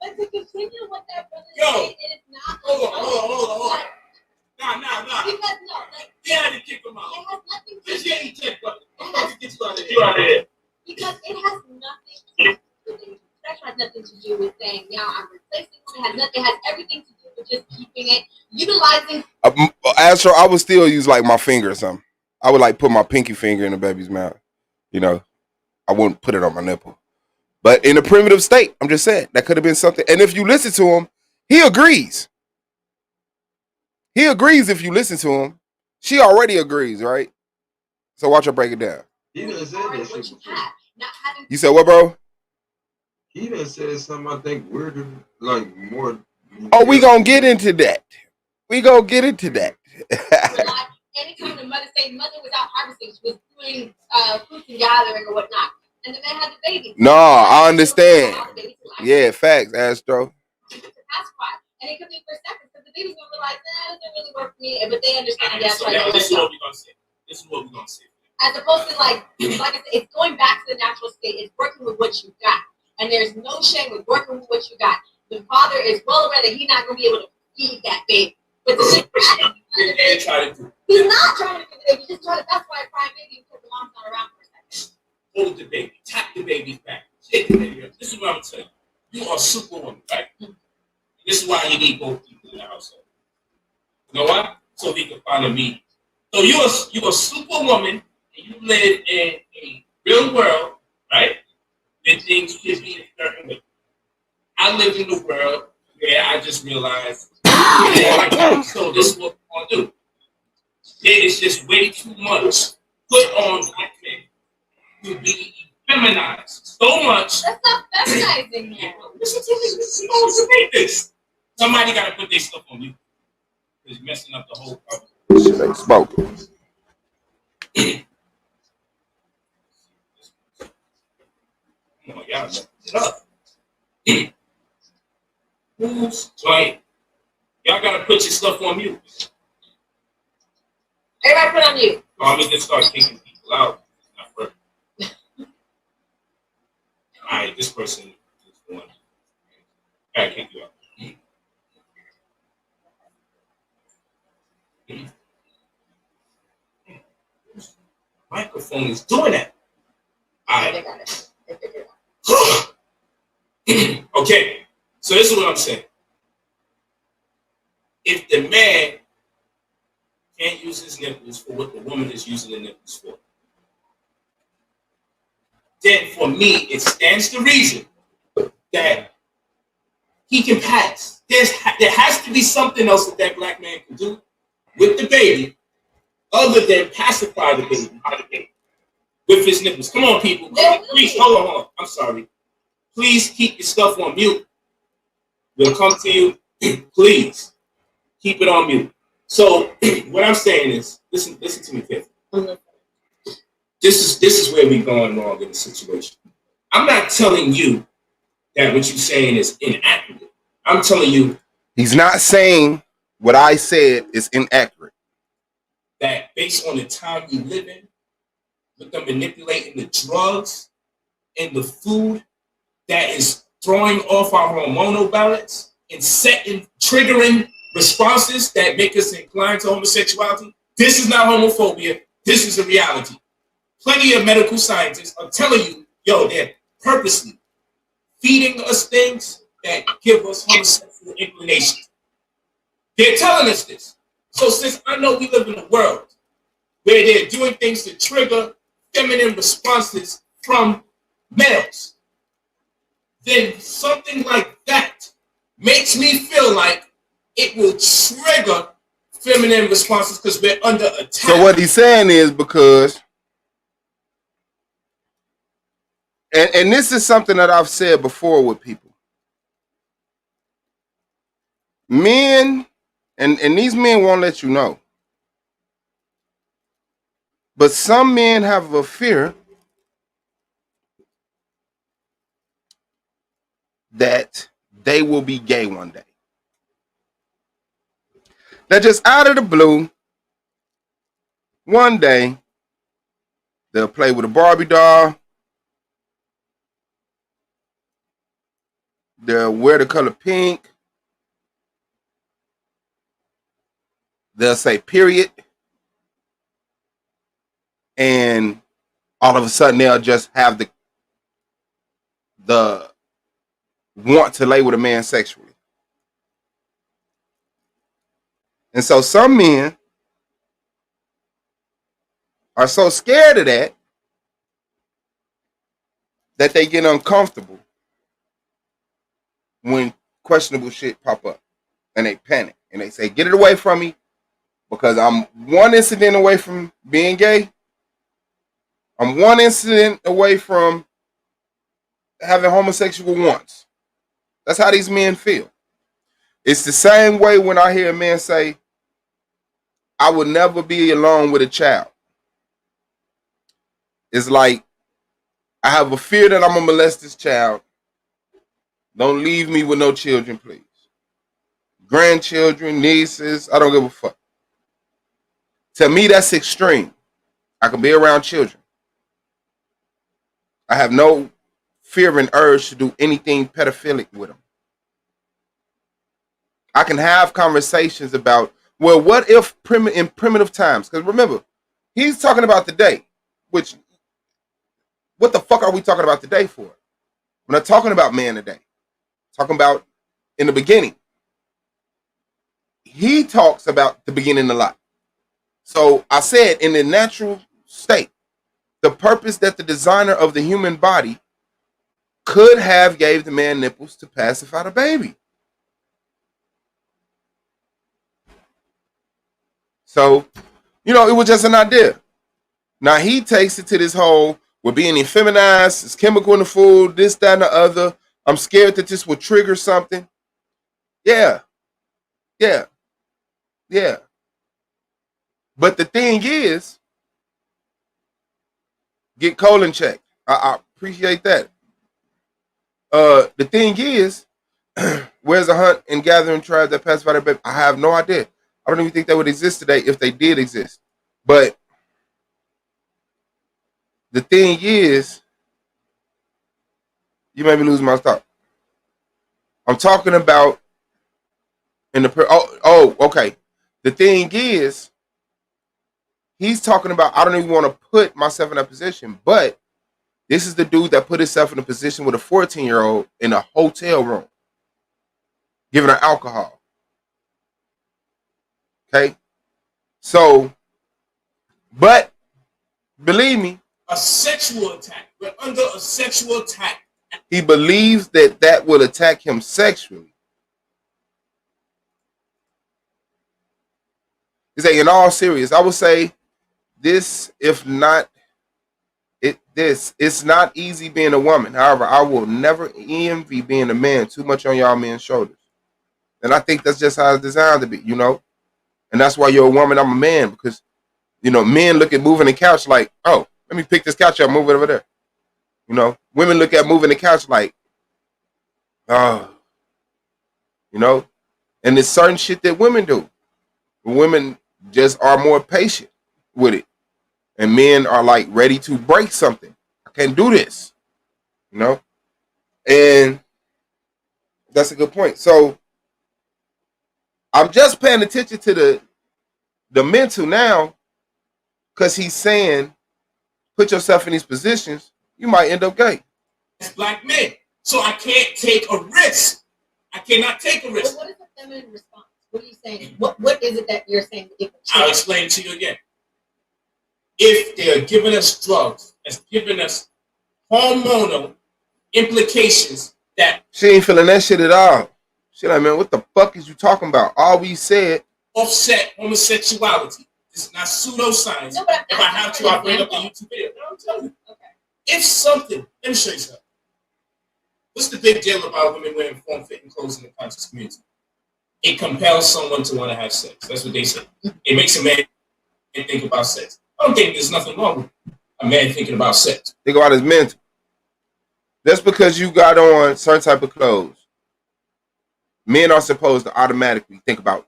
But to continue what that brother said, it is not. Hold on. Nah. Because no, like. Yeah, I didn't kick him out. It has nothing to do. Just get you checked, brother. I'm about to get you out of here. Because it has nothing to do with it. Sex has nothing to do with saying, yeah, I'm replacing it. It has everything to do with just keeping it, utilizing. Astro, I would still use like my finger or something. I would like put my pinky finger in the baby's mouth. You know, I wouldn't put it on my nipple. But in a primitive state, I'm just saying that could have been something. And if you listen to him, he agrees. He agrees if you listen to him. She already agrees, right? So watch her break it down. He done said that shit before. You said what, bro? He done said something I think weirder, like more. Oh, we gonna get into that. Anytime the mother said mother was out harvesting, she was doing fruits and gathering or whatnot, and the man had the baby. No, I understand. Yeah, facts, Astro. That's why. And it could be for seconds because the baby's gonna realize that doesn't really work for me, but they understand that's why. This is what we're gonna say. As opposed to like I said, it's going back to the natural state. It's working with what you got, and there's no shame with working with what you got. The father is well aware that he's not gonna be able to feed that baby, but the he's not trying to feed the baby. He's just trying to. That's why I cry baby because the mom's not around for a second. Hold the baby, tap the baby's back, shake the baby up. This is what I'm telling you. You are a superwoman, right? This is why you need both people in the household. You know what? So we can find a meeting. So you're a superwoman and you live in a real world, right? Where things should be a certain way. I live in the world where I just realized, so this is what we're gonna do. There is just way too much put on black men to be feminized. So much. That's not feminizing yet. Listen to me. Supposed to make this. Somebody got to put their stuff on you. It's messing up the whole problem. Shit ain't smoking. Come on, y'all messing it up. Who's right? Y'all got to put your stuff on mute. Everybody put on mute. I'm going to start kicking people out. Not working. All right, this person is one. I kick you out. microphone is doing that. Alright. Okay, so this is what I'm saying. If the man can't use his nipples for what the woman is using the nipples for, then for me, it stands to reason that he can pass. There has to be something else that black man can do with the baby other than pacify the baby with his nipples. Come on, people. Please, hold on. I'm sorry. Please keep your stuff on mute. We'll come to you. Please keep it on mute. So what I'm saying is, listen to me carefully. This is where we're going wrong in the situation. I'm not telling you that what you're saying is inaccurate. I'm telling you, he's not saying what I said is inaccurate. That based on the time you live in, with them manipulating the drugs and the food that is throwing off our hormonal balance and triggering responses that make us inclined to homosexuality. This is not homophobia. This is a reality. Plenty of medical scientists are telling you, yo, they're purposely feeding us things that give us homosexual inclinations. They're telling us this. So since I know we live in a world where they're doing things to trigger feminine responses from males, then something like that makes me feel like it will trigger feminine responses because we're under attack. So what he's saying is because, and this is something that I've said before with people. Men, and these men won't let you know, but some men have a fear that they will be gay one day. That just out of the blue, one day, they'll play with a Barbie doll, they'll wear the color pink, they'll say period, and all of a sudden they'll just have the want to lay with a man sexually. And so some men are so scared of that they get uncomfortable when questionable shit pop up, and they panic and they say, get it away from me, because I'm one incident away from being gay. I'm one incident away from having homosexual wants. That's how these men feel. It's the same way when I hear a man say, I will never be alone with a child. It's like, I have a fear that I'm going to molest this child. Don't leave me with no children, please. Grandchildren, nieces, I don't give a fuck. To me, that's extreme. I can be around children. I have no fear and urge to do anything pedophilic with them. I can have conversations about, well, what if in primitive times? Because remember, he's talking about today, which, what the fuck are we talking about today for? We're not talking about man today. Talking about in the beginning. He talks about the beginning a lot. So I said in the natural state, the purpose that the designer of the human body could have gave the man nipples to pacify the baby. So, it was just an idea. Now he takes it to this whole, we're being effeminized, it's chemical in the food, this, that, and the other. I'm scared that this will trigger something. Yeah. But the thing is, get colon checked. I appreciate that. The thing is, where's the hunt and gathering tribe that pacify their baby? I have no idea. I don't even think they would exist today if they did exist. But the thing is, you made me lose my thought. I'm talking about in the okay. The thing is, he's talking about, I don't even want to put myself in that position, but this is the dude that put himself in a position with a 14-year-old in a hotel room, giving her alcohol. Okay? So, but believe me, a sexual attack. We're under a sexual attack. He believes that that will attack him sexually. He say, in all serious, I would say this, if not it's not easy being a woman. However, I will never envy being a man too much on y'all men's shoulders. And I think that's just how it's designed to be, you know? And that's why you're a woman, I'm a man, because, you know, men look at moving the couch like, oh, let me pick this couch up, move it over there. You know, women look at moving the couch like, oh, you know? And there's certain shit that women do. Women just are more patient with it. And men are like ready to break something. I can't do this. You know? And that's a good point. So I'm just paying attention to the mental now, because he's saying, put yourself in these positions, you might end up gay. As black men. So I can't take a risk. I cannot take a risk. But what is the feminine response? What are you saying? What is it that you're saying? I'll explain to you again. If they're giving us drugs, it's giving us hormonal implications that she ain't feeling that shit at all. She like, man, what the fuck is you talking about? All we said offset homosexuality. This is not pseudoscience. No, if I have to, I'll bring up the YouTube video. No, I'm telling you. Okay. If something, let me show you something. What's the big deal about women wearing form-fitting clothes in the conscious community? It compels someone to want to have sex. That's what they say. It makes a man think about sex. I don't think there's nothing wrong with a man thinking about sex. Think about his mental. Just because you got on certain type of clothes, men are supposed to automatically think about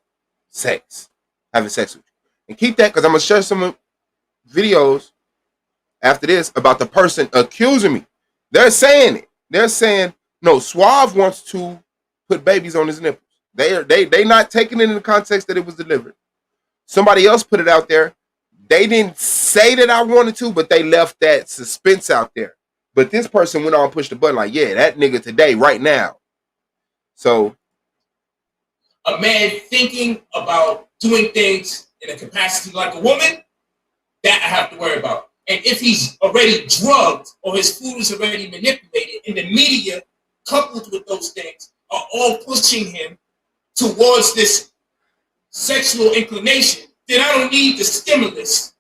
sex, having sex with you. And keep that, because I'm going to share some videos after this about the person accusing me. They're saying it. They're saying, no, Suave wants to put babies on his nipples. They not taking it in the context that it was delivered. Somebody else put it out there. They didn't say that I wanted to, but they left that suspense out there. But this person went on and pushed the button like, yeah, that nigga today, right now. So a man thinking about doing things in a capacity like a woman, that I have to worry about. And if he's already drugged or his food is already manipulated, and the media, coupled with those things, are all pushing him towards this sexual inclination, then I don't need the stimulus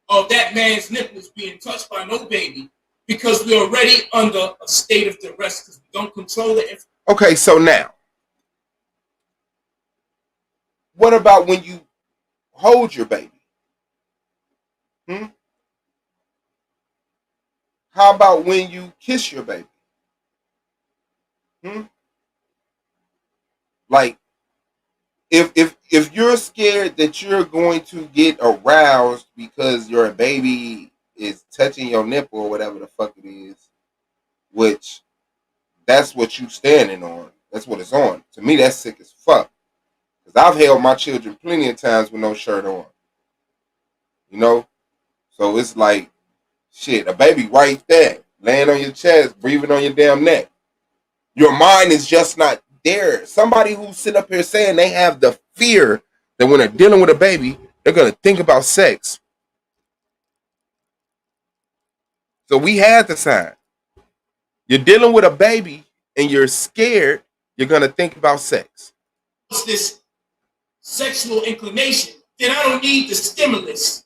of that man's nipples being touched by no baby, because we're already under a state of duress because we don't control it. Okay, so now, what about when you hold your baby? How about when you kiss your baby? Like, if you're scared that you're going to get aroused because your baby is touching your nipple or whatever the fuck it is, which that's what you standing on. That's what it's on. To me, that's sick as fuck. Because I've held my children plenty of times with no shirt on. You know? So it's like, shit, a baby right there, laying on your chest, breathing on your damn neck. Your mind is just not there. Somebody who's sitting up here saying they have the fear that when they're dealing with a baby, they're going to think about sex. So we had the sign. You're dealing with a baby and you're scared, you're going to think about sex. What's this sexual inclination? Then I don't need the stimulus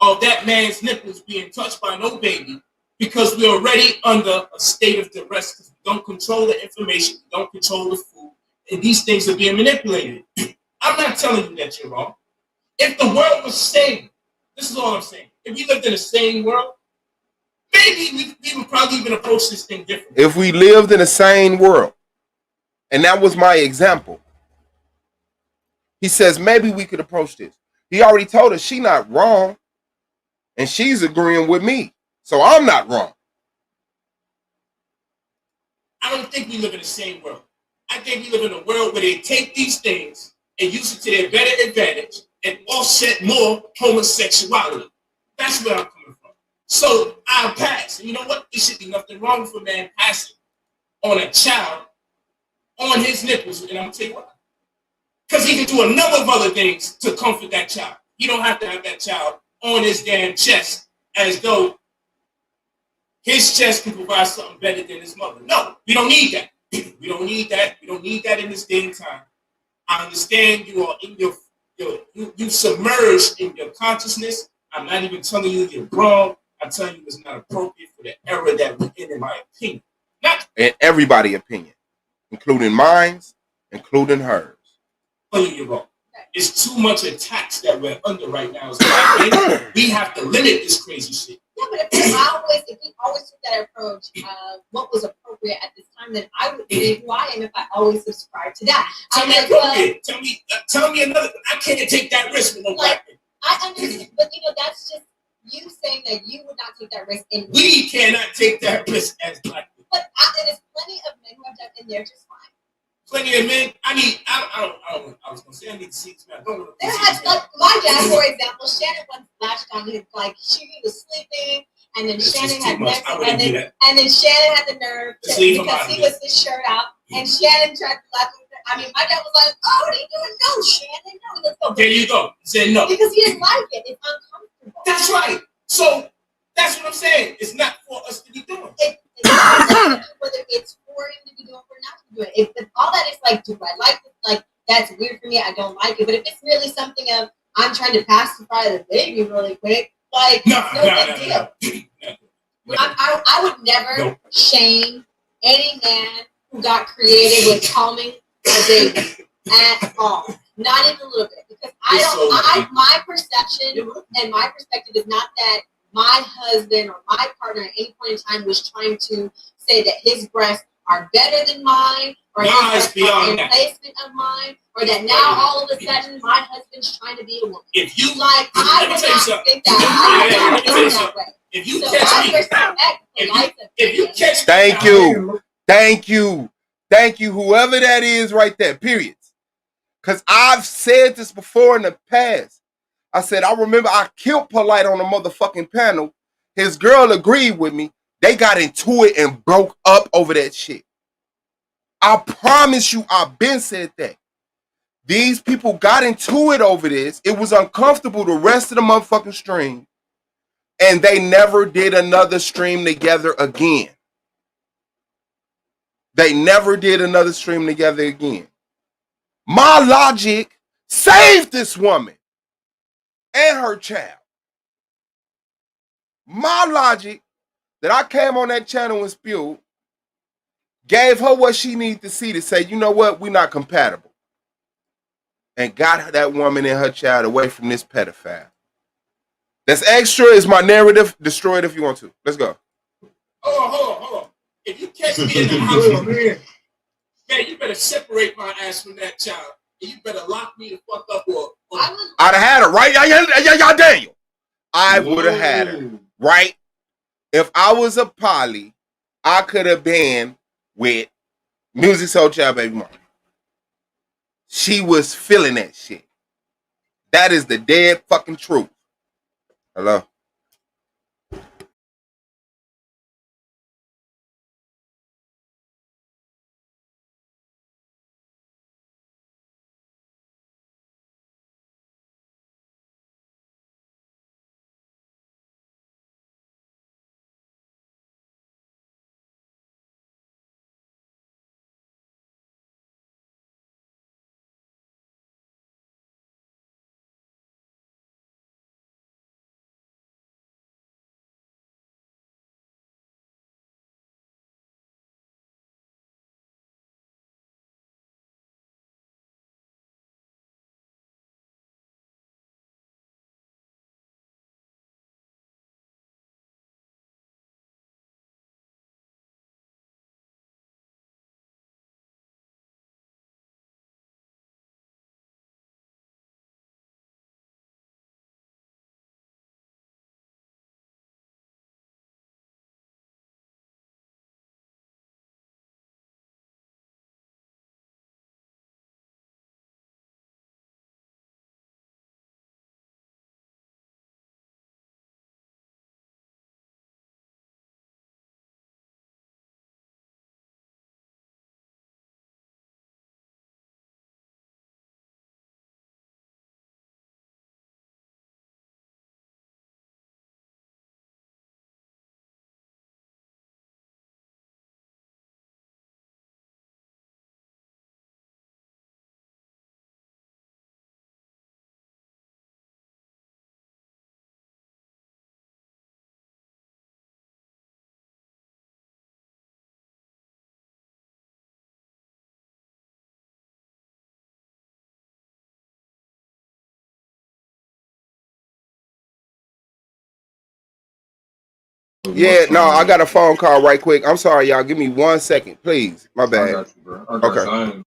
of that man's nipples being touched by no baby, because we're already under a state of duress because we don't control the information, we don't control the food, and these things are being manipulated. I'm not telling you that you're wrong. If the world was sane, this is all I'm saying. If we lived in a sane world, maybe we would probably even approach this thing differently. If we lived in a sane world, and that was my example, he says maybe we could approach this. He already told us she's not wrong, and she's agreeing with me. So I'm not wrong. I don't think we live in the same world. I think we live in a world where they take these things and use it to their better advantage, and offset more homosexuality. That's where I'm coming from. So I'll pass. And you know what? There should be nothing wrong with a man passing on a child on his nipples. And I'm going to tell you why. Because he can do a number of other things to comfort that child. You don't have to have that child on his damn chest as though his chest can provide something better than his mother. No, we don't need that. We don't need that. We don't need that in this day and time. I understand you are in you submerged in your consciousness. I'm not even telling you you're wrong. I'm telling you it's not appropriate for the era that we're in my opinion. And everybody's opinion, including mine, including hers. Telling you wrong. It's too much attacks that we're under right now. We have to limit this crazy shit. Yeah, but if he always took that approach of what was appropriate at this time, then I would be who I am if I always subscribe to that. Tell me appropriate. Tell me another. I can't take that risk with no black man. I understand, but that's just you saying that you would not take that risk. We cannot take that risk as black people. But there's plenty of men who have done it, and they're just fine. Plenty of men. I was gonna say I need to see this man. There has my dad, for example, Shannon once latched on his she was sleeping, and then Shannon had and then Shannon had the nerve because he was his shirt out, and Shannon tried to latch on. I mean, my dad was like, "Oh, what are you doing? No, Shannon, no, let's go." There you go. He said no because he didn't like it. It's uncomfortable. That's right. So that's what I'm saying. It's not for us to be doing. Whether it's for him to be doing or not to do it. If all that is do I like it? That's weird for me. I don't like it. But if it's really something of I'm trying to pacify the baby really quick, no big deal. I would never shame any man who got creative with calming a baby at all. Not even a little bit. Because my perception and my perspective is not that my husband or my partner at any point in time was trying to say that his breasts are better than mine, or his breasts are in replacement of mine, or that now all of a sudden my husband's trying to be a woman. If you I would not think that. I would not think that way. If you catch me, thank you, whoever that is right there. Period. Because I've said this before in the past. I said, I remember I killed Polite on a motherfucking panel. His girl agreed with me. They got into it and broke up over that shit. I promise you, I've been said that. These people got into it over this. It was uncomfortable the rest of the motherfucking stream. And they never did another stream together again. They never did another stream together again. My logic saved this woman and her child. My logic that I came on that channel and spewed gave her what she needed to see to say, you know what, we're not compatible. And got that woman and her child away from this pedophile. That's extra. Is my narrative. Destroy it if you want to. Let's go. Hold on. If you catch me in the house, man, you better separate my ass from that child. And you better lock me the fuck up I'd have had her, right? Y'all Daniel. I would have had her, right? If I was a poly, I could have been with Music Soul Child Baby Mama. She was feeling that shit. That is the dead fucking truth. Hello? Yeah, no, I got a phone call right quick. I'm sorry, y'all. Give me 1 second, please. My bad. I got you, bro. I got Okay. you. I ain't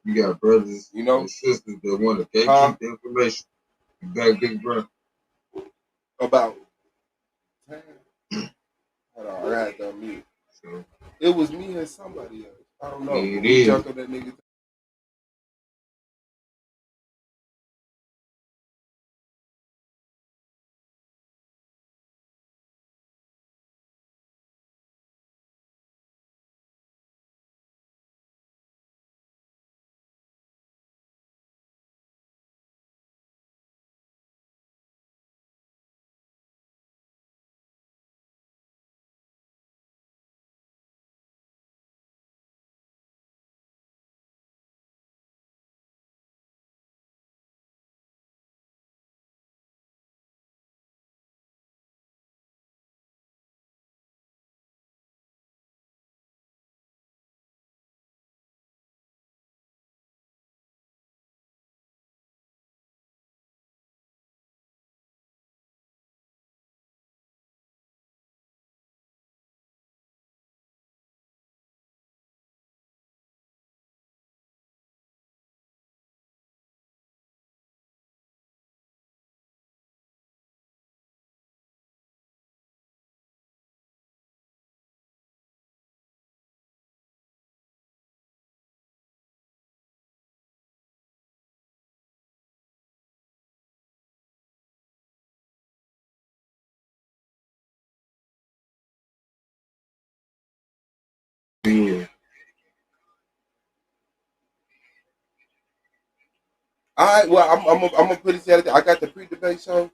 You got brothers, you know, and sisters that want to gatekeep the information. You got big brother. About. Hold on, I had to unmute. So it was me and somebody else. I don't know. It We is. jumped on that nigga. Yeah. All right, well, I'm gonna put it together. I got the pre-debate show.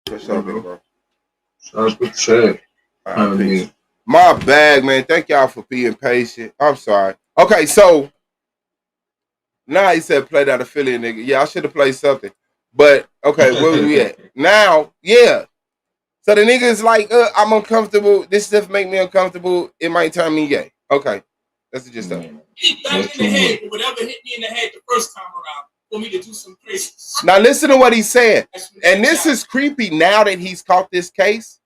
For sure, big bro. Sounds good to say. All right, peace. My bag, man. Thank y'all for being patient. I'm sorry. Okay, so now he said play that affiliate nigga. Yeah, I should have played something. But okay, where we at? Now, yeah. So the nigga is like, I'm uncomfortable. This stuff make me uncomfortable. It might turn me gay. Okay. That's the gist of it. Hit back in the head, but whatever hit me in the head the first time around for me to do some crazy. Now listen to what he's saying. And this is creepy now that he's caught this case.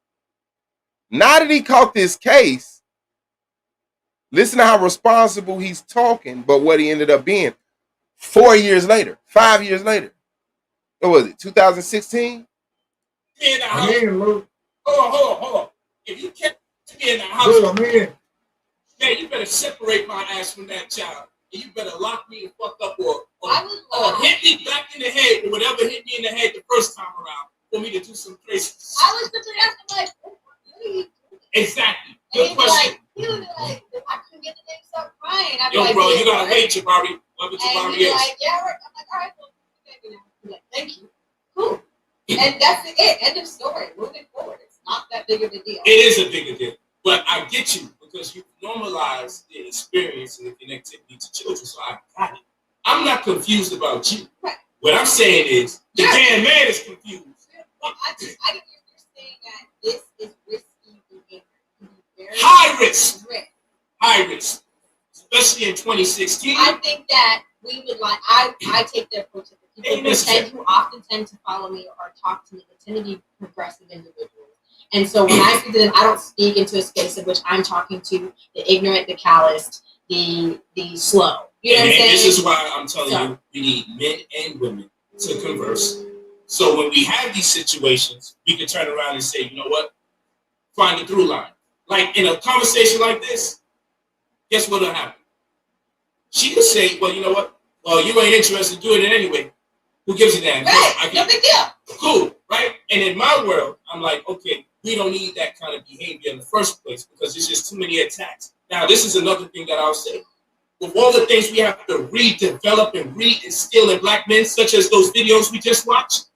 Now that he caught this case, listen to how responsible he's talking, but what he ended up being 4 years later, 5 years later. What was it, 2016? Me in the house. Hold on. If you kept me in the house, man, you better separate my ass from that child. And you better lock me the fuck up or hit me back in the head or whatever hit me in the head the first time around for me to do some crazy. I was simply asking, like, what are you doing? Exactly. Good question. He was like, I couldn't get the name, start crying. Yo, like, bro, you gotta wait, Jabari. Whoever and Jabari he's is. like, yeah, right. I'm like, all right, well, you know. I'm like, thank you. Cool. And that's it. End of story. Moving forward. It's not that big of a deal. It is a bigger deal. But I get you because you normalize the experience and the connectivity to children. So I got it. I'm not confused about you. Right. What I'm saying is the damn man is confused. Well, I get you're saying that this is risky behavior. High risk. High risk. Especially in 2016. I think that we would like, I take the approach that the people who often tend to follow me or talk to me tend to be progressive individuals. And so when I speak to them, I don't speak into a space in which I'm talking to the ignorant, the calloused, the slow. You know what I'm saying? This is why I'm telling you, we need men and women to converse. So when we have these situations, we can turn around and say, you know what? Find the through line. Like in a conversation like this, guess what'll happen? She could say, well, you know what? Well, you ain't interested in doing it anyway. Who gives a damn? Right, no big deal. Cool, right? And in my world, I'm like, okay, we don't need that kind of behavior in the first place because there's just too many attacks. Now, this is another thing that I'll say. With all the things we have to redevelop and reinstill in black men, such as those videos we just watched,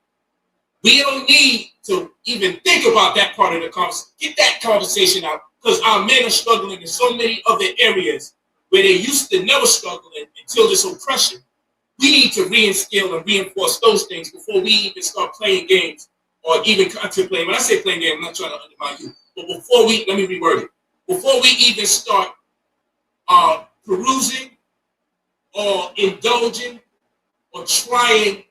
we don't need to even think about that part of the conversation. Get that conversation out because our men are struggling in so many other areas where they used to never struggle until this oppression. We need to reinstill and reinforce those things before we even start playing games or even contemplating. When I say playing games, I'm not trying to undermine you. But before we, let me reword it. Before we even start perusing or indulging or trying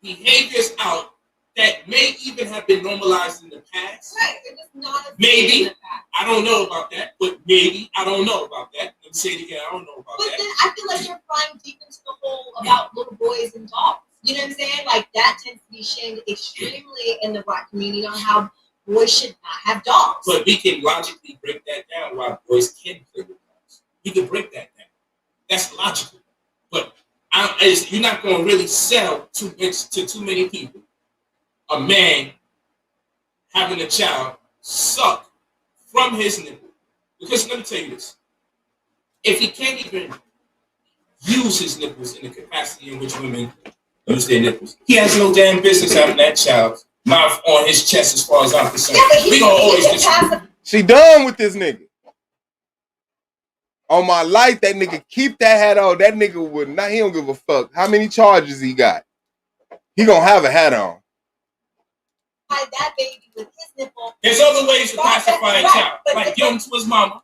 behaviors out that may even have been normalized in the past. Right, it is not maybe. I don't know about that, but maybe. I don't know about that. Let me say it again. I don't know about that. But then I feel like you're flying deep into the whole about little boys and dogs. You know what I'm saying? Like that tends to be shamed extremely in the Black community on how boys should not have dogs. But we can logically break that down why boys can play with dogs. We can break that down. That's logical. But you're not going to really sell to too many people a man having a child suck from his nipple. Because let me tell you this. If he can't even use his nipples in the capacity in which women use their nipples, he has no damn business having that child's mouth on his chest as far as I'm concerned. Yeah, we gonna always She done with this nigga. On my life, that nigga keep that hat on. That nigga would not, he don't give a fuck how many charges he got. He gonna have a hat on. That baby with his nipple. There's other ways to pacify a child, like give him to his mama.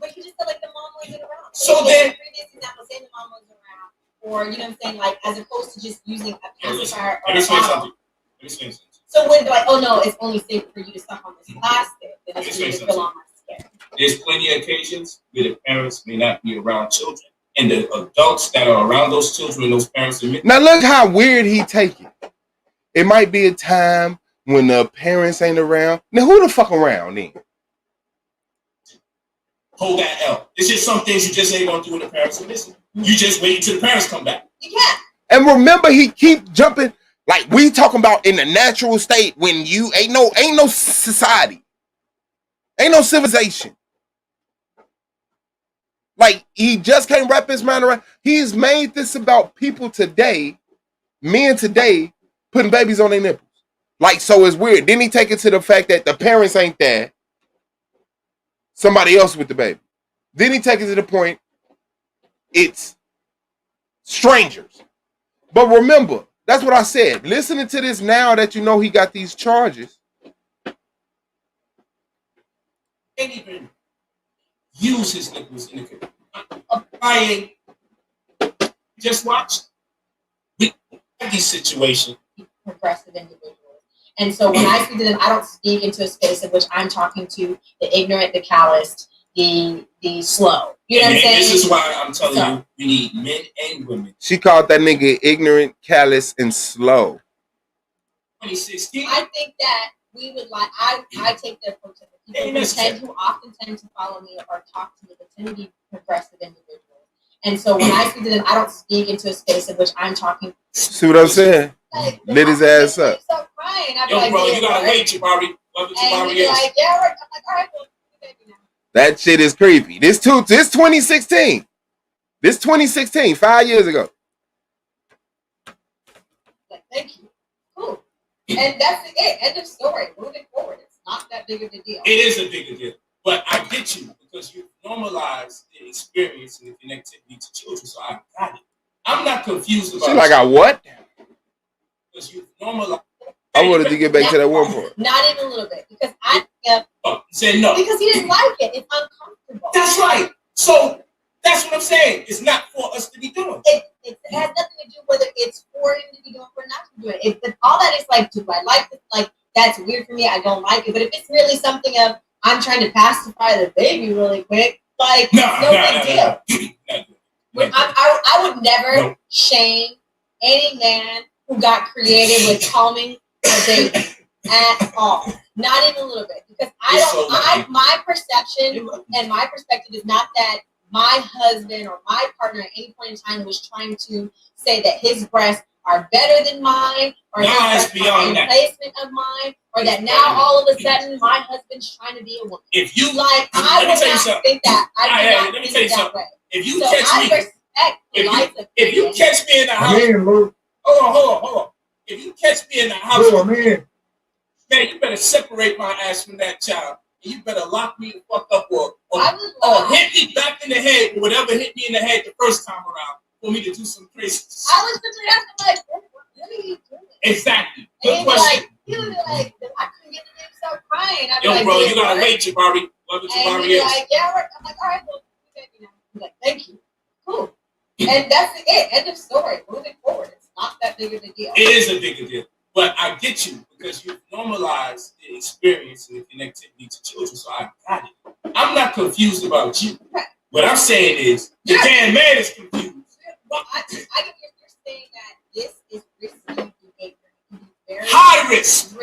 But you just feel like the mom wasn't around. So then, previous example, saying the mom wasn't around, or you know what I'm saying, like as opposed to just using a pacifier or a bottle. So when like, oh no, it's only safe for you to suck on this plastic, then it's going to fill on my skin. There's plenty of occasions where the parents may not be around children, and the adults that are around those children and those parents admit. Now look how weird he take it. It might be a time when the parents ain't around. Now who the fuck around then? Hold that L. It's just some things you just ain't gonna do when the parents are missing. You just wait until the parents come back. You can't. And remember, he keep jumping. Like we talking about in the natural state when you ain't no society, ain't no civilization. Like he just can't wrap his mind around. He's made this about people today, men today, putting babies on their nipples. Like so, it's weird. Then he take it to the fact that the parents ain't there, somebody else with the baby. Then he take it to the point it's strangers. But remember. That's what I said. Listening to this now that you know he got these charges. Can't even use his nipples in the applying. Just watch. We have these situations. Progressive individuals. And so when I speak to them, I don't speak into a space in which I'm talking to the ignorant, the calloused, the slow. You know what I'm saying? This is why I'm telling you, we need men and women. She called that nigga ignorant, callous, and slow. 2016. I think that we would like. I take the approach of the people who often tend to follow me or talk to me, they tend to be progressive individuals. And so when I speak to them, I don't speak into a space in which I'm talking. See what I'm saying? Like, lit his ass up. Stop crying. Yo, like, bro, you gotta wait, Jabari. Love it, and Jabari you're is. like, yeah, right. I'm like, all right, well, baby now. That shit is creepy. This 2016. This 2016, 5 years ago. Like, thank you. Cool. And that's it. End of story. Moving forward. It's not that big of a deal. It is a bigger deal. But I get you because you normalize the experience and the connectivity to children. So I got it. I'm not confused about it. She like, I what? Because you normalize. I wanted to get back to that one part. Not even a little bit. Because I said no. Because he didn't like it. It's uncomfortable. That's right. So that's what I'm saying. It's not for us to be doing. It has nothing to do whether it's for him to be doing or not to do it. But all that is like, do I like it? Like, that's weird for me. I don't like it. But if it's really something of, I'm trying to pacify the baby really quick, like, no big deal. I would never shame any man who got creative with calming a baby at all. Not even a little bit. Because my perception and my perspective is not that my husband or my partner at any point in time was trying to say that his breasts are better than mine, or his breasts are in replacement of mine, or that now all of a sudden my husband's trying to be a woman. If you like, I would not think that. I do not think that way. If you so catch me, if you catch me in the house, hold on. If you catch me in the house, man, you better separate my ass from that child. And you better lock me the fuck up or or hit me back in the head, or whatever hit me in the head the first time around, for me to do some crazy shit. I was simply asking, like, what are you doing? Exactly. And Good question. like, he would be like, I couldn't get the name to start crying. I'd be Yo, like, bro, yeah, you gotta right? wait, Jabari. Whoever And Jabari he'd be is. like, yeah, right. I'm like, all right, well, you know. He's like, thank you. Cool. And that's it. End of story. Moving forward. It's not that big of a deal. It is a bigger deal. But I get you because you've normalized the experience and the connectivity to children, so I got it. I'm not confused about you. What I'm saying is, the damn man is confused. Well, I get you're saying that this is risky behavior. High risk.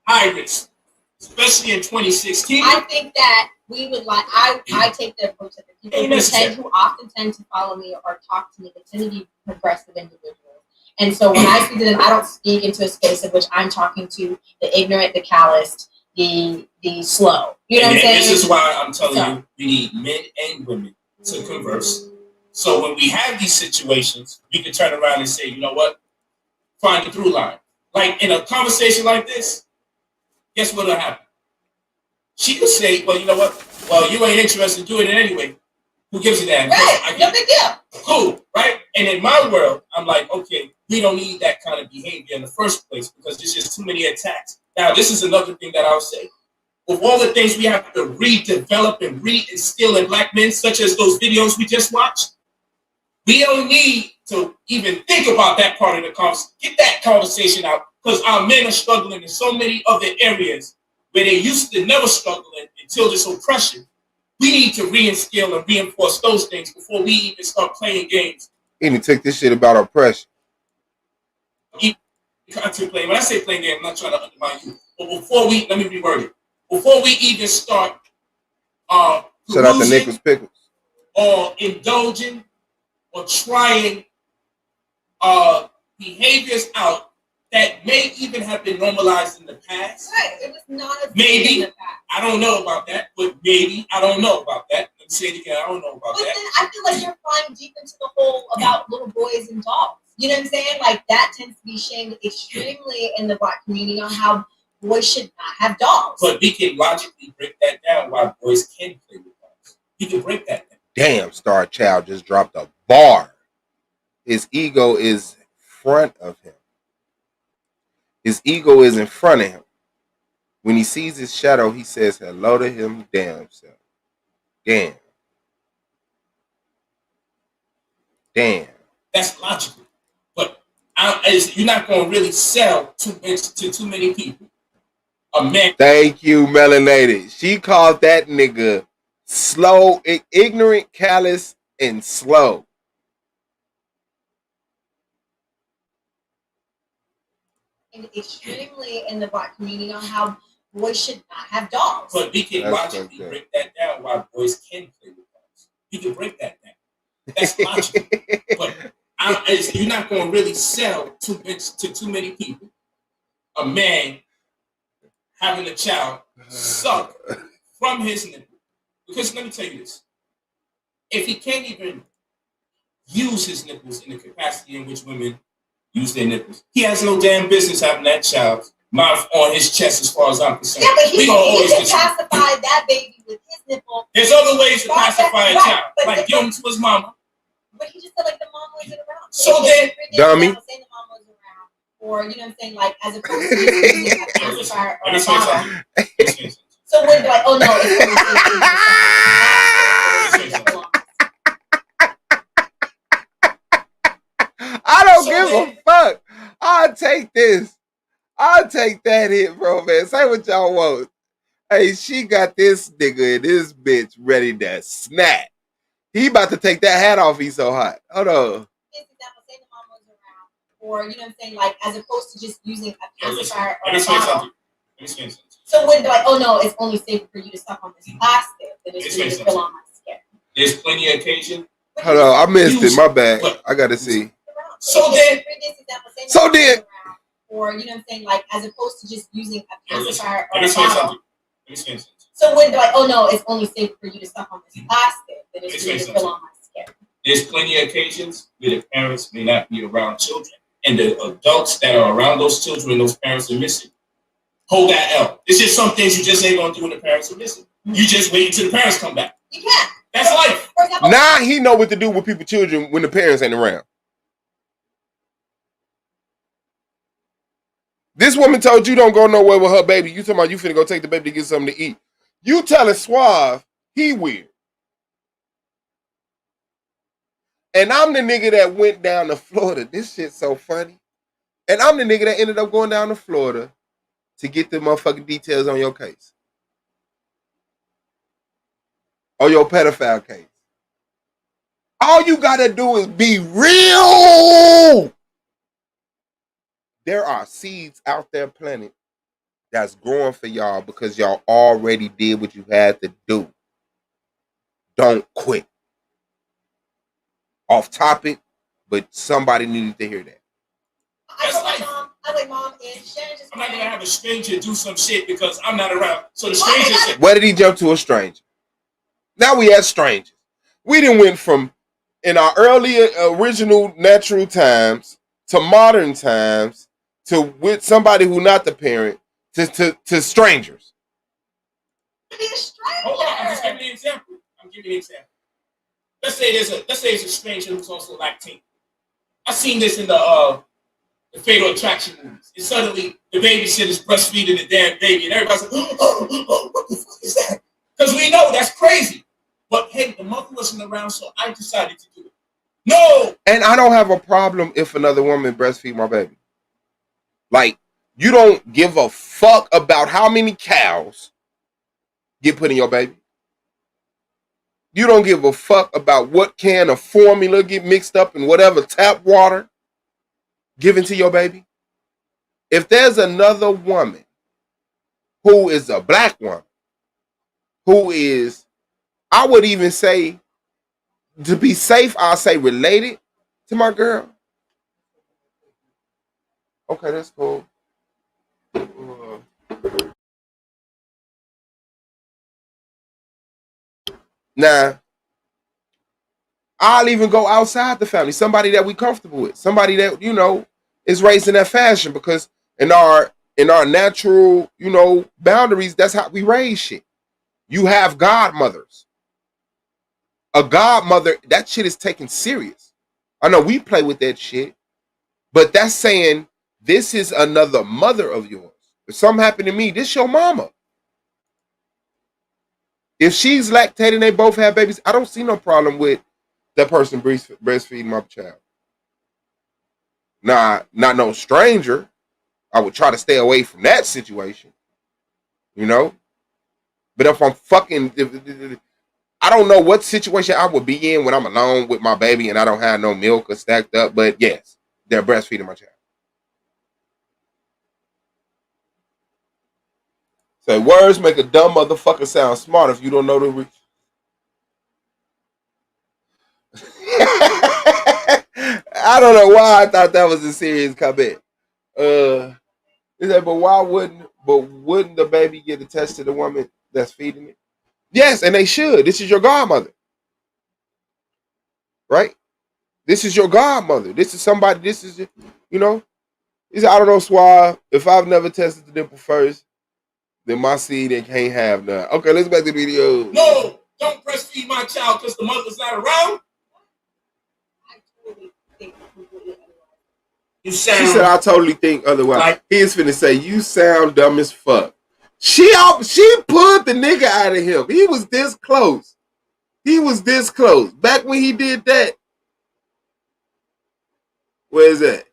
High risk. Especially in 2016. I think that we would like, I take the approach that the people who often tend to follow me or talk to me, they tend to be progressive individuals. And so when I speak to them, I don't speak into a space in which I'm talking to the ignorant, the calloused, the slow. You know what I'm saying? This is why I'm telling you, we need men and women to converse. So when we have these situations, we can turn around and say, you know what? Find the through line. Like in a conversation like this, guess what'll happen? She could say, well, you know what? Well, you ain't interested in doing it anyway. Who gives a damn? Right, no big deal. Cool, right? And in my world, I'm like, okay, we don't need that kind of behavior in the first place because there's just too many attacks. Now, this is another thing that I'll say. With all the things we have to redevelop and reinstill in black men, such as those videos we just watched, we don't need to even think about that part of the conversation. Get that conversation out because our men are struggling in so many other areas where they used to never struggle until this oppression. We need to reinstill and reinforce those things before we even start playing games. He didn't take this shit about oppression. Content playing. When I say playing game, I'm not trying to undermine you. But before we, let me reword it. Before we even start Shout out to Nicholas Pickles. Or indulging or trying behaviors out that may even have been normalized in the past. Right, it was not a maybe in the past. I don't know about that, but maybe I don't know about that. Let me say it again. I don't know about But that. then I feel like you're flying deep into the whole about little boys and dogs. You know what I'm saying? Like that tends to be shamed extremely in the black community on how boys should not have dogs. But we can logically break that down why boys can play with dogs. We can break that down. Damn, Star Child just dropped a bar. His ego is in front of him. His ego is in front of him. When he sees his shadow, he says hello to him damn self. Damn. Damn. That's logical. But you're not going to really sell to too many people. A man. Thank you, Melanated. She called that nigga slow, ignorant, callous, and slow. And extremely in the black community on how boys should not have dogs. But we can logically break that down why boys can play with dogs. We can break that down. That's logical. But you're not going to really sell to too many people. A man having a child suck from his nipple. Because let me tell you this. If he can't even use his nipples in the capacity in which women use their nipples, he has no damn business having that child's mouth on his chest as far as I'm concerned. Yeah, but he can pacify that baby with his nipple. There's other ways to pacify a child. Like give him to his mama. But he just said like the mom wasn't around. So then, dummy. Saying the mom wasn't around. Or, you know what I'm saying? Like, as opposed to using a pacifier or a bottle. So when like, oh no, I don't give a fuck. I'll take this. I'll take that hit, bro, man. Say what y'all want. Hey, she got this nigga and this bitch ready to snap. He about to take that hat off. He's so hot. Hold on. Or, you know what I'm saying? Like, as opposed to just using a pacifier or a Let bottle. me say something. So when they're like, oh no, it's only safe for you to suck on this plastic, then it's going to fill on my skin. There's plenty of occasion. Hold on, I missed it. My bad. I gotta see. So then, or, you know what I'm saying? Like, as opposed to just using a pacifier or let me a say bottle. something. Let me say something. So when they're like, oh no, it's only safe for you to suck on this plastic, then it's going to fill on my skin. There's plenty of occasions where the parents may not be around children, and the adults that are around those children and those parents are missing. Hold that L. It's just some things you just ain't gonna do when the parents are missing. You just wait until the parents come back. You can't. That's life. For example, Now he know what to do with people's children when the parents ain't around. This woman told you don't go nowhere with her baby. You talking about you finna go take the baby to get something to eat. You telling Suave he weird. And I'm the nigga that went down to Florida. This shit's so funny. And I'm the nigga that ended up going down to Florida to get the motherfucking details on your case. Or your pedophile case. All you gotta do is be real. There are seeds out there planted that's growing for y'all because y'all already did what you had to do. Don't quit. Off topic, but somebody needed to hear that. I told my mom, I was like, Mom, and Shannon just. I'm not gonna have a stranger do some shit because I'm not around. So the stranger said, Where did he jump to a stranger? Now we at strangers. We done went from in our early original natural times to modern times to with somebody who not the parent to strangers. hold on, I'm just giving you an example. I'm giving you an example. Let's say it's a stranger who's also lactating. I seen this in the Fatal Attraction movies. And suddenly the babysitter's breastfeeding the damn baby, and everybody's like, oh, what the fuck is that? Because we know that's crazy. But hey, the mother wasn't around, so I decided to do it. No! And I don't have a problem if another woman breastfeed my baby. Like, you don't give a fuck about how many cows get put in your baby. You don't give a fuck about what can of formula get mixed up in whatever tap water given to your baby. If there's another woman who is a black woman, who is, I would even say, to be safe, I'll say related to my girl. Okay, that's cool. Now, I'll even go outside the family. Somebody that we comfortable with. Somebody that, you know, is raised in that fashion, because in our natural, you know, boundaries, that's how we raise shit. You have godmothers. A godmother, that shit is taken serious. I know we play with that shit, but that's saying this is another mother of yours. If something happened to me, this your mama. If she's lactating, they both have babies, I don't see no problem with that person breastfeeding my child. Nah, not no stranger. I would try to stay away from that situation, you know. But if I'm fucking, I don't know what situation I would be in when I'm alone with my baby and I don't have no milk or stacked up. But yes, they're breastfeeding my child. So words make a dumb motherfucker sound smart if you don't know the reach. I don't know why I thought that was a serious comment. Is that, but wouldn't the baby get attached to the woman that's feeding it? Yes, and they should. This is your godmother. Right? This is your godmother. This is somebody, this is, you know, I don't know, Swab. If I've never tested the nipple first, then my seed it can't have none. Okay, let's back to the video. No, don't breastfeed my child because the mother's not around. You sound, she said, I totally think otherwise. Like, he is finna say, you sound dumb as fuck. She pulled the nigga out of him. He was this close. He was this close. Back when he did that. Where's that?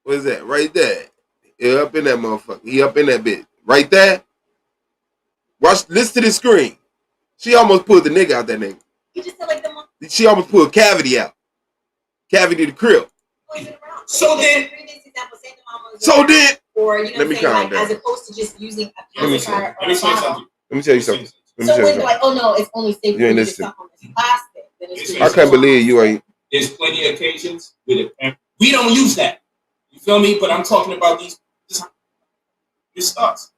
Where's that? Right there. He up in that motherfucker. He up in that bitch. Right there. Watch, listen to the screen. She almost pulled the nigga out that nigga. You just said like the mom. She almost pulled Cavity out. Cavity to the crib. So then. Or, you know, let me calm down. As opposed to just using a Let me pacifier tell you something. Let me tell you something. So when they're like, oh no, it's only safe for you to stop on this plastic, then it's I can't believe you ain't. There's plenty of occasions with it. We don't use that. You feel me? But I'm talking about these. This starts.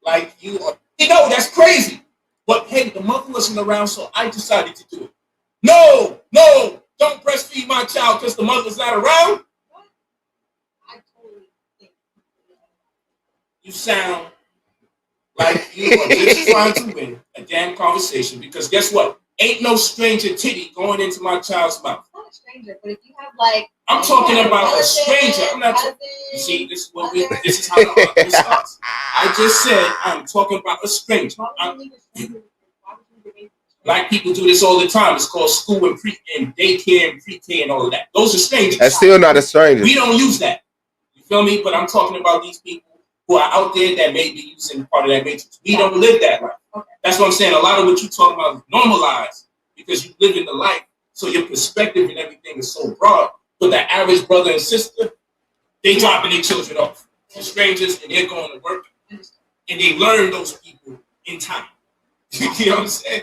Like you know, that's crazy. But hey, the mother wasn't around, so I decided to do it. No, don't breastfeed my child because the mother's not around. You sound Like you are just trying to win a damn conversation because guess what? Ain't no stranger titty going into my child's mouth. Not a stranger, but if you have like, I'm talking about a stranger. I'm not. You see, this is what we. This is how the argument starts. I just said I'm talking about a stranger. Black people do this all the time. It's called school and daycare and pre-K and all of that. Those are strangers. That's still not a stranger. We don't use that. You feel me? But I'm talking about these people who are out there that may be using part of that matrix. We don't live that life. Okay. That's what I'm saying. A lot of what you're talking about is normalized because you live in the life. So your perspective and everything is so broad. But the average brother and sister, they dropping their children off to strangers and they're going to work. And they learn those people in time. You know what I'm saying?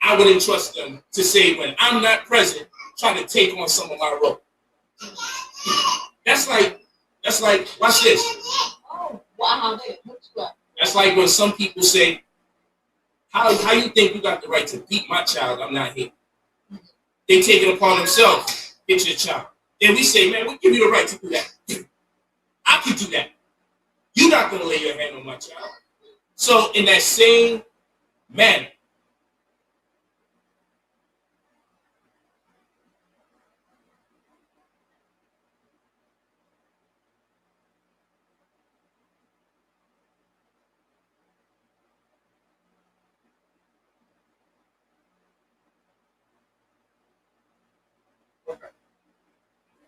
I wouldn't trust them to say when I'm not present, try to take on some of my role. That's like, watch this. Oh, wow. That's like when some people say, how you think you got the right to beat my child? I'm not here. They take it upon themselves, hit your child. Then we say, man, we give you the right to do that. I can do that. You're not going to lay your hand on my child. So in that same manner,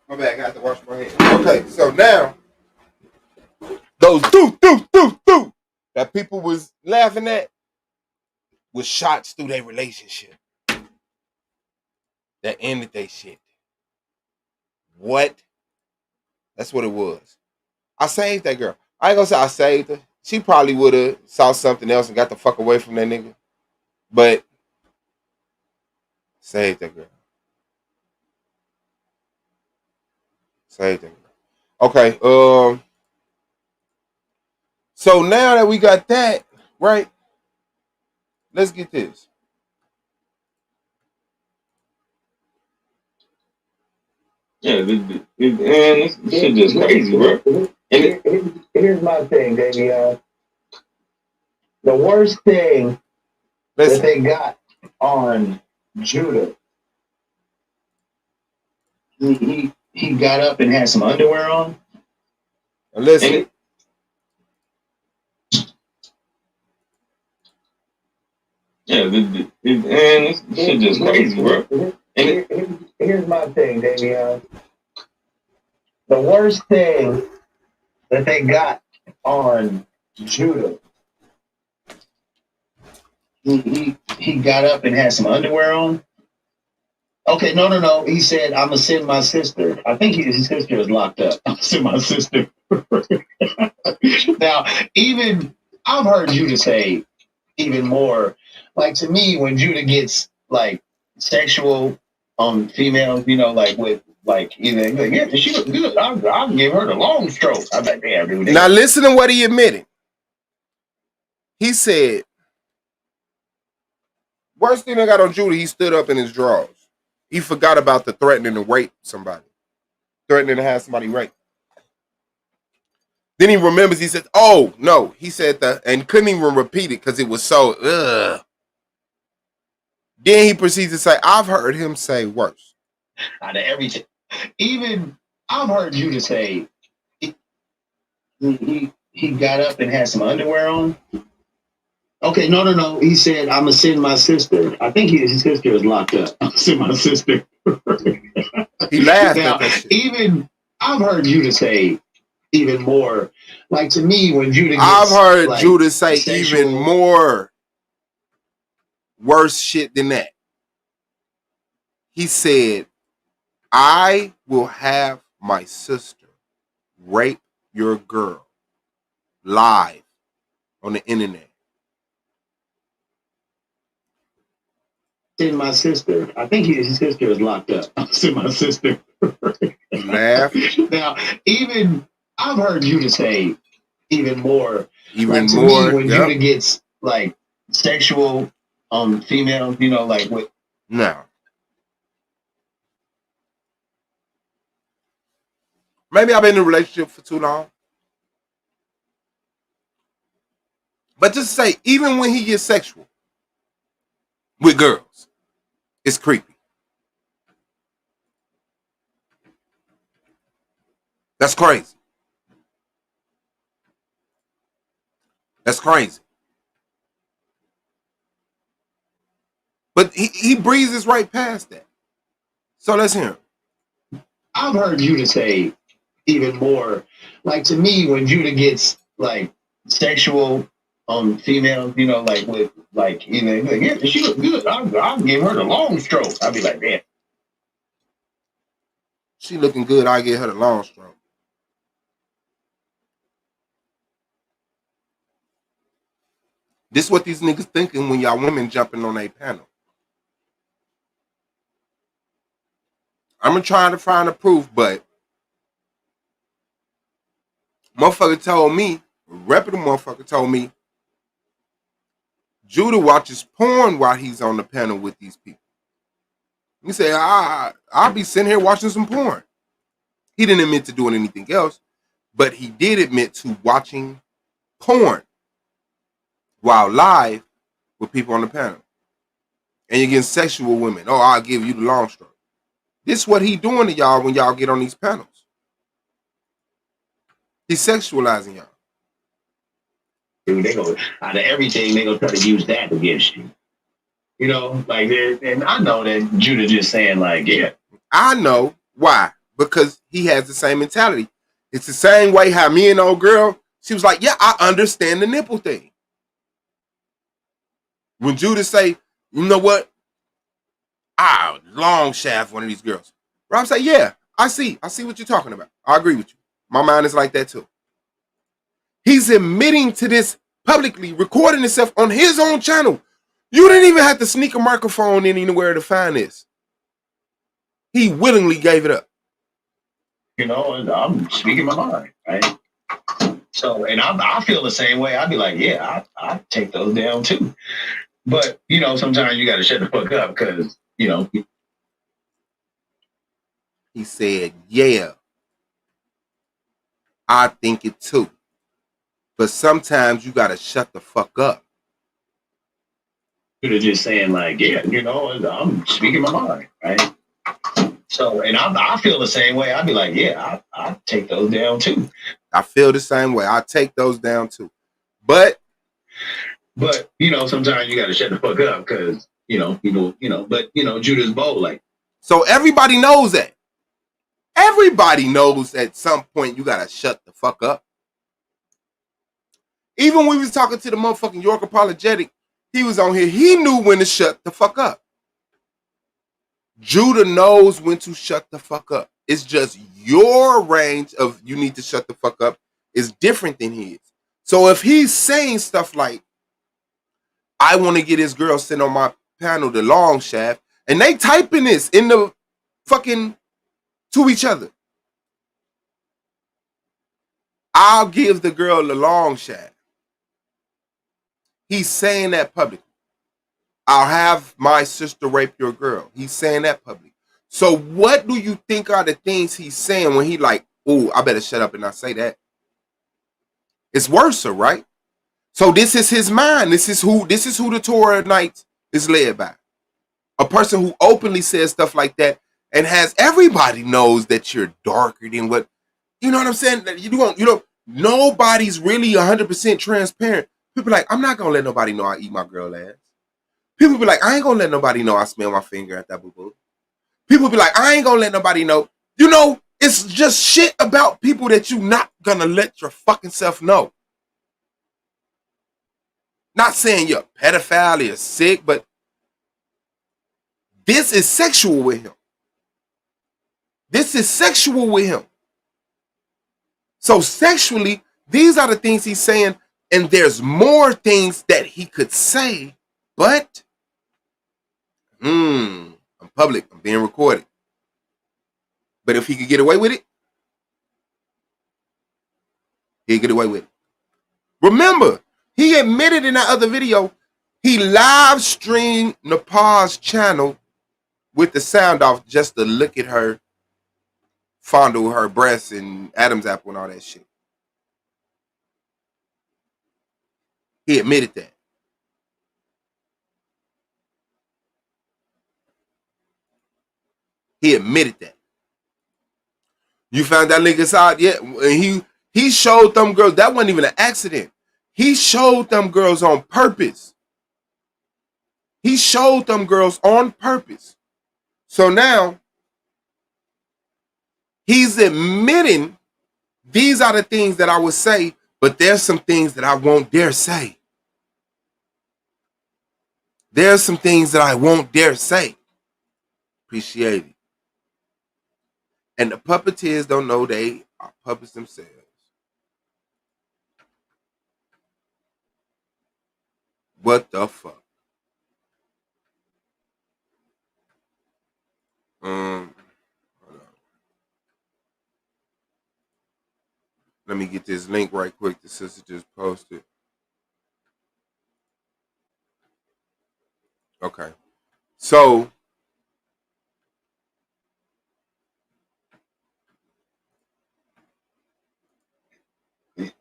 My bad, I got to wash my hands. Okay, so now those that people was laughing at was shots through their relationship that ended their shit. What? That's what it was. I saved that girl. I ain't gonna say I saved her. She probably would have saw something else and got the fuck away from that nigga. But saved that girl. Saved that girl. Okay. So now that we got that, right? Let's get this. Yeah, this shit just crazy, bro. Here's my thing, baby. The worst thing that they got on Judah, he got up and had some underwear on. Listen. Yeah, this shit just crazy, bro. Here's my thing, Davion. The worst thing that they got on Judah, he got up and had some underwear on. Okay, no. He said, "I'm gonna send my sister." I think his sister is locked up. I'm gonna send my sister. Now, even I've heard Judah say even more. Like to me, when Judah gets like sexual on females, you know, like with like either like, yeah, she looks good. I'll give her the long stroke. I'm like, damn, dude. Now listen to what he admitted. He said, worst thing I got on Judah, he stood up in his drawers. He forgot about the threatening to rape somebody. Threatening to have somebody raped. Then he remembers, he said, oh, no. He said that, and couldn't even repeat it because it was so, ugh. Then he proceeds to say, I've heard him say worse. Out of everything. Even, I've heard you to say, he got up and had some underwear on. Okay, no. He said, I'm going to send my sister. I think his sister is locked up. I'm going to send my sister. He laughed now, at that shit. Even, I've heard you to say even more. Like to me, when Judah gets, I've heard like, Judah say sexual, even more worse shit than that. He said, I will have my sister rape your girl live on the internet. Send my sister. I think his sister is locked up. I'm send my sister. He laughed. Now, even I've heard Judah say even more. Even like, to more. me, when Judah gets like sexual on females, you know, like with no. Maybe I've been in a relationship for too long. But just say, even when he gets sexual with girls, it's creepy. That's crazy. That's crazy. But he breezes right past that. So let's hear him. I've heard Judah say even more. Like, to me, when Judah gets like sexual on females, you know, like with like, you know, like, yeah, she look good. I'll give her the long stroke. I'll be like, damn. She looking good. I give her the long stroke. This is what these niggas thinking when y'all women jumping on a panel. I'm gonna try to find a proof, but motherfucker told me, a reputable motherfucker told me, Judah watches porn while he's on the panel with these people. He said, I'll be sitting here watching some porn. He didn't admit to doing anything else, but he did admit to watching porn while live with people on the panel. And you're getting sexual with women. Oh, I'll give you the long stroke. This is what he doing to y'all when y'all get on these panels. He's sexualizing y'all. Dude, they go out of everything, they gonna try to use that against you. You know, like, and I know that Judah just saying like, yeah. I know why. Because he has the same mentality. It's the same way how me and old girl, she was like, yeah, I understand the nipple thing. When Judah say, you know what? I'll long shaft one of these girls. Rob say, yeah, I see what you're talking about. I agree with you. My mind is like that too. He's admitting to this publicly, recording himself on his own channel. You didn't even have to sneak a microphone in anywhere to find this. He willingly gave it up. You know, and I'm speaking my mind, right? So, and I feel the same way. I'd be like, yeah, I take those down too. But, you know, sometimes you got to shut the fuck up because, you know. He said, yeah, I think it too. But sometimes you got to shut the fuck up. You're just saying like, yeah, you know, I'm speaking my mind, right? So, and I feel the same way. I'd be like, yeah, I take those down too. I feel the same way. I take those down too. But, you know, sometimes you got to shut the fuck up because, you know, people, you know, but, you know, Judah's bold. Like, so everybody knows that. Everybody knows at some point you got to shut the fuck up. Even when we was talking to the motherfucking York Apologetic, he was on here. He knew when to shut the fuck up. Judah knows when to shut the fuck up. It's just your range of you need to shut the fuck up is different than his. So if he's saying stuff like, I want to get this girl sitting on my panel, the long shaft, and they typing this in the fucking to each other. I'll give the girl the long shaft. He's saying that publicly. I'll have my sister rape your girl. He's saying that publicly. So what do you think are the things he's saying when he like, oh, I better shut up and not say that? It's worse, right? So this is his mind. This is who the Torah Knight is led by. A person who openly says stuff like that and has everybody knows that you're darker than what, you know what I'm saying? You don't, nobody's really 100% transparent. People like, I'm not going to let nobody know I eat my girl ass. People be like, I ain't going to let nobody know I smell my finger at that boo-boo. People be like, I ain't going to let nobody know. You know, it's just shit about people that you not going to let your fucking self know. Not saying you're a pedophile, you're sick, but this is sexual with him. This is sexual with him. So sexually, these are the things he's saying, and there's more things that he could say, but I'm public, I'm being recorded. But if he could get away with it, he'd get away with it. Remember, he admitted in that other video, he live streamed Nepal's channel with the sound off just to look at her, fondle her breasts and Adam's apple and all that shit. He admitted that. He admitted that. You found that niggas out? Yeah. He showed them girls. That wasn't even an accident. He showed them girls on purpose. He showed them girls on purpose. So now he's admitting these are the things that I would say, but there's some things that I won't dare say. There's some things that I won't dare say. Appreciate it. And the puppeteers don't know they are puppets themselves. What the fuck? Hold on. Let me get this link right quick. The sister just posted. Okay. So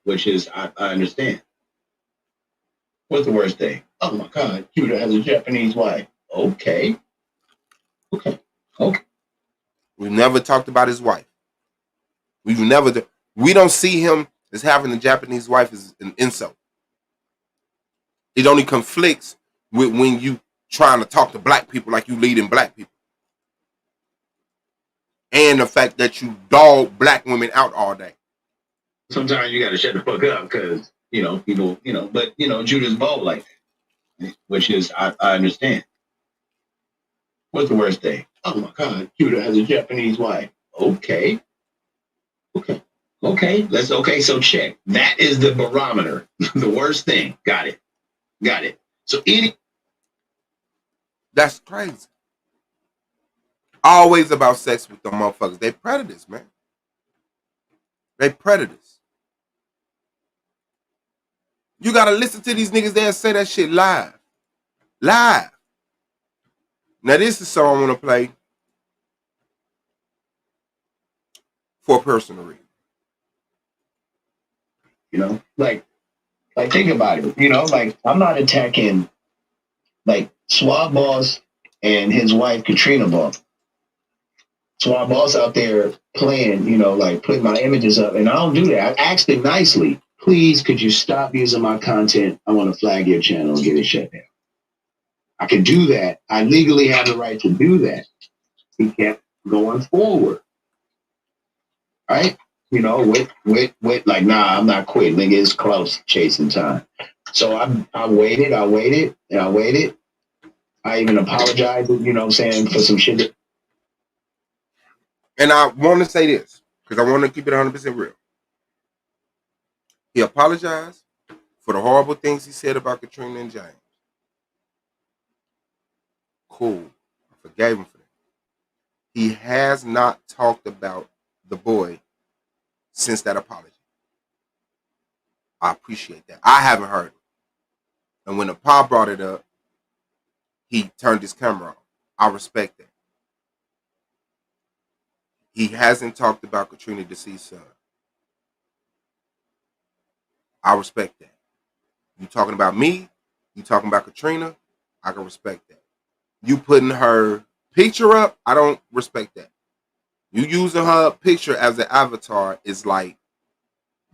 which is I understand. What's the worst thing? Oh my God, Judah has a Japanese wife. Okay. We've never talked about his wife. We don't see him as having a Japanese wife as an insult. It only conflicts with when you trying to talk to black people like you leading black people. And the fact that you dog black women out all day. Sometimes you gotta shut the fuck up because, people, but Judah's bold like that. Which is I understand. What's the worst thing? Oh my God, Judah has a Japanese wife. Okay. So check. That is the barometer. The worst thing. Got it. So that's crazy. Always about sex with them motherfuckers. They predators, man. They predators. You gotta listen to these niggas there and say that shit live. Live. Now this is the song I want to play for a personal reason. Like think about it. I'm not attacking Swab Boss and his wife Katrina Boss. Swab Boss out there playing, putting my images up, and I don't do that. I asked him nicely, please, could you stop using my content? I want to flag your channel and get it shut down. I can do that. I legally have the right to do that. He kept going forward. Right? With nah, I'm not quitting. Nigga, it's close chasing time. So I waited. I even apologized, for some shit. And I want to say this, because I want to keep it 100% real. He apologized for the horrible things he said about Katrina and James. Cool. I forgave him for that. He has not talked about the boy since that apology. I appreciate that. I haven't heard it. And when the pop brought it up, he turned his camera off. I respect that. He hasn't talked about Katrina deceased son. I respect that. You talking about me, you talking about Katrina, I can respect that. You putting her picture up, I don't respect that. You using her picture as an avatar is like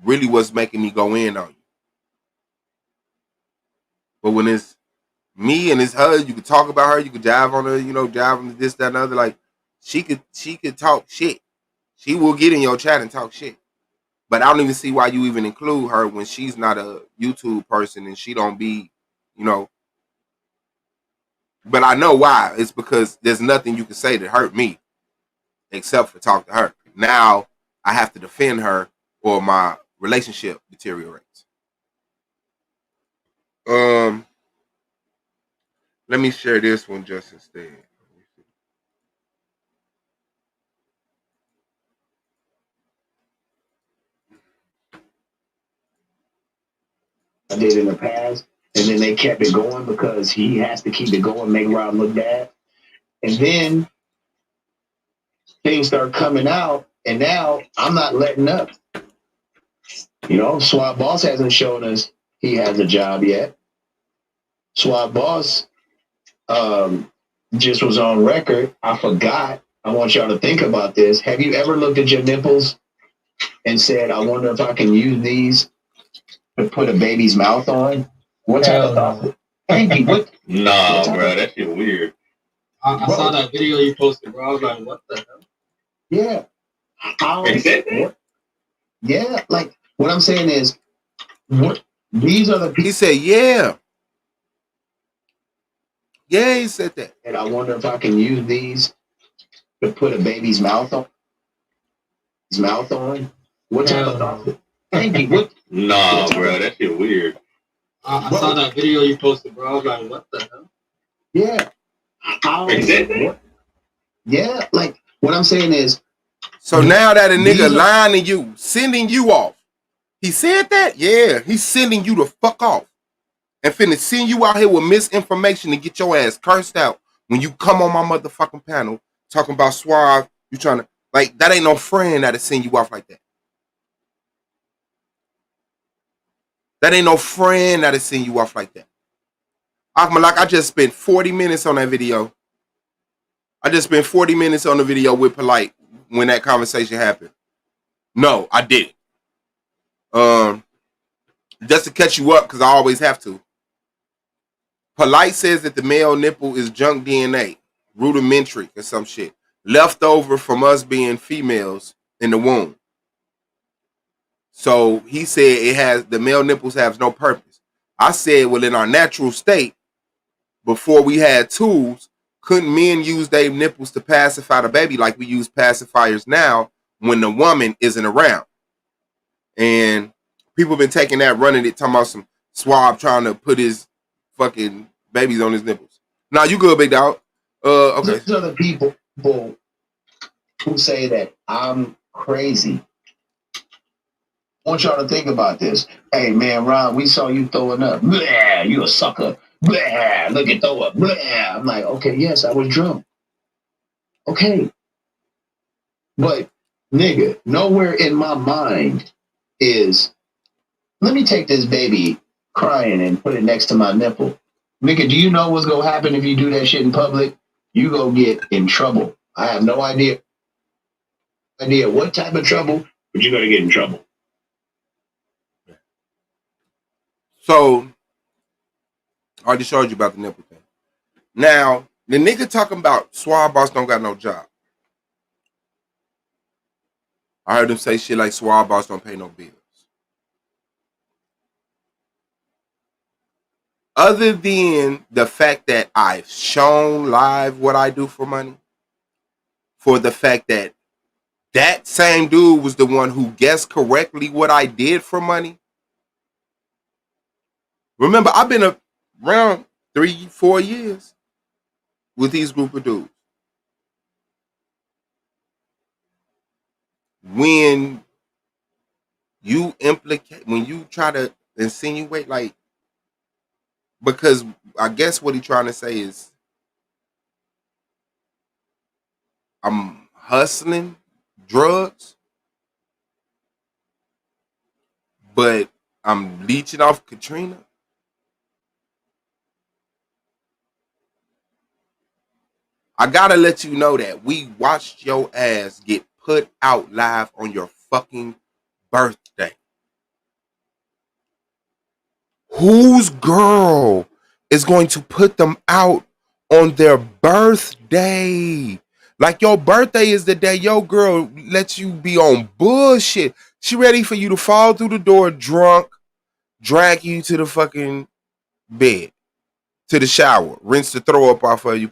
really what's making me go in on you. But when it's me and it's her, you could talk about her, you could dive on her, dive on this, that, and other. Like she could talk shit. She will get in your chat and talk shit. But I don't even see why you even include her when she's not a YouTube person and she don't be, But I know why. It's because there's nothing you can say that hurt me except for talk to her. Now I have to defend her or my relationship deteriorates. Let me share this one just instead. I did in the past, and then they kept it going because he has to keep it going, make Rob look bad. And then things start coming out, and now I'm not letting up. Swab Boss hasn't shown us he has a job yet. Swab Boss just was on record. I forgot. I want y'all to think about this. Have you ever looked at your nipples and said, I wonder if I can use these to put a baby's mouth on? What type of thought? Thank you. What? Nah, bro, that shit weird. I saw that video you posted, bro. I was like, what the hell? Yeah. Yeah, like what I'm saying is, what these are the people. He said, yeah. Yeah, he said that. And I wonder if I can use these to put a baby's mouth on. His mouth on. What type of thought? Thank you. What? Nah, bro, that shit weird. I saw that video you posted, bro. I was like, what the hell? Yeah. Yeah, like what I'm saying is. So now that a nigga lying to you, sending you off. He said that? Yeah, he's sending you the fuck off. And finna send you out here with misinformation to get your ass cursed out when you come on my motherfucking panel talking about Suave. You trying to, like, that ain't no friend that'll send you off like that. That ain't no friend that'll send you off like that. Like, I just spent 40 minutes on that video. I just spent 40 minutes on the video with Polite when that conversation happened. No, I didn't. Just to catch you up, because I always have to. Polite says that the male nipple is junk DNA, rudimentary or some shit, left over from us being females in the womb. So he said the male nipples have no purpose. I said, well, in our natural state, before we had tools, couldn't men use their nipples to pacify the baby like we use pacifiers now when the woman isn't around? And people been taking that, running it, talking about some Swab trying to put his fucking babies on his nipples. Nah, you good, big dog. Okay. These are the people who say that I'm crazy. I want y'all to think about this. Hey, man, Ron, we saw you throwing up. Blah, you a sucker. Blah, look at throw up. Blah. I'm like, okay, yes, I was drunk. Okay. But, nigga, nowhere in my mind is, let me take this baby crying and put it next to my nipple. Nigga, do you know what's going to happen if you do that shit in public? You going to get in trouble. I have no idea what type of trouble, but you're going to get in trouble. So, I already showed you about the nipple thing. Now, the nigga talking about Swab Boss don't got no job. I heard him say shit like Swab Boss don't pay no bills. Other than the fact that I've shown live what I do for money, for the fact that that same dude was the one who guessed correctly what I did for money. Remember, I've been around 3-4 years with these group of dudes. When you try to insinuate, like, because I guess what he's trying to say is I'm hustling drugs, but I'm leeching off Katrina. I gotta let you know that we watched your ass get put out live on your fucking birthday. Whose girl is going to put them out on their birthday? Like, your birthday is the day your girl lets you be on bullshit. She ready for you to fall through the door drunk, drag you to the fucking bed, to the shower, rinse the throw up off of you.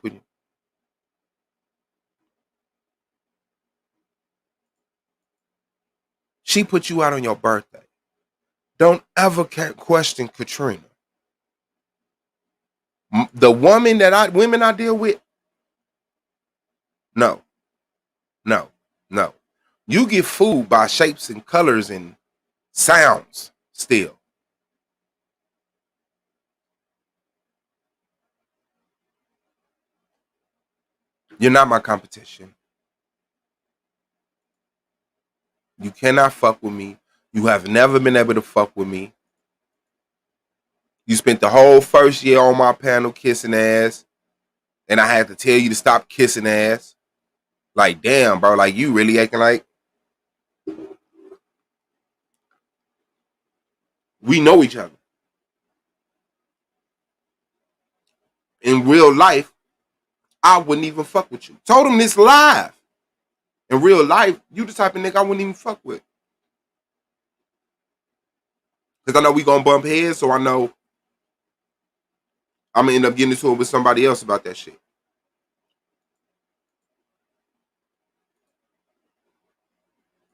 She put you out on your birthday. Don't ever question Katrina. The women I deal with, no. You get fooled by shapes and colors and sounds still. You're not my competition. You cannot fuck with me. You have never been able to fuck with me. You spent the whole first year on my panel kissing ass, and I had to tell you to stop kissing ass. Like, damn, bro, like you really acting like we know each other. In real life, I wouldn't even fuck with you. Told him this live. In real life, you the type of nigga I wouldn't even fuck with. Because I know we gonna bump heads, so I know I'm gonna end up getting into it with somebody else about that shit.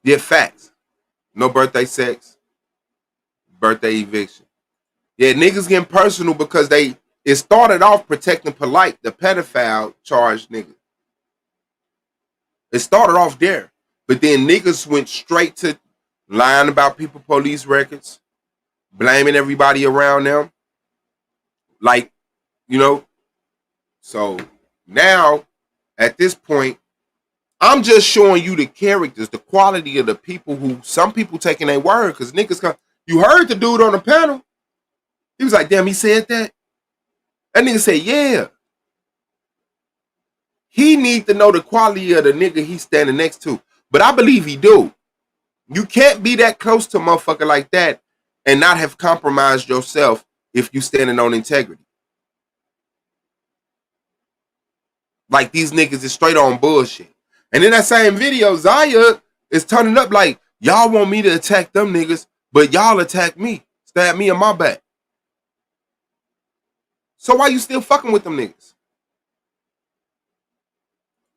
Yeah, facts. No birthday sex, birthday eviction. Yeah, niggas getting personal because it started off protecting Polite, the pedophile charged nigga. It started off there. But then niggas went straight to lying about people police records, blaming everybody around them. Like, you know. So now, at this point, I'm just showing you the characters, the quality of the people who some people taking their word. Because niggas come, you heard the dude on the panel. He was like, damn, he said that? That nigga said, yeah. He need to know the quality of the nigga he's standing next to. But I believe he do. You can't be that close to a motherfucker like that and not have compromised yourself if you standing on integrity. Like these niggas is straight on bullshit. And in that same video, Zaya is turning up like, y'all want me to attack them niggas, but y'all attack me. Stab me in my back. So why you still fucking with them niggas?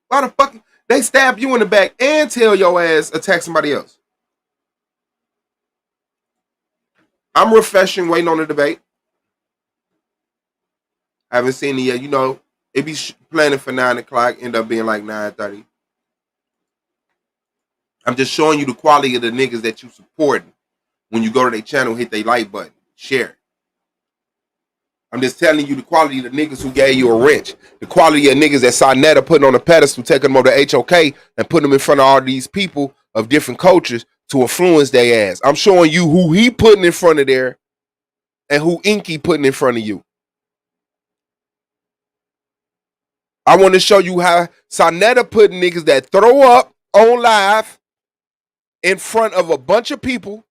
Why the fuck they stab you in the back and tell your ass attack somebody else? I'm refreshing, waiting on the debate. I haven't seen it yet. You know, it be planning for 9 o'clock, end up being like 9:30. I'm just showing you the quality of the niggas that you supporting. When you go to their channel, hit their like button, share it. I'm just telling you the quality of the niggas who gave you a wrench. The quality of niggas that Sarnetta putting on a pedestal, taking them over to HOK and putting them in front of all these people of different cultures to influence their ass. I'm showing you who he putting in front of there and who Inky putting in front of you. I want to show you how Sarnetta putting niggas that throw up on live in front of a bunch of people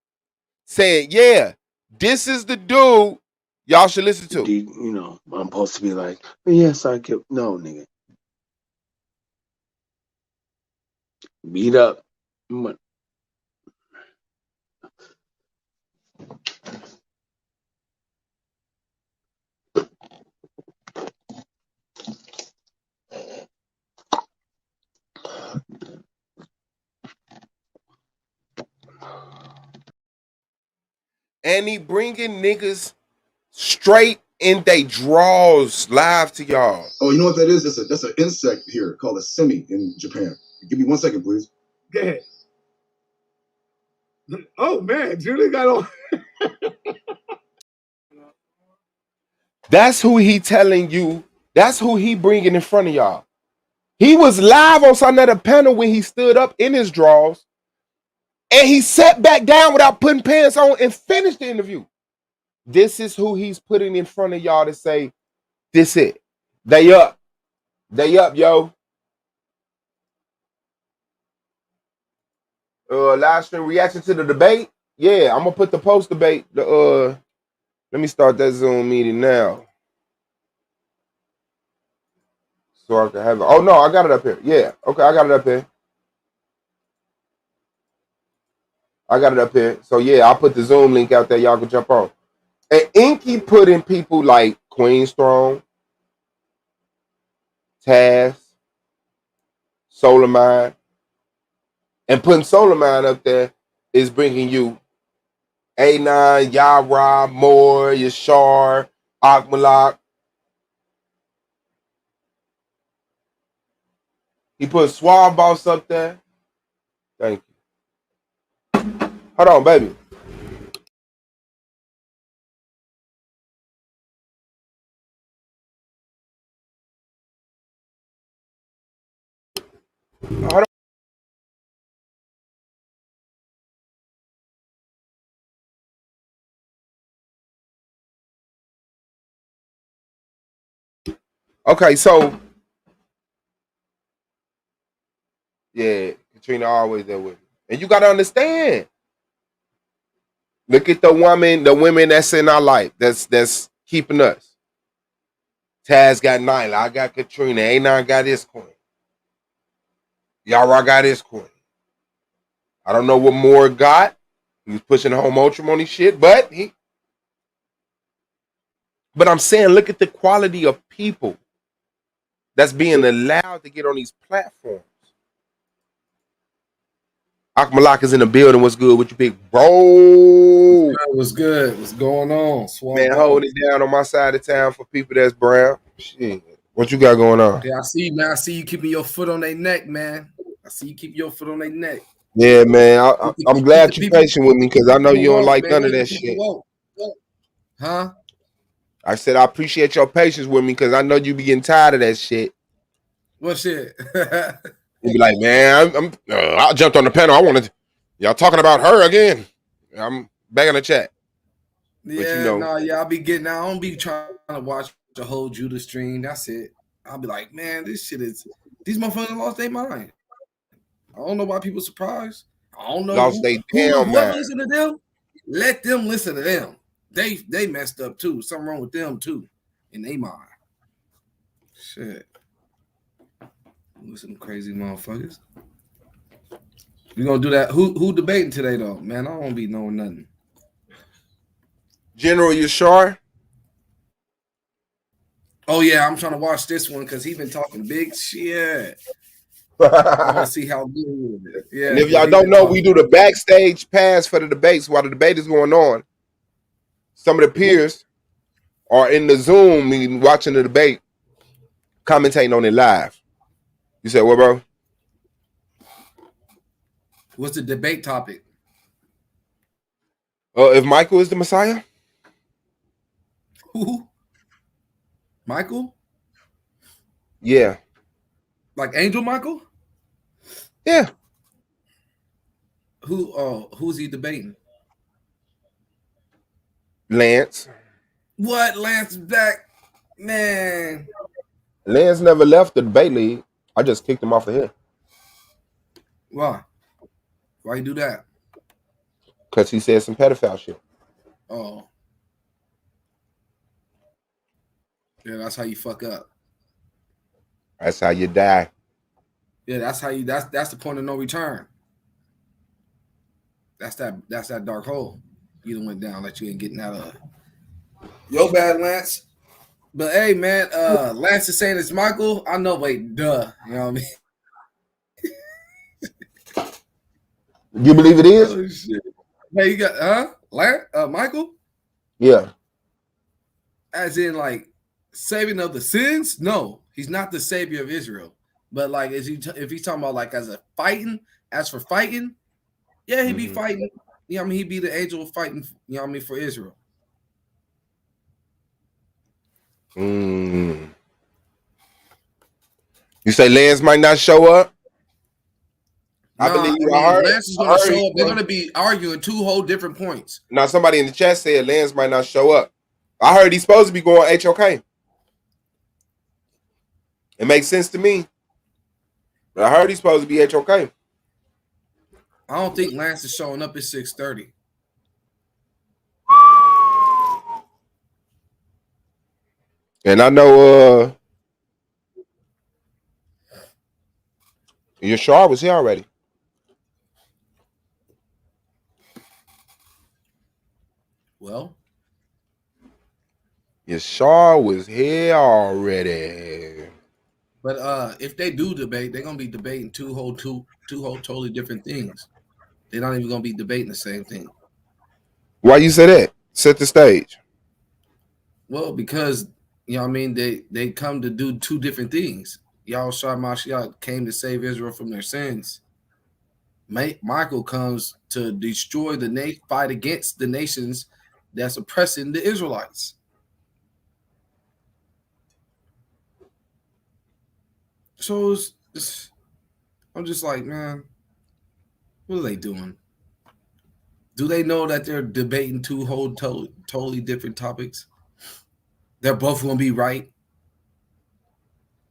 saying, yeah, this is the dude y'all should listen to. You know, I'm supposed to be like, yes, I get no, nigga. Beat up. And he bringing niggas straight in they draws live to y'all. Oh, you know what that is? That's an insect here called a semi in Japan. Give me 1 second, please. Go ahead. Oh man, Julie got on. That's who he telling you. That's who he bringing in front of y'all. He was live on Sarnetta panel when he stood up in his draws, and he sat back down without putting pants on and finished the interview. This is who he's putting in front of y'all to say, this it. They up. They up, yo. Live stream reaction to the debate. Yeah, I'm gonna put the post debate. Let me start that Zoom meeting now. So I can have it. Oh no, I got it up here. Yeah, okay, I got it up here. So yeah, I'll put the Zoom link out there. Y'all can jump on. And Inky put in people like Queen Strong, Taz, Solar Mind. And putting Solar Mind up there is bringing you A9, Yara, Moore, Yashar, Akmalak. He put Swab Boss up there. Thank you. Hold on, baby. Hold on. Okay, so yeah, Katrina always there with me. And you gotta understand. Look at the women that's in our life, that's keeping us. Taz got Nyla, I got Katrina, A9 got his queen. Yara got his queen. I don't know what Moore got. He was pushing home matrimony shit, but I'm saying, look at the quality of people that's being allowed to get on these platforms. Akmalak is in the building. What's good with you, big bro? What's good? What's going on? Man, hold it down on my side of town for people that's brown. Shit. What you got going on? Yeah, I see you, man. I see you keeping your foot on their neck, man. I see you keep your foot on their neck. Yeah, man. I'm glad you're patient with me because I know you don't like none of that shit. Huh? I said I appreciate your patience with me because I know you be getting tired of that shit. What shit? You be like, man, I jumped on the panel. I wanted y'all talking about her again. I'm back in the chat. Yeah, I'll be getting. I don't be trying to watch the whole Judah stream. That's it. I'll be like, man, this shit is. These motherfuckers lost their mind. I don't know why people surprised. I don't know lost their damn whoever mind. listen to them. Let them listen to them. They messed up too. Something wrong with them too, in their mind. Shit. Listen, crazy motherfuckers. We gonna do that. Who debating today though? Man, I don't be knowing nothing. General Yashar. Oh yeah, I'm trying to watch this one because he been talking big shit. I want to see how good it is. Yeah. And if y'all don't know, we do the backstage pass for the debates while the debate is going on. Some of the peers are in the Zoom meeting watching the debate, commentating on it live. You said what, bro? What's the debate topic? If Michael is the Messiah? Who? Michael? Yeah. Like Angel Michael? Yeah. Who's he debating? Lance. What? Lance is back? Man. Lance never left the debate league. I just kicked him off of here. Why? Why you do that? Because he said some pedophile shit. Oh. Yeah, that's how you fuck up. That's how you die. Yeah, that's how you that's the point of no return. That's that dark hole you done went down that you ain't getting out of. Yo bad, Lance. But hey man, Lance is saying it's Michael. I know, wait, duh. You know what I mean? You believe it is? Oh shit. Hey, you got Lance, Michael? Yeah. As in like saving of the sins? No, he's not the savior of Israel. But like, if he's talking about like as for fighting, yeah, he'd be fighting. You know what I mean? He'd be the angel of fighting, you know what I mean, for Israel. You say Lance might not show up? I believe you. I heard, Lance is going to show up. They're going to be arguing two whole different points. Now, somebody in the chat said Lance might not show up. I heard he's supposed to be going HOK. It makes sense to me. But I heard he's supposed to be HOK. I don't think Lance is showing up at 6:30. And I know Yashar was here already. Well, Yashar was here already. But if they do debate, they're gonna be debating two whole totally different things. They're not even gonna be debating the same thing. Why you say that? Set the stage. Well, because you know what I mean, they come to do two different things. Yashar Mashiach came to save Israel from their sins. Michael comes to destroy fight against the nations that's oppressing the Israelites. So I'm just like, man, what are they doing? Do they know that they're debating two whole totally different topics? They're both going to be right.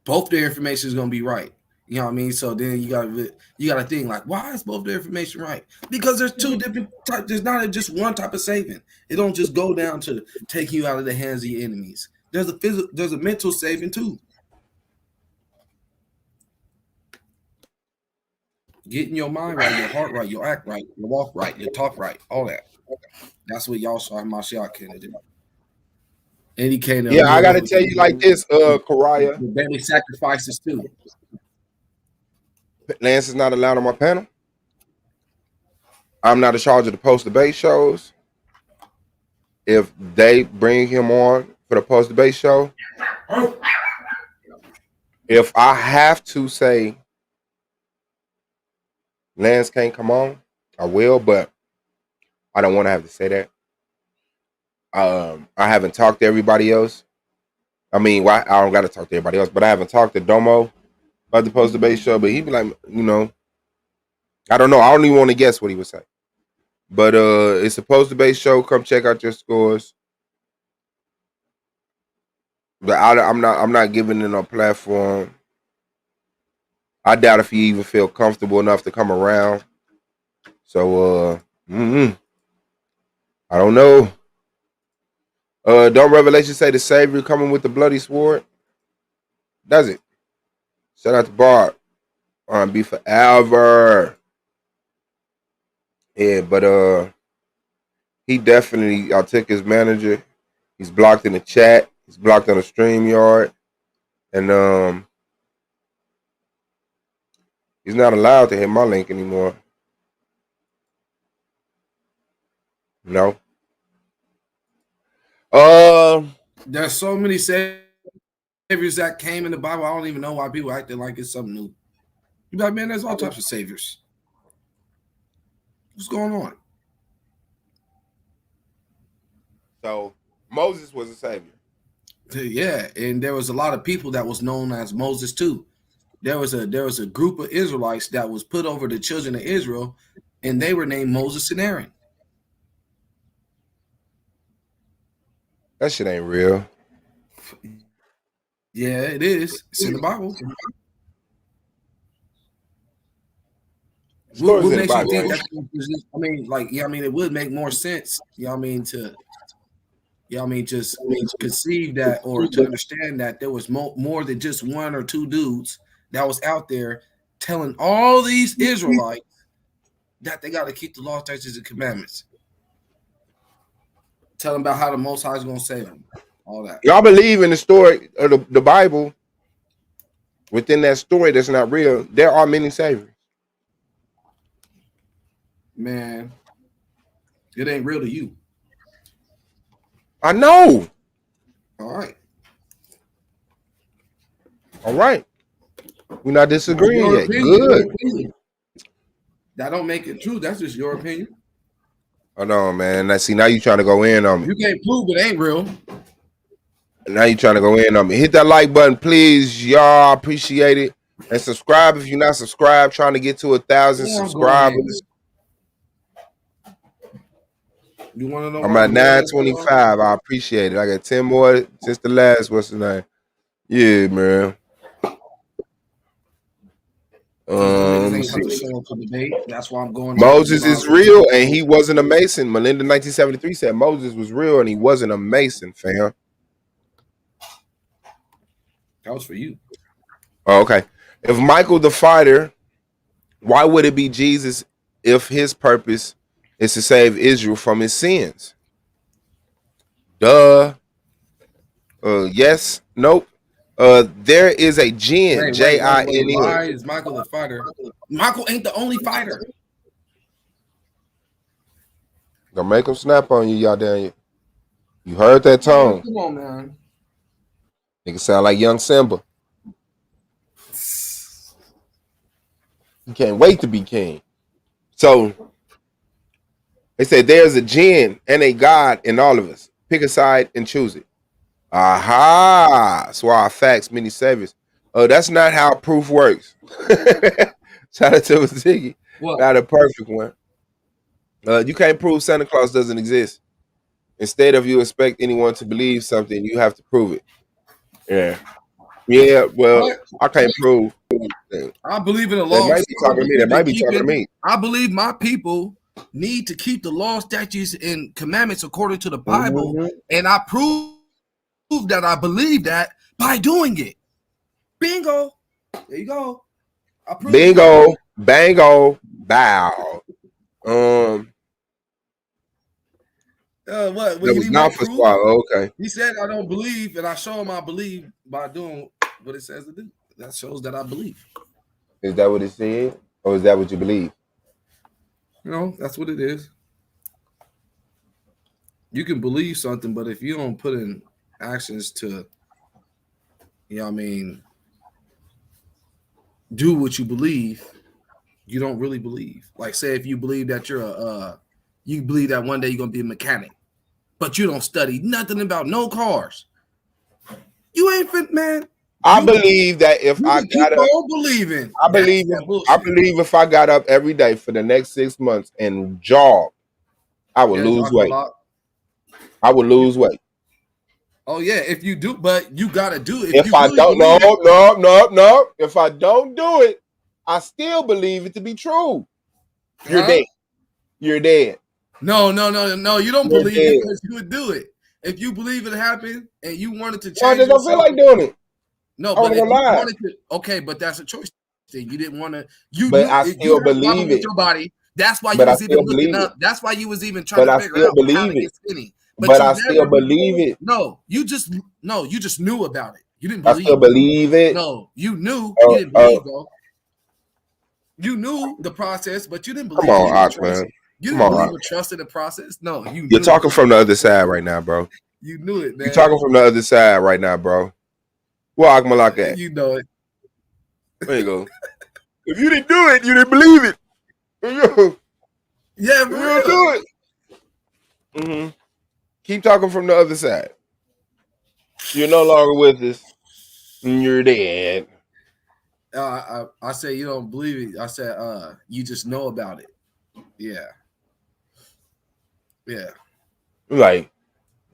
both their information is gonna be right. You know what I mean? So then you gotta think like, why is both their information right? Because there's two different types. There's not just one type of saving. It don't just go down to taking you out of the hands of your enemies. There's a mental saving too. Getting your mind right, your heart right, your act right, your walk right, your talk right, all that. That's what Yashar Mashiach can do. And he came to I gotta tell you like this, Karaya. The daily sacrifices too. Lance is not allowed on my panel. I'm not in charge of the post-debate shows. If they bring him on for the post-debate show, if I have to say Lance can't come on, I will, but I don't want to have to say that. I haven't talked to everybody else. I mean, I don't got to talk to everybody else, but I haven't talked to Domo about the post-debate show, but he'd be like, I don't know. I don't even want to guess what he would say. But it's a post-debate show. Come check out your scores. But I'm not giving it a platform. I doubt if he even feel comfortable enough to come around. So I don't know. Don't Revelation say the Savior coming with the bloody sword? Does it? Shout out to Bart. R&B forever. Yeah, but he definitely, I took his manager. He's blocked in the chat. He's blocked on the StreamYard. And he's not allowed to hit my link anymore. No. There's so many saviors that came in the Bible. I don't even know why people acting like it's something new. You like, man, there's all types of saviors. What's going on? So Moses was a savior. Yeah, and there was a lot of people that was known as Moses too. There was a group of Israelites that was put over the children of Israel, and they were named Moses and Aaron. That shit ain't real. Yeah, it is. It's in the Bible. What makes you think that? I mean, it would make more sense. Just conceive that or to understand that there was more than just one or two dudes that was out there telling all these Israelites that they got to keep the law, statutes, and commandments. Tell them about how the Most High is going to save them. All that. Y'all believe in the story of the Bible. Within that story that's not real, there are many saviors. Man, it ain't real to you. I know. All right. We're not disagreeing yet. Good. That don't make it true. That's just your opinion. I know, man. Now you trying to go in on me. You can't prove it ain't real. Now you trying to go in on me. Hit that like button, please, y'all. Appreciate it. And subscribe if you're not subscribed. Trying to get to 1,000 subscribers. You want to know? I'm at 925. I appreciate it. I got 10 more since the last. What's the name? Yeah, man. That's why I'm going. Moses is real, and he wasn't a Mason. Melinda 1973 said Moses was real, and he wasn't a Mason, fam. That was for you. Oh, okay. If Michael the fighter, why would it be Jesus if his purpose is to save Israel from his sins? Duh. Yes. Nope. There is a jinn, J-I-N-N. Why is Michael the fighter? Michael ain't the only fighter. Gonna make him snap on you, y'all Daniel. You heard that tone. Come on, man. Nigga sound like young Simba. He can't wait to be king. So they said there's a jinn and a God in all of us. Pick a side and choose it. Aha! So our facts, many saviors. Oh, that's not how proof works. Shout out to Ziggy. Not a perfect one. You can't prove Santa Claus doesn't exist. Instead of you expect anyone to believe something, you have to prove it. Yeah. Yeah, well, I can't prove. I believe in the They law. might be talking to me. They might be talking to me. I believe my people need to keep the law, statutes, and commandments according to the Bible, and I prove that I believe that by doing it. Bingo. There you go. Bingo, bango, bow. What? That You was need not more for proof? swallow. Okay. He said I don't believe, and I show him I believe by doing what it says to do. That shows that I believe. Is that what it said, or is that what you believe? You know, that's what it is. You can believe something, but if you don't put in actions to, you know what I mean, do what you believe, you don't really believe. Like, say if you believe that you believe that one day you're gonna be a mechanic, but you don't study nothing about no cars. You ain't fit, man. I believe that if I got up, believing. I believe if I got up every day for the next 6 months and jogged, I would lose weight. I would lose weight. Oh yeah, if you do, but you gotta do it. If I don't, no. If I don't do it, I still believe it to be true. You're dead. You're dead. No. You don't believe it because you would do it. If you believe it happened and you wanted to change, I don't feel like doing it. No, but if you wanted to, okay, but that's a choice thing. You didn't want to. But I still believe it. Your body. That's why you was even looking up. That's why you was even trying to figure out how to get skinny. But I still believe it. No, you just knew about it. You didn't believe. I still believe it. No, you knew. You didn't believe though. You knew the process, but you didn't believe. Come on, Ox, man. You didn't believe or trust in the process. No, you're talking from the other side right now, bro. You knew it, man. You're talking from the other side right now, bro. Where Akmalak at? You know it. There you go. If you didn't do it, you didn't believe it. Yeah, you don't do it. Mm-hmm. Keep talking from the other side. You're no longer with us. You're dead. I say you don't believe it. I said you just know about it. Yeah. Like,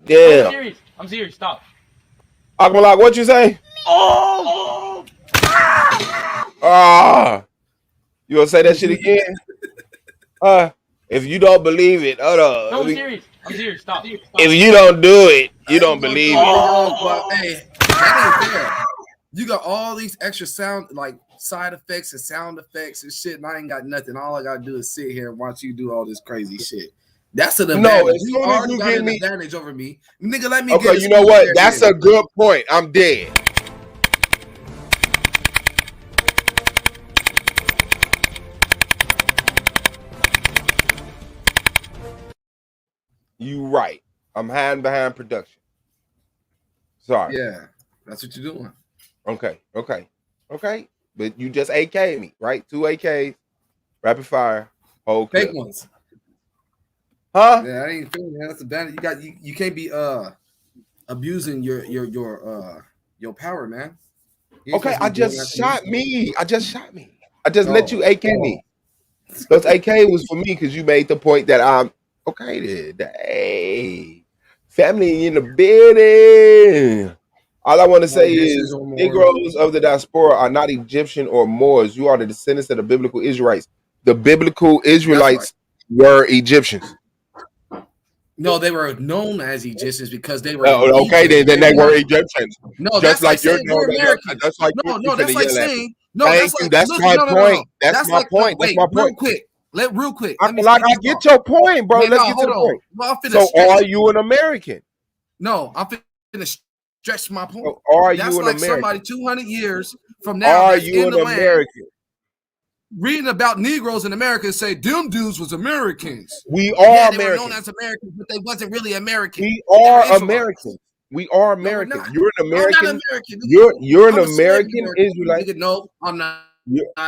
yeah. I'm serious. Stop. Akmalak, what you say? Oh. You gonna say that shit again? If you don't believe it, hold on. No, I'm serious. Stop. If you don't do it, you don't believe it. But hey, that ain't fair. You got all these extra sound, like side effects and sound effects and shit, and I ain't got nothing. All I gotta do is sit here and watch you do all this crazy shit. That's an advantage. No, as you soon as already you got give an me advantage over me. Nigga, let me okay, get you know what? That's a good point. I'm dead. You right. I'm hiding behind production. Sorry. Yeah, that's what you're doing. Okay. But you just AK'd me, right? 2 AKs, rapid fire, whole clip. Fake ones. Huh? Yeah, I ain't feeling that. That's advantage. You can't be abusing your power, man. Okay, I just shot me. I just let you AK me. Those AK was for me because you made the point that I'm okay. Hey, family in the building. All I want to say is Negroes of the diaspora are not Egyptian or Moors. You are the descendants of the biblical Israelites. The biblical Israelites were Egyptians. No, they were known as Egyptians because they were. Okay, then they were Egyptians. No, just that's like you're saying we're Americans. That's like No, that's like saying no. Thank you. That's my point. That's my point. That's my point. Real quick. I get your point, bro. Let's get to the point. Well, so, are you an American? No, I'm finna stretch my point. So are you that's an like American? Somebody 200 years from now. Are you an American? Reading about Negroes in America and say them dudes was Americans. We are they Americans. were known as Americans, but they wasn't really American. We are Americans. We are American. No, you're an American. I'm not American. You're an American Israelite. No, I'm not.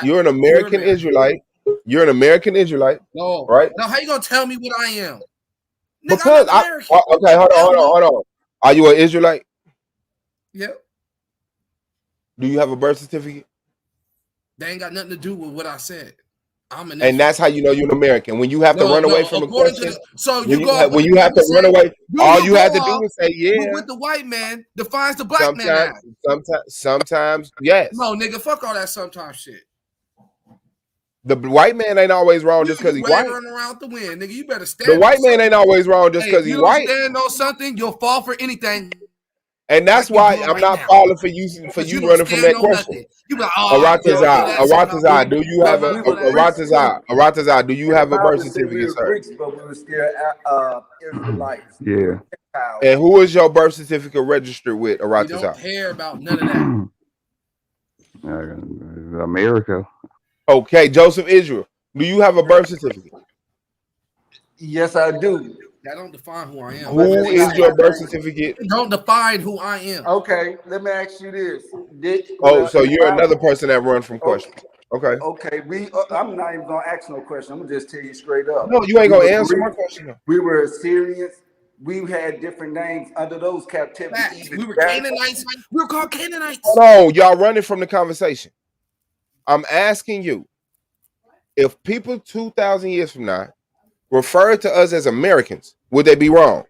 You're an American Israelite. You're an American Israelite. No, right? Now, how you gonna tell me what I am? Because okay, hold on. Are you an Israelite? Yep. Do you have a birth certificate? They ain't got nothing to do with what I said. I'm an And that's how you know you're an American. When you have to run away from a question, when you have to run away, all you have to do is say, yeah. What the white man defines the black man as. Sometimes, yes. No, nigga, fuck all that sometimes shit. The white man ain't always wrong just because he's white. Running around the wind, nigga. You better stand. The white man ain't always wrong just because he's white. If you don't stand on something, you'll fall for anything. And that's why I'm not falling for you running from that question. Aratazar, do you have Aratazar, do you have a birth certificate, sir? But we were still Israelites. Yeah. And who is your birth certificate registered with, Aratazar? You don't care about none of that. America. Okay, Joseph Israel, do you have a birth certificate? Yes, I do. That don't define who I am. Who is your birth certificate? It don't define who I am. Okay, let me ask you this. So you're another person that runs from questions. Okay. Okay, I'm not even gonna ask no question. I'm gonna just tell you straight up. No, you ain't gonna answer my question. We were Assyrians. We had different names under those captivities. We were Canaanites. We were called Canaanites. Hold on, y'all running from the conversation. I'm asking you, if people 2,000 years from now refer to us as Americans, would they be wrong?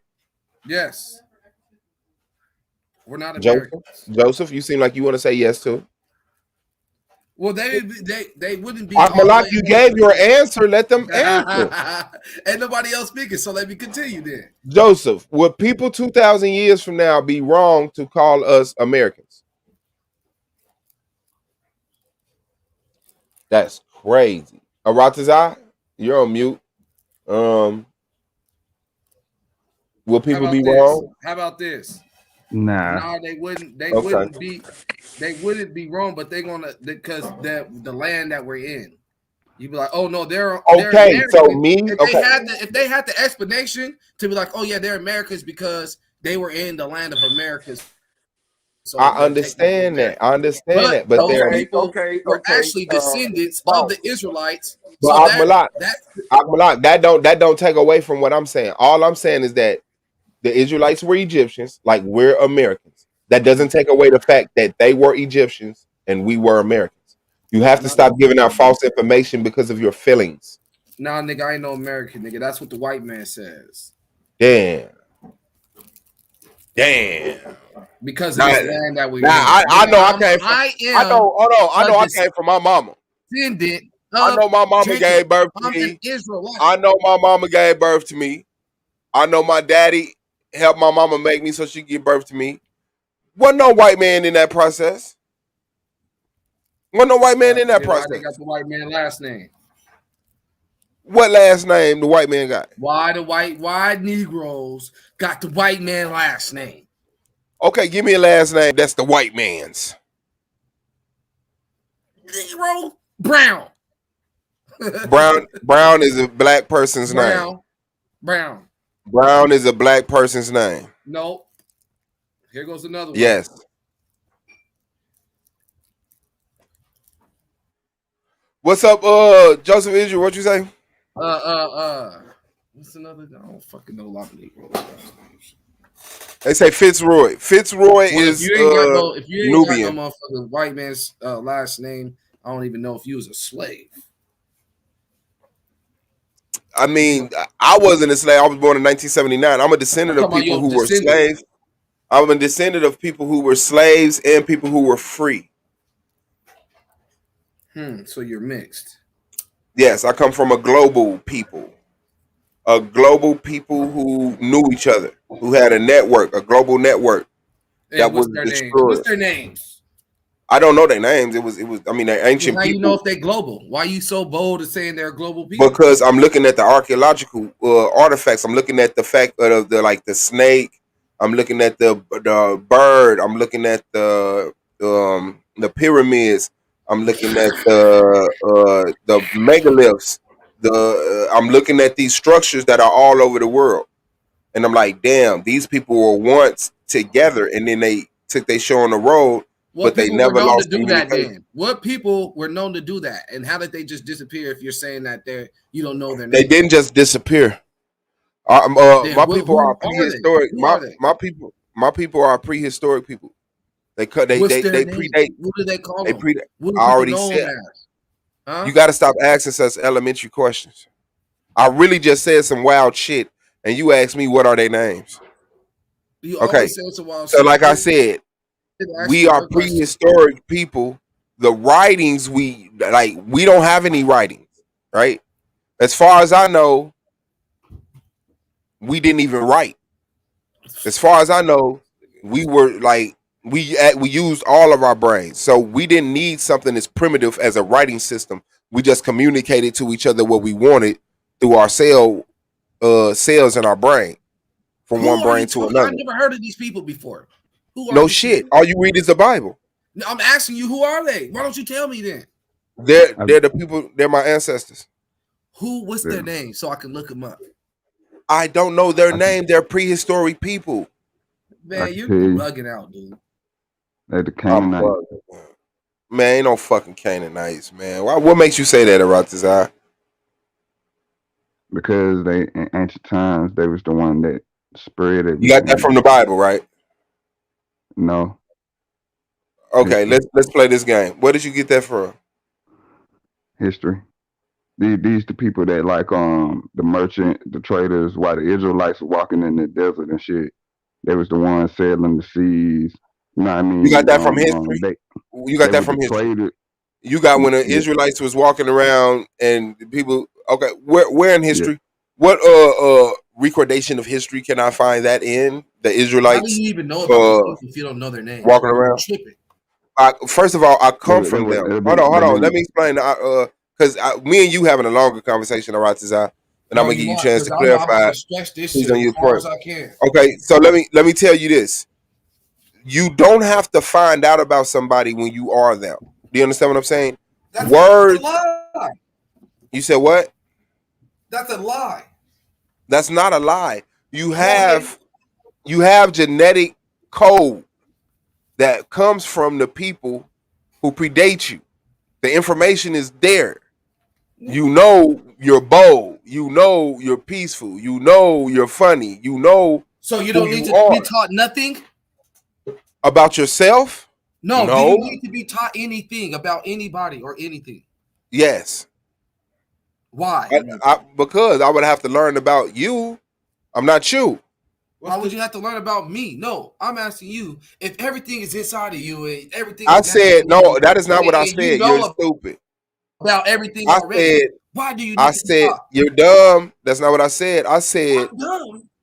Yes. We're not Americans. Joseph, you seem like you want to say yes to. Well, they wouldn't be. Malak, you gave your answer. Let them answer. Ain't nobody else speaking, so let me continue then. Joseph, would people 2,000 years from now be wrong to call us Americans? That's crazy. Aratazar, you're on mute. Will people be wrong? How about this? Nah. No, they wouldn't. They wouldn't be. They wouldn't be wrong, but they're gonna because the land that we're in. You'd be like, oh no, they're okay. So if they had the explanation to be like, oh yeah, they're Americans because they were in the land of Americans. So I understand that. But those people were actually descendants of the Israelites. But Akmalak, that don't take away from what I'm saying. All I'm saying is that the Israelites were Egyptians, like we're Americans. That doesn't take away the fact that they were Egyptians and we were Americans. You have to stop giving out false information because of your feelings. Nah, nigga, I ain't no American, nigga. That's what the white man says. Damn. Because of the land that we I know I came from my mama. I know my mama gave birth to me. I know my mama gave birth to me. I know my daddy helped my mama make me so she could give birth to me. Wasn't no white man in that process. Wasn't no white man in that process. They got the white man last name. What last name the white man got? Why Negroes got the white man last name? Okay, give me a last name that's the white man's. Negro Brown. Brown is a black person's name. Brown is a black person's name. No. Here goes another one. Yes. What's up, Joseph Israel? What you say? What's another? I don't fucking know a lot of Negroes. They say Fitzroy. Fitzroy is if you ain't Nubian. got no motherfucking white man's last name, I don't even know if you was a slave. I mean, I wasn't a slave. I was born in 1979. I'm a descendant of people who were slaves. I'm a descendant of people who were slaves and people who were free. So you're mixed. Yes, I come from a global people. A global people who knew each other, who had a network, a global network that was destroyed. What's their names? I don't know their names. It was. I mean, they're ancient people. How you know if they're global? Why are you so bold at saying they're global people? Because I'm looking at the archaeological artifacts. I'm looking at the fact of the snake. I'm looking at the bird. I'm looking at the pyramids. I'm looking at the megaliths. I'm looking at these structures that are all over the world, and I'm like, damn, these people were once together, and then they took their show on the road. But they never lost communication. What people were known to do that, and how did they just disappear? If you're saying that you don't know their name, they didn't just disappear. My people are prehistoric. My people are prehistoric people. They predate. What do they call them? I already said. You got to stop asking such elementary questions. I really just said some wild shit, and you asked me what are their names. You Okay, always say some wild so shit. like I said, we are prehistoric people. The writings we don't have any writings, right? As far as I know, we didn't even write. As far as I know, we were like we used all of our brains, so we didn't need something as primitive as a writing system. We just communicated to each other what we wanted through our cells in our brain, from one brain to another. I've never heard of these people before. Who are No these shit. people? All you read is the Bible. No, I'm asking you, who are they? Why don't you tell me then? They're the people. They're my ancestors. What's their name so I can look them up? I don't know their name. They're prehistoric people. Man, you're bugging out, dude. They're the Canaanites. Man, ain't no fucking Canaanites, man. What makes you say that, Aratazar? Because they in ancient times they was the one that spread it. You got that from the Bible, right? No. Okay, let's play this game. Where did you get that from? History. These the people that like the merchant, the traders, while the Israelites were walking in the desert and shit. They was the ones sailing the seas. You know what I mean? You got that from history. You got that from history. Traders. You got when the Israelites was walking around and people. Okay, where in history? Yeah. What recordation of history can I find that in? The Israelites. How do you even know about these people if you don't know their name? Walking around. First of all, I come from them. Hold on. Let me explain. Because me and you having a longer conversation, Aratazar, and I'm gonna give you a chance to clarify. This on your point. As I can. Okay, so let me tell you this. You don't have to find out about somebody when you are them. Do you understand what I'm saying? That's Words. A lie. You said what? That's a lie. That's not a lie. You have genetic code that comes from the people who predate you. The information is there. You know you're bold. You know you're peaceful. You know you're funny. You know. So you don't need to be taught nothing about yourself. No. Do you need to be taught anything about anybody or anything? Yes. Why? Because I would have to learn about you. I'm not you. Why would you have to learn about me? No, I'm asking you if everything is inside of you and everything. I said no. That is not what I said. You're stupid. About everything already. Why do you? I said you're dumb. That's not what I said. I said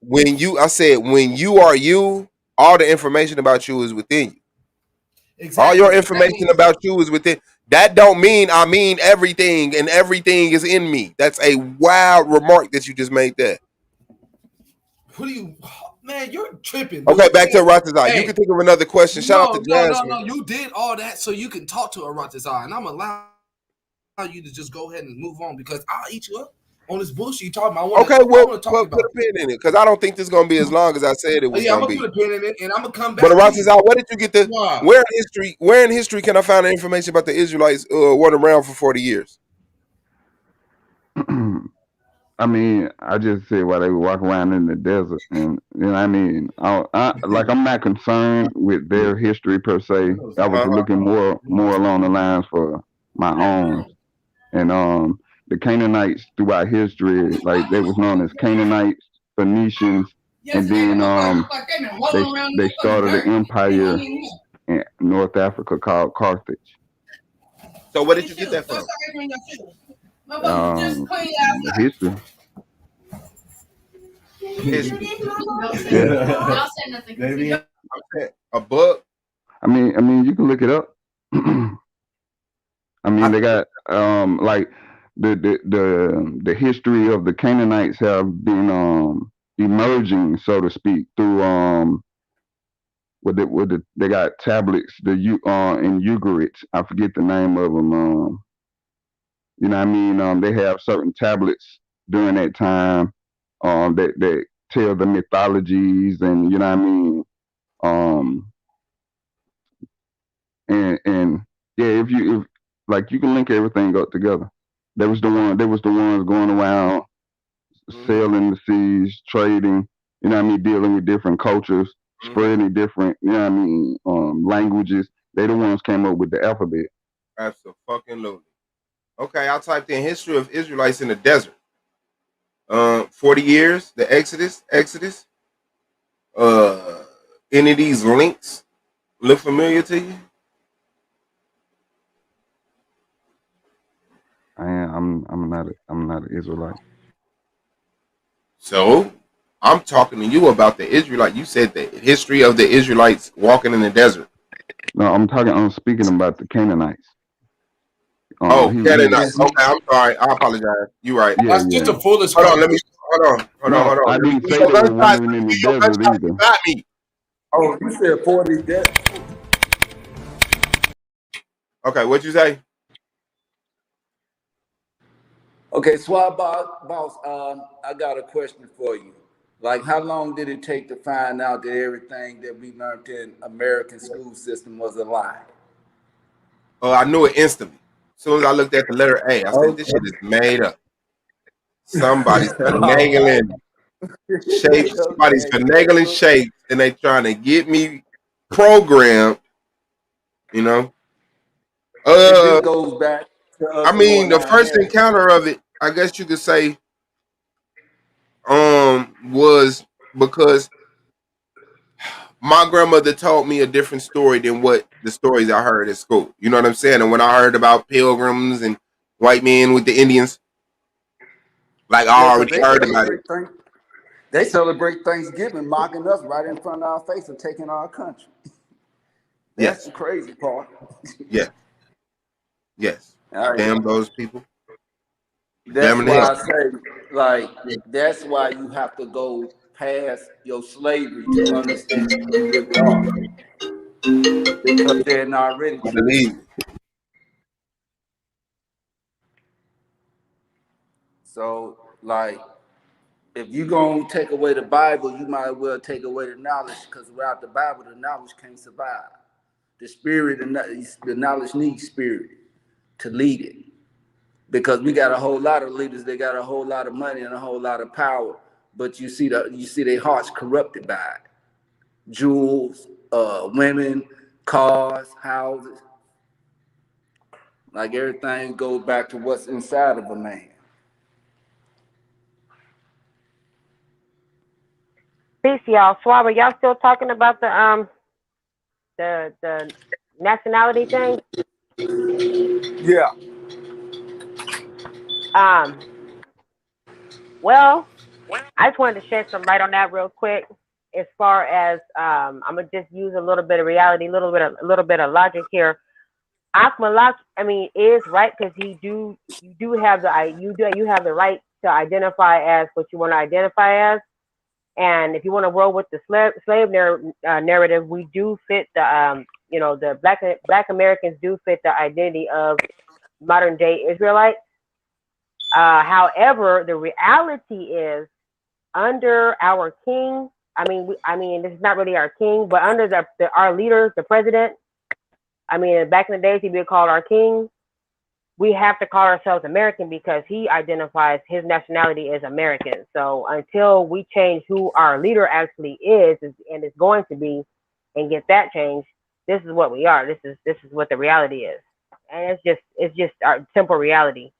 when you are you, all the information about you is within you. Exactly. All your information about you is within. That don't mean I mean everything and everything is in me. That's a wild remark that you just made there. Who do you, man? You're tripping. Dude. Okay, back to Aratazar. Hey, you can think of another question. Shout out to Jasmine. No. You did all that so you can talk to Aratazar, and I'm allow you to just go ahead and move on because I'll eat you up on this bullshit you talking about. Okay, well, put a pin in it because I don't think this is gonna be as long as I said it was gonna be. I'm gonna put a pin in it, and I'm gonna come back. But Aratazar, where did you get the? Where in history can I find the information about the Israelites went around for 40 years? I mean, I just said while they were walking around in the desert, and you know what I mean. I'm not concerned with their history per se. I was looking more along the lines for my own, and the Canaanites throughout history, like they was known as Canaanites, Phoenicians, and then they started an empire in North Africa called Carthage. So where did you get that from? History. Yeah. A book. I mean, you can look it up. I mean, they got like the history of the Canaanites have been emerging, so to speak, through they got tablets in Ugarit. I forget the name of them. You know what I mean? They have certain tablets during that time that tell the mythologies, and you know what I mean? And yeah, if you can link everything up together. They was the ones going around sailing the seas, trading, you know what I mean, dealing with different cultures, spreading different, you know what I mean, languages. They the ones came up with the alphabet. Absolutely. Okay, I typed in history of Israelites in the desert. 40 years, the Exodus. Any of these links look familiar to you? I'm not an Israelite. So I'm talking to you about the Israelite. You said the history of the Israelites walking in the desert. No, I'm speaking about the Canaanites. Oh, He Canaanites. Okay, I'm sorry. I apologize. You're right. Yeah, That's just yeah. a foolish. Hold on. Let me. Hold No, on. I Let me didn't see say your they were gunshots. wandering Let me in the see your desert gunshots. You either. got me. Oh, you said 40 deaths. Okay, what'd you say? Okay, Swab Boss, I got a question for you. Like, how long did it take to find out that everything that we learned in American school system was a lie? Oh, I knew it instantly. As soon as I looked at the letter A, I said, "This shit is made up. Somebody's All right. finagling shapes. Somebody's Okay. finagling shapes, and they trying to get me programmed." You know. And this goes back to us I mean, knowing the our first heritage. encounter of it, I guess you could say, was because my grandmother told me a different story than what the stories I heard at school. You know what I'm saying? And when I heard about pilgrims and white men with the Indians, like I Yeah, because already heard about it. they celebrate Thanksgiving, mocking us right in front of our face and taking our country. That's Yes, the crazy part. yes. All right. Damn those people. That's Damn the why hell. I say, like, that's why you have to go past your slavery to understand who you really are. Because they're not ready I to. believe. So, like, if you're going to take away the Bible, you might as well take away the knowledge, because without the Bible, the knowledge can't survive. The spirit, the knowledge needs spirit to lead it. Because we got a whole lot of leaders, they got a whole lot of money and a whole lot of power, but you see their hearts corrupted by it. Jewels, women, cars, houses. Like, everything goes back to what's inside of a man. Peace, y'all. Swab, are y'all still talking about the nationality thing? Yeah. Well, I just wanted to shed some light on that real quick. As far as I'm gonna just use a little bit of reality, a little bit of logic here. Akmalak, I mean, is right because you have the right to identify as what you want to identify as. And if you want to roll with the slave narrative, we do fit the the black Americans do fit the identity of modern day Israelites. However, the reality is under our king. I mean, this is not really our king, but under our leader, the president. I mean, back in the days, he'd be called our king. We have to call ourselves American because he identifies his nationality as American. So until we change who our leader actually is and is going to be, and get that changed, this is what we are. This is what the reality is, and it's just our simple reality.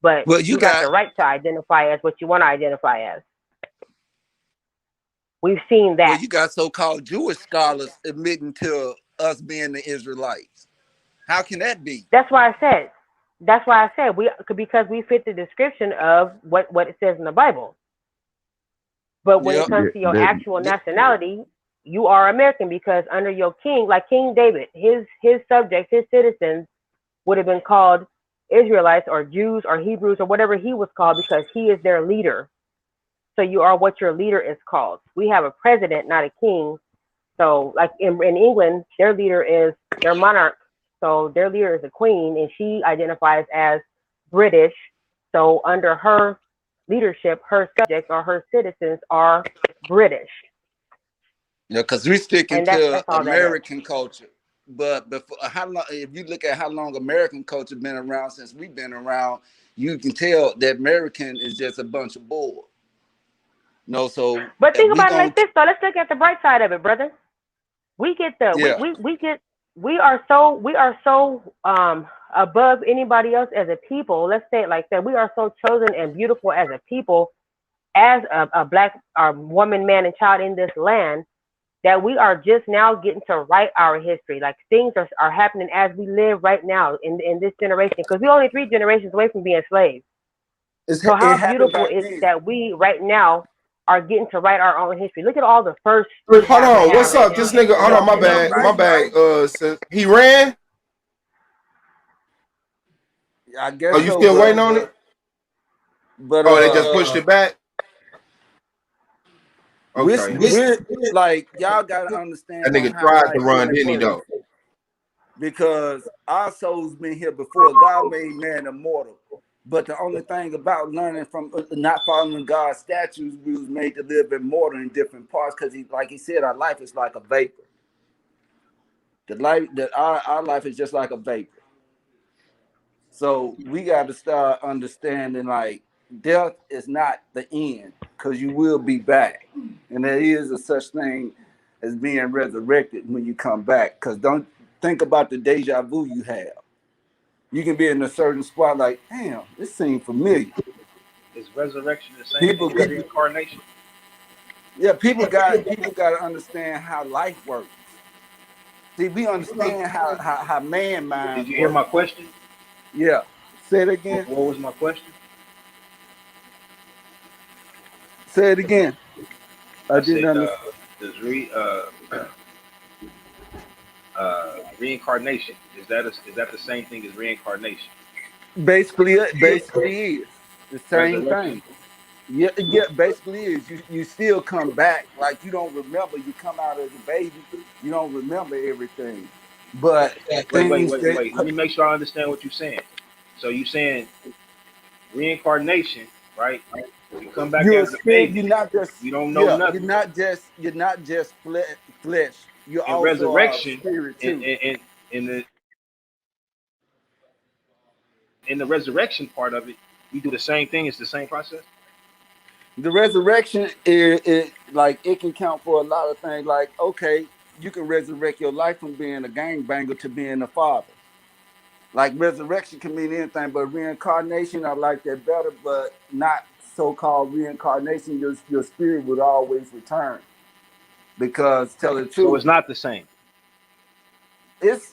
But Well, you got the right to identify as what you want to identify as. We've seen that. Well, you got so-called Jewish scholars admitting to us being the Israelites. How can that be? That's why I said because we fit the description of what it says in the Bible. But when it comes to your actual nationality, you are American because under your king, like King David, his subjects, his citizens would have been called Israelites or Jews or Hebrews or whatever he was called because he is their leader. So you are what your leader is called. We have a president, not a king. So like in England, their leader is their monarch. So their leader is a queen and she identifies as British. So under her leadership, her subjects or her citizens are British. Yeah, because we stick And into that's all that is. American culture. But before, how long? If you look at how long American culture been around since we've been around, you can tell that American is just a bunch of bull. No, so But if think we about it gonna like this though. Let's look at the bright side of it, brother. We get the we get we are so above anybody else as a people. Let's say it like that. We are so chosen and beautiful as a people, as a black woman, man, and child in this land, that we are just now getting to write our history. Like things are happening as we live right now in this generation, because we're only 3 generations away from being slaves. So how beautiful is it that we right now are getting to write our own history? Look at all the firsts. Hold on, what's up? This nigga, hold on, my bad. He ran. I guess. Oh, you still waiting on it? But they just pushed it back. Okay. We're like, y'all gotta understand. That nigga tried to run, didn't he, though? Because our soul's been here before. God made man immortal. But the only thing about learning from not following God's statutes, we was made to live immortal in different parts. Because like he said, our life is like a vapor. Our life is just like a vapor. So we got to start understanding, like, death is not the end, because you will be back. And there is a such thing as being resurrected when you come back. Because don't think about the deja vu you have. You can be in a certain spot like, damn, this seems familiar. Is resurrection the same thing as reincarnation? Yeah, people got to understand how life works. See, we understand how man minds Did you hear my question? Yeah. Say it again. What was my question? Say it again. I didn't understand. Does reincarnation, is that the same thing as reincarnation? Basically is the same thing. Yeah, basically is. You still come back. Like, you don't remember. You come out as a baby. You don't remember everything. But wait. Let me make sure I understand what you're saying. So you're saying reincarnation, right? You come back as a baby. You're not just. You don't know nothing. You're not just flesh. You're in also resurrection, spirit too. In the resurrection part of it, you do the same thing. It's the same process. The resurrection is like, it can count for a lot of things. Like, okay, you can resurrect your life from being a gangbanger to being a father. Like, resurrection can mean anything, but reincarnation, I like that better, but not so-called reincarnation. Your spirit would always return. Because tell the truth, so it's not the same. It's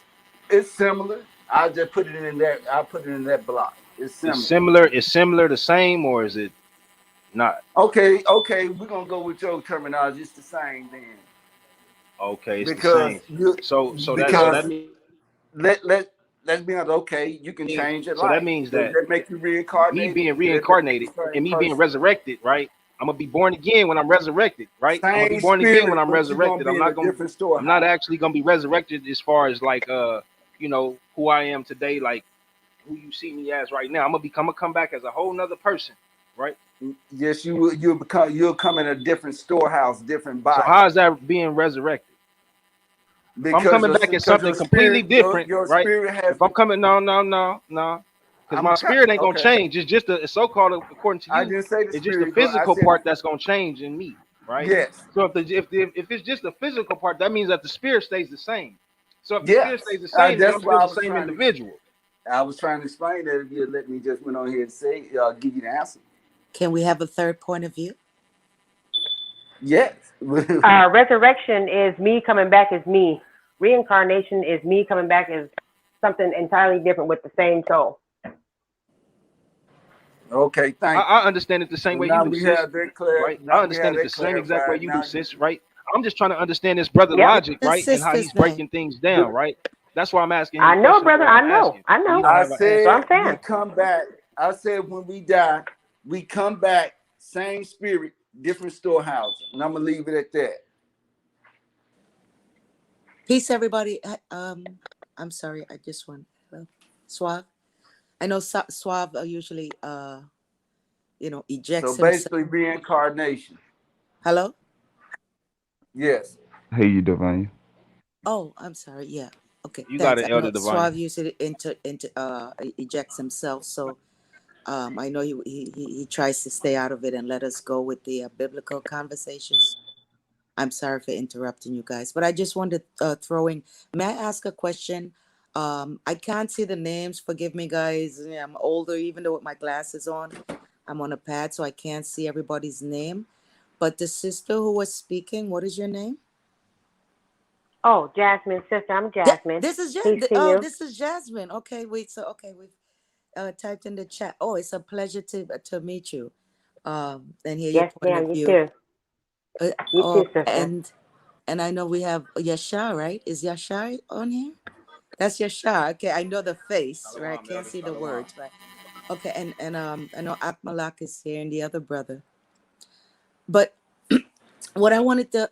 similar. I just put it in there. I put it in that block. It's similar. It's similar, the same, or is it not? Okay. We're gonna go with your terminology. It's the same then. Okay, it's the same. So that means let's be honest. Okay, you can change your life. So that means that make you reincarnated. Me being reincarnated and me being resurrected, right? I'm gonna be born again when I'm resurrected, right? I'm gonna be born again when I'm resurrected. I'm not actually gonna be resurrected as far as like who I am today, like who you see me as right now. I'm gonna come back as a whole nother person, right? Yes, you will. You'll come in a different storehouse, different body. So how is that being resurrected? Because I'm coming back as something completely different, right? If I'm coming, no, because my spirit ain't gonna change. It's just a so-called, according to you, I didn't say the it's just the physical part that's gonna change in me, right? Yes. So if it's just the physical part, that means that the spirit stays the same. So if the spirit stays the same, then I'm still the same individual. I was trying to explain that. If you let me just went on here and say, give you the answer. Can we have a third point of view? Yes. Resurrection is me coming back as me. Reincarnation is me coming back as something entirely different with the same soul. Okay, thank you. I understand it the same way you do, sis. Right? I understand it the same exact way you do, sis. Right? I'm just trying to understand this brother logic, right, and how he's breaking things down, right? That's why I'm asking. I know, brother. I know. I said we come back. I said when we die, we come back, same spirit, different storehouse, and I'm gonna leave it at that. Peace, everybody. I'm sorry. I just want Suave. I know Suave usually, ejects. So basically, reincarnation. Hello. Yes. Hey, you Divine. Oh, I'm sorry. Yeah. Okay. You got it, Elder Divine. Suave usually ejects himself, so I know he tries to stay out of it and let us go with the biblical conversations. I'm sorry for interrupting you guys, but I just wanted to throw in. May I ask a question? I can't see the names. Forgive me, guys. Yeah, I'm older, even though with my glasses on. I'm on a pad, so I can't see everybody's name. But the sister who was speaking, what is your name? Oh, Jasmine, sister. I'm Jasmine. This is Peace to you. this is Jasmine. Okay, wait. So we've typed in the chat. Oh, it's a pleasure to meet you. And hear your Yes, point ma'am. of You view. too. You too, sister. And I know we have Yashar, right? Is Yashar on here? That's Yashar. Okay, I know the face, right? Can't see the words, right? Okay, and I know Akmalak is here and the other brother. But what I wanted to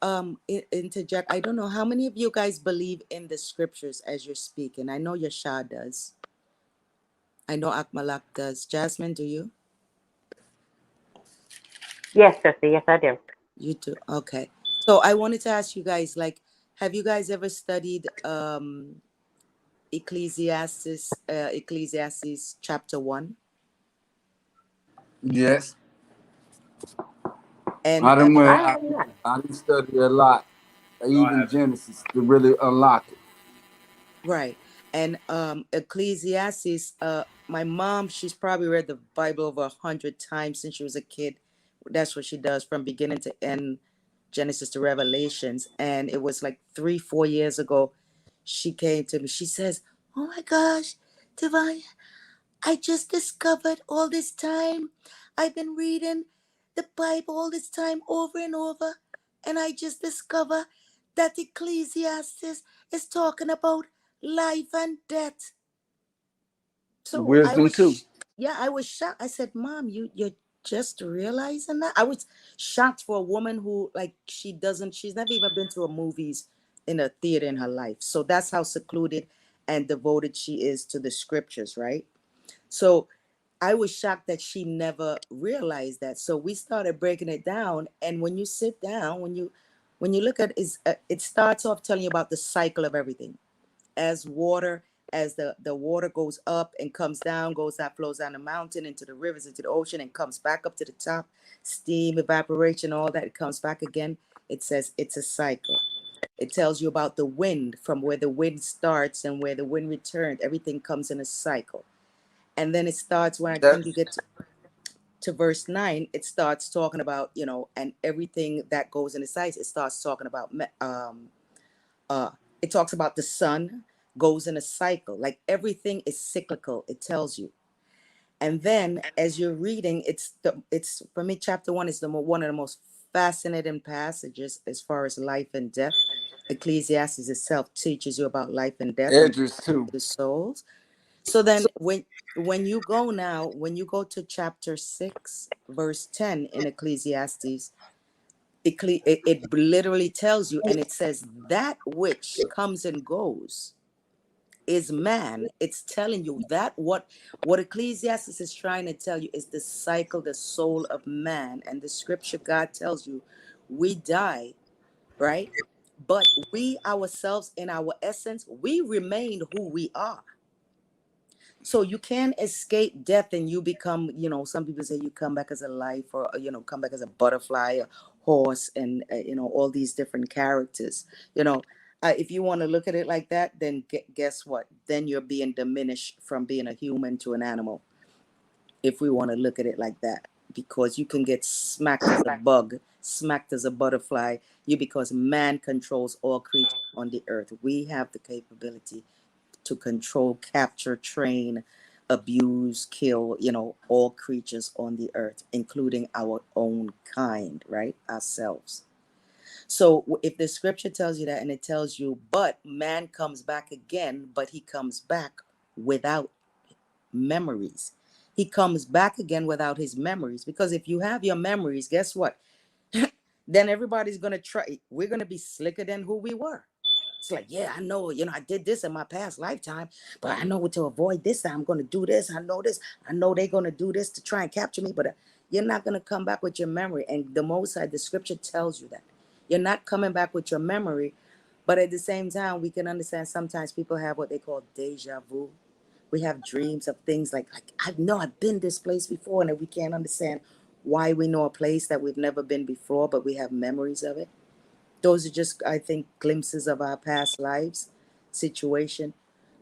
interject, I don't know how many of you guys believe in the scriptures as you're speaking. I know Yashar does. I know Akmalak does. Jasmine, do you? Yes, sister. Yes, I do. You do. Okay. So I wanted to ask you guys, like, have you guys ever studied Ecclesiastes chapter 1? Yes. And I didn't study a lot, even Genesis, to really unlock it. right. And Ecclesiastes, my mom, she's probably read the Bible over 100 times since she was a kid. That's what she does from beginning to end, Genesis to Revelations. And it was like 3-4 years ago, she came to me. She says, "Oh my gosh, Divine, I just discovered all this time. I've been reading the Bible all this time over and over. And I just discovered that Ecclesiastes is talking about life and death." So I Wisdom was, too. I was shocked. I said, "Mom, you're just realizing that?" I was shocked for a woman who, like, she's never even been to a movies in a theater in her life. So that's how secluded and devoted she is to the scriptures, right? So I was shocked that she never realized that. So we started breaking it down. And when you sit down, when you look at it starts off telling you about the cycle of everything. As the water goes up and comes down, flows down the mountain into the rivers, into the ocean, and comes back up to the top, steam, evaporation, all that, it comes back again. It says it's a cycle. It tells you about the wind, from where the wind starts and where the wind returned. Everything comes in a cycle. And then it starts when I think you get to verse 9, it starts talking about, and everything that goes in the size, it starts talking about, it talks about the sun goes in a cycle. Like everything is cyclical, it tells you. And then as you're reading, it's for me, chapter 1 is one of the most fascinating passages as far as life and death. Ecclesiastes itself teaches you about life and death and the souls. So then when you go to chapter 6, verse 10 in Ecclesiastes, it literally tells you, and it says that which comes and goes is man. It's telling you that what Ecclesiastes is trying to tell you is the cycle, the soul of man. And the scripture, God tells you, we die, right? But we ourselves, in our essence, we remain who we are. So you can't escape death and you become, some people say you come back as a life, or, come back as a butterfly, a horse, and, all these different characters. If you want to look at it like that, then guess what? Then you're being diminished from being a human to an animal. If we want to look at it like that, because you can get smacked as a bug, smacked as a butterfly, because man controls all creatures on the earth. We have the capability to control, capture, train, abuse, kill, all creatures on the earth, including our own kind, right? Ourselves. So if the scripture tells you that, and it tells you, but man comes back again, but he comes back without memories. He comes back again without his memories, because if you have your memories, guess what? Then everybody's going to try. We're going to be slicker than who we were. It's like, yeah, I know, I did this in my past lifetime, but I know what to avoid this time. I'm going to do this. I know this. I know they're going to do this to try and capture me, but you're not going to come back with your memory. And the Most High, the scripture tells you that. You're not coming back with your memory, but at the same time, we can understand sometimes people have what they call deja vu. We have dreams of things like I know I've been this place before, and we can't understand why we know a place that we've never been before, but we have memories of it. Those are just, I think, glimpses of our past lives situation.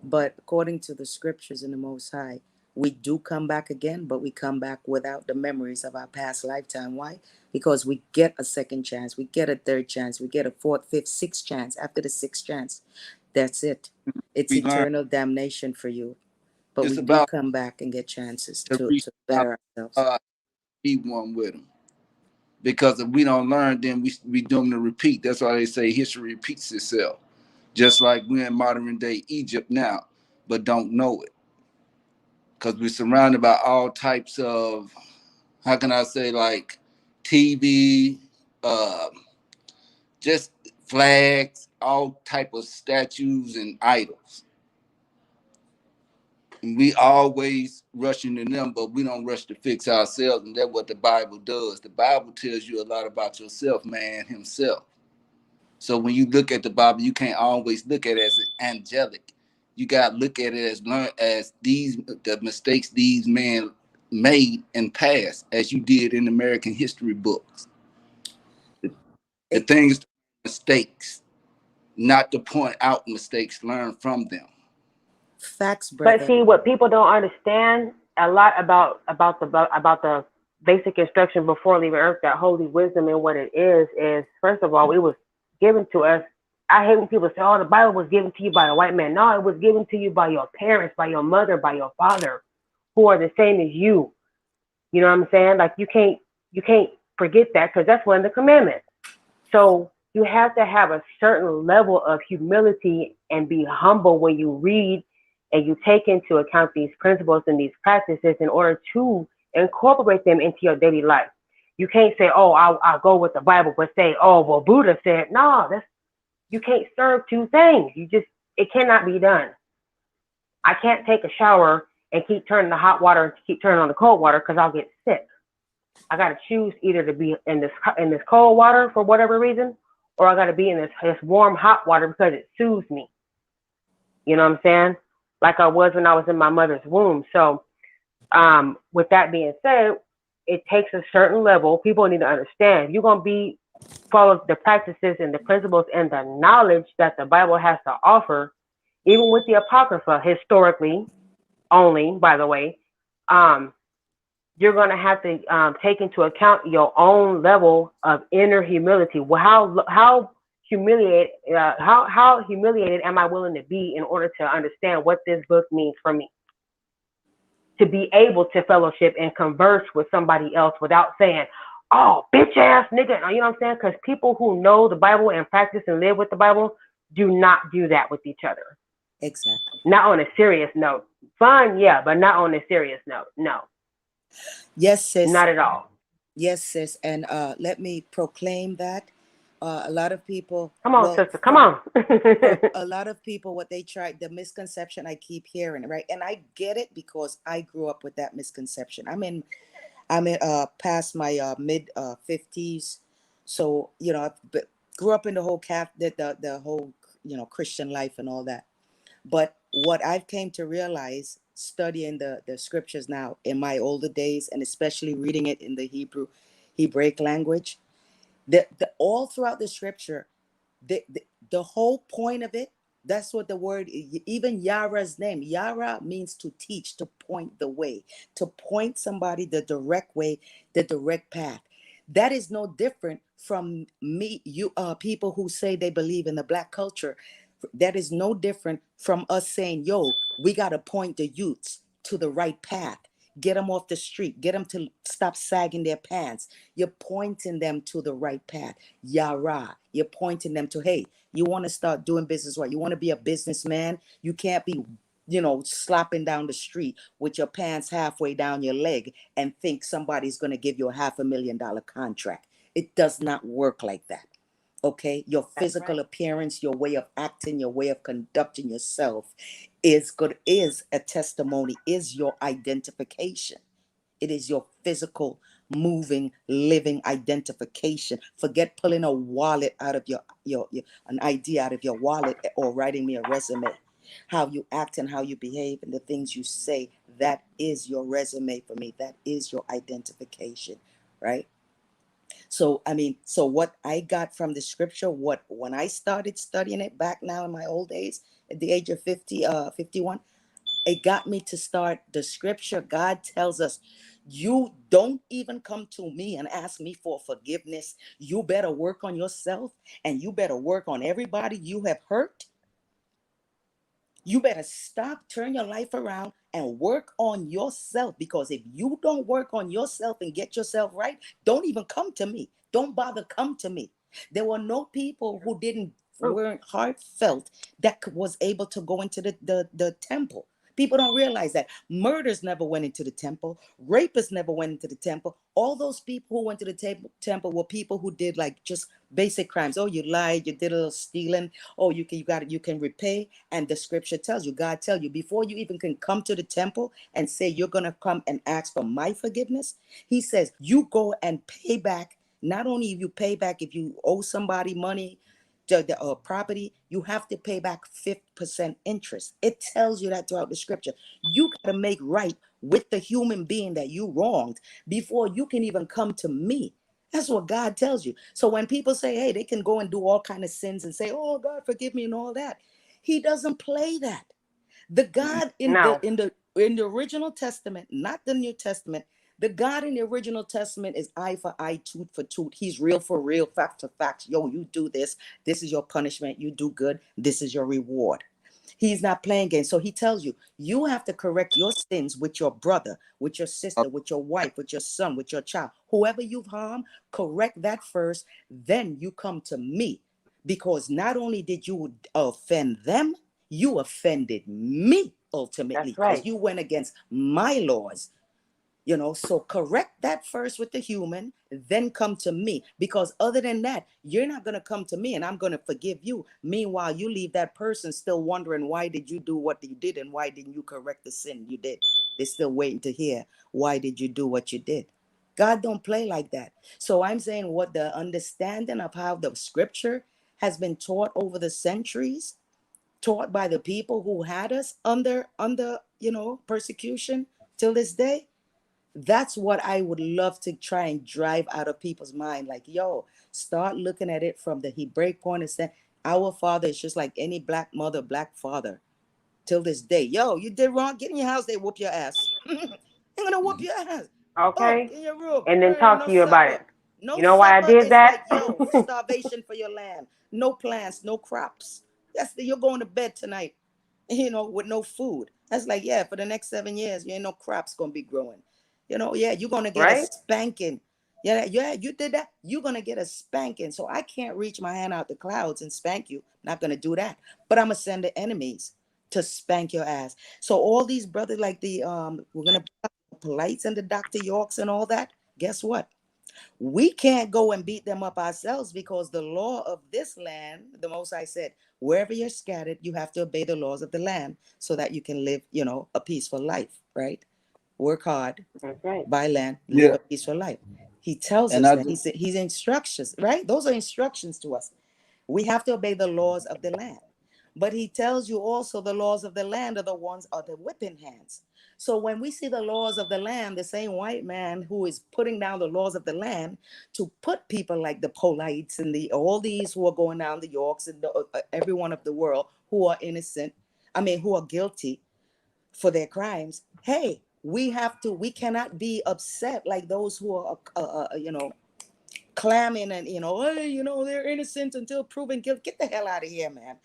But according to the scriptures in the Most High, we do come back again, but we come back without the memories of our past lifetime. Why? Because we get a second chance, we get a third chance, we get a fourth, fifth, sixth chance. After the sixth chance, that's it. It's We learn. eternal damnation for you. But It's we do about come back and get chances to to reach out, better ourselves. be one with them. Because if we don't learn, then we doomed to repeat. That's why they say history repeats itself. Just like we're in modern day Egypt now, but don't know it. Because we're surrounded by all types of, how can I say, like TV, just flags, all type of statues and idols. And we always rushing to them, but we don't rush to fix ourselves. And that's what the Bible does. The Bible tells you a lot about yourself, man, himself. So when you look at the Bible, you can't always look at it as angelic. You got to look at it as the mistakes these men made and past, as you did in American history books. The things, mistakes, not to point out mistakes, learn from them. Facts, brother. But see, what people don't understand a lot about the basic instruction before leaving Earth, that holy wisdom and what it is first of all, it was given to us. I hate when people say, "Oh, the Bible was given to you by a white man." No, it was given to you by your parents, by your mother, by your father, who are the same as you. You know what I'm saying? Like you can't forget that, because that's one of the commandments. So you have to have a certain level of humility and be humble when you read and you take into account these principles and these practices in order to incorporate them into your daily life. You can't say, "Oh, I'll go with the Bible," but say, "Oh, well, Buddha said," no, you can't serve two things. It cannot be done. I can't take a shower and keep turning the hot water and keep turning on the cold water, because I'll get sick. I got to choose either to be in this cold water for whatever reason, or I got to be in this warm hot water because it soothes me. You know what I'm saying? Like I was when I was in my mother's womb. So with that being said, it takes a certain level. People need to understand, you're going to follow the practices and the principles and the knowledge that the Bible has to offer, even with the Apocrypha, historically only, by the way. You're going to have to take into account your own level of inner humility. Well, how humiliated am I willing to be in order to understand what this book means for me? To be able to fellowship and converse with somebody else without saying, "Oh, bitch ass nigga," you know what I'm saying? Because people who know the Bible and practice and live with the Bible do not do that with each other. Exactly. Not on a serious note. Fun, yeah, but not on a serious note. No. Yes, sis. Not at all. Yes, sis. And let me proclaim that. A lot of people. Come on, sister. Come on. A lot of people, what they try, the misconception I keep hearing, right? And I get it because I grew up with that misconception. I'm past my mid 50s, so I grew up in the whole the whole Christian life and all that. But what I've came to realize, studying the scriptures now in my older days, and especially reading it in the Hebraic language, all throughout the scripture, the whole point of it, that's what the word, even Yara's name, Yara means to teach, to point the way, to point somebody the direct way, the direct path. That is no different from people who say they believe in the Black culture. That is no different from us saying, "Yo, we got to point the youths to the right path. Get them off the street. Get them to stop sagging their pants." You're pointing them to the right path. Yara. You're pointing them to, hey, you want to start doing business right. You want to be a businessman. You can't be, slopping down the street with your pants halfway down your leg and think somebody's going to give you a $500,000 contract. It does not work like that. Okay, your physical appearance, your way of acting, your way of conducting yourself is a testimony, is your identification. It is your physical, moving, living identification. Forget pulling a wallet out of an ID out of your wallet or writing me a resume. How you act and how you behave and the things you say, that is your resume for me. That is your identification, right? So, I mean, so what I got from the scripture, when I started studying it back now in my old days, at the age of 51, it got me to start the scripture. God tells us, you don't even come to me and ask me for forgiveness. You better work on yourself, and you better work on everybody you have hurt. You better stop, turn your life around, and work on yourself. Because if you don't work on yourself and get yourself right, don't even come to me. Don't bother come to me. There were no people who weren't heartfelt that was able to go into the temple. People don't realize that murders never went into the temple. Rapists never went into the temple. All those people who went to the temple were people who did like just basic crimes. Oh, you lied, you did a little stealing. Oh, you can repay. And the scripture tells you, God tells you, before you even can come to the temple and say you're gonna come and ask for my forgiveness, he says you go and pay back. Not only you pay back, if you owe somebody money, the property, you have to pay back 50% interest. It tells you that throughout the scripture. You got to make right with the human being that you wronged before you can even come to me. That's what God tells you. So when people say, hey, they can go and do all kind of sins and say, oh, God, forgive me and all that, he doesn't play that. The God in the original testament, not the New Testament, the God in the original testament is eye for eye, tooth for tooth. He's real for real, fact for fact. Yo, you do this. This is your punishment. You do good. This is your reward. He's not playing games. So he tells you, you have to correct your sins with your brother, with your sister, with your wife, with your son, with your child. Whoever you've harmed, correct that first. Then you come to me. Because not only did you offend them, you offended me ultimately. Because you went against my laws. So correct that first with the human, then come to me. Because other than that, you're not going to come to me and I'm going to forgive you. Meanwhile, you leave that person still wondering, why did you do what you did and why didn't you correct the sin you did? They're still waiting to hear, why did you do what you did? God don't play like that. So I'm saying what the understanding of how the scripture has been taught over the centuries, taught by the people who had us under persecution till this day. That's what I would love to try and drive out of people's mind. Like, yo, start looking at it from the Hebraic point and say, our father is just like any black mother, black father till this day. Yo, you did wrong. Get in your house. They whoop your ass. They're going to whoop your ass. Okay. Oh, in your room. And then talk No to you about supper. it. No You know why I supper did is that? like, yo, starvation for your land. No plants, no crops. You're going to bed tonight, with no food. That's like, yeah, for the next 7 years, you ain't no crops going to be growing. Yeah, you're going to get a spanking. Yeah, you did that. You're going to get a spanking. So I can't reach my hand out the clouds and spank you. Not going to do that. But I'm going to send the enemies to spank your ass. So all these brothers like we're going to Polites and the Dr. Yorks and all that. Guess what? We can't go and beat them up ourselves because the law of this land, the Most High said, wherever you're scattered, you have to obey the laws of the land so that you can live, a peaceful life, right? Work hard, buy land, live a peaceful life. He tells us that. He's instructions, right? Those are instructions to us. We have to obey the laws of the land. But he tells you also the laws of the land are the whipping hands. So when we see the laws of the land, the same white man who is putting down the laws of the land to put people like the Polites and all these who are going down the Yorks and everyone of the world who are innocent, who are guilty for their crimes. Hey, we cannot be upset like those who are, clamming and, hey, they're innocent until proven guilty. Get the hell out of here, man.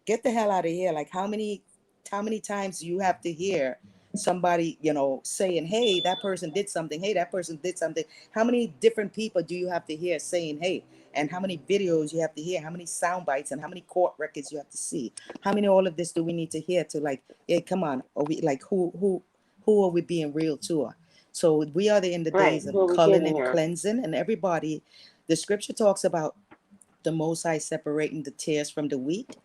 Get the hell out of here. Like how many times do you have to hear somebody, saying, hey, that person did something. Hey, that person did something. How many different people do you have to hear saying, hey, and how many videos you have to hear, how many sound bites and how many court records you have to see? How many all of this do we need to hear to like, hey, come on. Are we like, who are we being real to? So we are in the days of culling and cleansing, and everybody, the scripture talks about the Most High separating the tares from the wheat,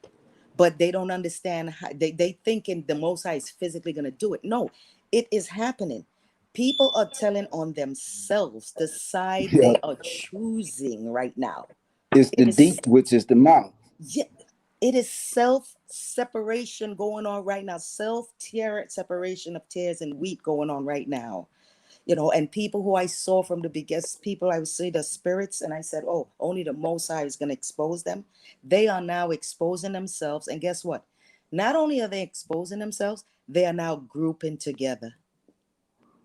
but they don't understand how they thinking the Most High is physically going to do it. No, it is happening. People are telling on themselves the side they are choosing right now. It's the deep, which is the mouth. Yeah, it is self-separation going on right now. Self-tear separation of tares and wheat going on right now. You know, and people who I saw from the biggest people, I would say the spirits, and I said, oh, only the Most High is going to expose them. They are now exposing themselves. And guess what? Not only are they exposing themselves, they are now grouping together.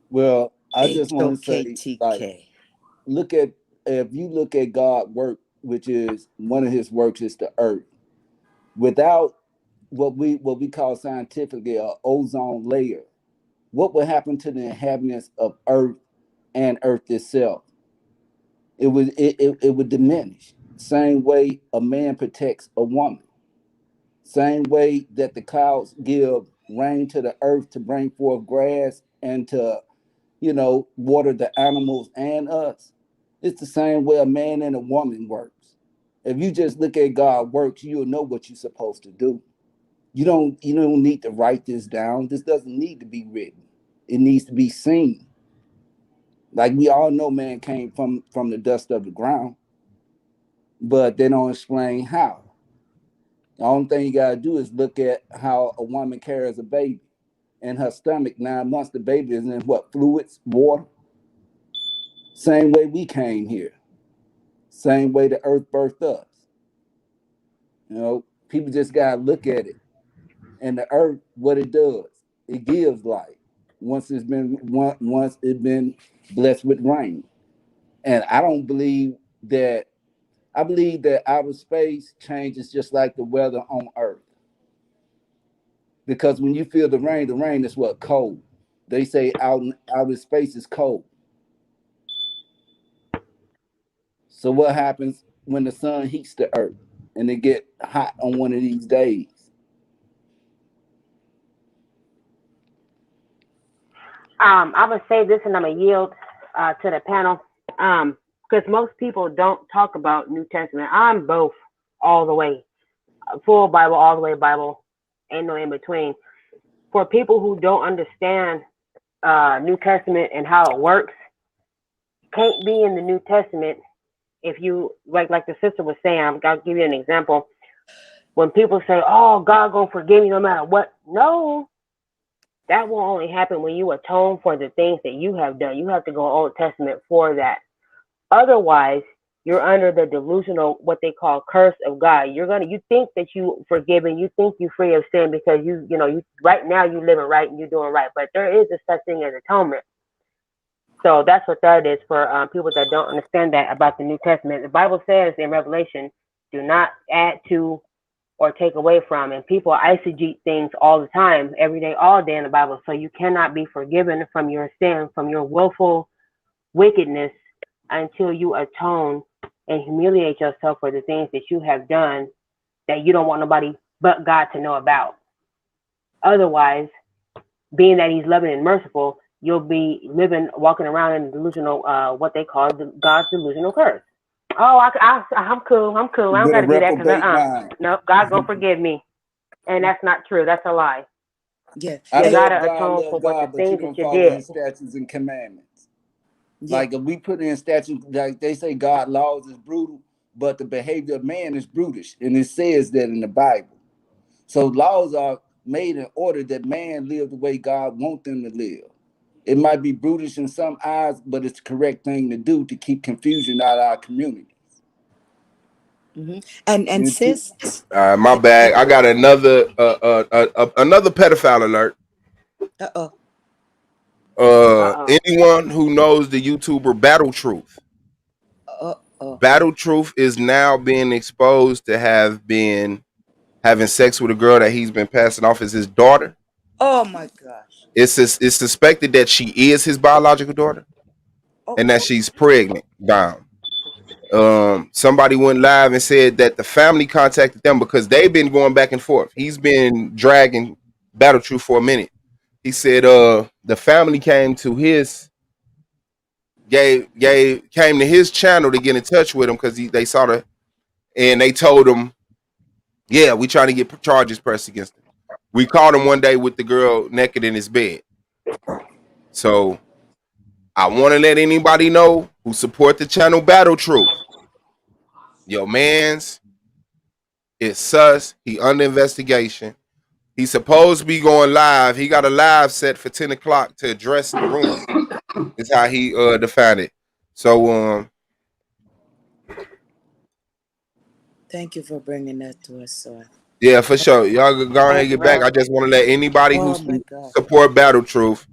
Well, I just want to say, HOKTK. like, if you look at God's work, which is one of his works is the earth, without what we call scientifically an ozone layer, what would happen to the inhabitants of earth and earth itself? It would diminish. Same way a man protects a woman. Same way that the clouds give rain to the earth to bring forth grass and to, water the animals and us. It's the same way a man and a woman works. If you just look at God's works, you'll know what you're supposed to do. You don't need to write this down. This doesn't need to be written. It needs to be seen. Like we all know man came from the dust of the ground, but they don't explain how. The only thing you gotta do is look at how a woman carries a baby. In her stomach, 9 months, the baby is in what? Fluids, water. Same way we came here. Same way the earth birthed us. People just gotta look at it. And the earth, what it does, it gives life. Once it's been blessed with rain. And I believe that outer space changes just like the weather on Earth. Because when you feel the rain is what? Cold. They say outer space is cold. So what happens when the sun heats the earth and it get hot on one of these days? I'm gonna say this, and I'm gonna yield to the panel, because most people don't talk about New Testament. I'm both, all the way, full Bible, all the way Bible, ain't no in between. For people who don't understand New Testament and how it works, can't be in the New Testament if you like the sister was saying. I'll give you an example. When people say, "Oh, God gonna forgive you no matter what," no. That will only happen when you atone for the things that you have done. You have to go Old Testament for that. Otherwise, you're under the delusional, what they call curse of God. You think that you forgiven, you think you free of sin because you right now you living right and you're doing right. But there is a such thing as atonement. So that's what that is for people that don't understand that about the New Testament. The Bible says in Revelation, do not add to or take away from. And people eisegete things all the time, every day, all day in the Bible. So you cannot be forgiven from your sin, from your willful wickedness, until you atone and humiliate yourself for the things that you have done that you don't want nobody but God to know about. Otherwise, being that he's loving and merciful, you'll be walking around in delusional, what they call God's delusional curse. Oh, I'm cool. I don't got to do that because no, God gonna forgive me, and that's not true. That's a lie. Yeah, I you gotta love atone for God, what the but you things don't that you follow did. his statutes and commandments. Yeah. Like if we put in statutes, like they say, God laws is brutal, but the behavior of man is brutish, and it says that in the Bible. So laws are made in order that man live the way God wants them to live. It might be brutish in some eyes, but it's the correct thing to do to keep confusion out of our community. Mm-hmm. And sis, my bad. I got another pedophile alert. Anyone who knows the YouTuber Battle Truth. Battle Truth is now being exposed to have been having sex with a girl that he's been passing off as his daughter. Oh my gosh. It's suspected that she is his biological daughter and that she's pregnant. Down. Somebody went live and said that the family contacted them because they've been going back and forth. He's been dragging Battle Truth for a minute. He said the family came to his came to his channel to get in touch with him because they saw the, and they told him, yeah, we trying to get charges pressed against him. We caught him one day with the girl naked in his bed. So I want to let anybody know who support the channel Battle Truth. Yo, mans, it's sus. He under investigation. He's supposed to be going live. He got a live set for 10 o'clock to address the rumor. Is how he defined it. So Thank you for bringing that to us, sir. yeah, for sure. Y'all go ahead and get back. I just want to let anybody who Oh my God. support Battle Truth,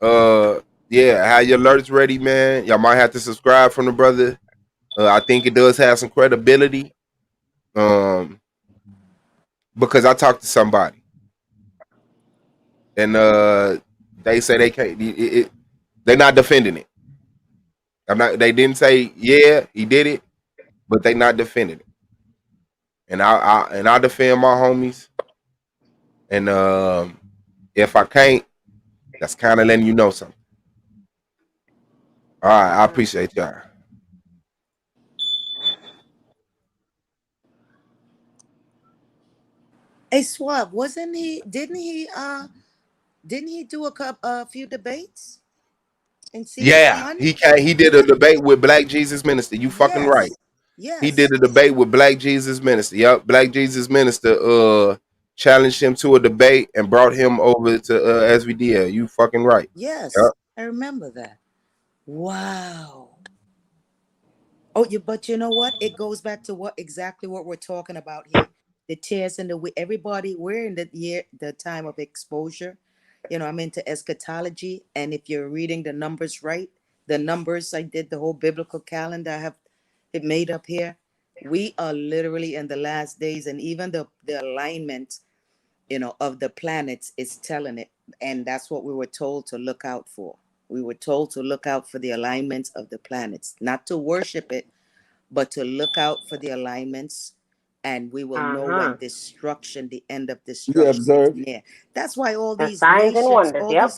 yeah, have your alerts ready, man. Y'all might have to subscribe from the brother. I think it does have some credibility. Because I talked to somebody, and they say they can't. They're not defending it. I'm not. They didn't say yeah, he did it, but they not defending it. And I defend my homies. And if I can't, that's kind of letting you know something. All right, I appreciate y'all. Hey, Swab, wasn't he? Didn't he do a few debates in Yeah, CS1? he can't. He did a debate with Black Jesus Minister. You fucking right. Yes. He Yes. did a debate with Black Jesus Minister. Yup, Black Jesus Minister challenged him to a debate and brought him over to S.V.D.L. You fucking right. Yes. Yup. I remember that. Wow. Oh, but you know what? It goes back to exactly what we're talking about here. The tears and everybody, we're in the time of exposure. I'm into eschatology. And if you're reading the numbers right, the numbers, I did the whole biblical calendar, I have it made up here. We are literally in the last days, and even the alignment, of the planets is telling it. And that's what we were told to look out for. We were told to look out for the alignments of the planets, not to worship it, but to look out for the alignments, and we will know when destruction, the end of You destruction is observe. near. That's why all The these signs and nations, wonders. Yep.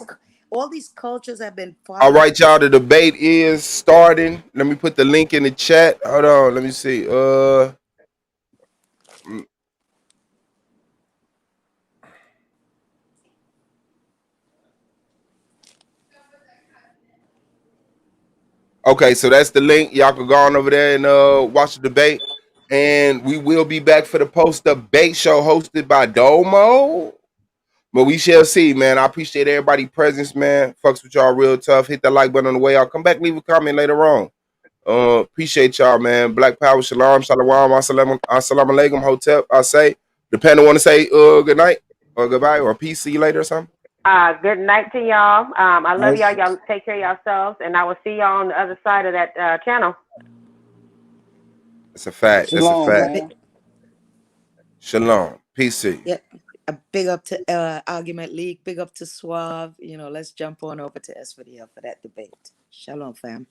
all these cultures have been All following. right, y'all. The debate is starting. Let me put the link in the chat. Hold on. Let me see. Okay, so that's the link. Y'all can go on over there and watch the debate. And we will be back for the post debate show hosted by Domo. But we shall see, man. I appreciate everybody's presence, man. Fucks with y'all real tough. Hit that like button on the way out. Come back, leave a comment later on. Appreciate y'all, man. Black Power, Shalom, Shalom, Assalamu alaikum, Hotep. I say, the panel want to say good night or goodbye or peace. See you later or something. Good night to y'all. I love y'all. Y'all take care of yourselves, and I will see y'all on the other side of that channel. That's a fact. That's a Shalom, fact. man. Shalom. Peace to you. Yeah. A big up to Argument League. Big up to Suave. Let's jump on over to S.V.D.L for that debate. Shalom, fam.